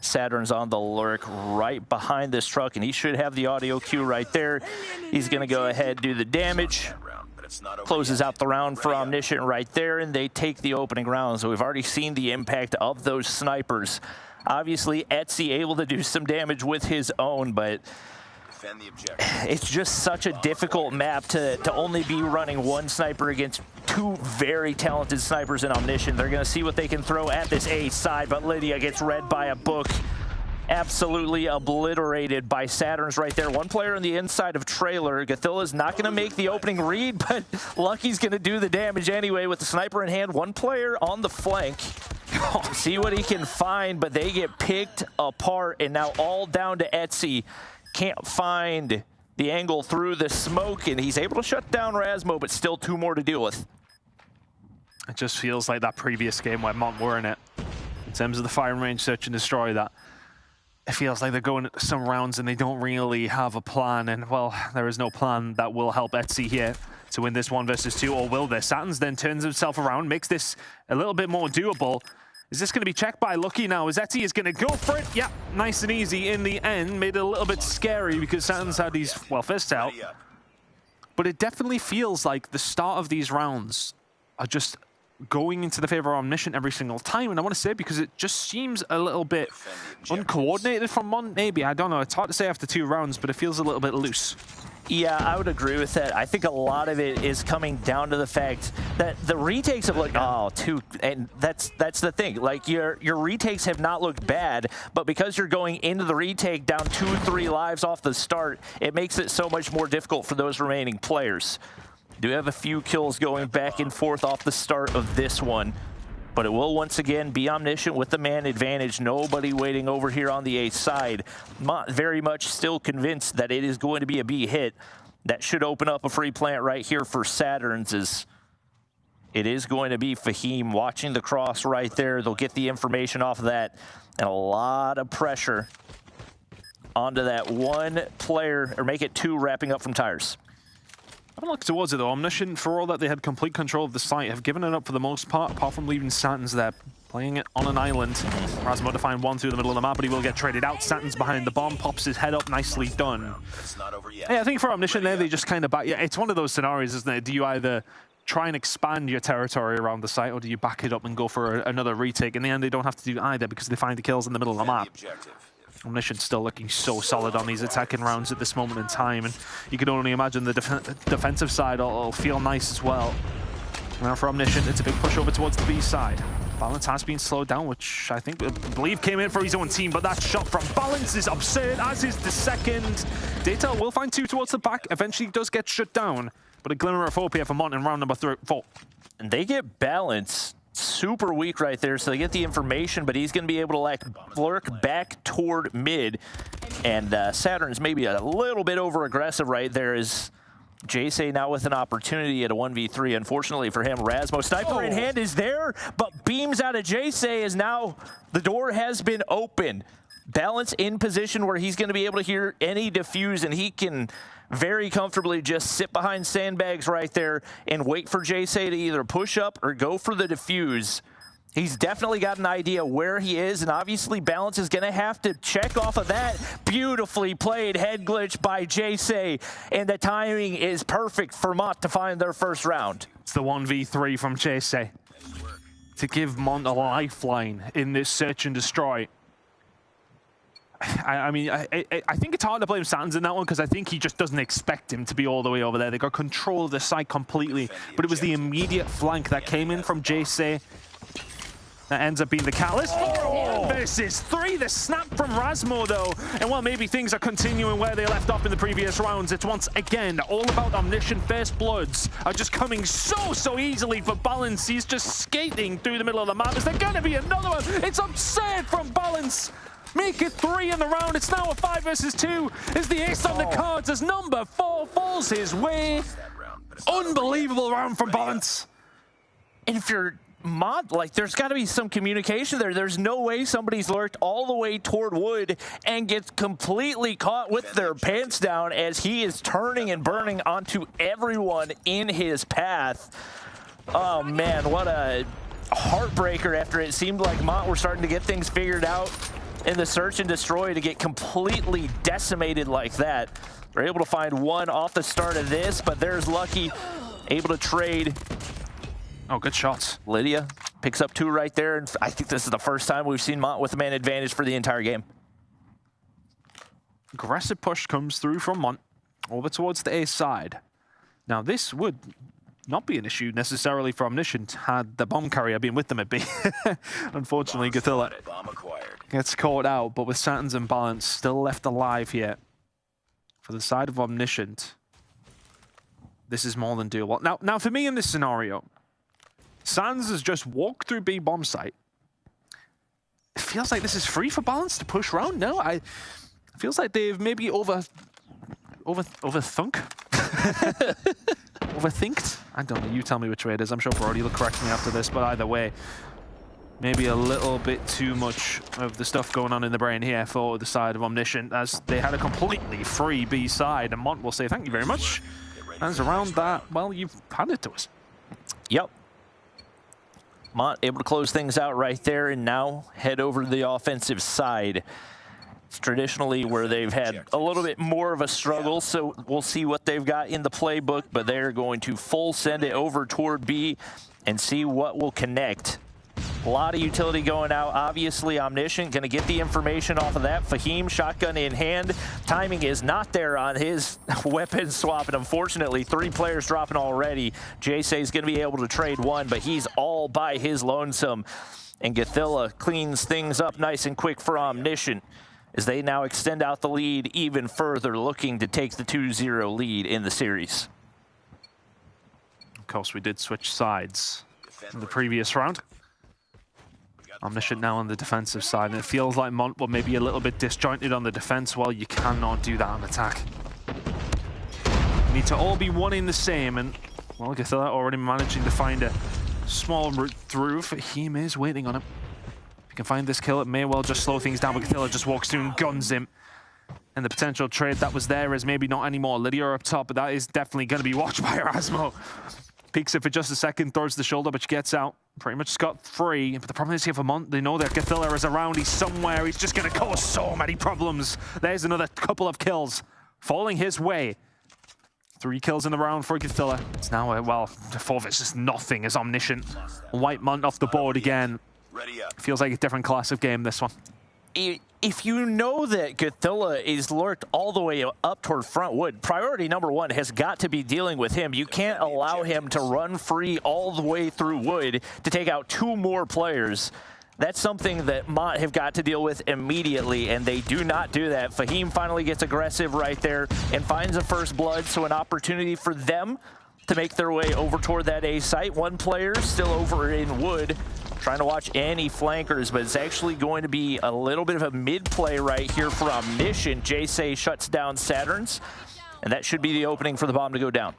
Speaker 4: Saturn's on the lurk right behind this truck, and he should have the audio cue right there. He's going to go ahead, do the damage. Closes out the round for Omniscient right there, and they take the opening round. So we've already seen the impact of those snipers. Obviously, Etsy able to do some damage with his own, but it's just such a difficult map to only be running one sniper against two very talented snipers in Omniscient. They're going to see what they can throw at this A side, but Lydia gets read by a book. Absolutely obliterated by Saturn's right there. One player on the inside of trailer. Gathilla's not going to make the opening read, but Lucky's going to do the damage anyway with the sniper in hand. One player on the flank. See what he can find, but they get picked apart, and now all down to Etsy. Can't find the angle through the smoke, and he's able to shut down Rasmo, but still two more to deal with.
Speaker 6: It just feels like that previous game where Mont were in it. In terms of the firing range, search and destroy, that it feels like they're going some rounds and they don't really have a plan, and well, there is no plan that will help Etsy here to win this 1 versus 2, or will this? Saturn's then turns himself around, makes this a little bit more doable. Is this going to be checked by Lucky now? As Etsy is going to go for it. Yeah, nice and easy in the end. Made it a little bit scary because Saturn's had these, well, fists out. But it definitely feels like the start of these rounds are just going into the favor of Omniscient every single time. And I want to say because it just seems a little bit uncoordinated from Mont, maybe. I don't know. It's hard to say after 2 rounds, but it feels a little bit loose.
Speaker 4: Yeah, I would agree with that. I think a lot of it is coming down to the fact that the retakes have looked, and that's the thing. Like your retakes have not looked bad, but because you're going into the retake down 2-3 lives off the start, it makes it so much more difficult for those remaining players. Do have a few kills going back and forth off the start of this one, but it will once again be Omniscient with the man advantage. Nobody waiting over here on the A side. Mont very much still convinced that it is going to be a B hit. That should open up a free plant right here for Saturn's, as it is going to be Fahim watching the cross right there. They'll get the information off of that, and a lot of pressure onto that one player, or make it 2 wrapping up from tires.
Speaker 6: Have a look towards it though. Omniscient, for all that they had complete control of the site, have given it up for the most part, apart from leaving Saturn's there Playing it on an island. Rasmo to find one through the middle of the map, but he will get traded out. Stanton's behind the bomb, pops his head up, nicely done. Yeah, I think for Omniscient there, they just kind of back. Yeah, it's one of those scenarios, isn't it? Do you either try and expand your territory around the site, or do you back it up and go for another retake? In the end, they don't have to do either because they find the kills in the middle of the map. Omniscient still looking so solid on these attacking rounds at this moment in time, and you can only imagine the defensive side will feel nice as well. Now for Omniscient, it's a big push over towards the B side. Balance has been slowed down, which I believe came in for his own team, but that shot from Balance is absurd, as is the second. Data will find two towards the back, eventually does get shut down, but a glimmer of hope here for Mont in round number 4.
Speaker 4: And they get Balance super weak right there, so they get the information, but he's going to be able to like lurk back toward mid. And Saturn's maybe a little bit over aggressive right there as Jayce now with an opportunity at a 1v3. Unfortunately for him, Rasmo sniper in hand is there, but beams out of Jayce as now the door has been opened. Balance in position where he's going to be able to hear any defuse, and he can very comfortably just sit behind sandbags right there and wait for Jayce to either push up or go for the defuse. He's definitely got an idea where he is, and obviously Balance is going to have to check off of that. Beautifully played head glitch by Jayce, and the timing is perfect for Mont to find their first round.
Speaker 6: It's the 1v3 from Jayce to give Mont a lifeline in this search and destroy. I mean, I think it's hard to blame Sands in that one because I think he just doesn't expect him to be all the way over there. They got control of the site completely, but it was the immediate flank that came in from Jayce that ends up being the catalyst. 4 versus 3, the snap from Rasmo though. And while maybe things are continuing where they left off in the previous rounds, it's once again all about Omniscient. First bloods are just coming so easily for Balance. He's just skating through the middle of the map. Is there gonna be another one? It's absurd from Balance. Make it 3 in the round. It's now a 5 versus 2. Is the ace on the cards as number 4 falls his way. Unbelievable round from Balance.
Speaker 4: And if you're Mont, like, there's got to be some communication there. There's no way somebody's lurked all the way toward wood and gets completely caught with their pants down as he is turning and burning onto everyone in his path. Oh man, what a heartbreaker after it seemed like Mont were starting to get things figured out in the search and destroy, to get completely decimated like that. They're able to find one off the start of this, but there's Lucky able to trade.
Speaker 6: Oh, good shots.
Speaker 4: Lydia picks up 2 right there, and I think this is the first time we've seen Mont with a man advantage for the entire game.
Speaker 6: Aggressive push comes through from Mont over towards the A side. Now this would not be an issue necessarily for Omniscient had the bomb carrier been with them at B. Unfortunately, Gothilla gets caught out, but with Satins and Balance still left alive here for the side of Omniscient, this is more than doable. Now for me in this scenario, Sans has just walked through B bomb site. It feels like this is free for Balance to push round. No, it feels like they've maybe overthunk. Overthinked? I don't know, you tell me which way it is. I'm sure Brody will correct me after this, but either way, maybe a little bit too much of the stuff going on in the brain here for the side of Omniscient, as they had a completely free B side, and Mont will say thank you very much. As around that, well, you've handed it to us.
Speaker 4: Yep. Mont able to close things out right there, and now head over to the offensive side. It's traditionally where they've had a little bit more of a struggle, so we'll see what they've got in the playbook, but they're going to full send it over toward B and see what will connect. A lot of utility going out. Obviously, Omniscient going to get the information off of that. Fahim, shotgun in hand. Timing is not there on his weapon swap, and unfortunately, 3 players dropping already. Jayce is going to be able to trade 1, but he's all by his lonesome. And Gothilla cleans things up nice and quick for Omniscient as they now extend out the lead even further, looking to take the 2-0 lead in the series.
Speaker 6: Of course, we did switch sides in the previous round. Omniscient now on the defensive side, and it feels like Mont were maybe a little bit disjointed on the defense. Well, you cannot do that on attack. You need to all be one in the same, and well, Gothilla already managing to find a small route through. Fahim is waiting on him. If he can find this kill, it may well just slow things down, but Gothilla just walks through and guns him. And the potential trade that was there is maybe not anymore. Lydia up top, but that is definitely going to be watched by Rasmo. Peeks it for just a second, throws the shoulder, but she gets out. pretty much scot-free. But the problem is here for Mont, they know that Gothilla is around. He's somewhere. He's just going to cause so many problems. There's another couple of kills falling his way. 3 kills in the round for Gothilla. It's now, well, 4 versus nothing as Omniscient wipe Mont off the board again. Feels like a different class of game, this one.
Speaker 4: If you know that Gothilla is lurked all the way up toward front wood, priority number 1 has got to be dealing with him. You can't allow him to run free all the way through wood to take out 2 more players. That's something that Mont have got to deal with immediately, and they do not do that. Fahim finally gets aggressive right there and finds a first blood, so an opportunity for them to make their way over toward that A site. 1 player still over in wood, trying to watch any flankers, but it's actually going to be a little bit of a mid play right here for Omniscient. Jay shuts down Saturns, and that should be the opening for the bomb to go down.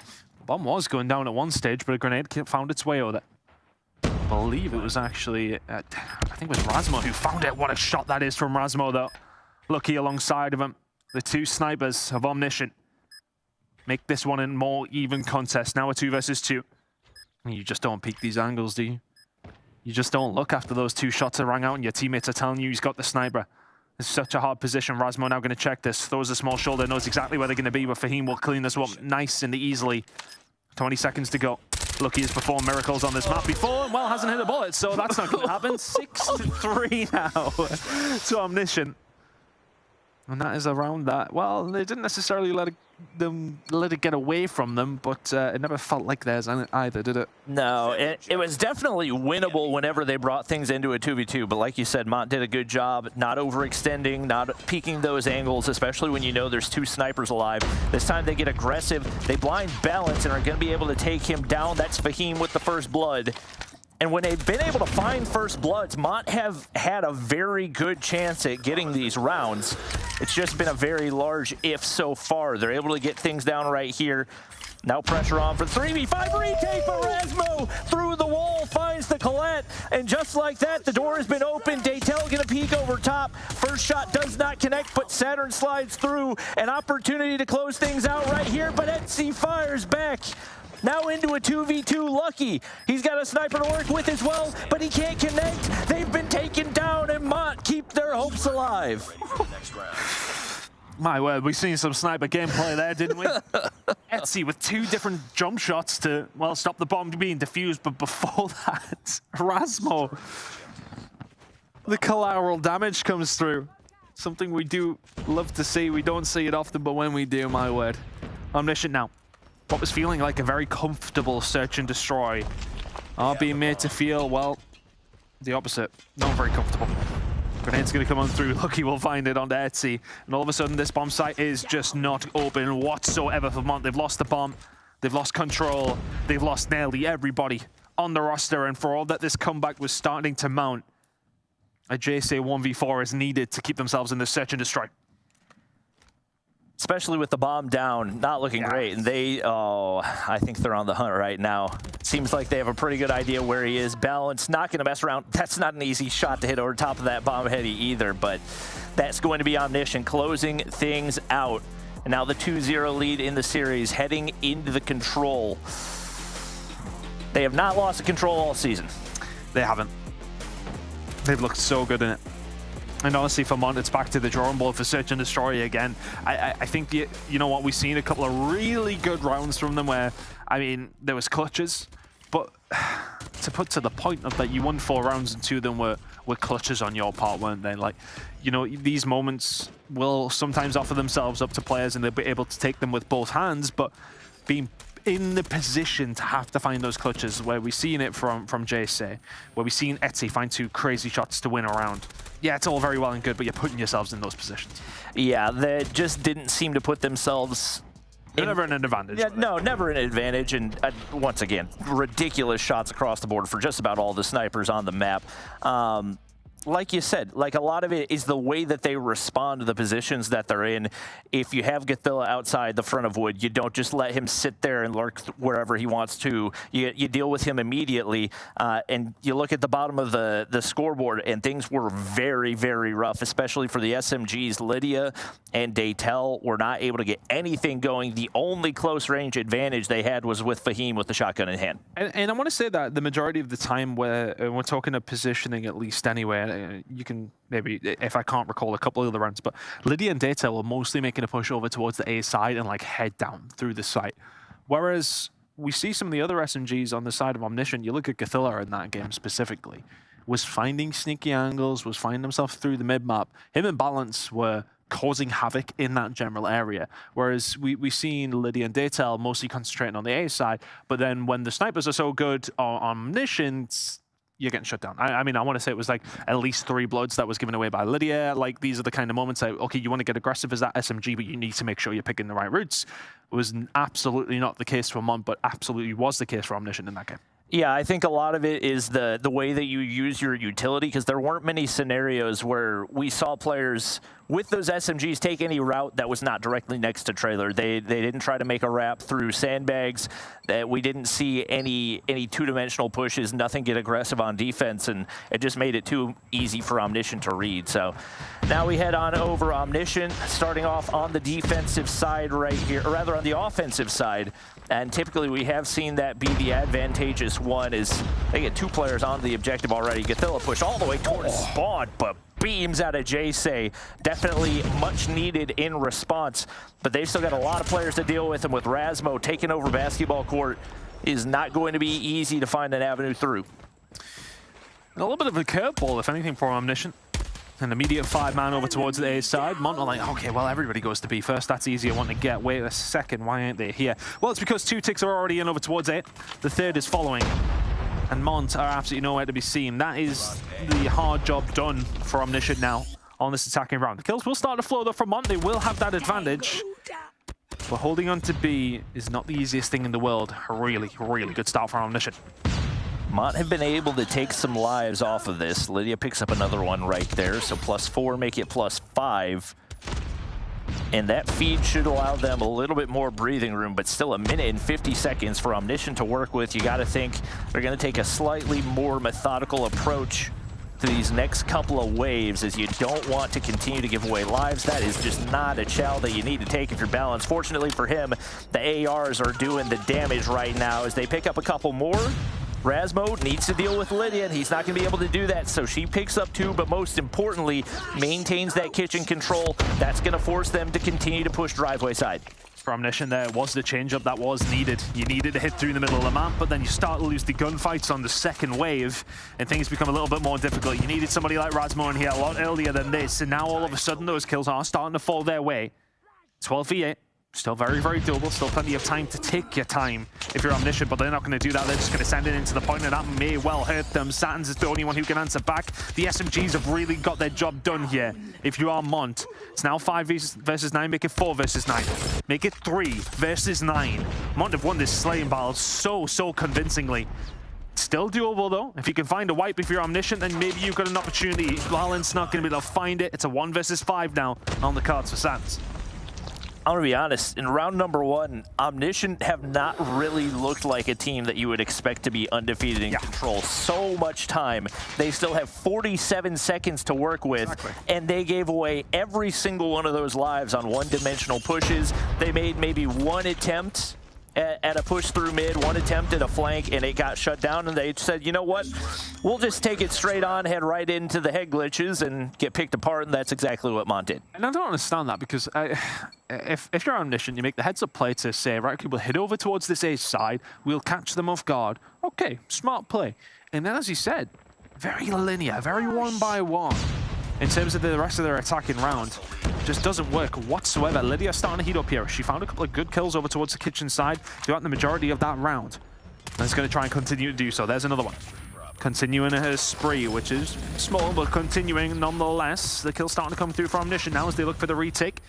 Speaker 6: Bomb was going down at one stage, but a grenade found its way over. I believe it was actually, I think it was Razmo who found it. What a shot that is from Razmo, though. Lucky alongside of him. The 2 snipers of Omniscient make this one a more even contest. Now a 2 versus 2. You just don't peek these angles, do you? You just don't look after those 2 shots are rang out and your teammates are telling you he's got the sniper. It's such a hard position. Razmo now going to check this. Throws a small shoulder, knows exactly where they're going to be, but Fahim will clean this one nice and easily. 20 seconds to go. Lucky has performed miracles on this map before, and well, hasn't hit a bullet, so that's not going to happen. 6-3 now to Omniscient. And that is around that. Well, they didn't necessarily let it get away from them, but it never felt like theirs either, did it?
Speaker 4: No, it was definitely winnable whenever they brought things into a 2v2, but like you said, Mont did a good job not overextending, not peeking those angles, especially when you know there's 2 snipers alive. This time they get aggressive, they blind Balance and are going to be able to take him down. That's Fahim with the first blood. And when they've been able to find first bloods, Mont have had a very good chance at getting these rounds. It's just been a very large if so far. They're able to get things down right here. Now pressure on for 3v5 retake for Razmo. Through the wall, finds the Colette. And just like that, the door has been opened. Daytel gonna peek over top. First shot does not connect, but Saturn slides through. An opportunity to close things out right here, but Etsy fires back. Now into a 2v2 Lucky. He's got a sniper to work with as well, but he can't connect. They've been taken down, and Mont keep their hopes alive.
Speaker 6: My word, we've seen some sniper gameplay there, didn't we? Etsy with 2 different jump shots to, well, stop the bomb being defused, but before that, Razmo. The collateral damage comes through. Something we do love to see. We don't see it often, but when we do, my word. Omniscient now. What was feeling like a very comfortable search and destroy are being made to feel, well, the opposite. Not very comfortable. Grenade's going to come on through. Lucky will find it onto Etsy. And all of a sudden, this bomb site is just not open whatsoever for Mont. They've lost the bomb. They've lost control. They've lost nearly everybody on the roster. And for all that this comeback was starting to mount, a JSA 1v4 is needed to keep themselves in the search and destroy.
Speaker 4: Especially with the bomb down, not looking great. And they, I think they're on the hunt right now. Seems like they have a pretty good idea where he is. Balance, not going to mess around. That's not an easy shot to hit over top of that bomb heady either, but that's going to be Omniscient closing things out. And now the 2-0 lead in the series heading into the control. They have not lost the control all season.
Speaker 6: They haven't. They've looked so good in it. And honestly, for Mont, it's back to the drawing board for search and destroy again. I think, you know what, we've seen a couple of really good rounds from them where, I mean, there was clutches, but to put to the point of that, you won 4 rounds and 2 of them were clutches on your part, weren't they? Like, you know, these moments will sometimes offer themselves up to players and they'll be able to take them with both hands, but being in the position to have to find those clutches, where we've seen it from JSA, where we've seen Etsy find 2 crazy shots to win a round. Yeah, it's all very well and good, but you're putting yourselves in those positions.
Speaker 4: Yeah, they just didn't seem to put themselves...
Speaker 6: They're never in an advantage.
Speaker 4: Yeah, no, never an advantage. And once again, ridiculous shots across the board for just about all the snipers on the map. like you said, like a lot of it is the way that they respond to the positions that they're in. If you have Gothilla outside the front of wood, you don't just let him sit there and lurk wherever he wants to. You deal with him immediately. And you look at the bottom of the scoreboard, and things were very, very rough, especially for the SMGs. Lydia and Daytel were not able to get anything going. The only close range advantage they had was with Fahim with the shotgun in hand.
Speaker 6: And I want to say that the majority of the time where we're talking of positioning, at least anyway, you can maybe, if I can't recall a couple of other rounds, but Lydia and Daytel were mostly making a push over towards the A side and like head down through the site. Whereas we see some of the other SMGs on the side of Omniscient, you look at Gothilla in that game specifically, was finding sneaky angles, was finding himself through the mid-map. Him and Balance were causing havoc in that general area. Whereas we've seen Lydia and Daytel mostly concentrating on the A side, but then when the snipers are so good on Omniscient, you're getting shut down. I mean, I want to say it was like at least 3 bloods that was given away by Lydia. Like, these are the kind of moments that, okay, you want to get aggressive as that SMG, but you need to make sure you're picking the right routes. It was absolutely not the case for Mont, but absolutely was the case for Omniscient in that game.
Speaker 4: Yeah, I think a lot of it is the way that you use your utility, because there weren't many scenarios where we saw players with those SMGs take any route that was not directly next to trailer. They didn't try to make a wrap through sandbags. That we didn't see any two-dimensional pushes, nothing get aggressive on defense, and it just made it too easy for Omniscient to read. So now we head on over Omniscient, starting off on the defensive side right here, or rather on the offensive side. And typically we have seen that be the advantageous one, is they get 2 players on the objective already. Gothilla push all the way towards spawn, but beams out of J-Say. Definitely much needed in response, but they've still got a lot of players to deal with, and with Razmo taking over basketball court is not going to be easy to find an avenue through.
Speaker 6: A little bit of a curveball, if anything, for Omniscient. An immediate 5-man over towards the A side. Mont are like, okay, well, everybody goes to B first. That's easier one to get. Wait a second, why aren't they here? Well, it's because 2 ticks are already in over towards A. The 3rd is following. And Mont are absolutely nowhere to be seen. That is the hard job done for Omniscient now on this attacking round. The kills will start to flow, though, from Mont. They will have that advantage. But holding on to B is not the easiest thing in the world. A really, really good start for Omniscient.
Speaker 4: Mont have been able to take some lives off of this. Lydia picks up another one right there, so +4, make it +5. And that feed should allow them a little bit more breathing room, but still 1 minute and 50 seconds for Omniscient to work with. You got to think they're going to take a slightly more methodical approach to these next couple of waves, as you don't want to continue to give away lives. That is just not a chow that you need to take if you're balanced. Fortunately for him, the ARs are doing the damage right now as they pick up a couple more. Razmo needs to deal with Lydia, and he's not going to be able to do that, so she picks up 2, but most importantly, maintains that kitchen control. That's going to force them to continue to push driveway side.
Speaker 6: For Omniscient, there was the change-up that was needed. You needed to hit through the middle of the map, but then you start to lose the gunfights on the second wave, and things become a little bit more difficult. You needed somebody like Razmo in here a lot earlier than this, and now all of a sudden those kills are starting to fall their way. 12v8. Still very, very doable. Still plenty of time to take your time if you're Omniscient, but they're not going to do that. They're just going to send it into the point, and that may well hurt them. Saturn's is the only one who can answer back. The SMGs have really got their job done here. If you are Mont, it's now 5 versus 9. Make it 4 versus 9. Make it 3 versus 9. Mont have won this slaying battle so convincingly. Still doable, though. If you can find a wipe if you're Omniscient, then maybe you've got an opportunity. Valent's not going to be able to find it. It's a 1 versus 5 now on the cards for Sans.
Speaker 4: I'm going to be honest, in round number 1, Omniscient have not really looked like a team that you would expect to be undefeated in control. So much time. They still have 47 seconds to work with, and they gave away every single one of those lives on one-dimensional pushes. They made maybe 1 attempt at a push through mid, 1 attempt at a flank, and it got shut down, and they said, you know what, we'll just take it straight on, head right into the head glitches, and get picked apart, and that's exactly what Mont did.
Speaker 6: And I don't understand that, because if you're Omniscient, you make the heads-up play to say, right, okay, we'll head over towards this A side, we'll catch them off guard. Okay, smart play. And then, as you said, very linear, very one by one. In terms of the rest of their attacking round, just doesn't work whatsoever. Lydia starting to heat up here. She found a couple of good kills over towards the kitchen side throughout the majority of that round. And is going to try and continue to do so. There's another one. Continuing her spree, which is small, but continuing nonetheless. The kill starting to come through for Omniscient now as they look for the retake.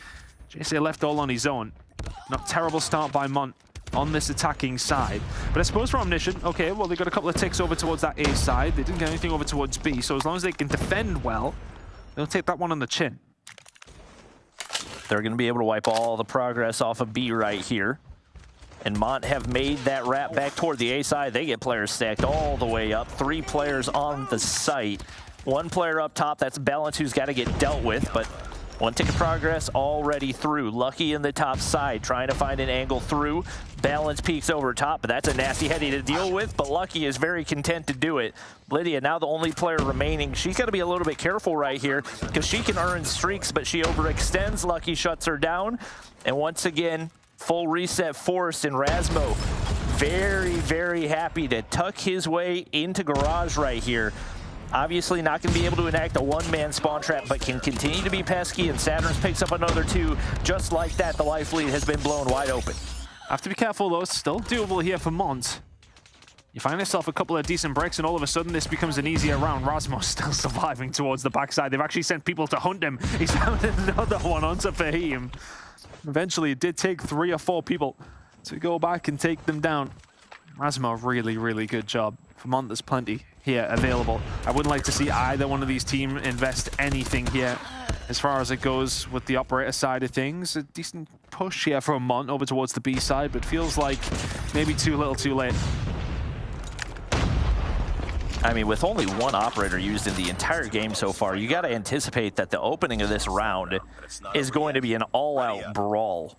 Speaker 6: JC left all on his own. Not terrible start by Mont. on this attacking side. But I suppose for Omniscient, okay, well, they got a couple of ticks over towards that A side. They didn't get anything over towards B, so as long as they can defend well, they'll take that one on the chin.
Speaker 4: They're going to be able to wipe all the progress off of B right here. And Mont have made that wrap back toward the A side. They get players stacked all the way up. 3 players on the site. 1 player up top, that's Balance, who's got to get dealt with, but 1 tick of progress already through. Lucky in the top side, trying to find an angle through. Balance peeks over top, but that's a nasty heady to deal with, but Lucky is very content to do it. Lydia, now the only player remaining. She's got to be a little bit careful right here because she can earn streaks, but she overextends. Lucky shuts her down. And once again, full reset forced, and Rasmo very, very happy to tuck his way into garage right here. Obviously not going to be able to enact a one-man spawn trap, but can continue to be pesky, and Saturn's picks up another 2. Just like that, the life lead has been blown wide open.
Speaker 6: Have to be careful though, still doable here for Mont. You find yourself a couple of decent breaks, and all of a sudden this becomes an easier round. Rasmus still surviving towards the backside. They've actually sent people to hunt him. He's found another one onto Fahim. Eventually it did take 3 or 4 people to go back and take them down. Rasmus, really, really good job. For Mont, there's plenty here available. I wouldn't like to see either one of these teams invest anything here as far as it goes with the operator side of things. A decent push here from Mont over towards the B side, but feels like maybe too little too late.
Speaker 4: I mean, with only 1 operator used in the entire game so far, you got to anticipate that the opening of this round is going to be an all-out brawl.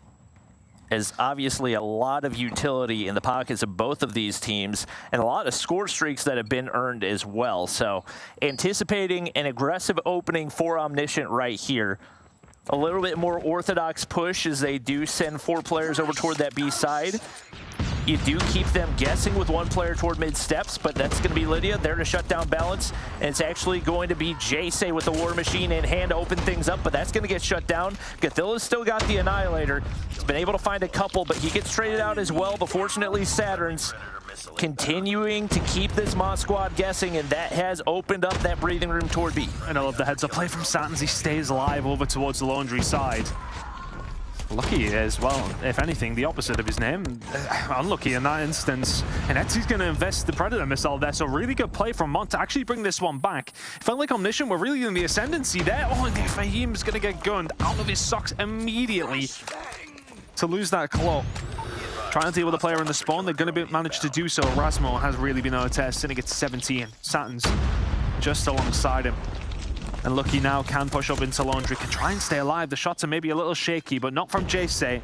Speaker 4: As obviously a lot of utility in the pockets of both of these teams, and a lot of score streaks that have been earned as well. So anticipating an aggressive opening for Omniscient right here. A little bit more orthodox push as they do send 4 players over toward that B side. You do keep them guessing with 1 player toward mid steps, but that's going to be Lydia there to shut down Balance. And it's actually going to be Jace with the War Machine in hand to open things up, but that's going to get shut down. Gathilla's still got the Annihilator. He's been able to find a couple, but he gets traded out as well. But fortunately, Saturn's continuing to keep this Mont squad guessing, and that has opened up that breathing room toward B.
Speaker 6: And I love the heads up play from Satins. He stays alive over towards the Laundry side. Lucky as well, if anything, the opposite of his name. Unlucky in that instance. And Etsy's going to invest the Predator missile there, so really good play from Mont to actually bring this one back. It felt like Omniscient were really in the ascendancy there. Oh, and Fahim's going to get gunned out of his socks immediately to lose that claw. Trying to deal with the player in the spawn, they're going to manage to do so. Rasmo has really been on a test, sitting at 17. Satins just alongside him. And Lucky now can push up into Laundry, can try and stay alive. The shots are maybe a little shaky, but not from Jace.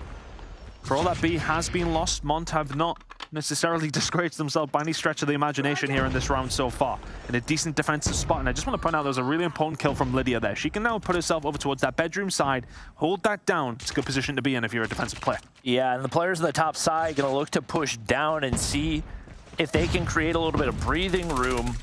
Speaker 6: For all that B has been lost, Mont have not necessarily disgraced themselves by any stretch of the imagination here in this round so far. In a decent defensive spot, and I just want to point out there's a really important kill from Lydia there. She can now put herself over towards that bedroom side, hold that down. It's a good position to be in if you're a defensive player.
Speaker 4: Yeah, and the players on the top side going to look to push down and see if they can create a little bit of breathing room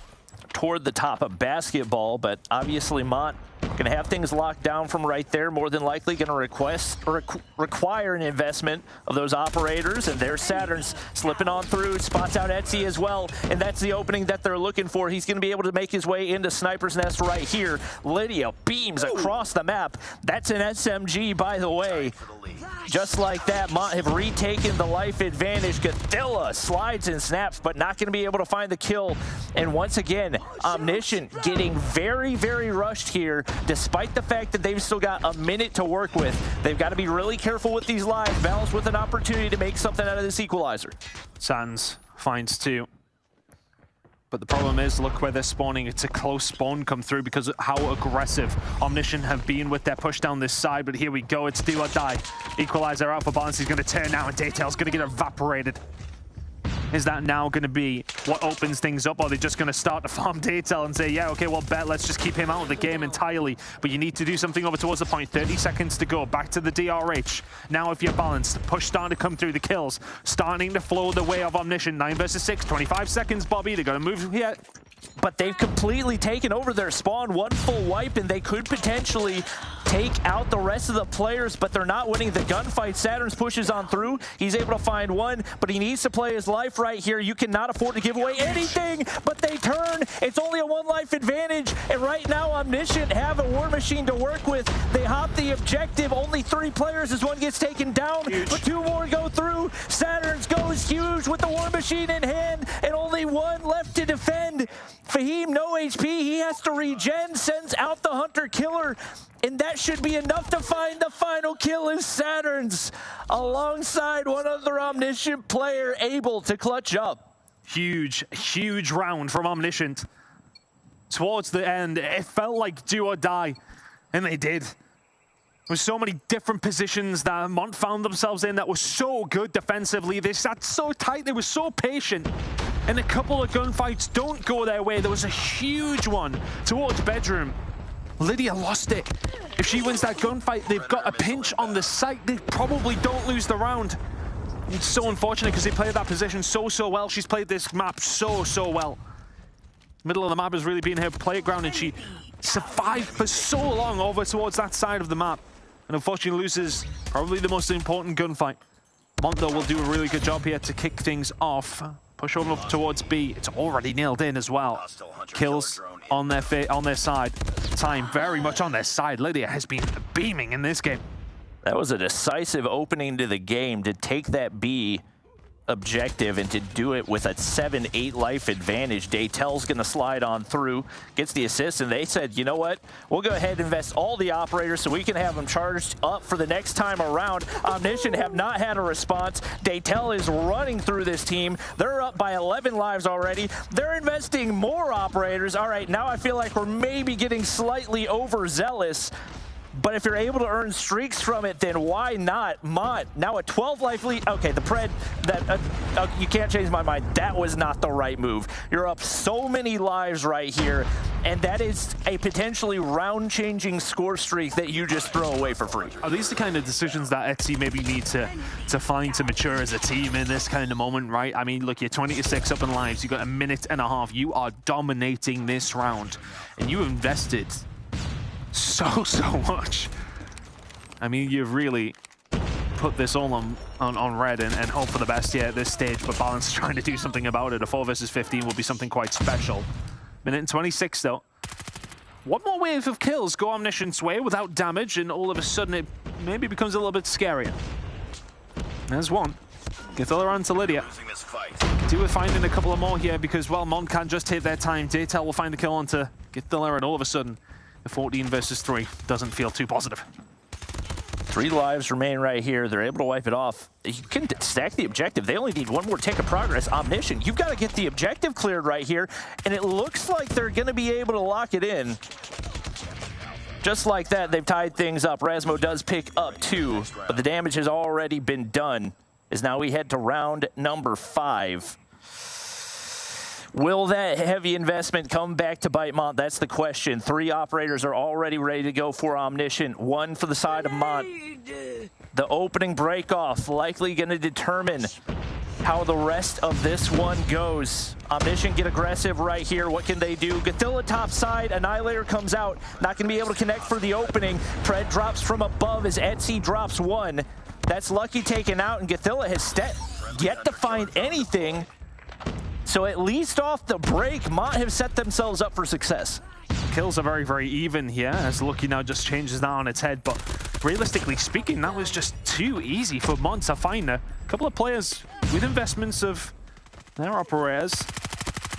Speaker 4: toward the top of basketball, but obviously Mont going to have things locked down from right there. More than likely going to require an investment of those operators, and there's Saturn's slipping on through, spots out Etsy as well, and that's the opening that they're looking for. He's going to be able to make his way into Sniper's Nest right here. Lydia beams across the map. That's an SMG, by the way. Just like that, Mont have retaken the life advantage. Gathilla slides and snaps, but not going to be able to find the kill. And once again, Omniscient getting very, very rushed here, despite the fact that they've still got a minute to work with. They've got to be really careful with these lives. Balance with an opportunity to make something out of this equalizer.
Speaker 6: Sans finds 2. But the problem is, look where they're spawning. It's a close spawn come through because of how aggressive Omniscient have been with their push down this side. But here we go, it's do or die. Equalizer out for Balance. He's going to turn now, and Daytail's going to get evaporated. Is that now going to be what opens things up, or are they just going to start to farm Daytail and say, yeah, okay, well, bet, let's just keep him out of the game entirely. But you need to do something over towards the point. 30 seconds to go. Back to the DRH. Now if you're balanced, push starting to come through, the kills starting to flow the way of Omniscient. 9 versus 6, 25 seconds, Bobby. They're going to move here.
Speaker 4: But they've completely taken over their spawn. 1 full wipe, and they could potentially take out the rest of the players, but they're not winning the gunfight. Saturn's pushes on through. He's able to find 1, but he needs to play his life right here. You cannot afford to give away anything, but they turn. It's only a 1 life advantage, and right now Omniscient have a War Machine to work with. They hop the objective. Only 3 players as 1 gets taken down, but 2 more go through. Saturn's go huge with the War Machine in hand and only one left to defend. Fahim, no HP, he has to regen, sends out the Hunter Killer, and that should be enough to find the final kill as Saturn's, alongside one other Omniscient player, able to clutch up.
Speaker 6: Huge, huge round from Omniscient. Towards the end, it felt like do or die, and they did. There were so many different positions that Mont found themselves in that were so good defensively. They sat so tight, they were so patient. And a couple of gunfights don't go their way. There was a huge one towards Bedroom. Lydia lost it. If she wins that gunfight, they've got a pinch on the site. They probably don't lose the round. It's so unfortunate because they played that position so well. She's played this map so well. Middle of the map has really been her playground, and she survived for so long over towards that side of the map. And unfortunately loses probably the most important gunfight. Mont, though, will do a really good job here to kick things off. Push on up towards B. It's already nailed in as well. Kills on their side. Time very much on their side. Lydia has been beaming in this game.
Speaker 4: That was a decisive opening to the game to take that B objective and to do it with a 7-8 life advantage. Daytel's gonna slide on through, gets the assist, and they said, you know what? We'll go ahead and invest all the operators so we can have them charged up for the next time around. Omniscient have not had a response. Daytel is running through this team. They're up by 11 lives already. They're investing more operators. All right, now I feel like we're maybe getting slightly overzealous. But if you're able to earn streaks from it, then why not? Mont, now a 12 life lead. Okay, the Pred, you can't change my mind. That was not the right move. You're up so many lives right here, and that is a potentially round-changing score streak that you just throw away for free.
Speaker 6: Are these the kind of decisions that Etsy maybe need to find to mature as a team in this kind of moment, right? I mean, look, you're 20-6 up in lives. You've got a minute and a half. You are dominating this round, and you invested so much. I mean, you've really put this all on red and hope for the best here at this stage, but Balance is trying to do something about it. A 4 versus 15 will be something quite special. Minute and 26 though. One more wave of kills go Omniscient's way without damage, and all of a sudden it maybe becomes a little bit scarier. There's one. Githilla on to Lydia. Do with finding a couple of more here because, well, Mont can't just hit their time. Daytel will find the kill onto Githilla, and all of a sudden the 14 versus 3 doesn't feel too positive.
Speaker 4: 3 lives remain right here. They're able to wipe it off. You can stack the objective. They only need one more tick of progress. Omniscient, you've got to get the objective cleared right here, and it looks like they're going to be able to lock it in. Just like that, they've tied things up. Rasmo does pick up 2, but the damage has already been done, as now we head to round number 5. Will that heavy investment come back to bite Mont? That's the question. 3 operators are already ready to go for Omniscient. 1 for the side of Mont. The opening break-off likely going to determine how the rest of this one goes. Omniscient get aggressive right here. What can they do? Githilla top side. Annihilator comes out. Not going to be able to connect for the opening. Pred drops from above as Etsy drops 1. That's Lucky taken out, and Githilla has yet to find anything. So at least off the break, Mont have set themselves up for success.
Speaker 6: Kills are very even here, as Lucky now just changes that on its head. But realistically speaking, that was just too easy for Mont to find a couple of players with investments of their operators.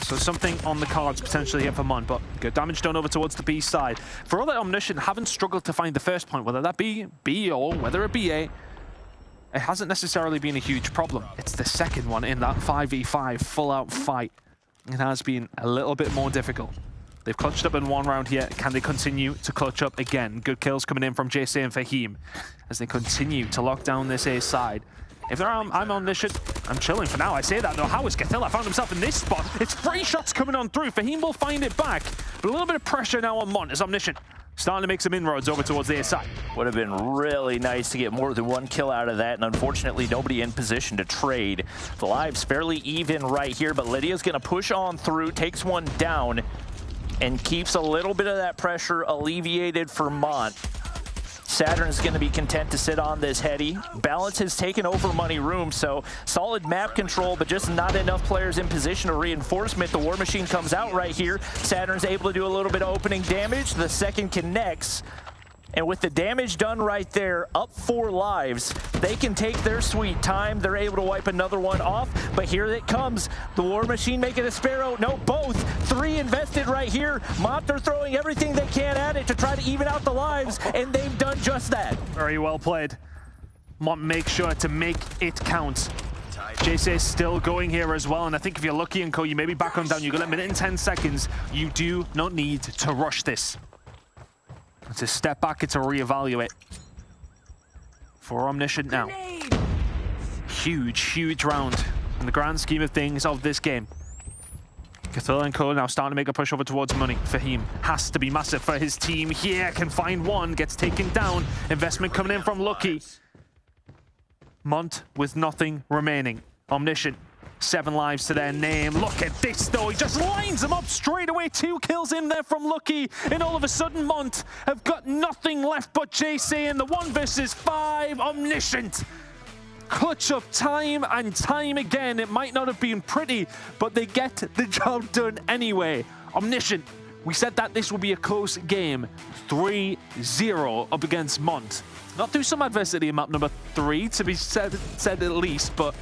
Speaker 6: So something on the cards potentially here for Mont, but good damage done over towards the B side. For all that Omniscient haven't struggled to find the first point, whether that be B or whether it be A, it hasn't necessarily been a huge problem. It's the second one in that 5v5 full-out fight. It has been a little bit more difficult. They've clutched up in 1 round here. Can they continue to clutch up again? Good kills coming in from JC and Fahim as they continue to lock down this A side. If I'm Omniscient, I'm chilling for now. I say that though. How has Githilla found himself in this spot? It's 3 shots coming on through. Fahim will find it back, but a little bit of pressure now on Mont as Omniscient starting to make some inroads over towards the A side.
Speaker 4: Would have been really nice to get more than 1 kill out of that, and unfortunately nobody in position to trade. The lives fairly even right here, but Lydia's going to push on through, takes 1 down, and keeps a little bit of that pressure alleviated for Mont. Saturn's going to be content to sit on this heady. Balance has taken over money room, so solid map control, but just not enough players in position to reinforcement. The War Machine comes out right here. Saturn's able to do a little bit of opening damage. The second connects, And with the damage done right there, up 4 lives, they can take their sweet time. They're able to wipe another one off, but here it comes. The War Machine making a Sparrow. No, both. 3 invested right here. Mont, they're throwing everything they can at it to try to even out the lives, and they've done just that.
Speaker 6: Very well played. Mont make sure to make it count. JC is still going here as well, and I think if you're lucky and you maybe back on down. You got a minute and 10 seconds. You do not need to rush this. It's a step back, it's a reevaluate. For Omniscient now. Huge round in the grand scheme of things of this game. Cthulhu and Co now starting to make a push over towards money. Fahim has to be massive for his team here. Can find one, gets taken down. Investment coming in from Lucky. Mont with nothing remaining. Omniscient, 7 lives to their name. Look at this though, he just lines them up straight away. 2 kills in there from Lucky, and all of a sudden Mont have got nothing left but JC in the 1 versus 5. Omniscient clutch up time and time again. It might not have been pretty, but they get the job done anyway. Omniscient, we said that this would be a close game. 3-0 up against Mont. Not through some adversity in map number 3, to be said at least, but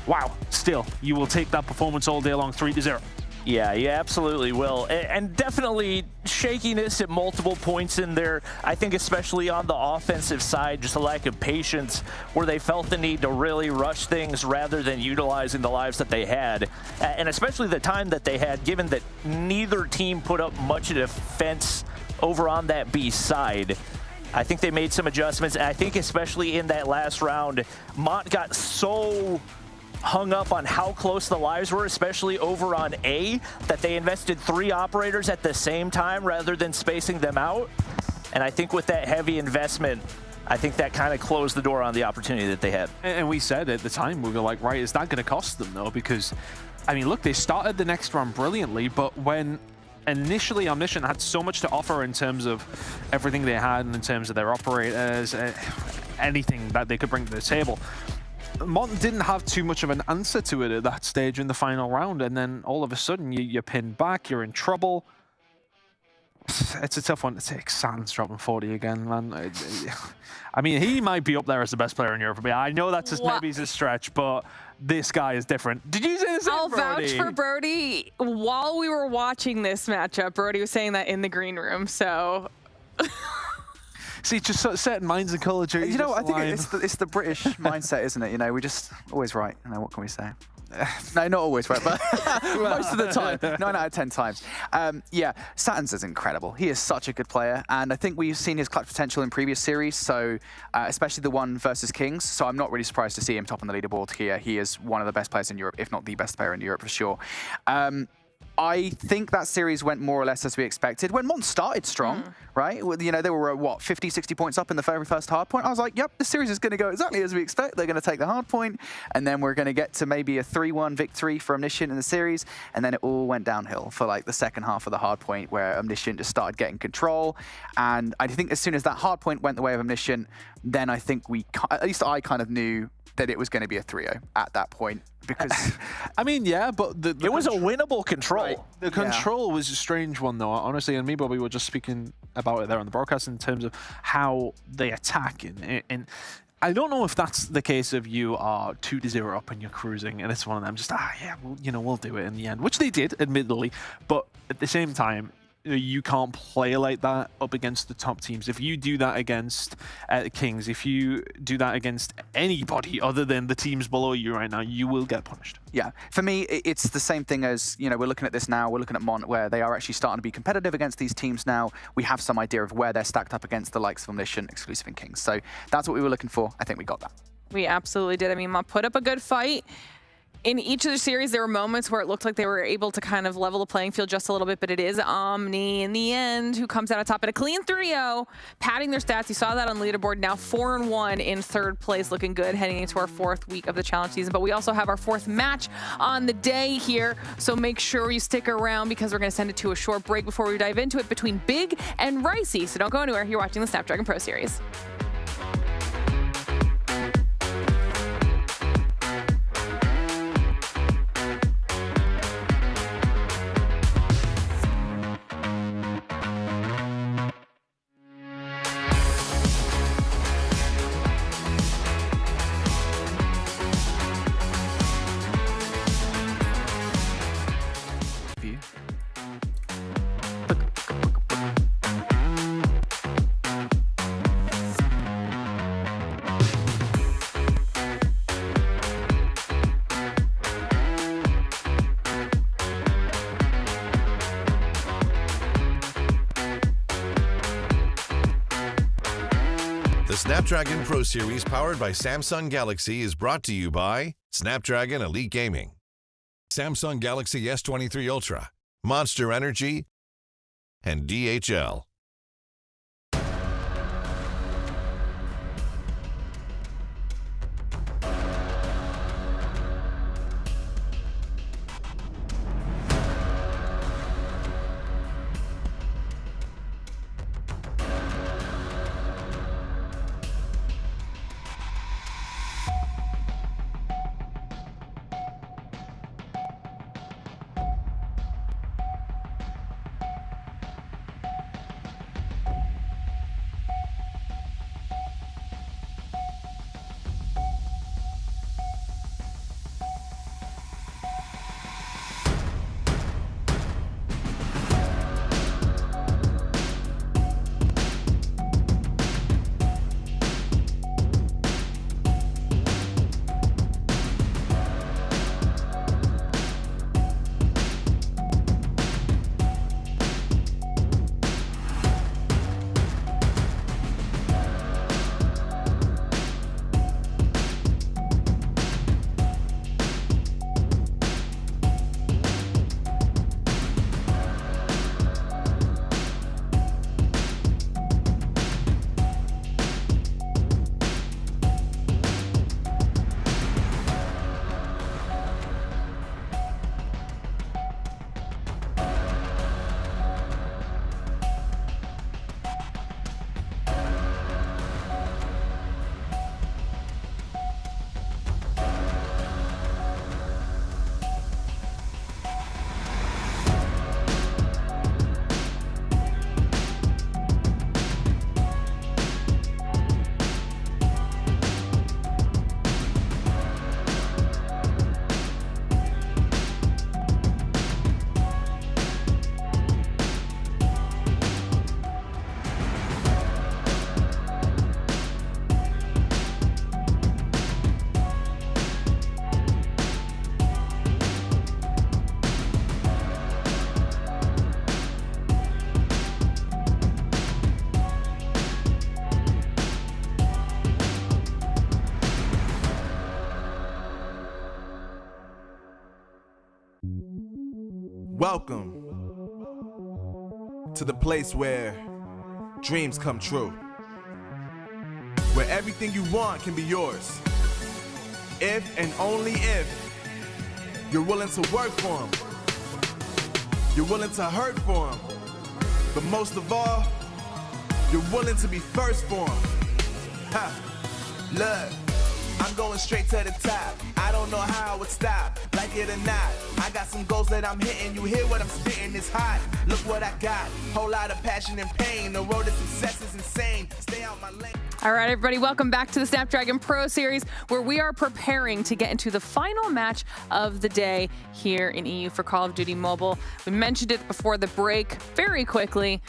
Speaker 6: wow, still, you will take that performance all day long, 3-0.
Speaker 4: Yeah, you absolutely will. And definitely shakiness at multiple points in there. I think especially on the offensive side, just a lack of patience where they felt the need to really rush things rather than utilizing the lives that they had. And especially the time that they had, given that neither team put up much defense over on that B side. I think they made some adjustments. And I think especially in that last round, Mont got so hung up on how close the lives were, especially over on A, that they invested 3 operators at the same time rather than spacing them out. And I think with that heavy investment, I think that kind of closed the door on the opportunity that they had.
Speaker 6: And we said at the time, we were like, right, is that going to cost them though? Because, I mean, look, they started the next round brilliantly, but when initially Omniscient had so much to offer in terms of everything they had and in terms of their operators, anything that they could bring to the table, Mont didn't have too much of an answer to it at that stage in the final round, and then all of a sudden you're pinned back, you're in trouble. It's a tough one to take. Sans dropping 40 again, man. I mean, he might be up there as the best player in Europe. I know that's maybe a stretch, but this guy is different. Did you say the same,
Speaker 2: I'll
Speaker 6: Brody?
Speaker 2: vouch for Brody. While we were watching this matchup, Brody was saying that in the green room, so...
Speaker 6: See, just certain minds and culture.
Speaker 5: You know, I think it's the British mindset, isn't it? You know, we just always right. You know, what can we say? No, not always right, but most of the time, 9 out of 10 times. Yeah, Satins is incredible. He is such a good player, and I think we've seen his clutch potential in previous series, so especially the 1 versus Kings, so I'm not really surprised to see him top on the leaderboard here. He is one of the best players in Europe, if not the best player in Europe for sure. I think that series went more or less as we expected. When Mont started strong, right? You know, they were, what, 50, 60 points up in the very first Hardpoint. I was like, yep, the series is going to go exactly as we expect. They're going to take the Hardpoint, and then we're going to get to maybe a 3-1 victory for Omniscient in the series, and then it all went downhill for like the second half of the Hardpoint where Omniscient just started getting control. And I think as soon as that Hardpoint went the way of Omniscient, then I think at least I kind of knew that it was going to be a 3-0 at that point. Because,
Speaker 6: I mean, yeah, but
Speaker 4: it was a winnable control.
Speaker 6: Right. The control was a strange one, though, honestly. And me, Bobby, were just speaking about it there on the broadcast in terms of how they attack. And I don't know if that's the case of you are 2-0 up and you're cruising, and it's one of them just, yeah, well, you know, we'll do it in the end, which they did, admittedly. But at the same time, you can't play like that up against the top teams. If you do that against Kings, if you do that against anybody other than the teams below you right now, you will get punished.
Speaker 5: Yeah, for me, it's the same thing as, you know, we're looking at this now, we're looking at Mont, where they are actually starting to be competitive against these teams now. We have some idea of where they're stacked up against the likes of Omniscient, Exclusive, and Kings. So that's what we were looking for. I think we got that.
Speaker 2: We absolutely did. I mean, Mont put up a good fight. In each of the series, there were moments where it looked like they were able to kind of level the playing field just a little bit, but it is Omni in the end who comes out on top at a clean 3-0, padding their stats. You saw that on leaderboard. Now 4-1 in 3rd place, looking good heading into our 4th week of the challenge season. But we also have our 4th match on the day here, so make sure you stick around because we're going to send it to a short break before we dive into it between Big and Ricey. So don't go anywhere. You're watching the Snapdragon Pro Series.
Speaker 8: Snapdragon Pro Series powered by Samsung Galaxy is brought to you by Snapdragon Elite Gaming, Samsung Galaxy S23 Ultra, Monster Energy, and DHL.
Speaker 1: Welcome to the place where dreams come true, where everything you want can be yours, if and only if you're willing to work for them, you're willing to hurt for them, but most of all, you're willing to be first for them. Ha! Look, I'm going straight to the top. I don't know how it would stop, like it or not. I got some goals that I'm hitting. You hear what I'm spitting? It's hot. Look what I got. Whole lot of passion and pain. The road to success is insane. Stay out my lane.
Speaker 2: All right, everybody, welcome back to the Snapdragon Pro Series, where we are preparing to get into the final match of the day here in EU for Call of Duty Mobile. We mentioned it before the break very quickly.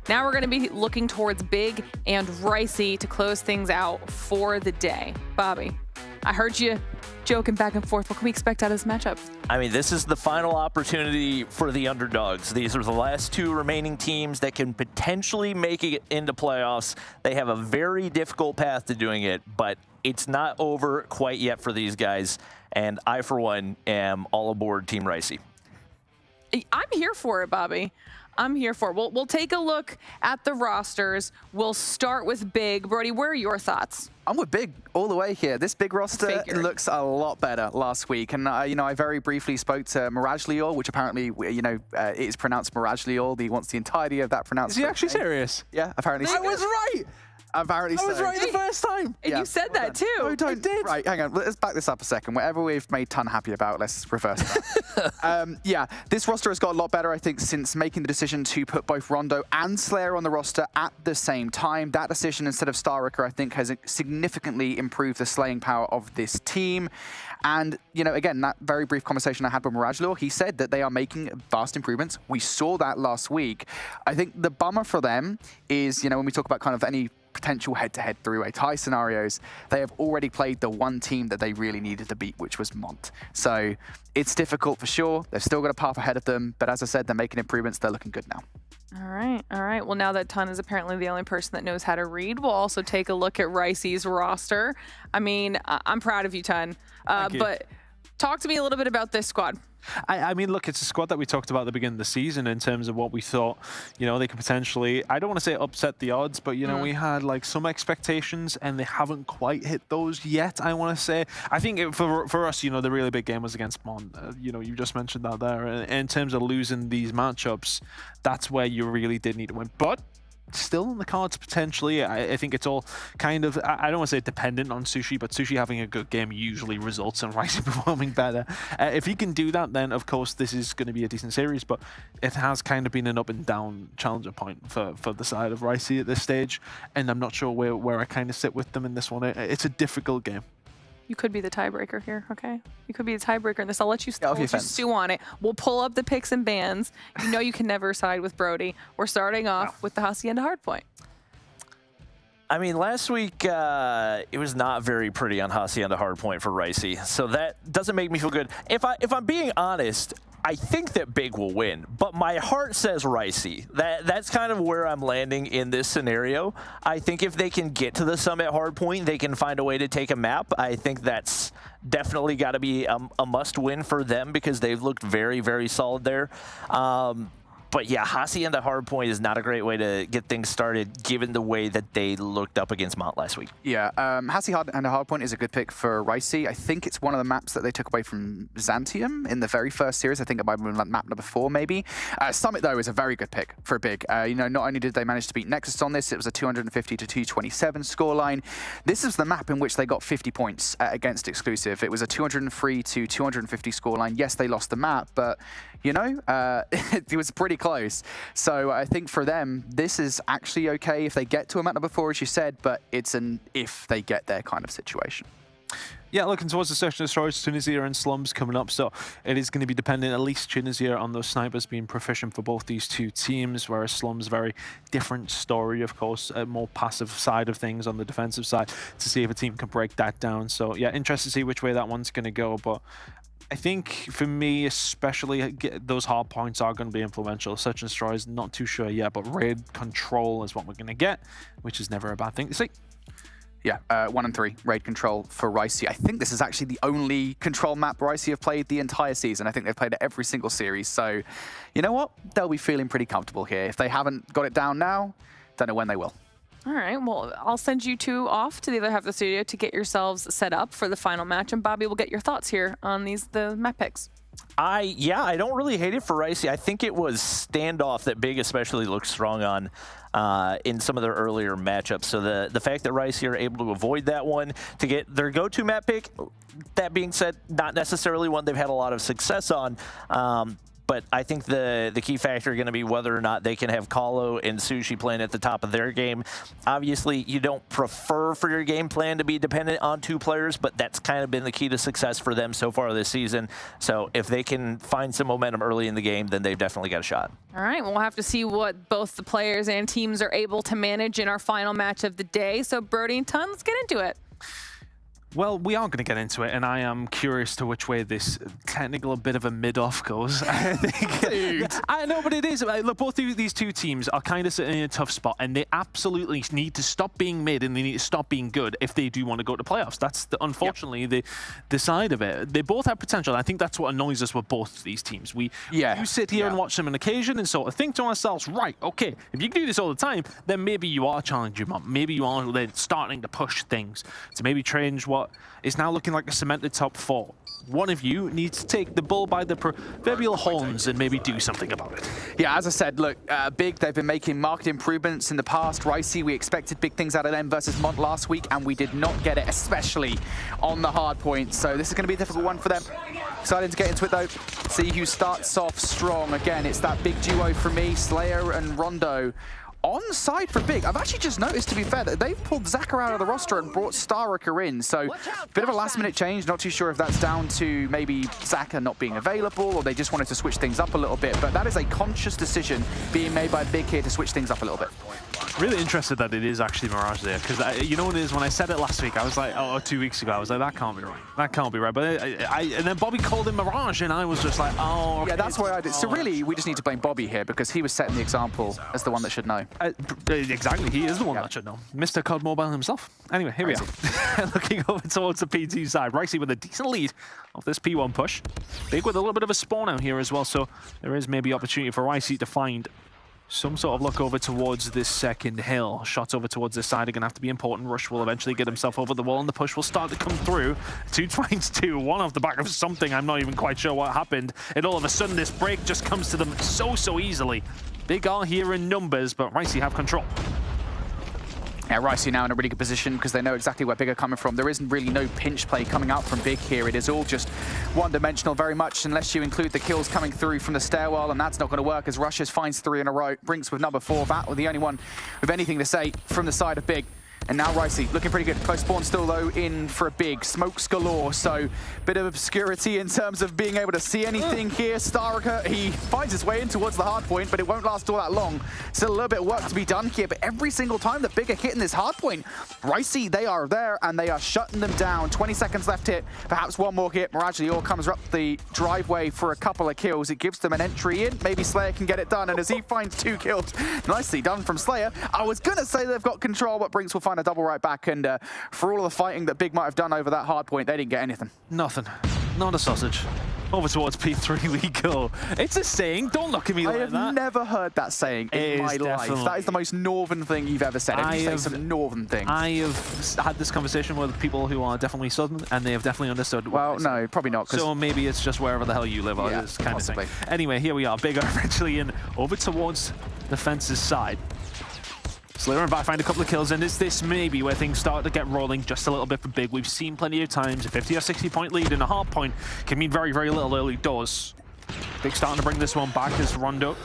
Speaker 2: Now we're going to be looking towards Big and Ricey to close things out for the day. Bobby, I heard you joking back and forth. What can we expect out of this matchup?
Speaker 4: I mean, this is the final opportunity for the underdogs. These are the last two remaining teams that can potentially make it into playoffs. They have a very difficult path to doing it, but it's not over quite yet for these guys. And I, for one, am all aboard Team Ricey.
Speaker 2: I'm here for it, Bobby. I'm here for it. We'll take a look at the rosters. We'll start with Big. Brody, where are your thoughts?
Speaker 5: I'm with Big all the way here. This Big roster looks a lot better last week. And, I very briefly spoke to Mirage Lior, which apparently, it is pronounced Mirage Lior. He wants the entirety of that pronounced.
Speaker 6: Is he actually serious?
Speaker 5: Yeah, apparently.
Speaker 6: I was right!
Speaker 5: Apparently
Speaker 6: I was right the first time.
Speaker 2: And you said that too.
Speaker 5: No, don't.
Speaker 6: I did.
Speaker 5: Right, hang on. Let's back this up a second. Whatever we've made Ton happy about, let's reverse that. Yeah, this roster has got a lot better, I think, since making the decision to put both Rondo and Slayer on the roster at the same time. That decision, instead of Starricker, I think has significantly improved the slaying power of this team. And, again, that very brief conversation I had with Mirage Lior, he said that they are making vast improvements. We saw that last week. I think the bummer for them is, when we talk about kind of any potential head-to-head three-way tie scenarios, they have already played the one team that they really needed to beat, which was Mont. So it's difficult for sure. They've still got a path ahead of them, but as I said, they're making improvements. They're looking good now.
Speaker 2: All right. Well, now that Tun is apparently the only person that knows how to read, we'll also take a look at Ricey's roster. I mean, I'm proud of you, Tun. But talk to me a little bit about this squad.
Speaker 6: I mean, look, it's a squad that we talked about at the beginning of the season in terms of what we thought, they could potentially, I don't want to say upset the odds, but, we had like some expectations and they haven't quite hit those yet, I want to say. I think for us, the really big game was against Mont. You just mentioned that there. In terms of losing these matchups, that's where you really did need to win. But still in the cards potentially. I think it's all kind of, I don't want to say dependent on Sushi, but Sushi having a good game usually results in Ricey performing better. If he can do that, then of course this is going to be a decent series, but it has kind of been an up and down challenger point for the side of Ricey at this stage, and I'm not sure where I kind of sit with them in this one. It's a difficult game.
Speaker 2: You could be the tiebreaker here, okay? You could be the tiebreaker in this. I'll let you stew on it. We'll pull up the picks and bans. You can never side with Brody. We're starting off with the Hacienda Hardpoint.
Speaker 4: I mean, last week, it was not very pretty on Hacienda Hardpoint for Ricey, so that doesn't make me feel good. If I'm being honest, I think that Big will win, but my heart says Ricey. That's kind of where I'm landing in this scenario. I think if they can get to the summit hardpoint, they can find a way to take a map. I think that's definitely got to be a must-win for them because they've looked very, very solid there. But yeah, Hacienda Hardpoint is not a great way to get things started, given the way that they looked up against Mont last week. Yeah,
Speaker 5: Hacienda Hardpoint is a good pick for Ricey. I think it's one of the maps that they took away from Xantium in the very first series. I think it might have been map number 4, maybe. Summit, though, is a very good pick for a Big. Not only did they manage to beat Nexus on this, it was a 250 to 227 scoreline. This is the map in which they got 50 points against Exclusive. It was a 203 to 250 scoreline. Yes, they lost the map, but, it was pretty close. So I think for them, this is actually okay if they get to a map number 4, as you said, but it's an if they get there kind of situation.
Speaker 6: Yeah, looking towards the Search and Destroy, Tunisia and Slums coming up, so it is going to be dependent, at least Tunisia, on those snipers being proficient for both these two teams, whereas Slums, very different story, of course, a more passive side of things on the defensive side, to see if a team can break that down. So yeah, interested to see which way that one's going to go, but I think for me, especially, those hard points are going to be influential. Search and Destroy is not too sure yet, but raid control is what we're going to get, which is never a bad thing to see.
Speaker 5: Yeah, 1 and 3, raid control for Ricey. I think this is actually the only control map Ricey have played the entire season. I think they've played it every single series. So, you know what? They'll be feeling pretty comfortable here. If they haven't got it down now, don't know when they will.
Speaker 2: All right, well, I'll send you two off to the other half of the studio to get yourselves set up for the final match. And Bobby will get your thoughts here on the map picks.
Speaker 4: I don't really hate it for Ricey. I think it was Standoff that Big especially looked strong on in some of their earlier matchups. So the fact that Ricey are able to avoid that one to get their go-to map pick, that being said, not necessarily one they've had a lot of success on. But I think the key factor is going to be whether or not they can have Kahlo and Sushi playing at the top of their game. Obviously, you don't prefer for your game plan to be dependent on 2 players, but that's kind of been the key to success for them so far this season. So if they can find some momentum early in the game, then they've definitely got a shot.
Speaker 2: All right, we'll have to see what both the players and teams are able to manage in our final match of the day. So Brody and Tun, let's get into it.
Speaker 6: Well, we are going to get into it, and I am curious to which way this technical bit of a mid-off goes. I think. I know, but it is. Look, both of these two teams are kind of sitting in a tough spot, and they absolutely need to stop being mid, and they need to stop being good if they do want to go to playoffs. That's unfortunately the side of it. They both have potential. I think that's what annoys us with both of these teams. You sit here and watch them on occasion and sort of think to ourselves, right, okay, if you can do this all the time, then maybe you are challenging them. Maybe you are then starting to push things to maybe change what is now looking like a cemented top 4. One of you needs to take the bull by the proverbial horns and maybe do something about it.
Speaker 5: Yeah, as I said, look, Big, they've been making marked improvements in the past. Ricey, we expected big things out of them versus Mont last week, and we did not get it, especially on the hard point. So this is going to be a difficult one for them. Excited to get into it, though. See who starts off strong. Again, it's that big duo for me, Slayer and Rondo, on side for Big. I've actually just noticed, to be fair, that they've pulled Zaka out of the roster and brought Starricker in. So a bit of a last-minute change. Not too sure if that's down to maybe Zaka not being available or they just wanted to switch things up a little bit. But that is a conscious decision being made by Big here to switch things up a little bit.
Speaker 6: Really interested that it is actually Mirage there, because you know what it is, when I said it last week, I was like, oh, 2 weeks ago, I was like, that can't be right. That can't be right. But and then Bobby called him Mirage, and I was just like, oh, okay.
Speaker 5: Yeah, that's why I did. So really, we just need to blame Bobby here because he was setting the example as the one that should know.
Speaker 6: Exactly, he is the one that should know. Mr. COD Mobile himself. Anyway, here we are. Looking over towards the P2 side. Ricey with a decent lead of this P1 push. Big with a little bit of a spawn out here as well, so there is maybe opportunity for Ricey to find some sort of look over towards this second hill. Shots over towards this side are going to have to be important. Rush will eventually get himself over the wall, and the push will start to come through. 2 tries to one off the back of something. I'm not even quite sure what happened. And all of a sudden, this break just comes to them so easily. Big are here in numbers, but Ricey have control.
Speaker 5: Yeah, Ricey now in a really good position because they know exactly where Big are coming from. There isn't really no pinch play coming out from Big here. It is all just one-dimensional very much, unless you include the kills coming through from the stairwell, and that's not going to work as Rushes finds 3 in a row. Brinks with number 4. That was the only one with anything to say from the side of Big. And now Ricey looking pretty good. Close spawn still, though, in for a Big. Smokes galore, so bit of obscurity in terms of being able to see anything here. Starricker, he finds his way in towards the hard point, but it won't last all that long. Still a little bit of work to be done here, but every single time that Big are hitting this hard point, Ricey, they are there, and they are shutting them down. 20 seconds left hit, perhaps one more hit. Mirage Lior comes up the driveway for a couple of kills. It gives them an entry in. Maybe Slayer can get it done, and as he finds 2 kills, nicely done from Slayer. I was going to say they've got control, but Brinks will find a double right back, and for all of the fighting that Big might have done over that hard point, they didn't get anything.
Speaker 6: Nothing. Not a sausage. Over towards P3 we go. It's a saying. Don't look at me like that.
Speaker 5: I have never heard that saying in my life. That is the most northern thing you've ever said. If you say some northern thing.
Speaker 6: I have had this conversation with people who are definitely southern, and they have definitely understood.
Speaker 5: Well, no, probably not.
Speaker 6: So maybe it's just wherever the hell you live,
Speaker 5: yeah,
Speaker 6: this kind
Speaker 5: possibly.
Speaker 6: of thing. Anyway, here we are. Big are eventually in over towards the fence's side. Slayer and Vi find a couple of kills, and it's this maybe where things start to get rolling just a little bit for Big. We've seen plenty of times a 50 or 60 point lead in a hard point can mean very little early doors. Big starting to bring this one back as Rondo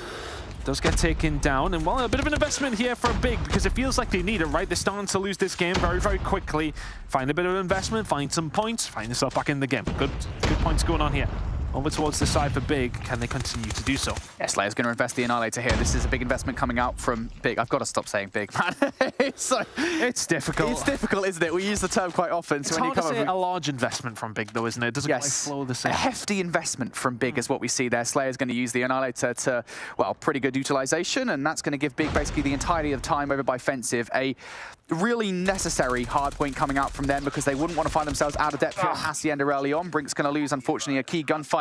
Speaker 6: does get taken down, and well, a bit of an investment here for Big because it feels like they need it, right? They're starting to lose this game very quickly. Find a bit of investment, find some points, find yourself back in the game. Good points going on here. Over towards the side for Big. Can they continue to do so?
Speaker 5: Yeah, Slayer's going to invest the Annihilator here. This is a big investment coming out from Big. I've got to stop saying Big, man.
Speaker 6: It's difficult.
Speaker 5: It's difficult, isn't it? We use the term quite often.
Speaker 6: It's hard to say a large investment from Big, though, isn't it? It doesn't quite flow the same.
Speaker 5: A hefty investment from Big is what we see there. Slayer's going to use the Annihilator to, well, pretty good utilization, and that's going to give Big basically the entirety of time over by Fensive. A really necessary hard point coming out from them because they wouldn't want to find themselves out of depth here at Hacienda early on. Brink's going to lose, unfortunately, a key gunfight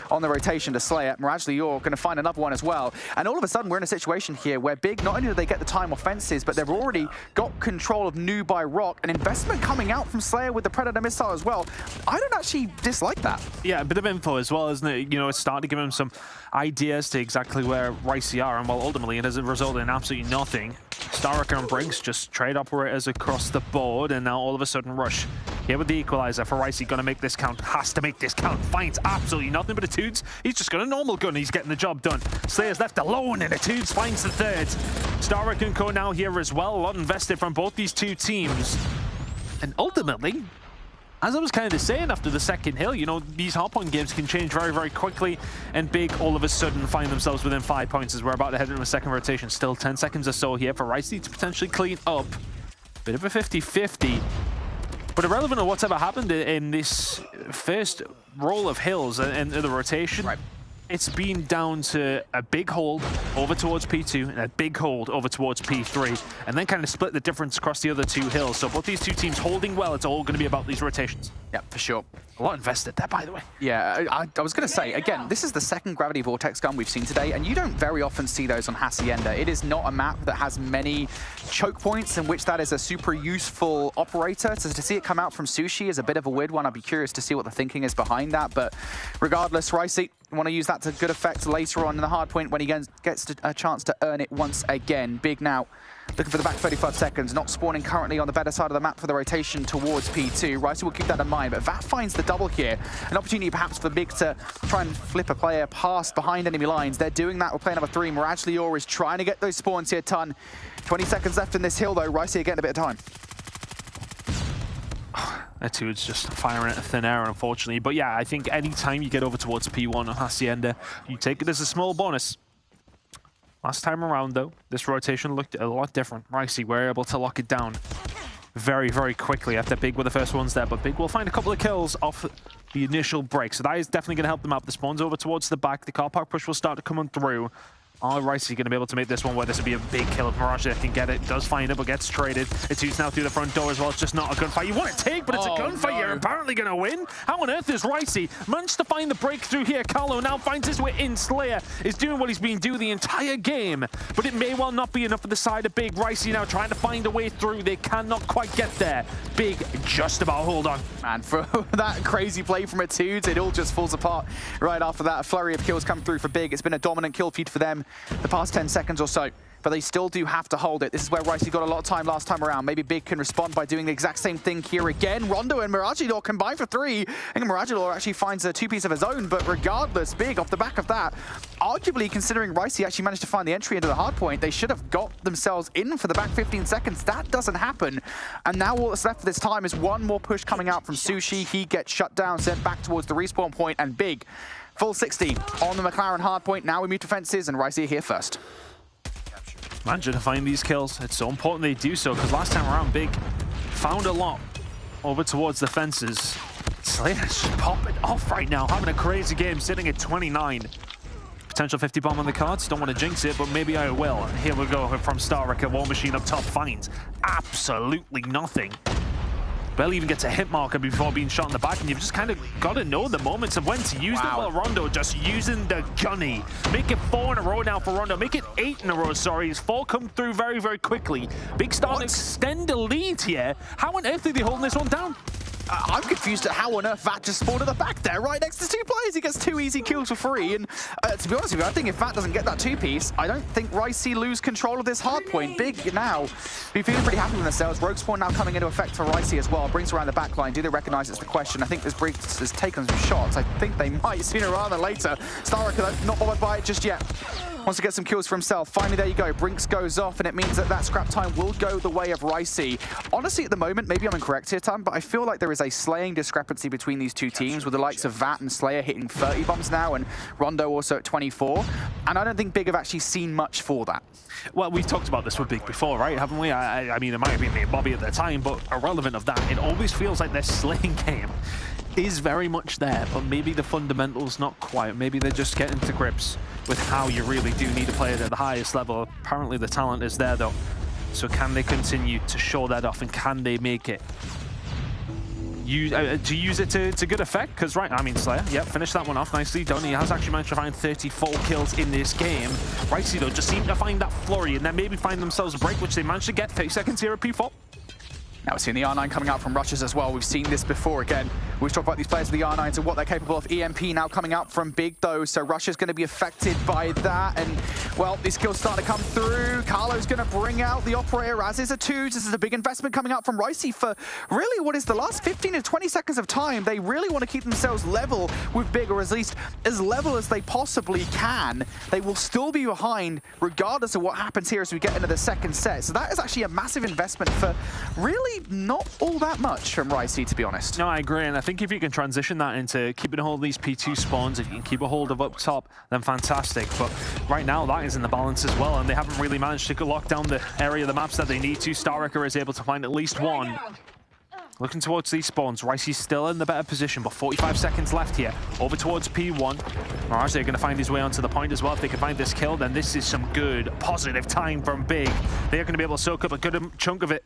Speaker 5: on the rotation to Slayer. Mirage Lior going to find another one as well. And all of a sudden, we're in a situation here where Big, not only do they get the time offenses, but they've already got control of Nu by Rock. An investment coming out from Slayer with the Predator missile as well. I don't actually dislike that.
Speaker 6: Yeah, a bit of info as well, isn't it? You know, it's starting to give him some ideas to exactly where Ricey are, and well, ultimately, it doesn't result in absolutely nothing. Starricker and Brinks just trade operators across the board, and now all of a sudden Rush here with the equalizer for Ricey. Gonna make this count, has to make this count, finds absolutely nothing but a Toots. He's just got a normal gun, he's getting the job done. Slayer's left alone, and a Toots finds the third. Starricker and Co now here as well, a lot invested from both these two teams. And ultimately, as I was kind of saying after the second hill, you know, these hardpoint games can change very quickly, and Big all of a sudden find themselves within 5 points as we're about to head into a second rotation. Still 10 seconds or so here for Ricey to potentially clean up. Bit of a 50-50. But irrelevant of whatever happened in this first roll of hills and the rotation, it's been down to a big hold over towards P2 and a big hold over towards P3, and then kind of split the difference across the other two hills. So both these two teams holding well, it's all going to be about these rotations.
Speaker 5: Yeah, for sure.
Speaker 6: A lot invested there, by the way.
Speaker 5: Yeah, I was going to say, again, this is the second Gravity Vortex gun we've seen today, and you don't very often see those on Hacienda. It is not a map that has many choke points in which that is a super useful operator. So to see it come out from Sushi is a bit of a weird one. I'd be curious to see what the thinking is behind that. But regardless, Ricey want to use that to good effect later on in the hard point when he gets a chance to earn it once again. Big now looking for the back 35 seconds, not spawning currently on the better side of the map for the rotation towards P2. Ricey will keep that in mind, but Vat finds the double here. An opportunity perhaps for Big to try and flip a player past behind enemy lines. They're doing that with player number 3. Mirage Lior is trying to get those spawns here, Ton. 20 seconds left in this hill though. Ricey getting a bit of time.
Speaker 6: Etude's just firing at thin air, unfortunately. But yeah, I think any time you get over towards P1 or Hacienda, you take it as a small bonus. Last time around, though, this rotation looked a lot different. Ricey were able to lock it down very, very quickly after Big were the first ones there. But Big will find a couple of kills off the initial break. So that is definitely going to help them out. The spawns over towards the back. The car park push will start to come on through. Are Ricey going to be able to make this one where this would be a big kill if Mirage can get it? Does find it, but gets traded. Etude's now through the front door as well. It's just not a gunfight. You want to take, but it's a gunfight. You're apparently going to win. How on earth is Ricey managed to find the breakthrough here? Carlo now finds his way in. Slayer is doing what he's been doing the entire game, but it may well not be enough for the side of Big. Ricey now trying to find a way through. They cannot quite get there. Big just about hold on.
Speaker 5: Man, for that crazy play from Etudes, it all just falls apart right after that. A flurry of kills come through for Big. It's been a dominant kill feed for them the past 10 seconds or so, but they still do have to hold it. This is where Ricey got a lot of time last time around. Maybe Big can respond by doing the exact same thing here again. Rondo and Miragidor combine for 3. I think Miragidor actually finds a 2-piece of his own, but regardless, Big off the back of that, arguably considering Ricey actually managed to find the entry into the hard point, they should have got themselves in for the back 15 seconds. That doesn't happen, and now all that's left for this time is one more push coming out from Sushi. He gets shut down, sent back towards the respawn point, and Big full 60 on the McLaren hard point. Now we move to fences, and Ricey here first.
Speaker 6: Managing to find these kills. It's so important they do so, because last time around, Big found a lot over towards the fences. Slayer's just popping off right now, having a crazy game, sitting at 29. Potential 50 bomb on the cards. Don't want to jinx it, but maybe I will. And here we go from Starwrecker. War Machine up top finds absolutely nothing. Barely even gets a hit marker before being shot in the back, and you've just kind of got to know the moments of when to use them. Well, Rondo just using the gunny. Make it 4 in a row now for Rondo. Make it 8 in a row, sorry. His 4 come through very, very quickly. Big starting to extend the lead here. How on earth are they holding this one down?
Speaker 5: I'm confused at how on earth Vat just spawned at the back there, right next to 2 players. He gets 2 easy kills for free. And to be honest with you, I think if Vat doesn't get that 2-piece, I don't think Ricey lose control of this hard point. Big now be feeling pretty happy with themselves. Rogue spawn now coming into effect for Ricey as well. Brings around the back line. Do they recognize it's the question? I think this Briggs has taken some shots. I think they might sooner rather than later. Starwrecker not bothered by it just yet. Wants to get some kills for himself. Finally, there you go. Brinks goes off, and it means that scrap time will go the way of Ricey. Honestly, at the moment, maybe I'm incorrect here, Tom, but I feel like there is a slaying discrepancy between these two teams, with the likes of Vat and Slayer hitting 30 bombs now, and Rondo also at 24. And I don't think Big have actually seen much for that.
Speaker 6: Well, we've talked about this with Big before, right? Haven't we? I mean, it might have been me and Bobby at the time, but irrelevant of that, it always feels like their slaying game is very much there, but maybe the fundamentals not quite. Maybe they're just getting to grips with how you really do need to play it at the highest level. Apparently the talent is there though. So can they continue to show that off, and can they make it? To use it to good effect? Because, right, I mean, Slayer, yep, finished that one off nicely done. He has actually managed to find 34 kills in this game. Ricey, though, just seem to find that flurry and then maybe find themselves a break, which they managed to get. 30 seconds here at P4.
Speaker 5: Now we're seeing the R9 coming out from rushes as well. We've seen this before again. We've talked about these players with the R9s and what they're capable of. EMP now coming out from Big though, so Rush is going to be affected by that. And well, these kills starting to come through. Carlo's going to bring out the operator, as is Etudes. This is a big investment coming out from Ricey for really what is the last 15 to 20 seconds of time. They really want to keep themselves level with Big, or at least as level as they possibly can. They will still be behind regardless of what happens here as we get into the second set. So that is actually a massive investment for really not all that much from Ricey, to be honest.
Speaker 6: No, I agree, and I think if you can transition that into keeping a hold of these P2 spawns, if you can keep a hold of up top, then fantastic. But right now, that is in the balance as well, and they haven't really managed to lock down the area of the maps that they need to. Starwrecker is able to find at least one. Looking towards these spawns, Ricey's still in the better position, but 45 seconds left here. Over towards P1. Mirage, they're going to find his way onto the point as well. If they can find this kill, then this is some good, positive time from Big. They're going to be able to soak up a good chunk of it.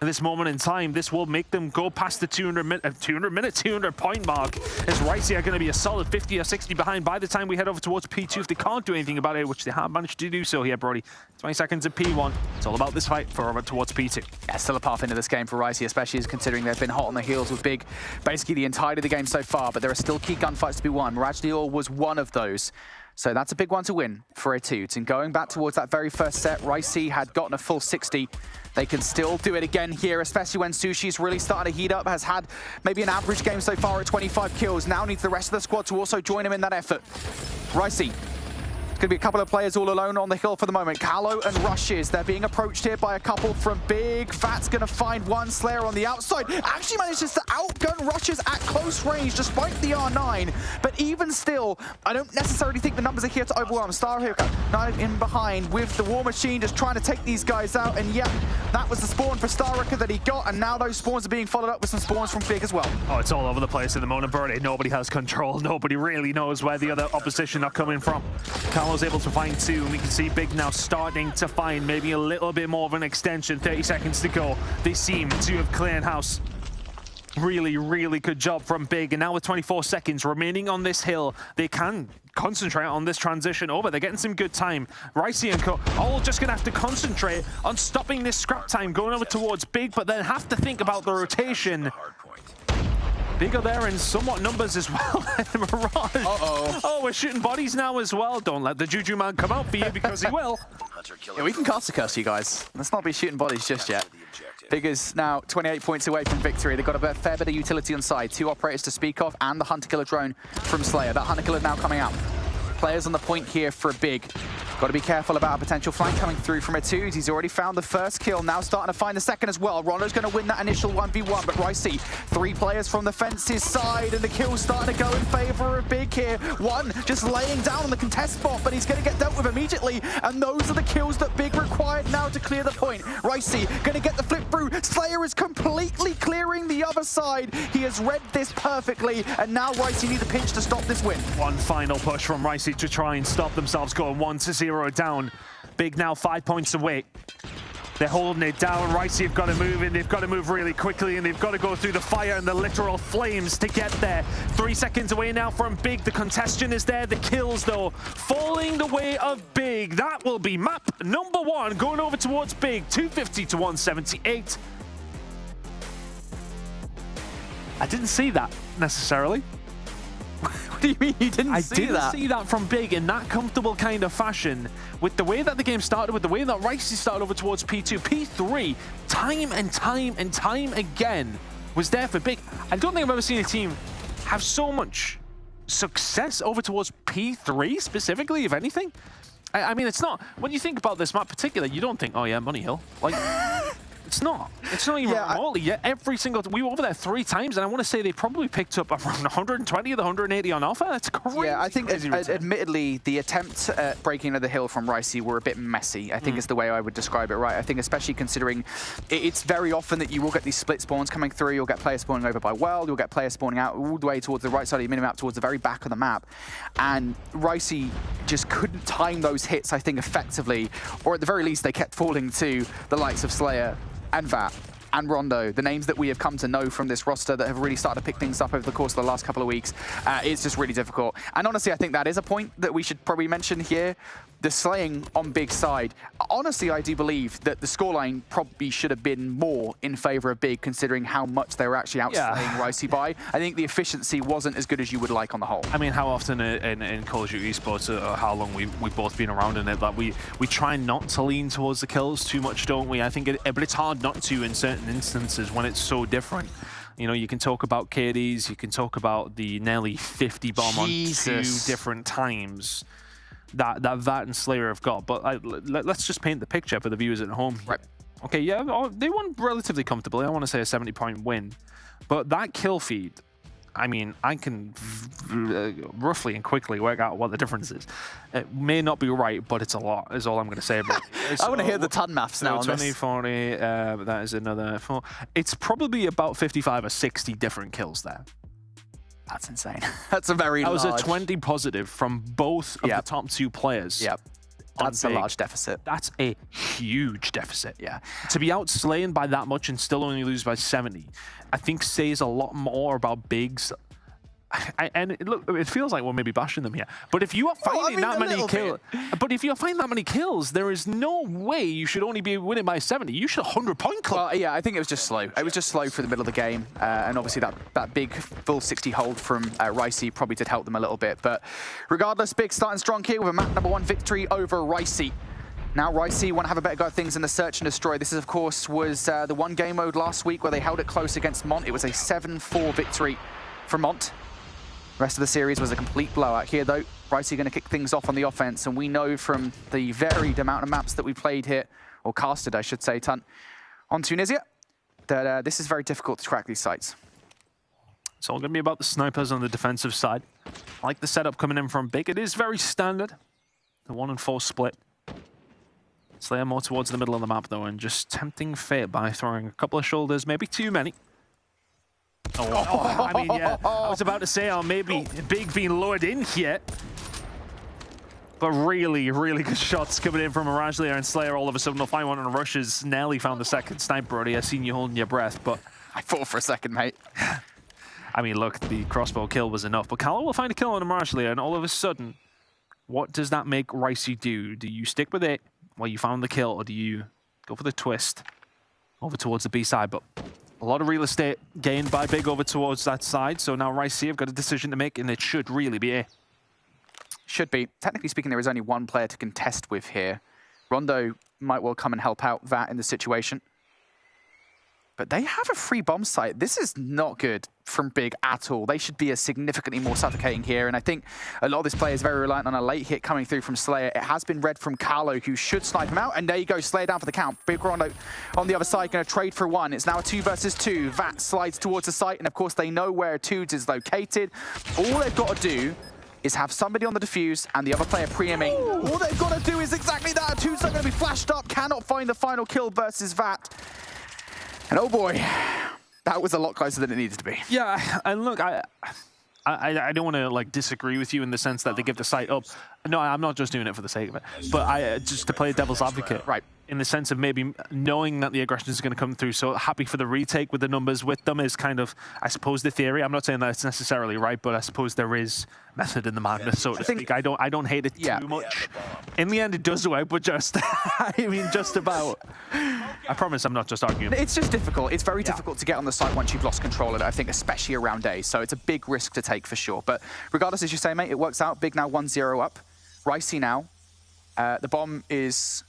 Speaker 6: At this moment in time, this will make them go past the 200 point mark, as Ricey are going to be a solid 50 or 60 behind by the time we head over towards P2 if they can't do anything about it, which they have managed to do so here, Brody. 20 seconds at P1. It's all about this fight for over towards P2.
Speaker 5: Yeah, still a path into this game for Ricey, especially considering they've been hot on the heels with Big basically the entirety of the game so far, but there are still key gunfights to be won. Mirage Dior was one of those. So that's a big one to win for Etudes. And going back towards that very first set, Ricey had gotten a full 60. They can still do it again here, especially when Sushi's really starting to heat up, has had maybe an average game so far at 25 kills. Now needs the rest of the squad to also join him in that effort. Ricey. It's going to be a couple of players all alone on the hill for the moment. Callow and Rushes, they're being approached here by a couple from Big. Fat's going to find one. Slayer on the outside. Actually manages to outgun Rushes at close range despite the R9. But even still, I don't necessarily think the numbers are here to overwhelm. Star here in behind with the War Machine just trying to take these guys out. And yeah, that was the spawn for Starricker that he got. And now those spawns are being followed up with some spawns from Big as well.
Speaker 6: Oh, it's all over the place at the moment, Birdie. Nobody has control. Nobody really knows where the other opposition are coming from. Callow's able to find two, and we can see Big now starting to find maybe a little bit more of an extension. 30 seconds to go. They seem to have cleared house. Really, really good job from Big. And now with 24 seconds remaining on this hill, they can concentrate on this transition over. They're getting some good time. Ricey and Co all just going to have to concentrate on stopping this scrap time going over towards Big, but then have to think about the rotation. Big are there in somewhat numbers as well. Mirage.
Speaker 5: Uh-oh.
Speaker 6: Oh, we're shooting bodies now as well. Don't let the Juju man come out for you because he will.
Speaker 5: Yeah, we can cast a curse, you guys. Let's not be shooting bodies just yet. Big is now 28 points away from victory. They've got a fair bit of utility on side. 2 operators to speak of and the Hunter-Killer drone from Slayer. That Hunter-Killer now coming out. Players on the point here for Big. Got to be careful about a potential flank coming through from Etudes. He's already found the first kill, now starting to find the second as well. Rondo's going to win that initial 1v1, but Ricey, 3 players from the fence's side, and the kill's starting to go in favor of Big here. One just laying down on the contest spot, but he's going to get dealt with immediately, and those are the kills that Big required now to clear the point. Ricey going to get the flip through. Slayer is completely clearing the other side. He has read this perfectly, and now Ricey needs a pinch to stop this win.
Speaker 6: One final push from Ricey to try and stop themselves going 1-0 down. Big now 5 points away. They're holding it down. Ricey have got to move in. They've got to move really quickly, and they've got to go through the fire and the literal flames to get there. 3 seconds away now from Big. The congestion is there. The kills, though, falling the way of Big. That will be map number 1 going over towards Big. 250 to 178. I didn't see that necessarily.
Speaker 5: What do you mean you didn't see that?
Speaker 6: I didn't see that from Big in that comfortable kind of fashion. With the way that the game started, with the way that Ricey started over towards P2, P3, time and time again, was there for Big. I don't think I've ever seen a team have so much success over towards P3 specifically, if anything. I mean, it's not, when you think about this map particular, you don't think, oh yeah, Money Hill. Like, it's not even remotely yet. Every single, we were over there 3 times, and I want to say they probably picked up around 120 of the 180 on offer. That's crazy.
Speaker 5: Yeah, I think admittedly, the attempts at breaking into the hill from Ricey were a bit messy, I think is the way I would describe it, right? I think especially considering it's very often that you will get these split spawns coming through. You'll get players spawning over by Weld, you'll get players spawning out all the way towards the right side of the minimap, towards the very back of the map. And Ricey just couldn't time those hits, I think, effectively, or at the very least, they kept falling to the likes of Slayer and Vat and Rondo, the names that we have come to know from this roster that have really started to pick things up over the course of the last couple of weeks. It's just really difficult. And honestly, I think that is a point that we should probably mention here. The slaying on Big side. Honestly, I do believe that the scoreline probably should have been more in favor of Big, considering how much they were actually outslaying Ricey by. I think the efficiency wasn't as good as you would like on the whole.
Speaker 6: I mean, how often in Call of Duty esports, or how long we've both been around in it, that we try not to lean towards the kills too much, don't we? I think but it's hard not to in certain instances when it's so different. You know, you can talk about KDs, you can talk about the nearly 50 bomb on 2 different times that Vat and Slayer have got. But let's just paint the picture for the viewers at home. Right. Okay, yeah, they won relatively comfortably. I want to say a 70-point win. But that kill feed, I mean, I can roughly and quickly work out what the difference is. It may not be right, but it's a lot, is all I'm going to say about it.
Speaker 5: I want to hear the ton maths now on
Speaker 6: 20, 40, that is another 4. It's probably about 55 or 60 different kills there.
Speaker 5: That's insane. That's a very large...
Speaker 6: That was a 20 positive from both of the top 2 players.
Speaker 5: Yep. That's a large deficit.
Speaker 6: That's a huge deficit, yeah. To be outslain by that much and still only lose by 70, I think says a lot more about Big's Look, it feels like we're maybe bashing them here. But if you are finding that many kills, there is no way you should only be winning by 70. You should 100-point club.
Speaker 5: Well, yeah, I think it was just slow. It was just slow for the middle of the game, and obviously that big full 60 hold from Ricey probably did help them a little bit. But regardless, Big starting strong here with a map #1 victory over Ricey. Now Ricey want to have a better go at things in the search and destroy. This, of course, was the one game mode last week where they held it close against Mont. It was a 7-4 victory for Mont. The rest of the series was a complete blowout. Here, though, Ricey going to kick things off on the offense, and we know from the varied amount of maps that we played here, or casted, I should say, Tunt, on Tunisia, that this is very difficult to crack these sites.
Speaker 6: It's all going to be about the snipers on the defensive side. I like the setup coming in from Big. It is very standard, the 1 and 4 split. Slayer more towards the middle of the map, though, and just tempting fate by throwing a couple of shoulders, maybe too many. I mean, yeah, I was about to say, maybe Big being lowered in here. But really, really good shots coming in from Miragelier and Slayer. All of a sudden, they'll find one on rushes. Nearly found the second sniper already. I seen you holding your breath, but
Speaker 5: I thought for a second, mate.
Speaker 6: I mean, look, the crossbow kill was enough. But Callow will find a kill on Miragelier, and all of a sudden, what does that make Ricey do? Do you stick with it while you found the kill, or do you go for the twist over towards the B side? But a lot of real estate gained by Big over towards that side. So now Ricey have got a decision to make, and it should really be A.
Speaker 5: Should be. Technically speaking, there is only one player to contest with here. Rondo might well come and help out that in the situation. But they have a free bomb site. This is not good from Big at all. They should be a significantly more suffocating here. And I think a lot of this play is very reliant on a late hit coming through from Slayer. It has been read from Carlo, who should snipe him out. And there you go, Slayer down for the count. Big Rondo on the other side, going to trade for 1. It's now a 2 versus 2. Vat slides towards the site. And of course, they know where Tudes is located. All they've got to do is have somebody on the defuse and the other player pre-aiming. All they've got to do is exactly that. Tudes are going to be flashed up. Cannot find the final kill versus Vat. And oh boy, that was a lot closer than it needed to be.
Speaker 6: Yeah, and look, I don't want to like disagree with you in the sense that they give the site up. No, I'm not just doing it for the sake of it, but just to play devil's advocate,
Speaker 5: right?
Speaker 6: In the sense of maybe knowing that the aggression is going to come through. So happy for the retake with the numbers with them is kind of, I suppose, the theory. I'm not saying that it's necessarily right, but I suppose there is method in the madness, so to speak. I don't hate it too much. In the end, it does work, but just, I mean, just about. I promise I'm not just arguing.
Speaker 5: It's just difficult. It's very difficult to get on the site once you've lost control of it, I think, especially around A. So it's a big risk to take for sure. But regardless, as you say, mate, it works out. Big now 1-0 up. Ricey now. The bomb is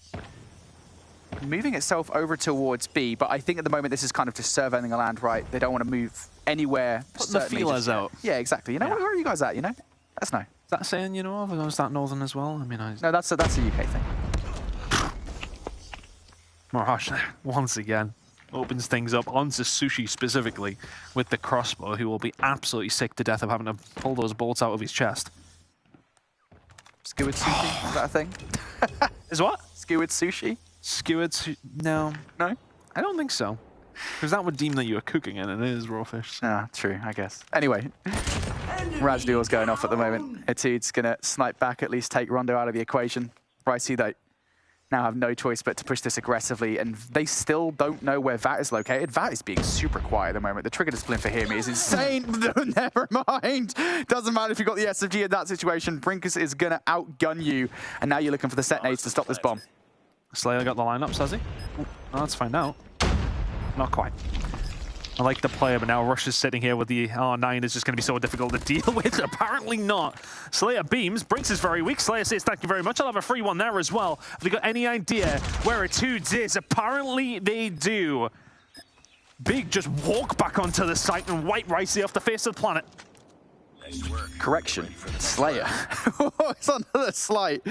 Speaker 5: moving itself over towards B, but I think at the moment this is kind of just surveying the land, right? They don't want to move anywhere.
Speaker 6: Put the feelers out.
Speaker 5: Yeah, exactly. You know, where are you guys at, you know? Let us know.
Speaker 6: Is that saying, you know, or is that Northern as well? I mean,
Speaker 5: no, that's a UK thing.
Speaker 6: Mirage, once again, opens things up onto Sushi specifically with the crossbow, who will be absolutely sick to death of having to pull those bolts out of his chest.
Speaker 5: Skewered sushi, is that a thing?
Speaker 6: Is what?
Speaker 5: Skewered sushi?
Speaker 6: Skewered sushi? No.
Speaker 5: No?
Speaker 6: I don't think so. Because that would deem that you are cooking it, and it is raw fish. So.
Speaker 5: Ah, true, I guess. Anyway, Rajduel's going off at the moment. Etude's going to snipe back, at least take Rondo out of the equation. Ricey, though, now have no choice but to push this aggressively, and they still don't know where Vat is located. Vat is being super quiet at the moment. The trigger discipline for him is insane. Never mind. Doesn't matter if you got the SMG in that situation. Brinkus is going to outgun you, and now you're looking for the set nades to stop this bomb.
Speaker 6: Slayer got the lineups, has he? Well, let's find out. Not quite. I like the player, but now Rush is sitting here with the R9 is just going to be so difficult to deal with. Apparently not. Slayer beams. Brinks is very weak. Slayer says, thank you very much. I'll have a free one there as well. Have they got any idea where Etudes is? Apparently they do. Big just walk back onto the site and wipe Ricey off the face of the planet.
Speaker 5: Correction, Slayer walks onto the site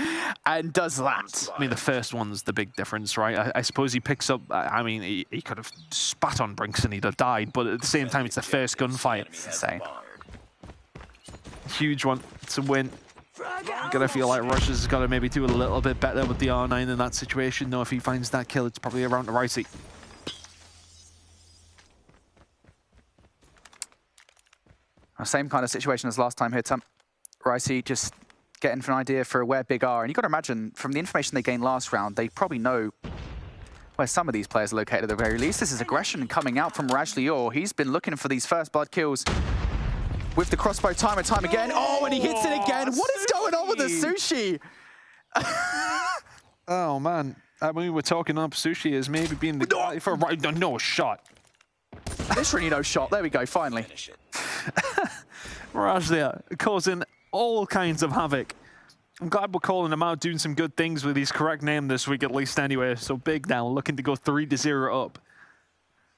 Speaker 5: and does that.
Speaker 6: I mean, the first one's the big difference, right? I suppose he picks up, I mean, he could have spat on Brinks and he'd have died, but at the same time, it's the first gunfight.
Speaker 5: It's insane.
Speaker 6: Huge one to win. I'm gonna feel like Rush has got to maybe do a little bit better with the R9 in that situation, though. If he finds that kill, it's probably around the Ricey.
Speaker 5: Same kind of situation as last time here, Tom. Ricey just getting an idea for where Big are. And you've got to imagine, from the information they gained last round, they probably know where some of these players are located at the very least. This is aggression coming out from Miragelier. He's been looking for these first blood kills with the crossbow time and time again. Oh, and he hits it again. What is going on with the Sushi?
Speaker 6: Oh, man. I mean, we're talking up Sushi as maybe being the guy for right. No shot.
Speaker 5: Literally no shot. There we go, finally.
Speaker 6: Mirage there, causing all kinds of havoc. I'm glad we're calling him out, doing some good things with his correct name this week, at least anyway. So Big now looking to go 3-0 up.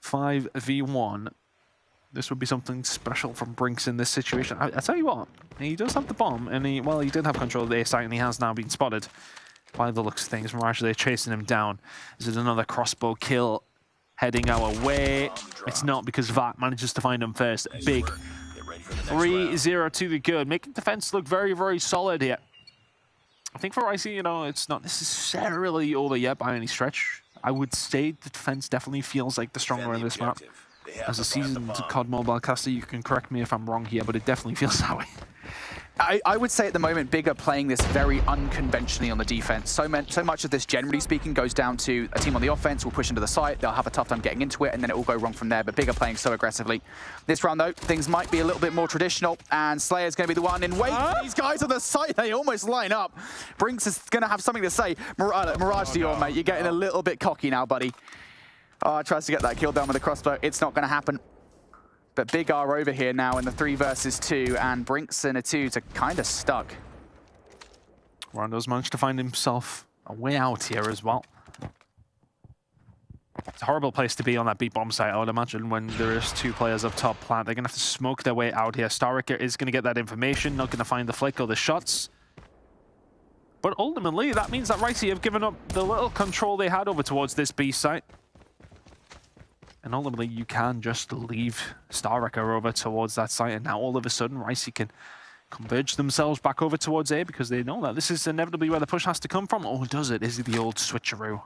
Speaker 6: 5v1. This would be something special from Brinks in this situation. I tell you what, he does have the bomb, and he did have control of the A site, and he has now been spotted. By the looks of things, Mirage, they're chasing him down. Is it another crossbow kill heading our way? It's not, because Vat manages to find him first. Big. 3-0 to the good, making defense look very, very solid here. I think for Icy, you know, it's not necessarily over yet by any stretch. I would say the defense definitely feels like the stronger in this map. As a seasoned COD mobile caster, you can correct me if I'm wrong here, but it definitely feels that way.
Speaker 5: I would say at the moment, Big are playing this very unconventionally on the defense. So much of this, generally speaking, goes down to a team on the offense will push into the site, they'll have a tough time getting into it, and then it will go wrong from there. But Big are playing so aggressively. This round, though, things might be a little bit more traditional, and Slayer's going to be the one in wait. These guys on the site, they almost line up. Brinks is going to have something to say. Mirage to your mate, you're getting a little bit cocky now, buddy. Oh, tries to get that kill down with the crossbow. It's not going to happen. But Big are over here now in the 3 versus 2, and Brinks and A2 are kind of stuck.
Speaker 6: Rondo's managed to find himself a way out here as well. It's a horrible place to be on that B bomb site, I would imagine, when there is 2 players up top plant. They're going to have to smoke their way out here. Starricker is going to get that information, not going to find the flick or the shots. But ultimately, that means that Ricey have given up the little control they had over towards this B site. And ultimately, you can just leave Starricker over towards that site, and now all of a sudden, Ricey can converge themselves back over towards A because they know that this is inevitably where the push has to come from. Or does it? Is it the old switcheroo?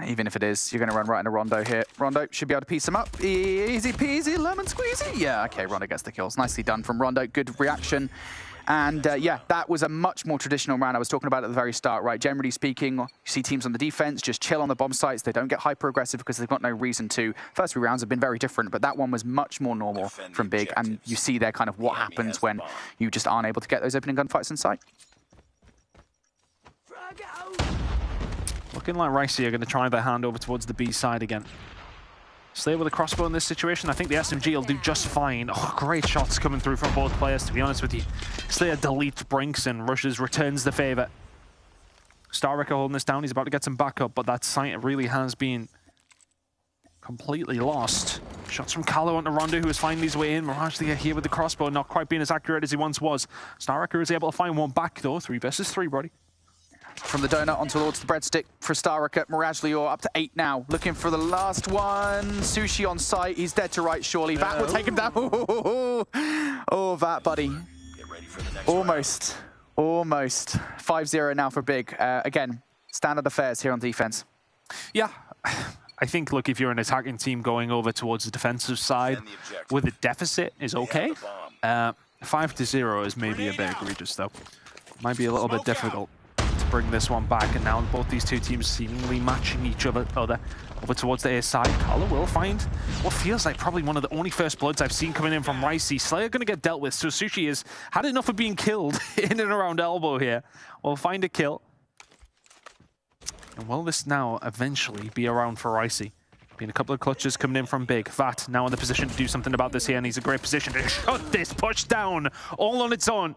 Speaker 5: Even if it is, you're going to run right into Rondo here. Rondo should be able to piece him up. Easy peasy, lemon squeezy. Yeah, okay, Rondo gets the kills. Nicely done from Rondo. Good reaction. And yeah, that was a much more traditional round I was talking about at the very start, right? Generally speaking, you see teams on the defense just chill on the bomb sites. They don't get hyper-aggressive because they've got no reason to. First 3 rounds have been very different, but that one was much more normal from Big. And you see there kind of what happens when you just aren't able to get those opening gunfights in sight.
Speaker 6: Looking like Ricey are going to try their hand over towards the B side again. Slayer with a crossbow in this situation. I think the SMG will do just fine. Oh, great shots coming through from both players, to be honest with you. Slayer deletes Brinks and rushes, returns the favor. Starricker holding this down. He's about to get some backup, but that site really has been completely lost. Shots from Callow onto Rondo, who is finding his way in. Mirage here with the crossbow, not quite being as accurate as he once was. Starricker is able to find one back, though. 3 versus 3, buddy.
Speaker 5: From the donut on towards the breadstick for Starricker. Mirage Lior up to 8 now. Looking for the last one. Sushi on site. He's dead to right, surely. Vat will take him down. Oh, Vat, buddy. Almost. Almost. 5-0 now for Big. Again, standard affairs here on defense.
Speaker 6: Yeah. I think, look, if you're an attacking team going over towards the defensive side with a deficit is okay. 5-0 is maybe a bit egregious, though. Might be a little bit difficult bring this one back, and now both these 2 teams seemingly matching each other over towards the A side. Carla will find what feels like probably one of the only first bloods I've seen coming in from Ricey. Slayer going to get dealt with, so Sushi has had enough of being killed in and around elbow here. We'll find a kill. And will this now eventually be around for Ricey? Been a couple of clutches coming in from Big. Vat now in the position to do something about this here, and he's a great position to shut this push down all on its own.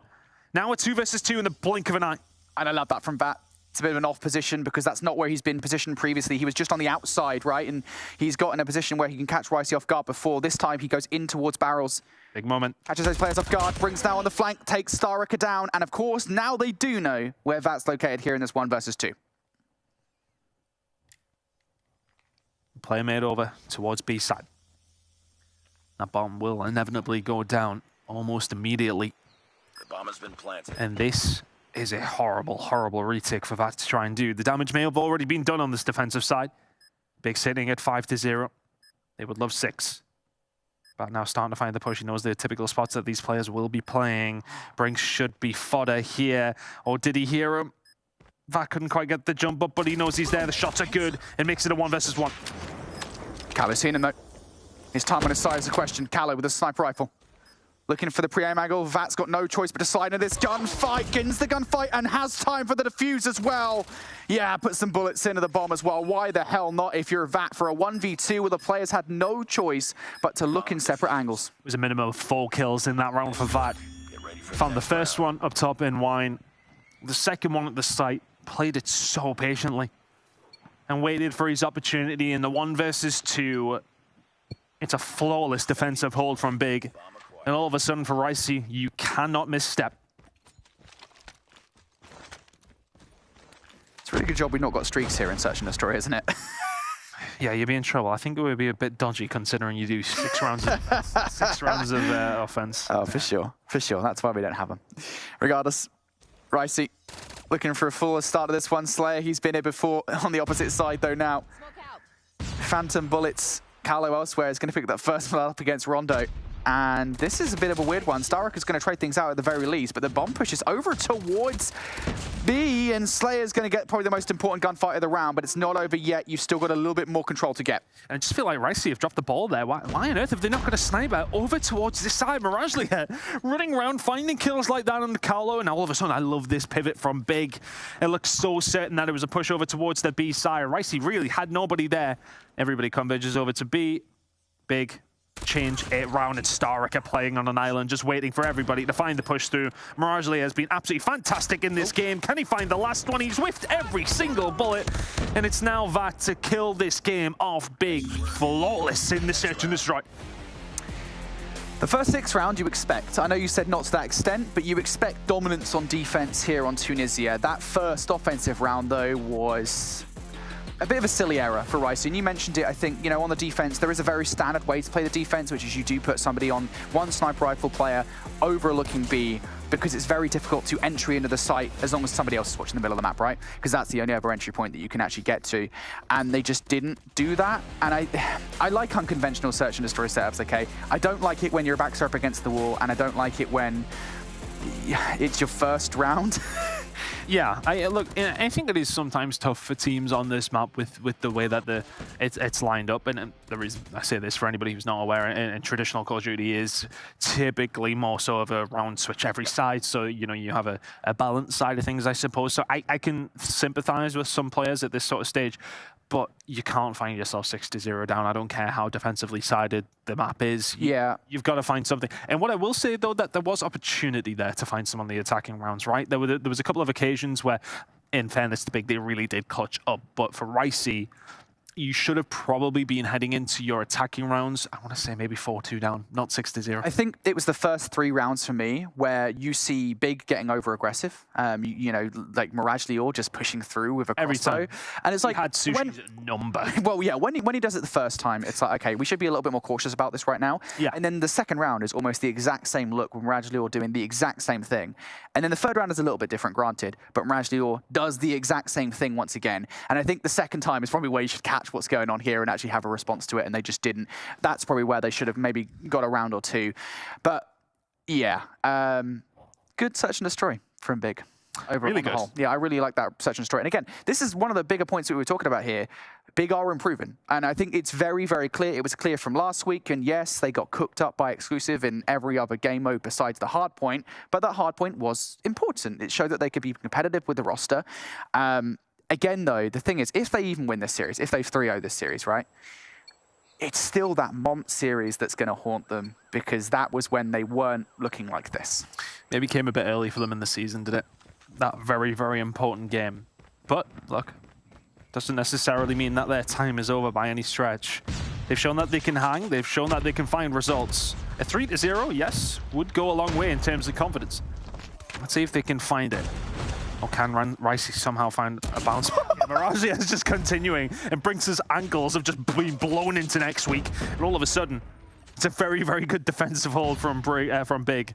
Speaker 6: Now a 2 versus 2 in the blink of an eye.
Speaker 5: And I love that from Vat. It's a bit of an off position because that's not where he's been positioned previously. He was just on the outside, right? And he's got in a position where he can catch Ricey off guard before. This time he goes in towards barrels.
Speaker 6: Big moment.
Speaker 5: Catches those players off guard, brings now on the flank, takes Starricker down. And of course, now they do know where Vat's located here in this 1 versus 2.
Speaker 6: Player made over towards B side. That bomb will inevitably go down almost immediately.
Speaker 9: The bomb has been planted.
Speaker 6: And this is a horrible, horrible retake for Vat to try and do. The damage may have already been done on this defensive side. Big sitting at 5-0. They would love 6. But now starting to find the push. He knows the typical spots that these players will be playing. Brinks should be fodder here. Or did he hear him? Vat couldn't quite get the jump up, but he knows he's there. The shots are good. It makes it a 1 versus 1.
Speaker 5: Callo's seen him though. His time on his side is a question. Callow with a sniper rifle. Looking for the pre-aim angle. Vat's got no choice but to slide into this gunfight. Gins the gunfight and has time for the defuse as well. Yeah, put some bullets into the bomb as well. Why the hell not if you're Vat for a 1v2 where the players had no choice but to look in separate angles.
Speaker 6: It was a minimum of 4 kills in that round for Vat. Found the first one up top in Wine. The second one at the site. Played it so patiently. And waited for his opportunity in the 1 versus 2. It's a flawless defensive hold from Big. And all of a sudden for Ricey, you cannot misstep.
Speaker 5: It's a really good job we've not got streaks here in Search and Destroy, isn't it?
Speaker 6: Yeah, you'd be in trouble. I think it would be a bit dodgy considering you do 6 rounds of, offense.
Speaker 5: Oh, for sure. For sure. That's why we don't have them. Regardless, Ricey looking for a full start of this one. Slayer, he's been here before on the opposite side though now. Phantom bullets. Callow elsewhere is going to pick that first one up against Rondo. And this is a bit of a weird one. Starrock is going to trade things out at the very least, but the bomb pushes over towards B, and Slayer's going to get probably the most important gunfight of the round, but it's not over yet. You've still got a little bit more control to get.
Speaker 6: And I just feel like Ricey have dropped the ball there. Why on earth have they not got a sniper over towards this side? Miragely here, running around, finding kills like that on the Carlo, and all of a sudden, I love this pivot from Big. It looks so certain that it was a push over towards the B side. Ricey really had nobody there. Everybody converges over to B. Big. Change it round, and Starrock are playing on an island, just waiting for everybody to find the push through. Miragely has been absolutely fantastic in this game. Can he find the last one? He's whiffed every single bullet, and it's now Vat to kill this game off Big. Flawless in the Search and Destroy.
Speaker 5: The first 6 rounds you expect. I know you said not to that extent, but you expect dominance on defense here on Tunisia. That first offensive round, though, was a bit of a silly error for Ricey, and you mentioned it, I think, on the defense, there is a very standard way to play the defense, which is you do put somebody on one sniper rifle player overlooking B, because it's very difficult to entry into the site as long as somebody else is watching the middle of the map, right? Because that's the only other entry point that you can actually get to. And they just didn't do that. And I like unconventional Search and Destroy setups, okay? I don't like it when your backs are up against the wall, and I don't like it when it's your first round.
Speaker 6: Yeah, look, I think it is sometimes tough for teams on this map with the way that it's lined up. And the reason I say this for anybody who's not aware, in traditional Call of Duty is typically more so of a round switch every side. So, you have a balanced side of things, I suppose. So I can sympathize with some players at this sort of stage, but you can't find yourself 6-0 down. I don't care how defensively sided the map is. You've got to find something. And what I will say, though, that there was opportunity there to find some on the attacking rounds, right? There was a couple of occasions where, in fairness to Big, they really did clutch up. But for Ricey, you should have probably been heading into your attacking rounds, I want to say maybe 4-2 down, not 6-0.
Speaker 5: I think it was the first 3 rounds for me where you see Big getting over-aggressive. Like Miragely or just pushing through with a crossbow.
Speaker 6: Every time.
Speaker 5: And it's like,
Speaker 6: he had Sushi's number.
Speaker 5: Well, yeah, when he does it the first time, it's like, okay, we should be a little bit more cautious about this right now.
Speaker 6: Yeah.
Speaker 5: And then the second round is almost the exact same look with Miragely or doing the exact same thing. And then the third round is a little bit different, granted, but Miragely or does the exact same thing once again. And I think the second time is probably where you should catch what's going on here and actually have a response to it, and they just didn't. That's probably where they should have maybe got a round or 2. But yeah, good Search and Destroy from Big. Overall,
Speaker 6: really
Speaker 5: on the
Speaker 6: good.
Speaker 5: whole. Yeah, I really like that Search and Destroy. And again, this is one of the bigger points that we were talking about here. Big are improving. And I think it's very, very clear. It was clear from last week. And yes, they got cooked up by exclusive in every other game mode besides the Hardpoint. But that Hardpoint was important. It showed that they could be competitive with the roster. Again, though, the thing is, if they even win this series, if they 3-0 this series, right, it's still that Mont series that's going to haunt them, because that was when they weren't looking like this.
Speaker 6: Maybe came a bit early for them in the season, did it? That very, very important game. But, look, doesn't necessarily mean that their time is over by any stretch. They've shown that they can hang. They've shown that they can find results. A 3-0, yes, would go a long way in terms of confidence. Let's see if they can find it. Or can Ricey somehow find a bounce back? Miragely is just continuing, and Brinks' ankles have just been blown into next week. And all of a sudden, it's a very, very good defensive hold from Big.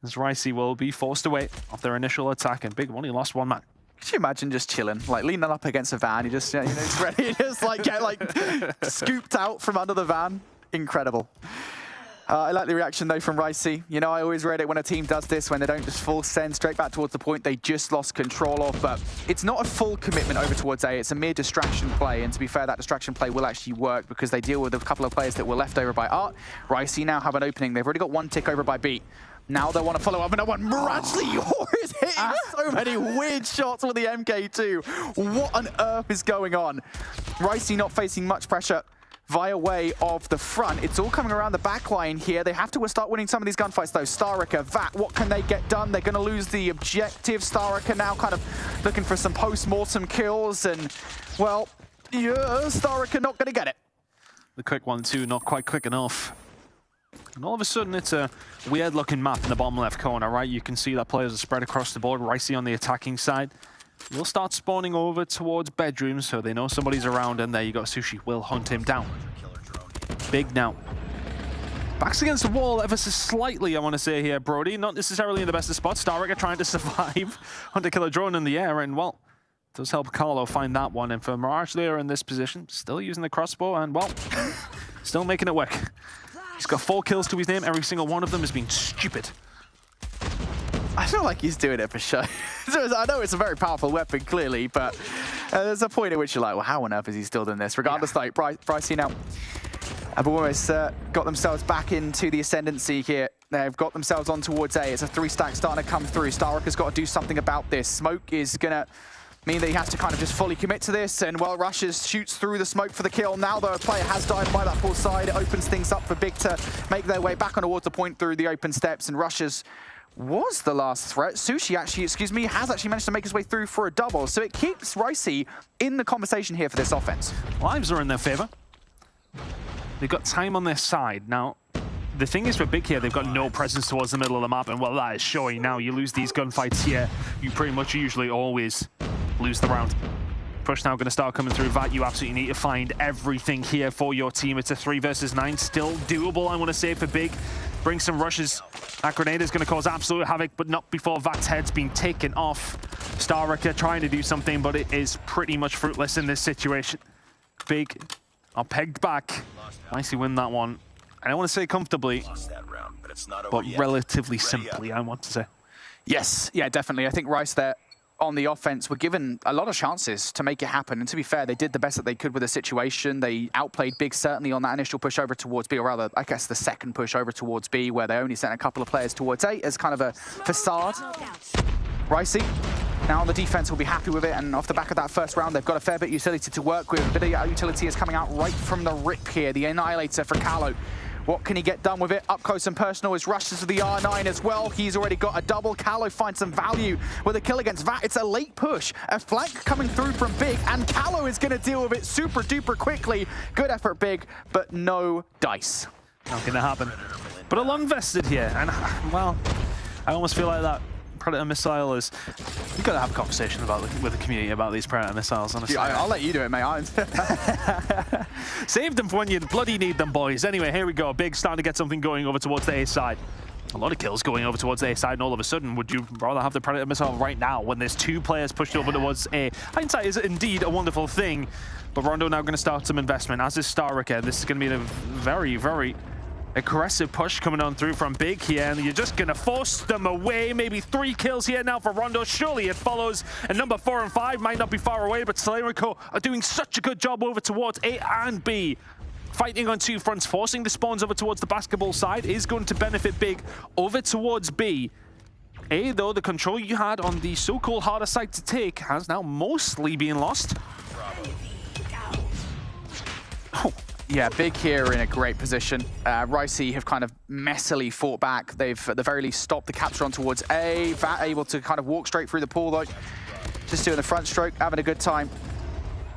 Speaker 6: As Ricey will be forced away off their initial attack, and Big only lost 1 man.
Speaker 5: Could you imagine just chilling, like leaning up against a van, you just, it's ready, just like get like scooped out from under the van? Incredible. I like the reaction, though, from Ricey. You know, I always read it when a team does this, when they don't just full send straight back towards the point they just lost control of. But it's not a full commitment over towards A. It's a mere distraction play. And to be fair, that distraction play will actually work because they deal with a couple of players that were left over by Art. Ricey now have an opening. They've already got one tick over by B. Now they want to follow up another one. Miraculously, Yor is hitting so many weird shots with the MK2. What on earth is going on? Ricey not facing much pressure via way of the front. It's all coming around the back line here. They have to start winning some of these gunfights, though. Starricker, Vat, what can they get done? They're going to lose the objective. Starricker now kind of looking for some post-mortem kills. And, well, yeah, Starricker not going to get it.
Speaker 6: The quick 1-2, not quite quick enough. And all of a sudden, it's a weird-looking map in the bottom left corner, right? You can see that players are spread across the board. Ricey on the attacking side. We'll start spawning over towards bedrooms, so they know somebody's around, and there you go. Sushi will hunt him down. Big now. Backs against the wall ever so slightly, I want to say here, Brody. Not necessarily in the best of spots. Starricker trying to survive. Hunter killer drone in the air, and, well, does help Carlo find that one. And for Mirage there in this position, still using the crossbow, and, well, still making it work. He's got 4 kills to his name. Every single one of them has been stupid.
Speaker 5: I feel like he's doing it for show. I know it's a very powerful weapon, clearly, but there's a point at which you're like, well, how on earth is he still doing this? Regardless, though, Ricey now have almost got themselves back into the ascendancy here. They've got themselves on towards A. It's a 3-stack starting to come through. Starricker's got to do something about this. Smoke is going to mean that he has to kind of just fully commit to this, and, well, rushes, shoots through the smoke for the kill. Now, though, a player has died by that full side. It opens things up for Big to make their way back on towards the point through the open steps, and rushes was the last threat. Sushi actually, has actually managed to make his way through for a double, so it keeps Ricey in the conversation here for this offense.
Speaker 6: Lives are in their favor. They've got time on their side. Now, the thing is for Big here, they've got no presence towards the middle of the map, and, well, that is showing now. You lose these gunfights here, you pretty much usually always lose the round. Push now going to start coming through. Vat, you absolutely need to find everything here for your team. It's a 3 versus 9, still doable, I want to say, for Big. Bring some rushes. That grenade is going to cause absolute havoc, but not before Vat's head's been taken off. Starricker trying to do something, but it is pretty much fruitless in this situation. Big are pegged back. Nicely win that one. I don't want to say comfortably, but relatively simply, I want to say.
Speaker 5: Yes, yeah, definitely. I think Rice there on the offense were given a lot of chances to make it happen. And to be fair, they did the best that they could with the situation. They outplayed Big certainly on that initial push over towards B, or rather, I guess the second push over towards B, where they only sent a couple of players towards A as kind of a facade. Ricey, now the defense will be happy with it, and off the back of that first round, they've got a fair bit of utility to work with. A bit of utility is coming out right from the rip here. The Annihilator for Carlo. What can he get done with it? Up close and personal is rushes to the R9 as well. He's already got a double. Callow finds some value with a kill against Vat. It's a late push. A flank coming through from Big, and Callow is going to deal with it super duper quickly. Good effort, Big, but no dice.
Speaker 6: Not going to happen. But a long vested here, and, well, I almost feel like that Predator missile is... We've got to have a conversation with the community about these Predator missiles, honestly.
Speaker 5: Yeah, I'll let you do it, mate.
Speaker 6: Save them for when you bloody need them, boys. Anyway, here we go. Big starting to get something going over towards the A side. A lot of kills going over towards the A side, and all of a sudden, would you rather have the Predator missile right now when there's 2 players pushed over towards A? Hindsight is indeed a wonderful thing, but Rondo now going to start some investment, as is Starricker. This is going to be a very, very aggressive push coming on through from Big here, and you're just going to force them away. Maybe 3 kills here now for Rondo. Surely it follows, and number 4 and 5 might not be far away, but Solarico are doing such a good job over towards A and B. Fighting on 2 fronts, forcing the spawns over towards the basketball side is going to benefit Big over towards B. A, though, the control you had on the so-called harder side to take has now mostly been lost.
Speaker 5: Oh. Yeah, Big here in a great position. Ricey have kind of messily fought back. They've, at the very least, stopped the capture on towards A. Vat able to kind of walk straight through the pool, though. Just doing the front stroke, having a good time.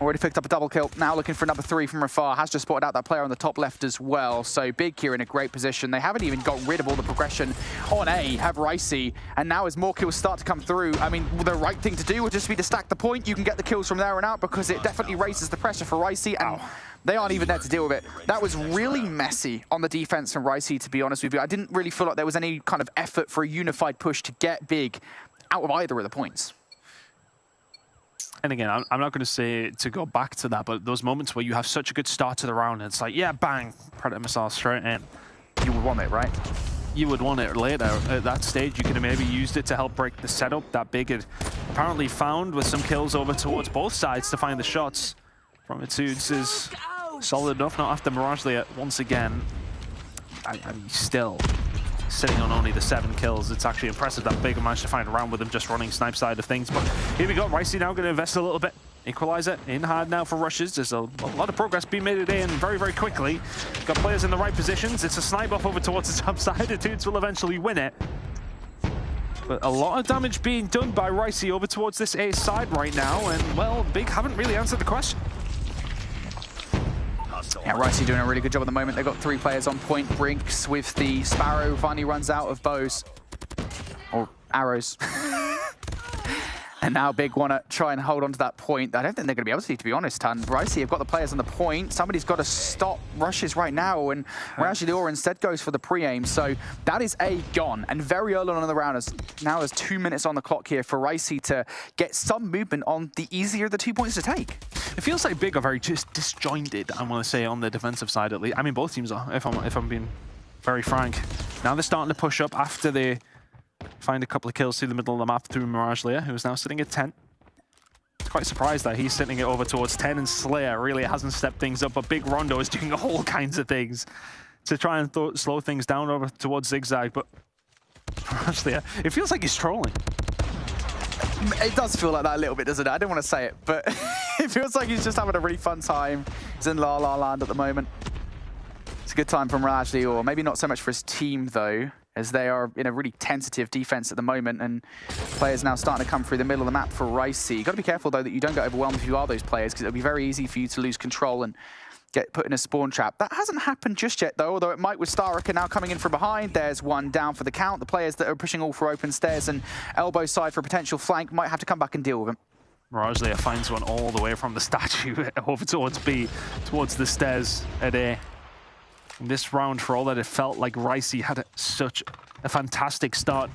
Speaker 5: Already picked up a double kill. Now looking for number 3 from Rafar. Has just spotted out that player on the top left as well. So Big here in a great position. They haven't even got rid of all the progression on A, have Ricey. And now as more kills start to come through, I mean, the right thing to do would just be to stack the point. You can get the kills from there on out because it definitely raises the pressure for Ricey. And they aren't even there to deal with it. That was really messy on the defense from Ricey, to be honest with you. I didn't really feel like there was any kind of effort for a unified push to get Big out of either of the points.
Speaker 6: And again, I'm not going to say to go back to that, but those moments where you have such a good start to the round, and it's like, yeah, bang, Predator missile straight in.
Speaker 5: you would want it, right?
Speaker 6: You would want it later. At that stage, you could have maybe used it to help break the setup that Big had apparently found with some kills over towards both sides to find the shots. From Etudes is solid enough, not after Mirage yet once again. I'm still sitting on only the 7 kills. It's actually impressive that Big managed to find a round with him just running snipe side of things. But here we go, Ricey now going to invest a little bit. Equalizer in hard now for rushes. There's a lot of progress being made today and very, very quickly. Got players in the right positions. It's a snipe off over towards the top side. Etudes will eventually win it. But a lot of damage being done by Ricey over towards this A side right now. And, well, Big haven't really answered the question.
Speaker 5: Yeah, Ricey doing a really good job at the moment. They've got 3 players on point. Brinks with the Sparrow finally runs out of bows. Or arrows. And now Big want to try and hold on to that point. I don't think they're going to be able to be honest, Tan. Ricey have got the players on the point. Somebody's got to stop rushes right now, and Mirage instead goes for the pre-aim. So that is A gone. And very early on in the round, now there's 2 minutes on the clock here for Ricey to get some movement on the easier of the 2 points to take.
Speaker 6: It feels like Big are very just disjointed, I want to say, on the defensive side at least. I mean, both teams are, if I'm being very frank. Now they're starting to push up after they find a couple of kills through the middle of the map through Mirage Lear, who's now sitting at 10. Quite surprised that he's sitting it over towards 10, and Slayer really hasn't stepped things up, but Big Rondo is doing all kinds of things to try and slow things down over towards Zigzag, but Mirage Lear, it feels like he's trolling.
Speaker 5: It does feel like that a little bit, doesn't it? I don't want to say it, but it feels like he's just having a really fun time. He's in La La Land at the moment. It's a good time for Mirage Lear, or maybe not so much for his team, though, as they are in a really tentative defense at the moment, and players now starting to come through the middle of the map for Ricey. You've got to be careful, though, that you don't get overwhelmed if you are those players, because it'll be very easy for you to lose control and get put in a spawn trap. That hasn't happened just yet, though, although it might with Starricker now coming in from behind. There's one down for the count. The players that are pushing all for open stairs and elbow side for a potential flank might have to come back and deal with him.
Speaker 6: Mirage Lear finds one all the way from the statue over towards B, towards the stairs at A. In this round, for all that it felt like Ricey had such a fantastic start,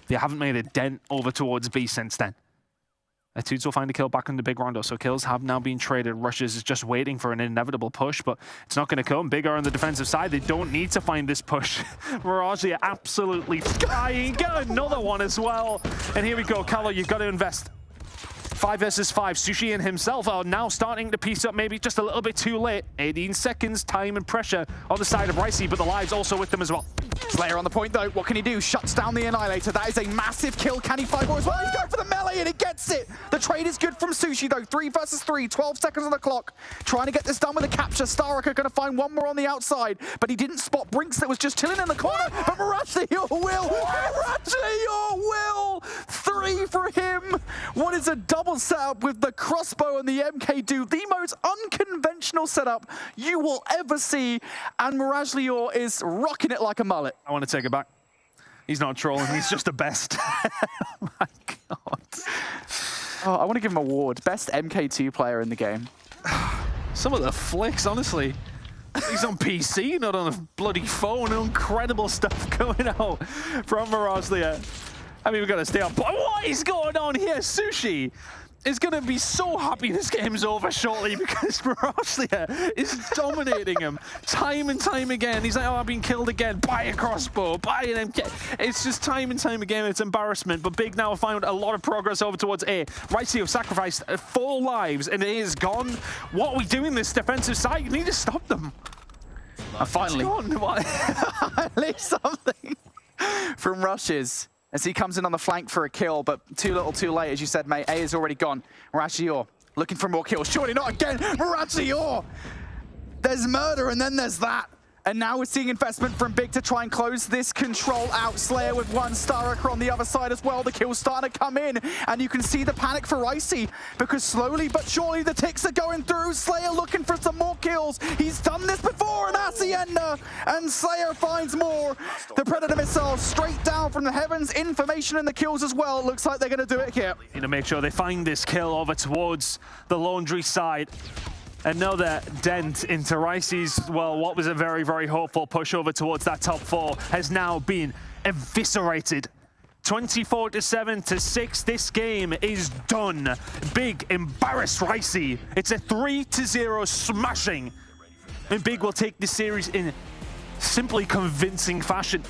Speaker 6: they haven't made a dent over towards B since then. Etudes will find a kill back on the Big Rondo, so kills have now been traded. Rushes is just waiting for an inevitable push, but it's not going to come. Big are on the defensive side. They don't need to find this push. Mirage are absolutely flying. Get another one as well. And here we go. Callow, you've got to invest. 5 versus 5. Sushi and himself are now starting to piece up, maybe just a little bit too late. 18 seconds, time and pressure on the side of Ricey, but the lives also with them as well.
Speaker 5: Slayer on the point, though. What can he do? Shuts down the Annihilator. That is a massive kill. Can he find more as well? He's going for the melee, and he gets it. The trade is good from Sushi, though. 3 versus 3, 12 seconds on the clock. Trying to get this done with a capture. Starricker going to find one more on the outside, but he didn't spot Brinks that was just chilling in the corner. But Mirage Lear will. Mirage Lear will. 3 for him. What is a double setup with the crossbow and the MK do? The most unconventional setup you will ever see, and Mirage Lear is rocking it like a mullet.
Speaker 6: I want to take it back. He's not trolling, he's just the best. Oh my god.
Speaker 5: Oh, I want to give him an award. Best MK2 player in the game.
Speaker 6: Some of the flicks, honestly. He's on PC, not on a bloody phone. Incredible stuff going out from Mirage Lear. I mean, we've got to stay on. But what is going on here? Sushi is going to be so happy this game's over shortly, because Mirage Lear is dominating him time and time again. He's like, oh, I've been killed again. Buy a crossbow, buy an MK. It's just time and time again. It's embarrassment. But Big now found a lot of progress over towards A. Ricey have sacrificed 4 lives, and A is gone. What are we doing this defensive side? You need to stop them.
Speaker 5: And finally, at least something from Rushes, as he comes in on the flank for a kill, but too little too late, as you said, mate. A is already gone. Mirage Lear looking for more kills. Surely not again. Mirage Lear. There's murder, and then there's that. And now we're seeing investment from Big to try and close this control out. Slayer with 1, Starricker on the other side as well. The kill's starting to come in, and you can see the panic for Ricey, because slowly but surely the ticks are going through. Slayer looking for some more kills. He's done this before in Hacienda, and Slayer finds more. The Predator missile straight down from the heavens. Information in the kills as well. Looks like they're going to do it here.
Speaker 6: Need to make sure they find this kill over towards the laundry side. Another dent into Ricey's, well, what was a very, very hopeful push over towards that top 4 has now been eviscerated. 24-7 to 6, this game is done. Big embarrassed Ricey. It's a 3-0 smashing. And Big will take this series in simply convincing fashion.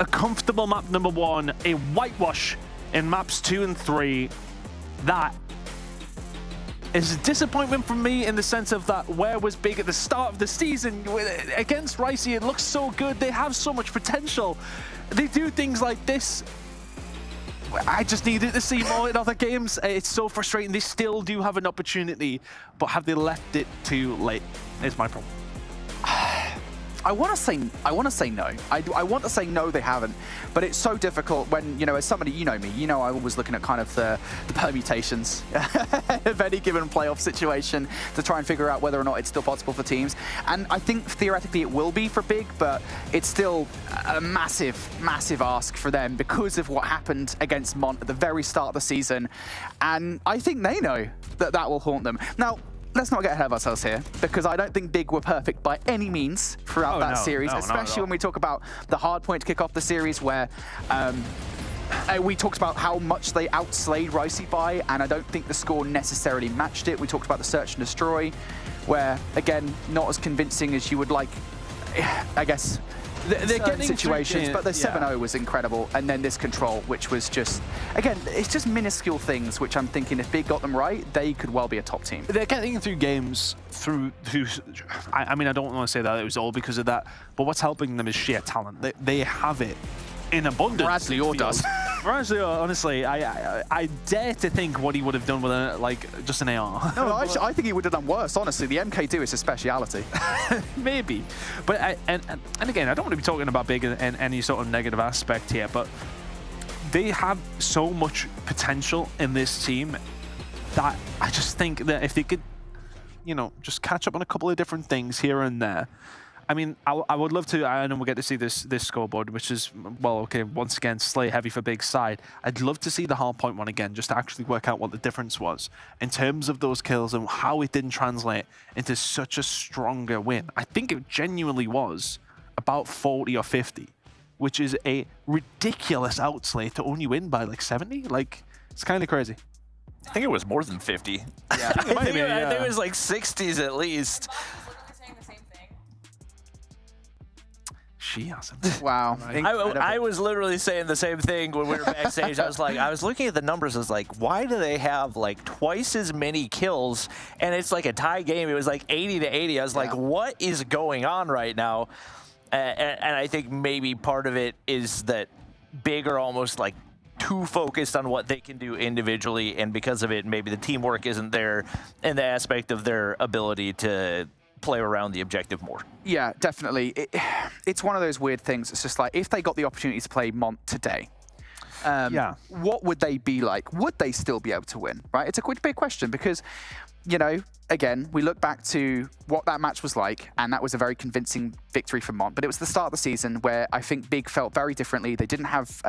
Speaker 6: A comfortable map number 1, a whitewash in maps 2 and 3. That is a disappointment from me in the sense of that where was big at the start of the season against Ricey. It looks so good. They have so much potential. They do things like this. I just needed to see more in other games. It's so frustrating. They still do have an opportunity, but have they left it too late? Is my problem.
Speaker 5: I want to say no. I want to say no, they haven't. But it's so difficult when, as somebody, you know me, I'm always looking at kind of the permutations of any given playoff situation to try and figure out whether or not it's still possible for teams. And I think theoretically it will be for Big, but it's still a massive, massive ask for them because of what happened against Mont at the very start of the season. And I think they know that that will haunt them. Now, let's not get ahead of ourselves here, because I don't think Big were perfect by any means throughout that series, especially when we talk about the Hardpoint to kick off the series, where we talked about how much they outslayed Ricey by, and I don't think the score necessarily matched it. We talked about the Search and Destroy, where, again, not as convincing as you would like, I guess, they're getting situations, but the 7-0 was incredible, and then this Control, which was just, again, it's just minuscule things, which I'm thinking if Big got them right, they could well be a top team.
Speaker 6: They're getting through games through I mean, I don't want to say that it was all because of that, but what's helping them is sheer talent. They have it in abundance.
Speaker 5: Bradley Orr does.
Speaker 6: Bradley Orr, honestly, I dare to think what he would have done with just an AR.
Speaker 5: No, I think he would have done worse, honestly. The MK2 is his speciality.
Speaker 6: Maybe. But and again, I don't want to be talking about Big in any sort of negative aspect here, but they have so much potential in this team that I just think that if they could, just catch up on a couple of different things here and there. I mean, I would love to, I know we'll get to see this scoreboard, which is, well, okay, once again, slightly heavy for Big side. I'd love to see the Hardpoint one again, just to actually work out what the difference was in terms of those kills and how it didn't translate into such a stronger win. I think it genuinely was about 40 or 50, which is a ridiculous outslay to only win by like 70. Like, it's kind of crazy.
Speaker 4: I think it was more than 50.
Speaker 5: Yeah.
Speaker 4: I think it was like 60s at least.
Speaker 6: She hasn't.
Speaker 5: Wow.
Speaker 4: I was literally saying the same thing when we were backstage. I was looking at the numbers. I was like, why do they have like twice as many kills? And it's like a tie game. It was like 80 to 80. I was like, what is going on right now? And I think maybe part of it is that Big are almost like too focused on what they can do individually. And because of it, maybe the teamwork isn't there in the aspect of their ability to play around the objective more.
Speaker 5: Yeah, definitely. It's one of those weird things. It's just like, if they got the opportunity to play Mont today, what would they be like? Would they still be able to win, right? It's a big question because, again, we look back to what that match was like, and that was a very convincing victory for Mont. But it was the start of the season where I think Big felt very differently. They didn't have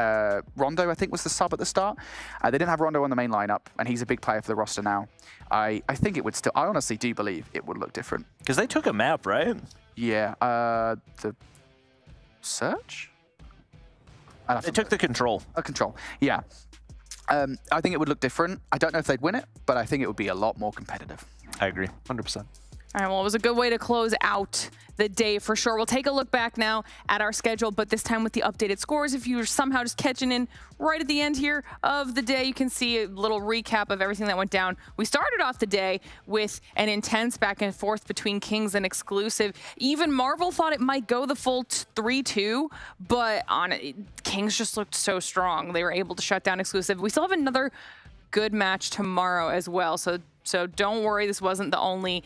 Speaker 5: Rondo, I think, was the sub at the start. They didn't have Rondo on the main lineup, and he's a big player for the roster now. I think it would still, I honestly do believe it would look different.
Speaker 4: Because they took a map, right?
Speaker 5: Yeah, the Search?
Speaker 4: They took the Control.
Speaker 5: Control, yeah. I think it would look different. I don't know if they'd win it, but I think it would be a lot more competitive.
Speaker 4: I agree,
Speaker 6: 100%.
Speaker 2: All right, well, it was a good way to close out the day for sure. We'll take a look back now at our schedule, but this time with the updated scores. If you're somehow just catching in right at the end here of the day, you can see a little recap of everything that went down. We started off the day with an intense back and forth between Kings and Exclusive. Even Marvel thought it might go the full 3-2, but Kings just looked so strong. They were able to shut down Exclusive. We still have another good match tomorrow as well, so don't worry, this wasn't the only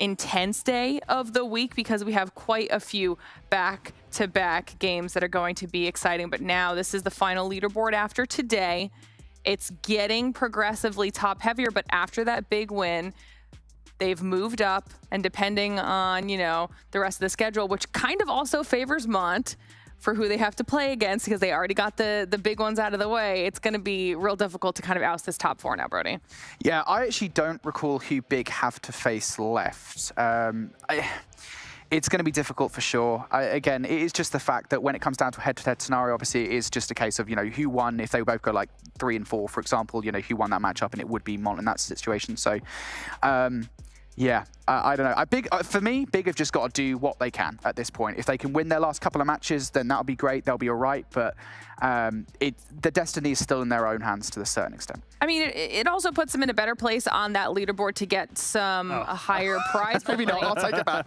Speaker 2: intense day of the week, because we have quite a few back-to-back games that are going to be exciting. But now this is the final leaderboard after today. It's getting progressively top heavier, but after that big win, they've moved up, and depending on, the rest of the schedule, which kind of also favors Mont for who they have to play against, because they already got the big ones out of the way, it's going to be real difficult to kind of oust this top four now, Brody.
Speaker 5: Yeah, I actually don't recall who Big have to face left. It's going to be difficult for sure. Again, it is just the fact that when it comes down to a head-to-head scenario, obviously it is just a case of, who won. If they both go like 3 and 4, for example, who won that matchup, and it would be Mont in that situation. So, Yeah, I don't know. For me, Big have just got to do what they can at this point. If they can win their last couple of matches, then that'll be great. They'll be all right. But the destiny is still in their own hands to a certain extent.
Speaker 2: I mean, it also puts them in a better place on that leaderboard to get a higher prize.
Speaker 5: Maybe not. I'll take it back.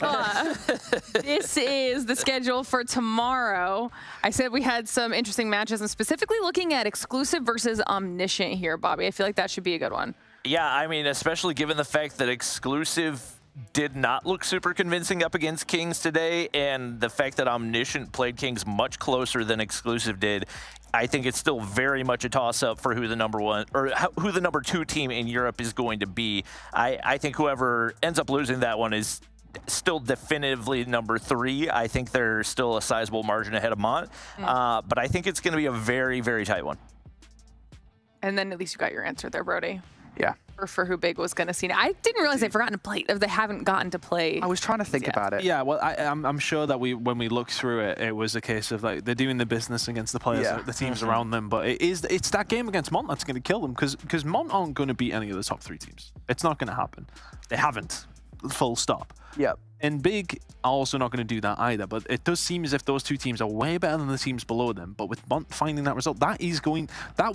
Speaker 2: This is the schedule for tomorrow. I said we had some interesting matches, and specifically looking at exclusive versus Omniscient here, Bobby. I feel like that should be a good one.
Speaker 4: Yeah, I mean, especially given the fact that exclusive did not look super convincing up against Kings today, and the fact that Omniscient played Kings much closer than exclusive did. I think it's still very much a toss-up for who the number one or who the number 2 team in Europe is going to be. I think whoever ends up losing that one is still definitively number 3. I think they're still a sizable margin ahead of Mont, but I think it's going to be a very, very tight one.
Speaker 2: And then at least you got your answer there, Brody.
Speaker 5: Yeah.
Speaker 2: For who Big was going to see. I didn't realize they've forgotten to play. They haven't gotten to play.
Speaker 5: I was trying to think about it.
Speaker 6: Yeah, well, I'm sure that when we looked through it, it was a case of like they're doing the business against the players, the teams around them. But it's that game against Mont that's going to kill them because Mont aren't going to beat any of the top 3 teams. It's not going to happen. They haven't. Full stop.
Speaker 5: Yeah.
Speaker 6: And Big are also not going to do that either. But it does seem as if those 2 teams are way better than the teams below them. But with Mont finding that result, that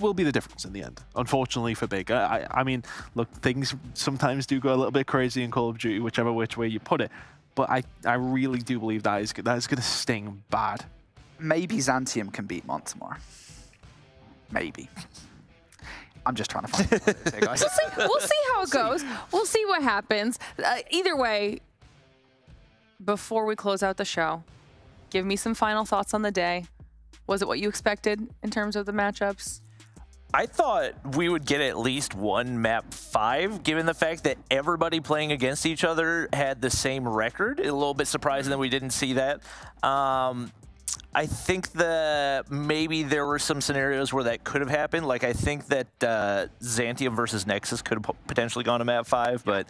Speaker 6: will be the difference in the end, unfortunately for Big. I mean, look, things sometimes do go a little bit crazy in Call of Duty, whichever which way you put it. But I really do believe that is going to sting bad.
Speaker 5: Maybe Xantium can beat Mont tomorrow. Maybe. I'm just trying to find it here, guys.
Speaker 2: We'll see how it goes. We'll see what happens. Either way, before we close out the show, give me some final thoughts on the day. Was it what you expected in terms of the matchups?
Speaker 4: I thought we would get at least one map 5, given the fact that everybody playing against each other had the same record. A little bit surprising that we didn't see that. I think that maybe there were some scenarios where that could have happened. Like, I think that Xantium versus Nexus could have potentially gone to map 5. But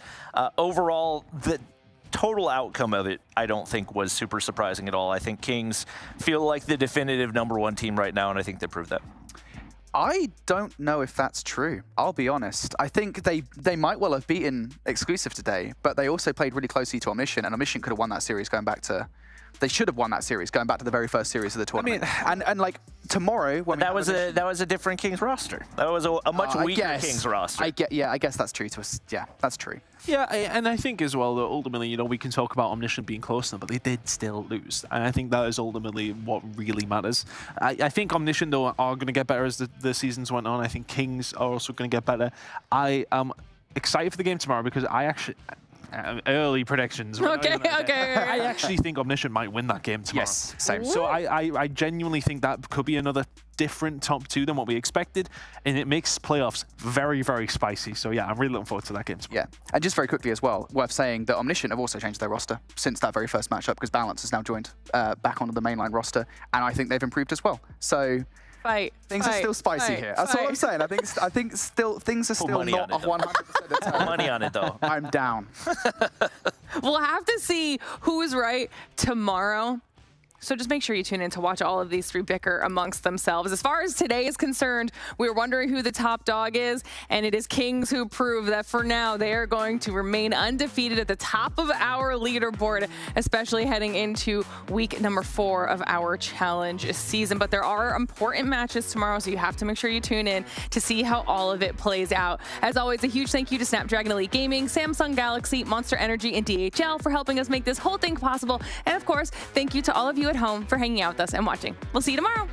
Speaker 4: overall, the total outcome of it, I don't think was super surprising at all. I think Kings feel like the definitive number 1 team right now, and I think they proved that.
Speaker 5: I don't know if that's true. I'll be honest. I think they might well have beaten exclusive today, but they also played really closely to Omniscient, and Omniscient could have won that series going back to... They should have won that series going back to the very first series of the tournament. I mean, and like tomorrow, when
Speaker 4: that was a different Kings roster. That was a much weaker Kings roster.
Speaker 5: I guess that's true to us. Yeah, that's true.
Speaker 6: Yeah, and I think as well that ultimately, we can talk about Omniscient being close to them, but they did still lose. And I think that is ultimately what really matters. I think Omniscient, though, are going to get better as the seasons went on. I think Kings are also going to get better. I am excited for the game tomorrow because I actually... early predictions.
Speaker 2: Okay.
Speaker 6: I actually think Omniscient might win that game tomorrow.
Speaker 5: Yes, same.
Speaker 6: So I genuinely think that could be another different top 2 than what we expected, and it makes playoffs very, very spicy. So yeah, I'm really looking forward to that game tomorrow.
Speaker 5: Yeah, and just very quickly as well, worth saying that Omniscient have also changed their roster since that very first matchup because Balance has now joined back onto the mainline roster, and I think they've improved as well. So things are still spicy here. That's all I'm saying. I think still things are still not 100% the time.
Speaker 4: Money on it, though.
Speaker 5: I'm down.
Speaker 2: We'll have to see who is right tomorrow. So just make sure you tune in to watch all of these 3 bicker amongst themselves. As far as today is concerned, we were wondering who the top dog is, and it is Kings who prove that for now they are going to remain undefeated at the top of our leaderboard, especially heading into week number 4 of our challenge season. But there are important matches tomorrow, so you have to make sure you tune in to see how all of it plays out. As always, a huge thank you to Snapdragon Elite Gaming, Samsung Galaxy, Monster Energy, and DHL for helping us make this whole thing possible. And of course, thank you to all of you at home for hanging out with us and watching. We'll see you tomorrow.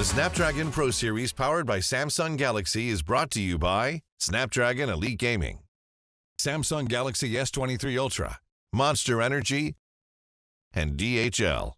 Speaker 8: The Snapdragon Pro Series powered by Samsung Galaxy is brought to you by Snapdragon Elite Gaming, Samsung Galaxy S23 Ultra, Monster Energy, and DHL.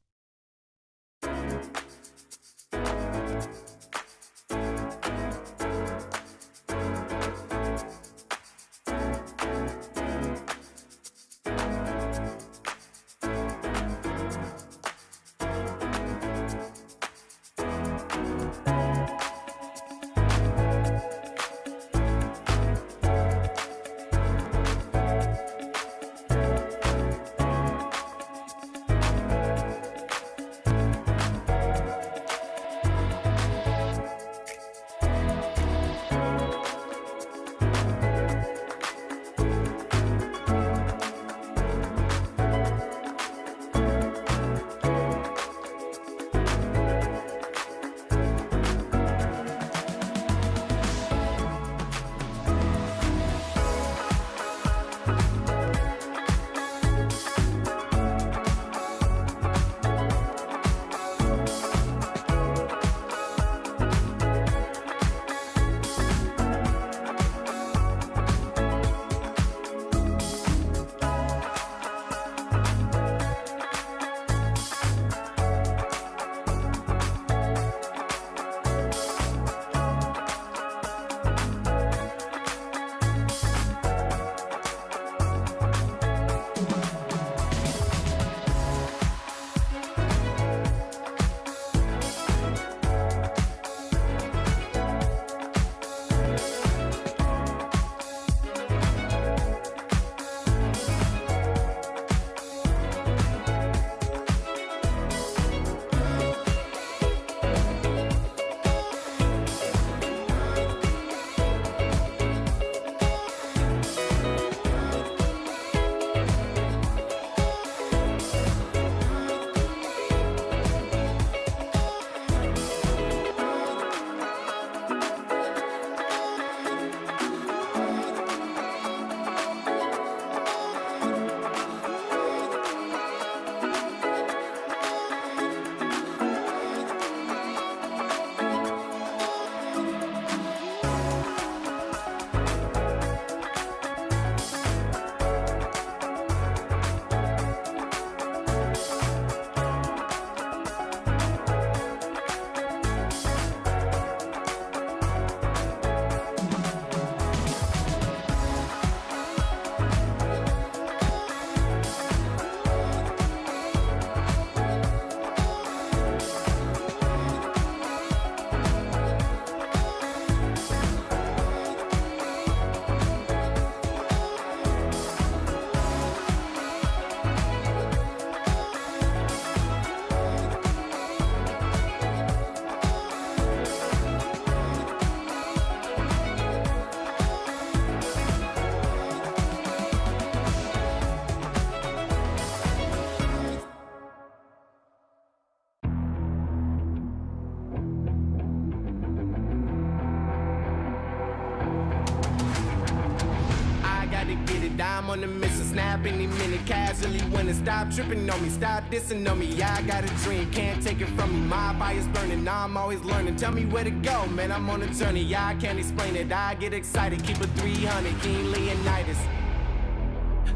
Speaker 1: I'm on the mission, snap any minute, casually winning. Stop tripping on me, stop dissing on me. Yeah, I got a dream, can't take it from me. My fire's burning, now I'm always learning. Tell me where to go, man, I'm on a journey. Yeah, I can't explain it, I get excited. Keep it 300, King Leonidas.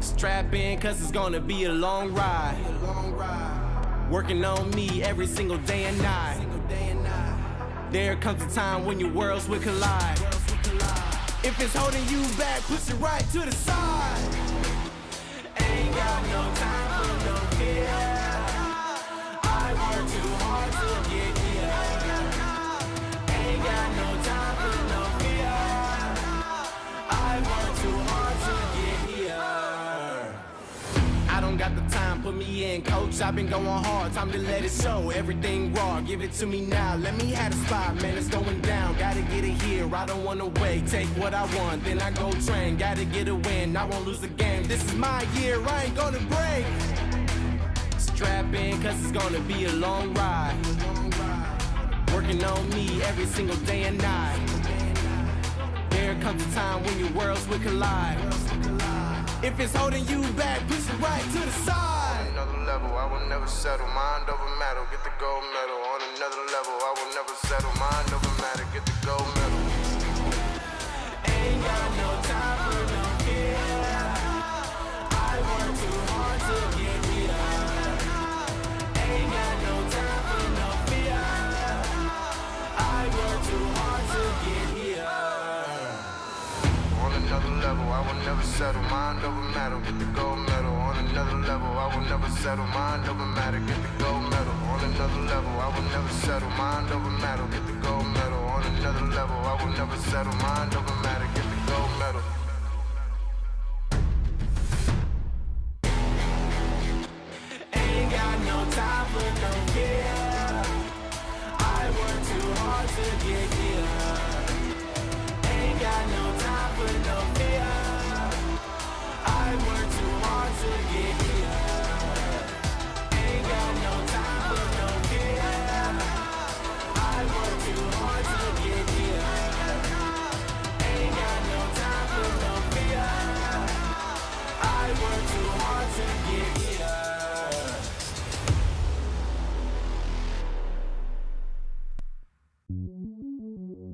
Speaker 1: Strap in, cause it's gonna be a long ride. Working on me every single day and night. There comes a time when your worlds will collide. If it's holding you back, push it right to the side. Ain't got no time for no fear. I work too hard to get here. Ain't got no time for no fear. I work too hard to get here. I don't got the time, put me in, coach. I've been going hard, time to let it show. Everything raw, give it to me now. Let me have the spot, man, it's going down. Gotta get it here, I don't wanna wait. Take what I want, then I go train. Gotta get a win, I won't lose the game. This is my year, I ain't gonna break. Strap in, cause it's gonna be a long ride. Working on me every single day and night. There comes a time when your worlds will collide. If it's holding you back, push it right to the side.
Speaker 10: On another level, I will never settle. Mind over matter, get the gold medal. On another level, I will never settle. never settle. Mind over matter, get the gold medal. On another level, I will never settle. Mind over matter, get the gold medal. On another level, I will never settle. Mind over matter, get the gold medal. On another level, I will never settle. Mind over matter, get the gold medal.
Speaker 3: Ain't got no time for no fear. I work too hard to get here. Ain't got no time for no fear. I work too hard to get here. Ain't got no time for no fear. I work too hard to get here. Ain't got no time for no fear. I work too hard to get here.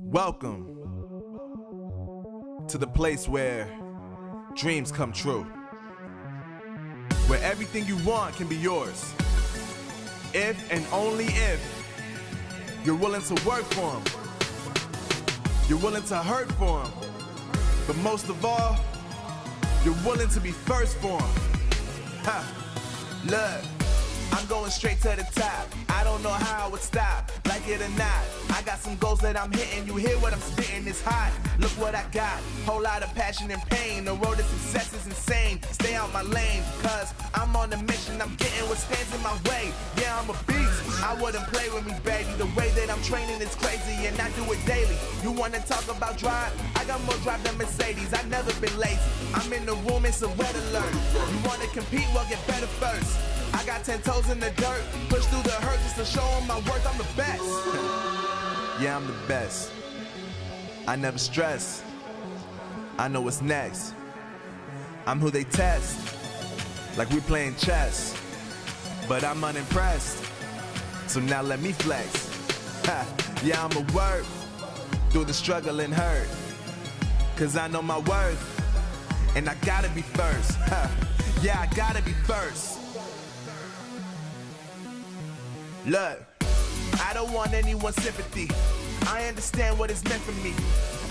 Speaker 1: Welcome to the place where dreams come true, where everything you want can be yours, if and only if you're willing to work for them, you're willing to hurt for them, but most of all, you're willing to be first for them. Ha! Look, I'm going straight to the top. I don't know how I would stop, like it or not. I got some goals that I'm hitting. You hear what I'm spitting? It's hot. Look what I got. Whole lot of passion and pain. The road to success is insane. Stay out my lane, cause I'm on a mission. I'm getting what stands in my way. Yeah, I'm a beast. I wouldn't play with me, baby. The way that I'm training is crazy, and I do it daily. You wanna talk about drive? I got more drive than Mercedes. I've never been lazy. I'm in the room, it's a red alert. You wanna compete? Well, get better first. I got 10 toes in the dirt, push through the hurt just to show them my worth. I'm the best. Yeah, I'm the best. I never stress. I know what's next. I'm who they test, like we playing chess. But I'm unimpressed, so now let me flex. Ha. Yeah, I'ma work through the struggle and hurt, cause I know my worth, and I gotta be first. Ha. Yeah, I gotta be first. Look, I don't want anyone's sympathy. I understand what is meant for me.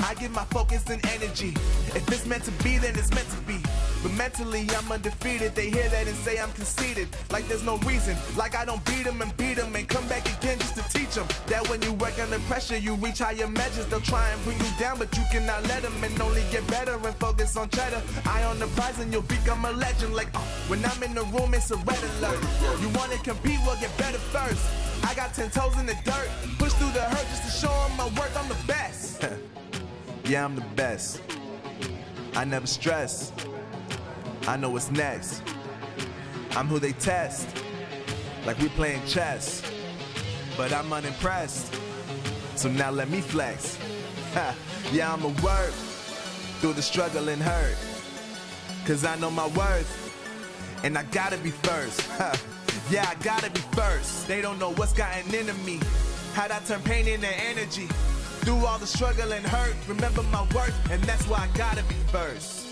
Speaker 1: I give my focus and energy. If it's meant to be, then it's meant to be. But mentally, I'm undefeated. They hear that and say I'm conceited. Like there's no reason. Like I don't beat them and come back again just to teach them that when you work under pressure, you reach higher measures. They'll try and bring you down, but you cannot let them, and only get better and focus on cheddar. Eye on the prize and you'll become a legend. Like, when I'm in the room, it's a red alert. You wanna compete? Well, get better first. I got 10 toes in the dirt, push through the hurt just to show them my worth. I'm the best. Yeah, I'm the best. I never stress. I know what's next. I'm who they test, like we playing chess. But I'm unimpressed, so now let me flex. Ha. Yeah, I'ma work through the struggle and hurt, cause I know my worth, and I gotta be first. Ha. Yeah, I gotta be first. They don't know what's gotten into me, how'd I turn pain into energy. Through all the struggle and hurt, remember my worth, and that's why I gotta be first.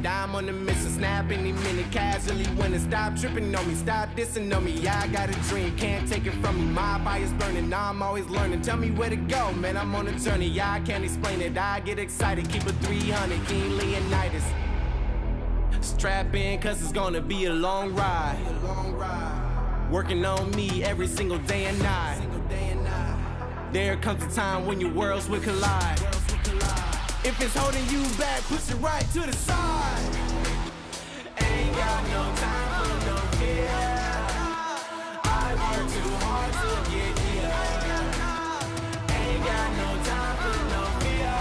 Speaker 11: I'm on the mission, snap any minute, casually winning. Stop tripping on me, stop dissing on me. Yeah, I got a dream, can't take it from me. My fire's burning, now I'm always learning. Tell me where to go, man, I'm on a journey. Yeah, I can't explain it, I get excited. Keep a 300, King Leonidas. Strap in, cause it's gonna be a long ride. Working on me every single day and night. There comes a time when your worlds will collide. If it's holding you back, push it right to the side. Ain't got no time for no fear. I work too hard to get here. Ain't got no time for no fear.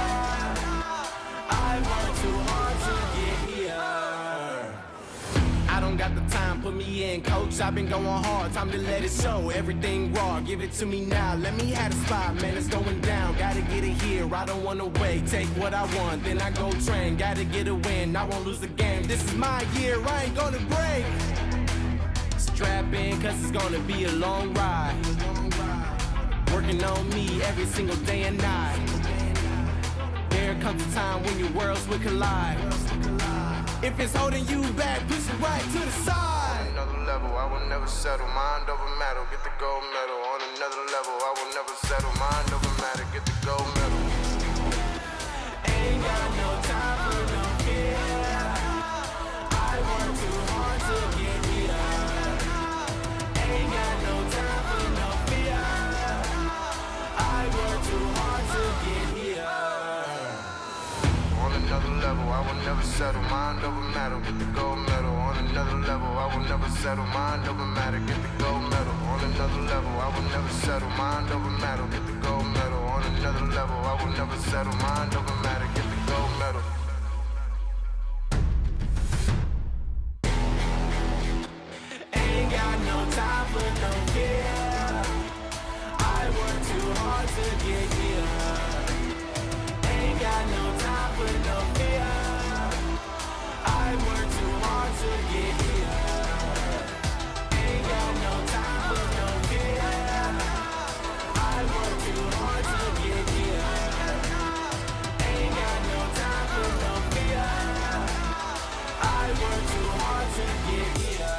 Speaker 11: I work too hard to get here. I don't got the time, put me in, coach. I've been going hard, time to let it show. Everything raw, give it to me now. Let me have the spot, man, it's going down. Gotta get it here, I don't wanna wait. Take what I want, then I go train. Gotta get a win, I won't lose the game. This is my year, I ain't gonna break. Strap in, cause it's gonna be a long ride. Working on me every single day and night. There comes a time when your worlds will collide. If it's holding you back, push it right to the side.
Speaker 10: On another level, I will never settle. Mind over matter, get the gold medal. On another level, I will never settle. Mind over matter, get the gold medal.
Speaker 11: Ain't got no time for no fear. I work too hard to get here. Ain't got no time for no fear. I work too hard to get here.
Speaker 10: On another level, I will never settle. Mind over matter, get the gold medal. On another level, I will never settle. Mind over matter, get the gold medal. On another level, I will never settle. Mind over matter, get the gold medal. On another level, I will never settle. Mind over matter, get the gold medal.
Speaker 11: Ain't got no time for no fear. I work too hard to get here. Ain't got no time for no fear. I work too hard to get here. Ain't got no time for no fear. I work too hard to get here. Ain't got no time for no fear. I work too hard to get here.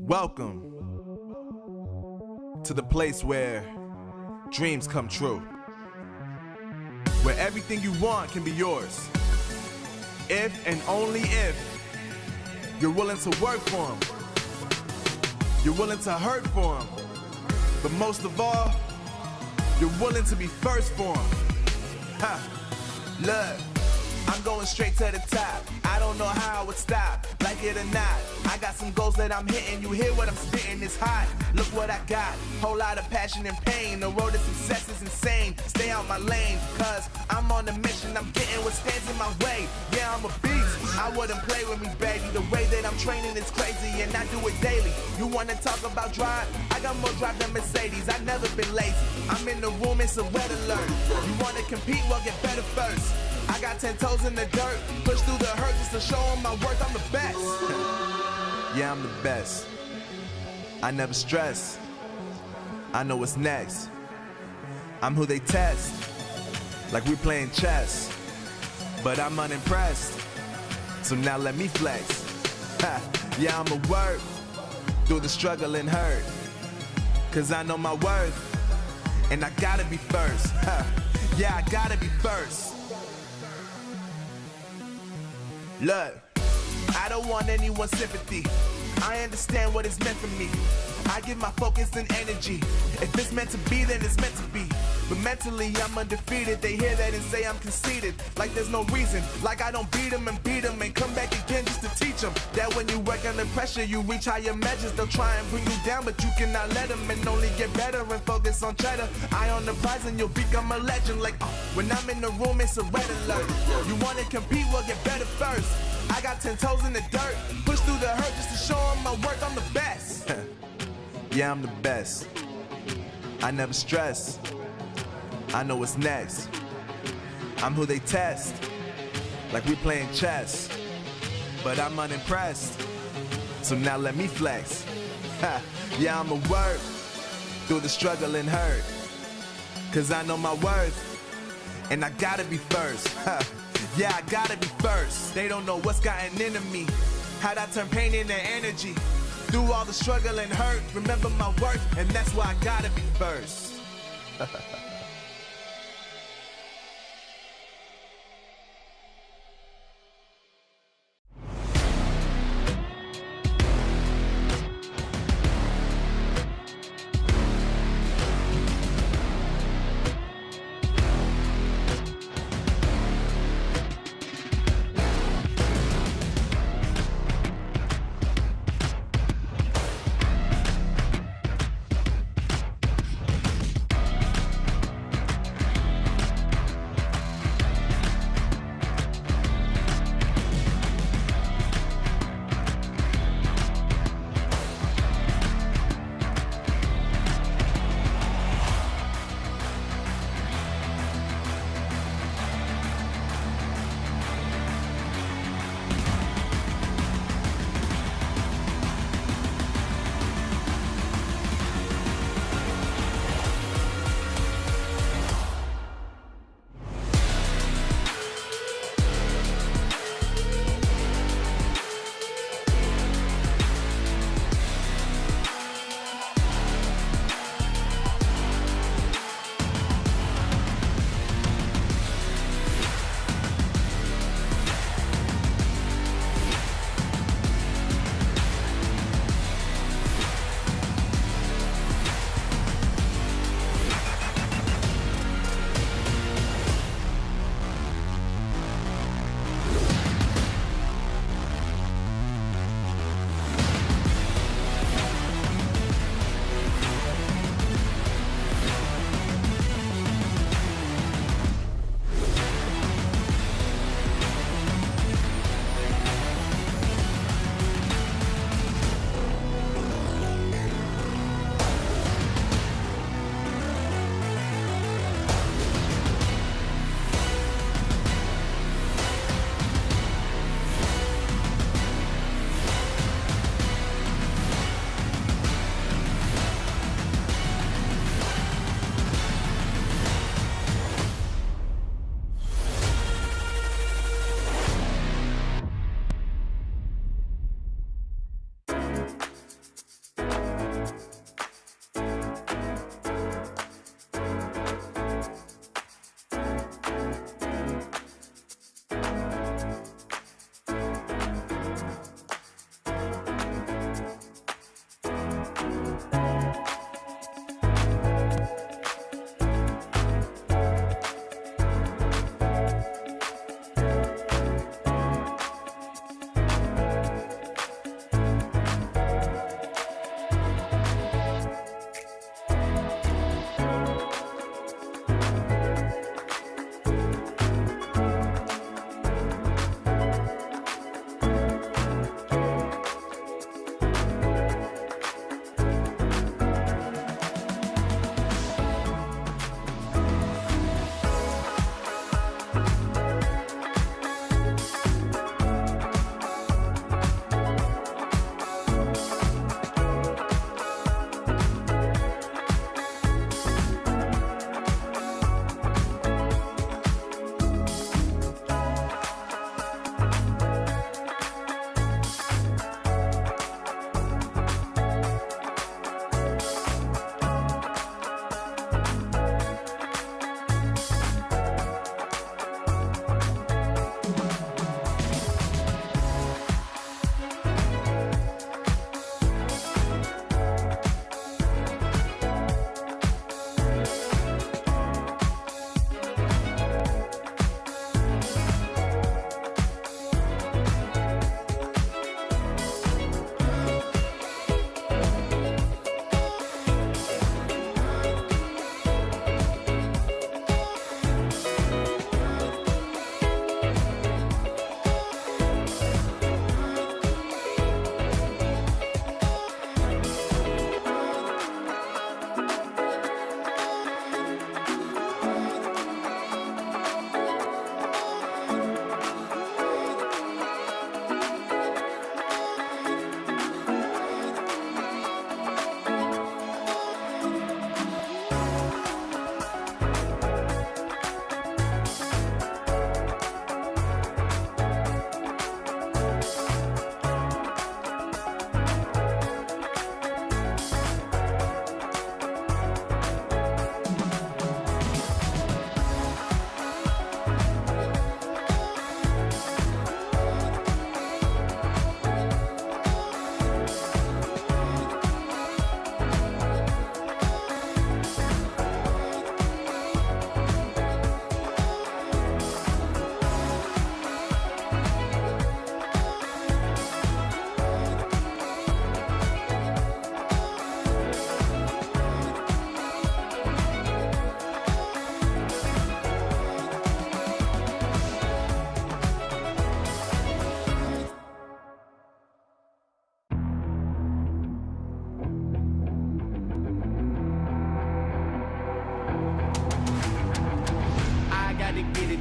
Speaker 1: Welcome to the place where dreams come true, where everything you want can be yours, if and only if you're willing to work for them, you're willing to hurt for them, but most of all, you're willing to be first for them. Ha! Look, I'm going straight to the top. I don't know how I would stop, like it or not. I got some goals that I'm hitting. You hear what I'm spitting, it's hot. Look what I got, whole lot of passion and pain. The road to success is insane. Stay out my lane, cause I'm on a mission. I'm getting what stands in my way. Yeah, I'm a beast, I wouldn't play with me, baby. The way that I'm training is crazy and I do it daily. You wanna talk about drive? I got more drive than Mercedes, I've never been lazy. I'm in the room, it's a red alert. You wanna compete, well get better first. I got 10 toes in the dirt, push through the hurt just to show them my worth. I'm the best. Yeah, I'm the best. I never stress. I know what's next. I'm who they test, like we playing chess. But I'm unimpressed, so now let me flex. Ha, yeah, I'ma work through the struggle and hurt, cause I know my worth, and I gotta be first. Ha, yeah, I gotta be first. Look, I don't want anyone's sympathy. I understand what it's meant for me. I give my focus and energy. If it's meant to be, then it's meant to be. But mentally, I'm undefeated. They hear that and say I'm conceited. Like there's no reason. Like I don't beat them and come back again just to teach them that when you work under pressure, you reach higher measures. They'll try and bring you down, but you cannot let them, and only get better and focus on cheddar. Eye on the prize and you'll become a legend. Like, when I'm in the room, it's a red alert. You wanna compete, well get better first. I got 10 toes in the dirt, push through the hurt just to show them my work. I'm the best. Yeah, I'm the best. I never stress. I know what's next. I'm who they test, like we playing chess. But I'm unimpressed, so now let me flex. Ha, yeah, I'ma work through the struggle and hurt, cause I know my worth, and I gotta be first. Yeah, I gotta be first. They don't know what's gotten into me, how'd I turn pain into energy. Through all the struggle and hurt, remember my worth, and that's why I gotta be first.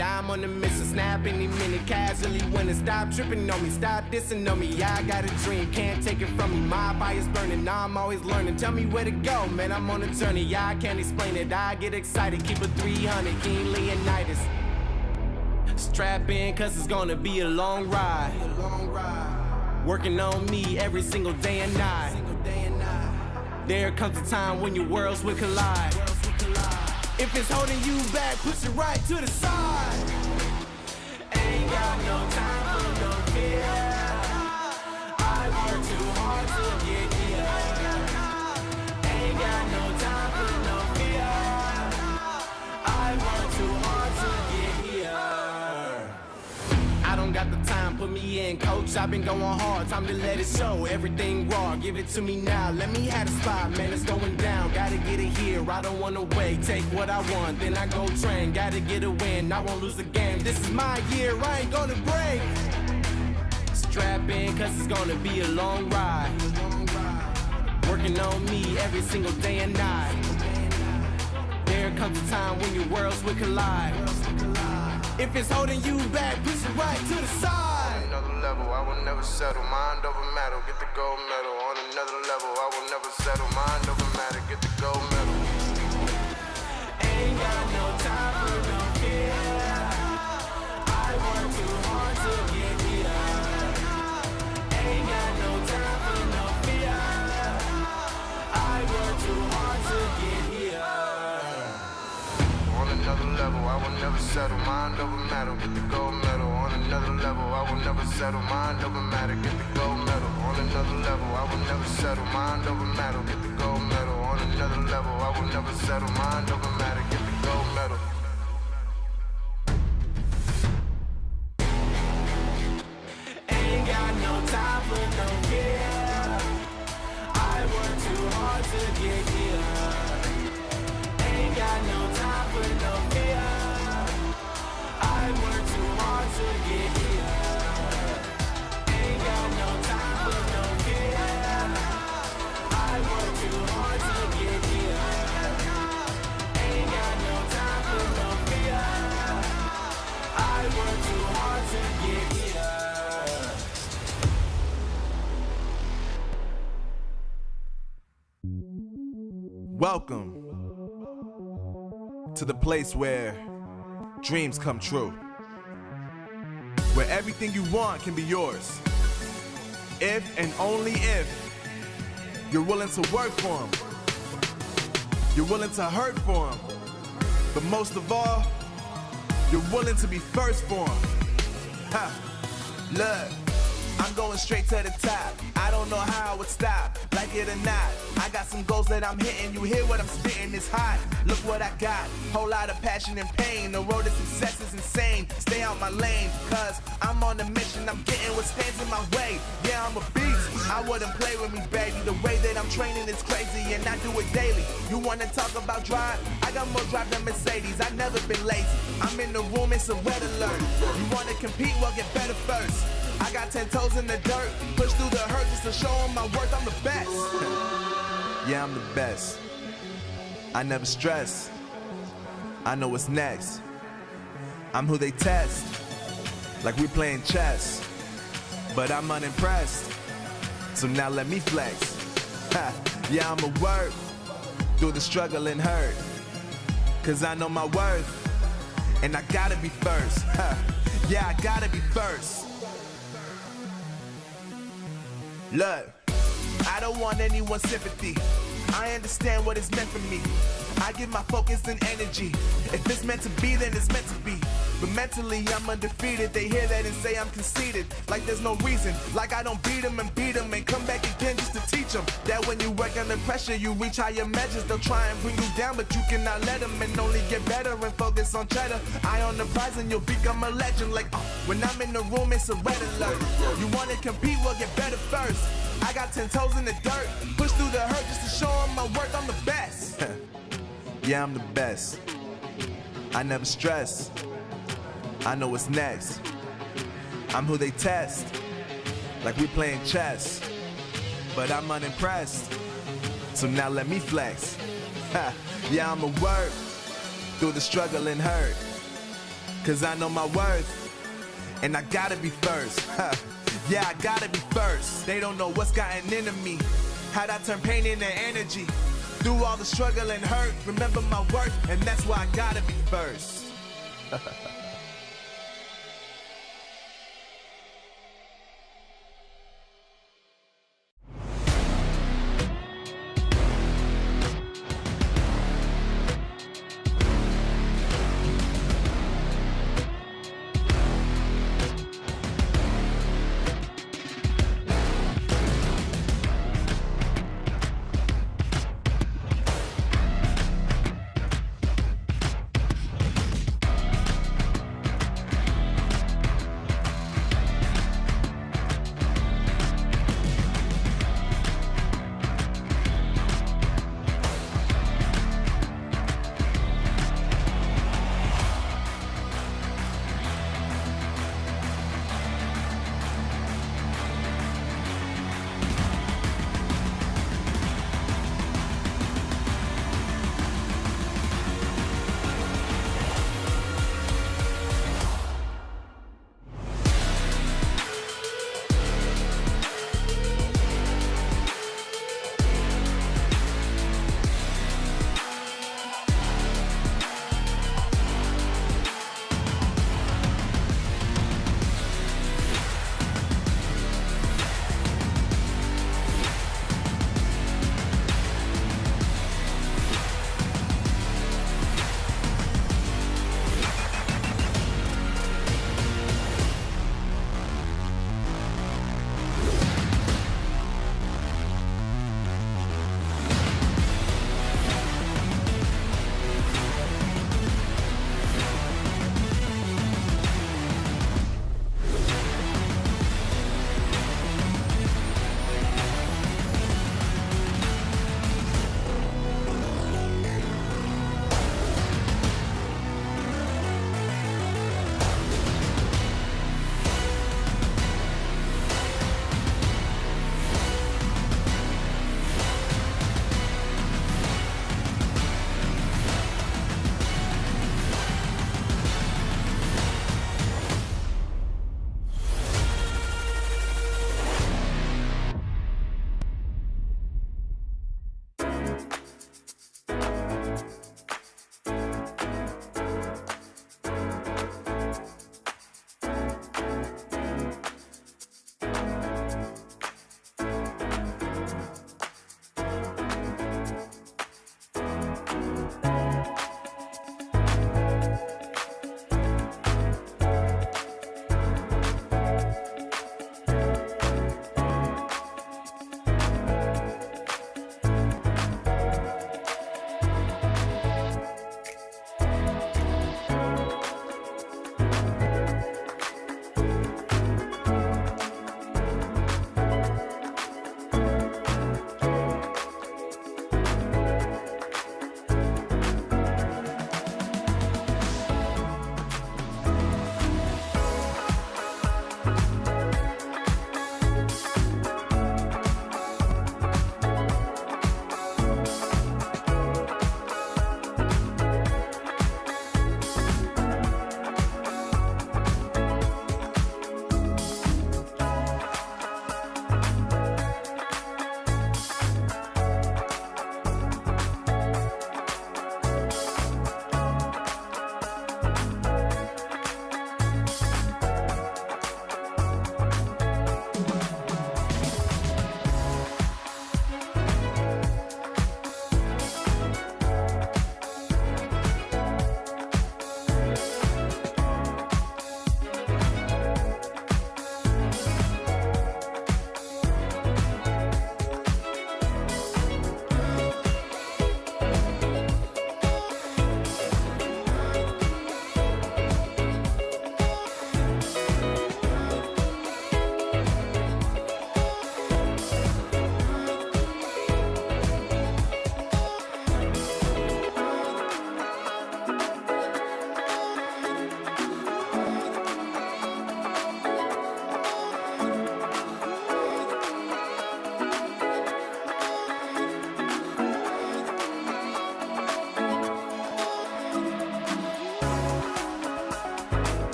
Speaker 11: I'm on the mission, snap any minute, casually winning. Stop tripping on me, stop dissing on me. Yeah, I got a dream, can't take it from me. My fire's burning, I'm always learning. Tell me where to go, man, I'm on a journey. Yeah, I can't explain it, I get excited. Keep a 300, King Leonidas. Strap in, cause it's gonna be a long ride. Working on me every single day and night. There comes a time when your worlds will collide. If it's holding you back, push it right to the side. Ain't got no time for no fear. I work too hard to get here. Ain't got no time for no fear. I work too hard to get here. I don't got the time, put me in, coach. I've been going hard, time to let it show. Everything raw, give it to me now. Let me have the spot, man, it's going down. Gotta get it here, I don't wanna wait. Take what I want, then I go train. Gotta get a win, I won't lose the game. This is my year, I ain't gonna break. Strap in, cause it's gonna be a long ride. Working on me every single day and night. There comes a time when your worlds will collide. If it's holding you back, push it right to the side.
Speaker 10: On another level, I will never settle. Mind over matter, get the gold medal. On another level, I will never settle. Mind over matter, get the gold medal.
Speaker 11: Ain't got no time for no fear. I work too hard to get here. Ain't got no time for no fear. I work too hard to get here.
Speaker 10: On another level, I will never settle. Mind over matter, get the gold medal. On another level, I will never settle. Mind over matter, get the gold medal. On another level, I will never settle. Mind over matter, get the gold medal. On another level, I will never settle. Mind over matter, get the gold medal.
Speaker 11: Ain't got no time for no fear. I work too hard to get here. Ain't got no time for no fear. I work too hard to get here. Ain't got no time for no fear. I work too hard to get here. Ain't got no time for no fear. I work too hard to get here.
Speaker 1: Welcome to the place where dreams come true, where everything you want can be yours, if and only if you're willing to work for them, you're willing to hurt for them, but most of all, you're willing to be first for them. Ha! Look, I'm going straight to the top. I don't know how it would stop, like it or not. I got some goals that I'm hitting. You hear what I'm spitting? It's hot. Look what I got. Whole lot of passion and pain. The road to success is insane. Stay out my lane, cause I'm on a mission. I'm getting what stands in my way. Yeah, I'm a beast. I wouldn't play with me, baby. The way that I'm training is crazy, and I do it daily. You wanna talk about drive? I got more drive than Mercedes. I've never been lazy. I'm in the room, it's a red alert. You wanna compete? Well, get better first. I got 10 toes in the dirt, push through the hurt just to show them my worth. I'm the best. Yeah, I'm the best. I never stress. I know what's next. I'm who they test, like we playing chess. But I'm unimpressed, so now let me flex. Ha, yeah, I'ma work through the struggle and hurt, cause I know my worth, and I gotta be first. Ha, yeah, I gotta be first. Look, I don't want anyone's sympathy. I understand what it's meant for me. I give my focus and energy. If it's meant to be, then it's meant to be. But mentally, I'm undefeated. They hear that and say I'm conceited. Like there's no reason. Like I don't beat them and come back again just to teach them that when you work under pressure, you reach higher measures. They'll try and bring you down, but you cannot let them, and only get better and focus on cheddar. Eye on the prize and you'll become a legend. Like, when I'm in the room, it's a red alert. You wanna compete, well, get better first. I got 10 toes in the dirt, push through the hurt just to show them my worth. I'm the best. Yeah, I'm the best. I never stress. I know what's next. I'm who they test, like we playing chess. But I'm unimpressed, so now let me flex. Ha, yeah, I'ma work through the struggle and hurt, Cause I know my worth, and I gotta be first. Yeah, I gotta be first. They don't know what's gotten into me. How'd I turn pain into energy? Through all the struggle and hurt, remember my worth, and that's why I gotta be first.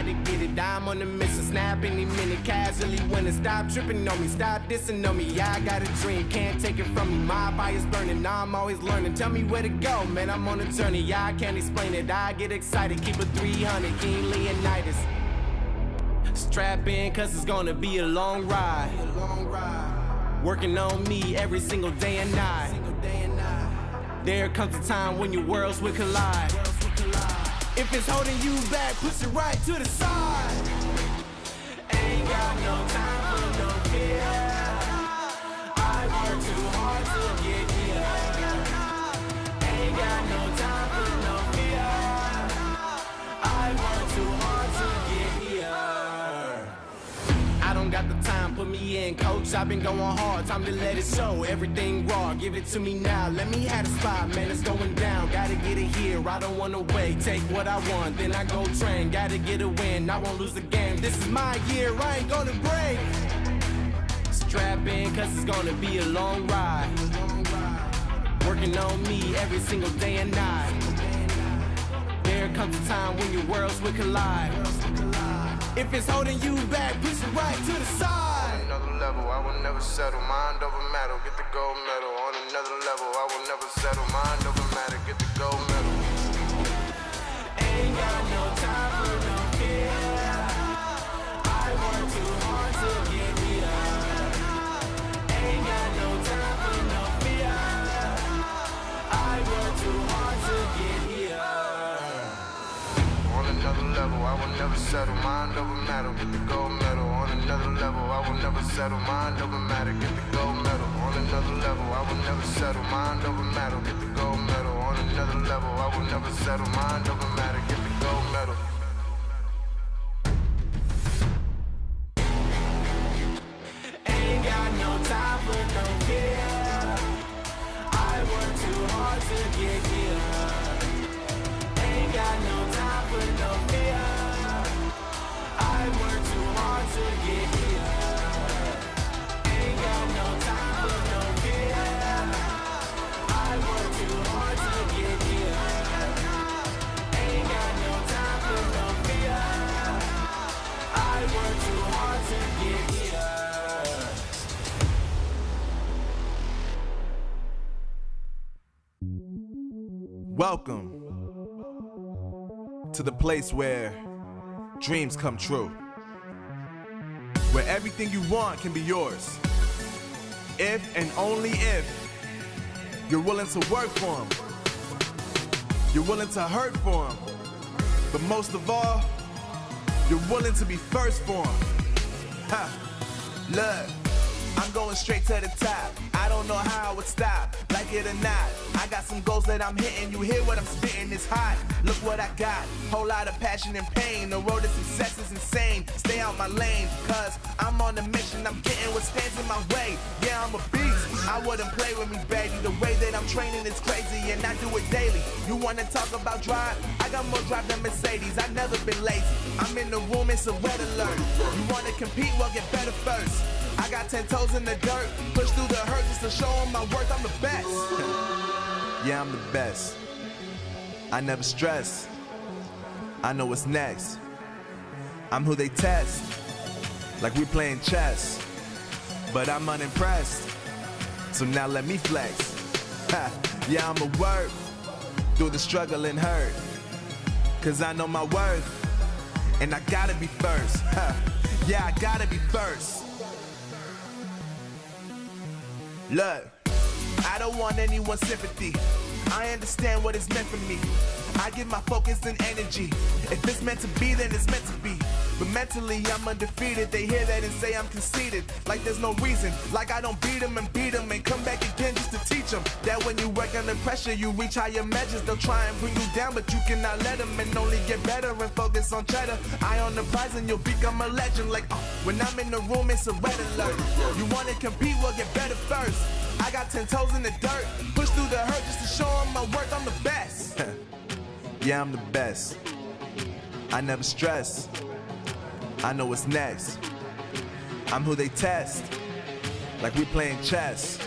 Speaker 11: gotta get it. I'm on the mission, snap any minute, casually winning. Stop tripping on me, stop dissing on me. Yeah, I got a dream, can't take it from me. My fire's burning, I'm always learning. Tell me where to go, man, I'm on a journey. Yeah, I can't explain it, I get excited. Keep it 300, King Leonidas. Strap in, cause it's gonna be a long ride. Working on me every single day and night. There comes a time when your worlds will collide. If it's holding you back, push it right to the side. Ain't got no time for no fear. I work too hard to get here. Ain't got no time for no fear. I work too hard to get here. I don't got the time, put me in, coach. I've been going hard, time to let it show. Everything raw, give it to me now. Let me have the spot, man, it's going down. Gotta get it here, I don't wanna wait. Take what I want, then I go train. Gotta get a win, I won't lose the game. This is my year, I ain't gonna break. Strap in, cause it's gonna be a long ride. Working on me every single day and night. There comes a time when your worlds will collide. If it's holding you back, push it right to the side.
Speaker 10: On another level, I will never settle. Mind over matter, get the gold medal. On another level, I will never settle. Mind over matter, get the gold medal.
Speaker 11: Ain't got no time for no fear. I work too hard to get here. Ain't got no time for no fear. I work too hard to get here.
Speaker 10: On another level, I will never settle. Mind over matter, get the gold medal. On another level, I will never settle. Mind over matter, get the gold medal. On another level, I will never settle. Mind over matter, get the gold medal. On another level, I will never settle. Mind over matter, get the gold medal.
Speaker 11: Ain't got no time for no fear. I work too hard to get here. Ain't got no time for no fear. I work too hard to get here. Ain't got no time for no fear. I work too hard to get here. Ain't got no time for no fear. I work too hard to get here.
Speaker 1: Welcome to the place where dreams come true, where everything you want can be yours, if and only if you're willing to work for them, you're willing to hurt for them, but most of all, you're willing to be first for them. Ha! Look, I'm going straight to the top. I don't know how I would stop, like it or not. I got some goals that I'm hitting. You hear what I'm spitting? It's hot. Look what I got. Whole lot of passion and pain. The road to success is insane. Stay out my lane, cause I'm on a mission. I'm getting what stands in my way. Yeah, I'm a beast. I wouldn't play with me, baby. The way that I'm training is crazy, and I do it daily. You wanna talk about drive? I got more drive than Mercedes. I've never been lazy. I'm in the room, it's a red alert. You wanna compete? Well, get better first. I got 10 toes in the dirt, push through the hurt just to show them my worth. I'm the best. Yeah, I'm the best. I never stress. I know what's next. I'm who they test, like we playing chess. But I'm unimpressed, so now let me flex. Ha. Yeah, I'ma work through the struggle and hurt, cause I know my worth, and I gotta be first. Ha. Yeah, I gotta be first. Look, I don't want anyone's sympathy. I understand what it's meant for me. I give my focus and energy. If it's meant to be, then it's meant to be. But mentally, I'm undefeated. They hear that and say I'm conceited. Like there's no reason. Like I don't beat them and come back again just to teach them that when you work under pressure, you reach higher measures. They'll try and bring you down, but you cannot let them, and only get better and focus on cheddar. Eye on the prize and you'll become a legend. Like, when I'm in the room, it's a red alert. You wanna compete, well, get better first. I got 10 toes in the dirt, push through the hurt just to show them my worth. I'm the best. Yeah, I'm the best. I never stress. I know what's next. I'm who they test, like we playing chess.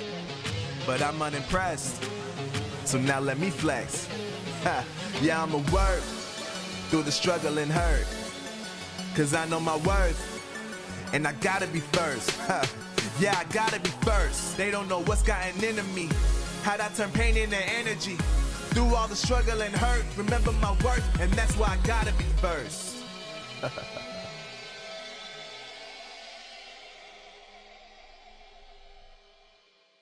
Speaker 1: But I'm unimpressed, so now let me flex. Ha. Yeah, I'ma work through the struggle and hurt, cause I know my worth, and I gotta be first. Yeah, I gotta be first. They don't know what's gotten into me, how'd I turn pain into energy. Through all the struggle and hurt, remember my worth, and that's why I gotta be first.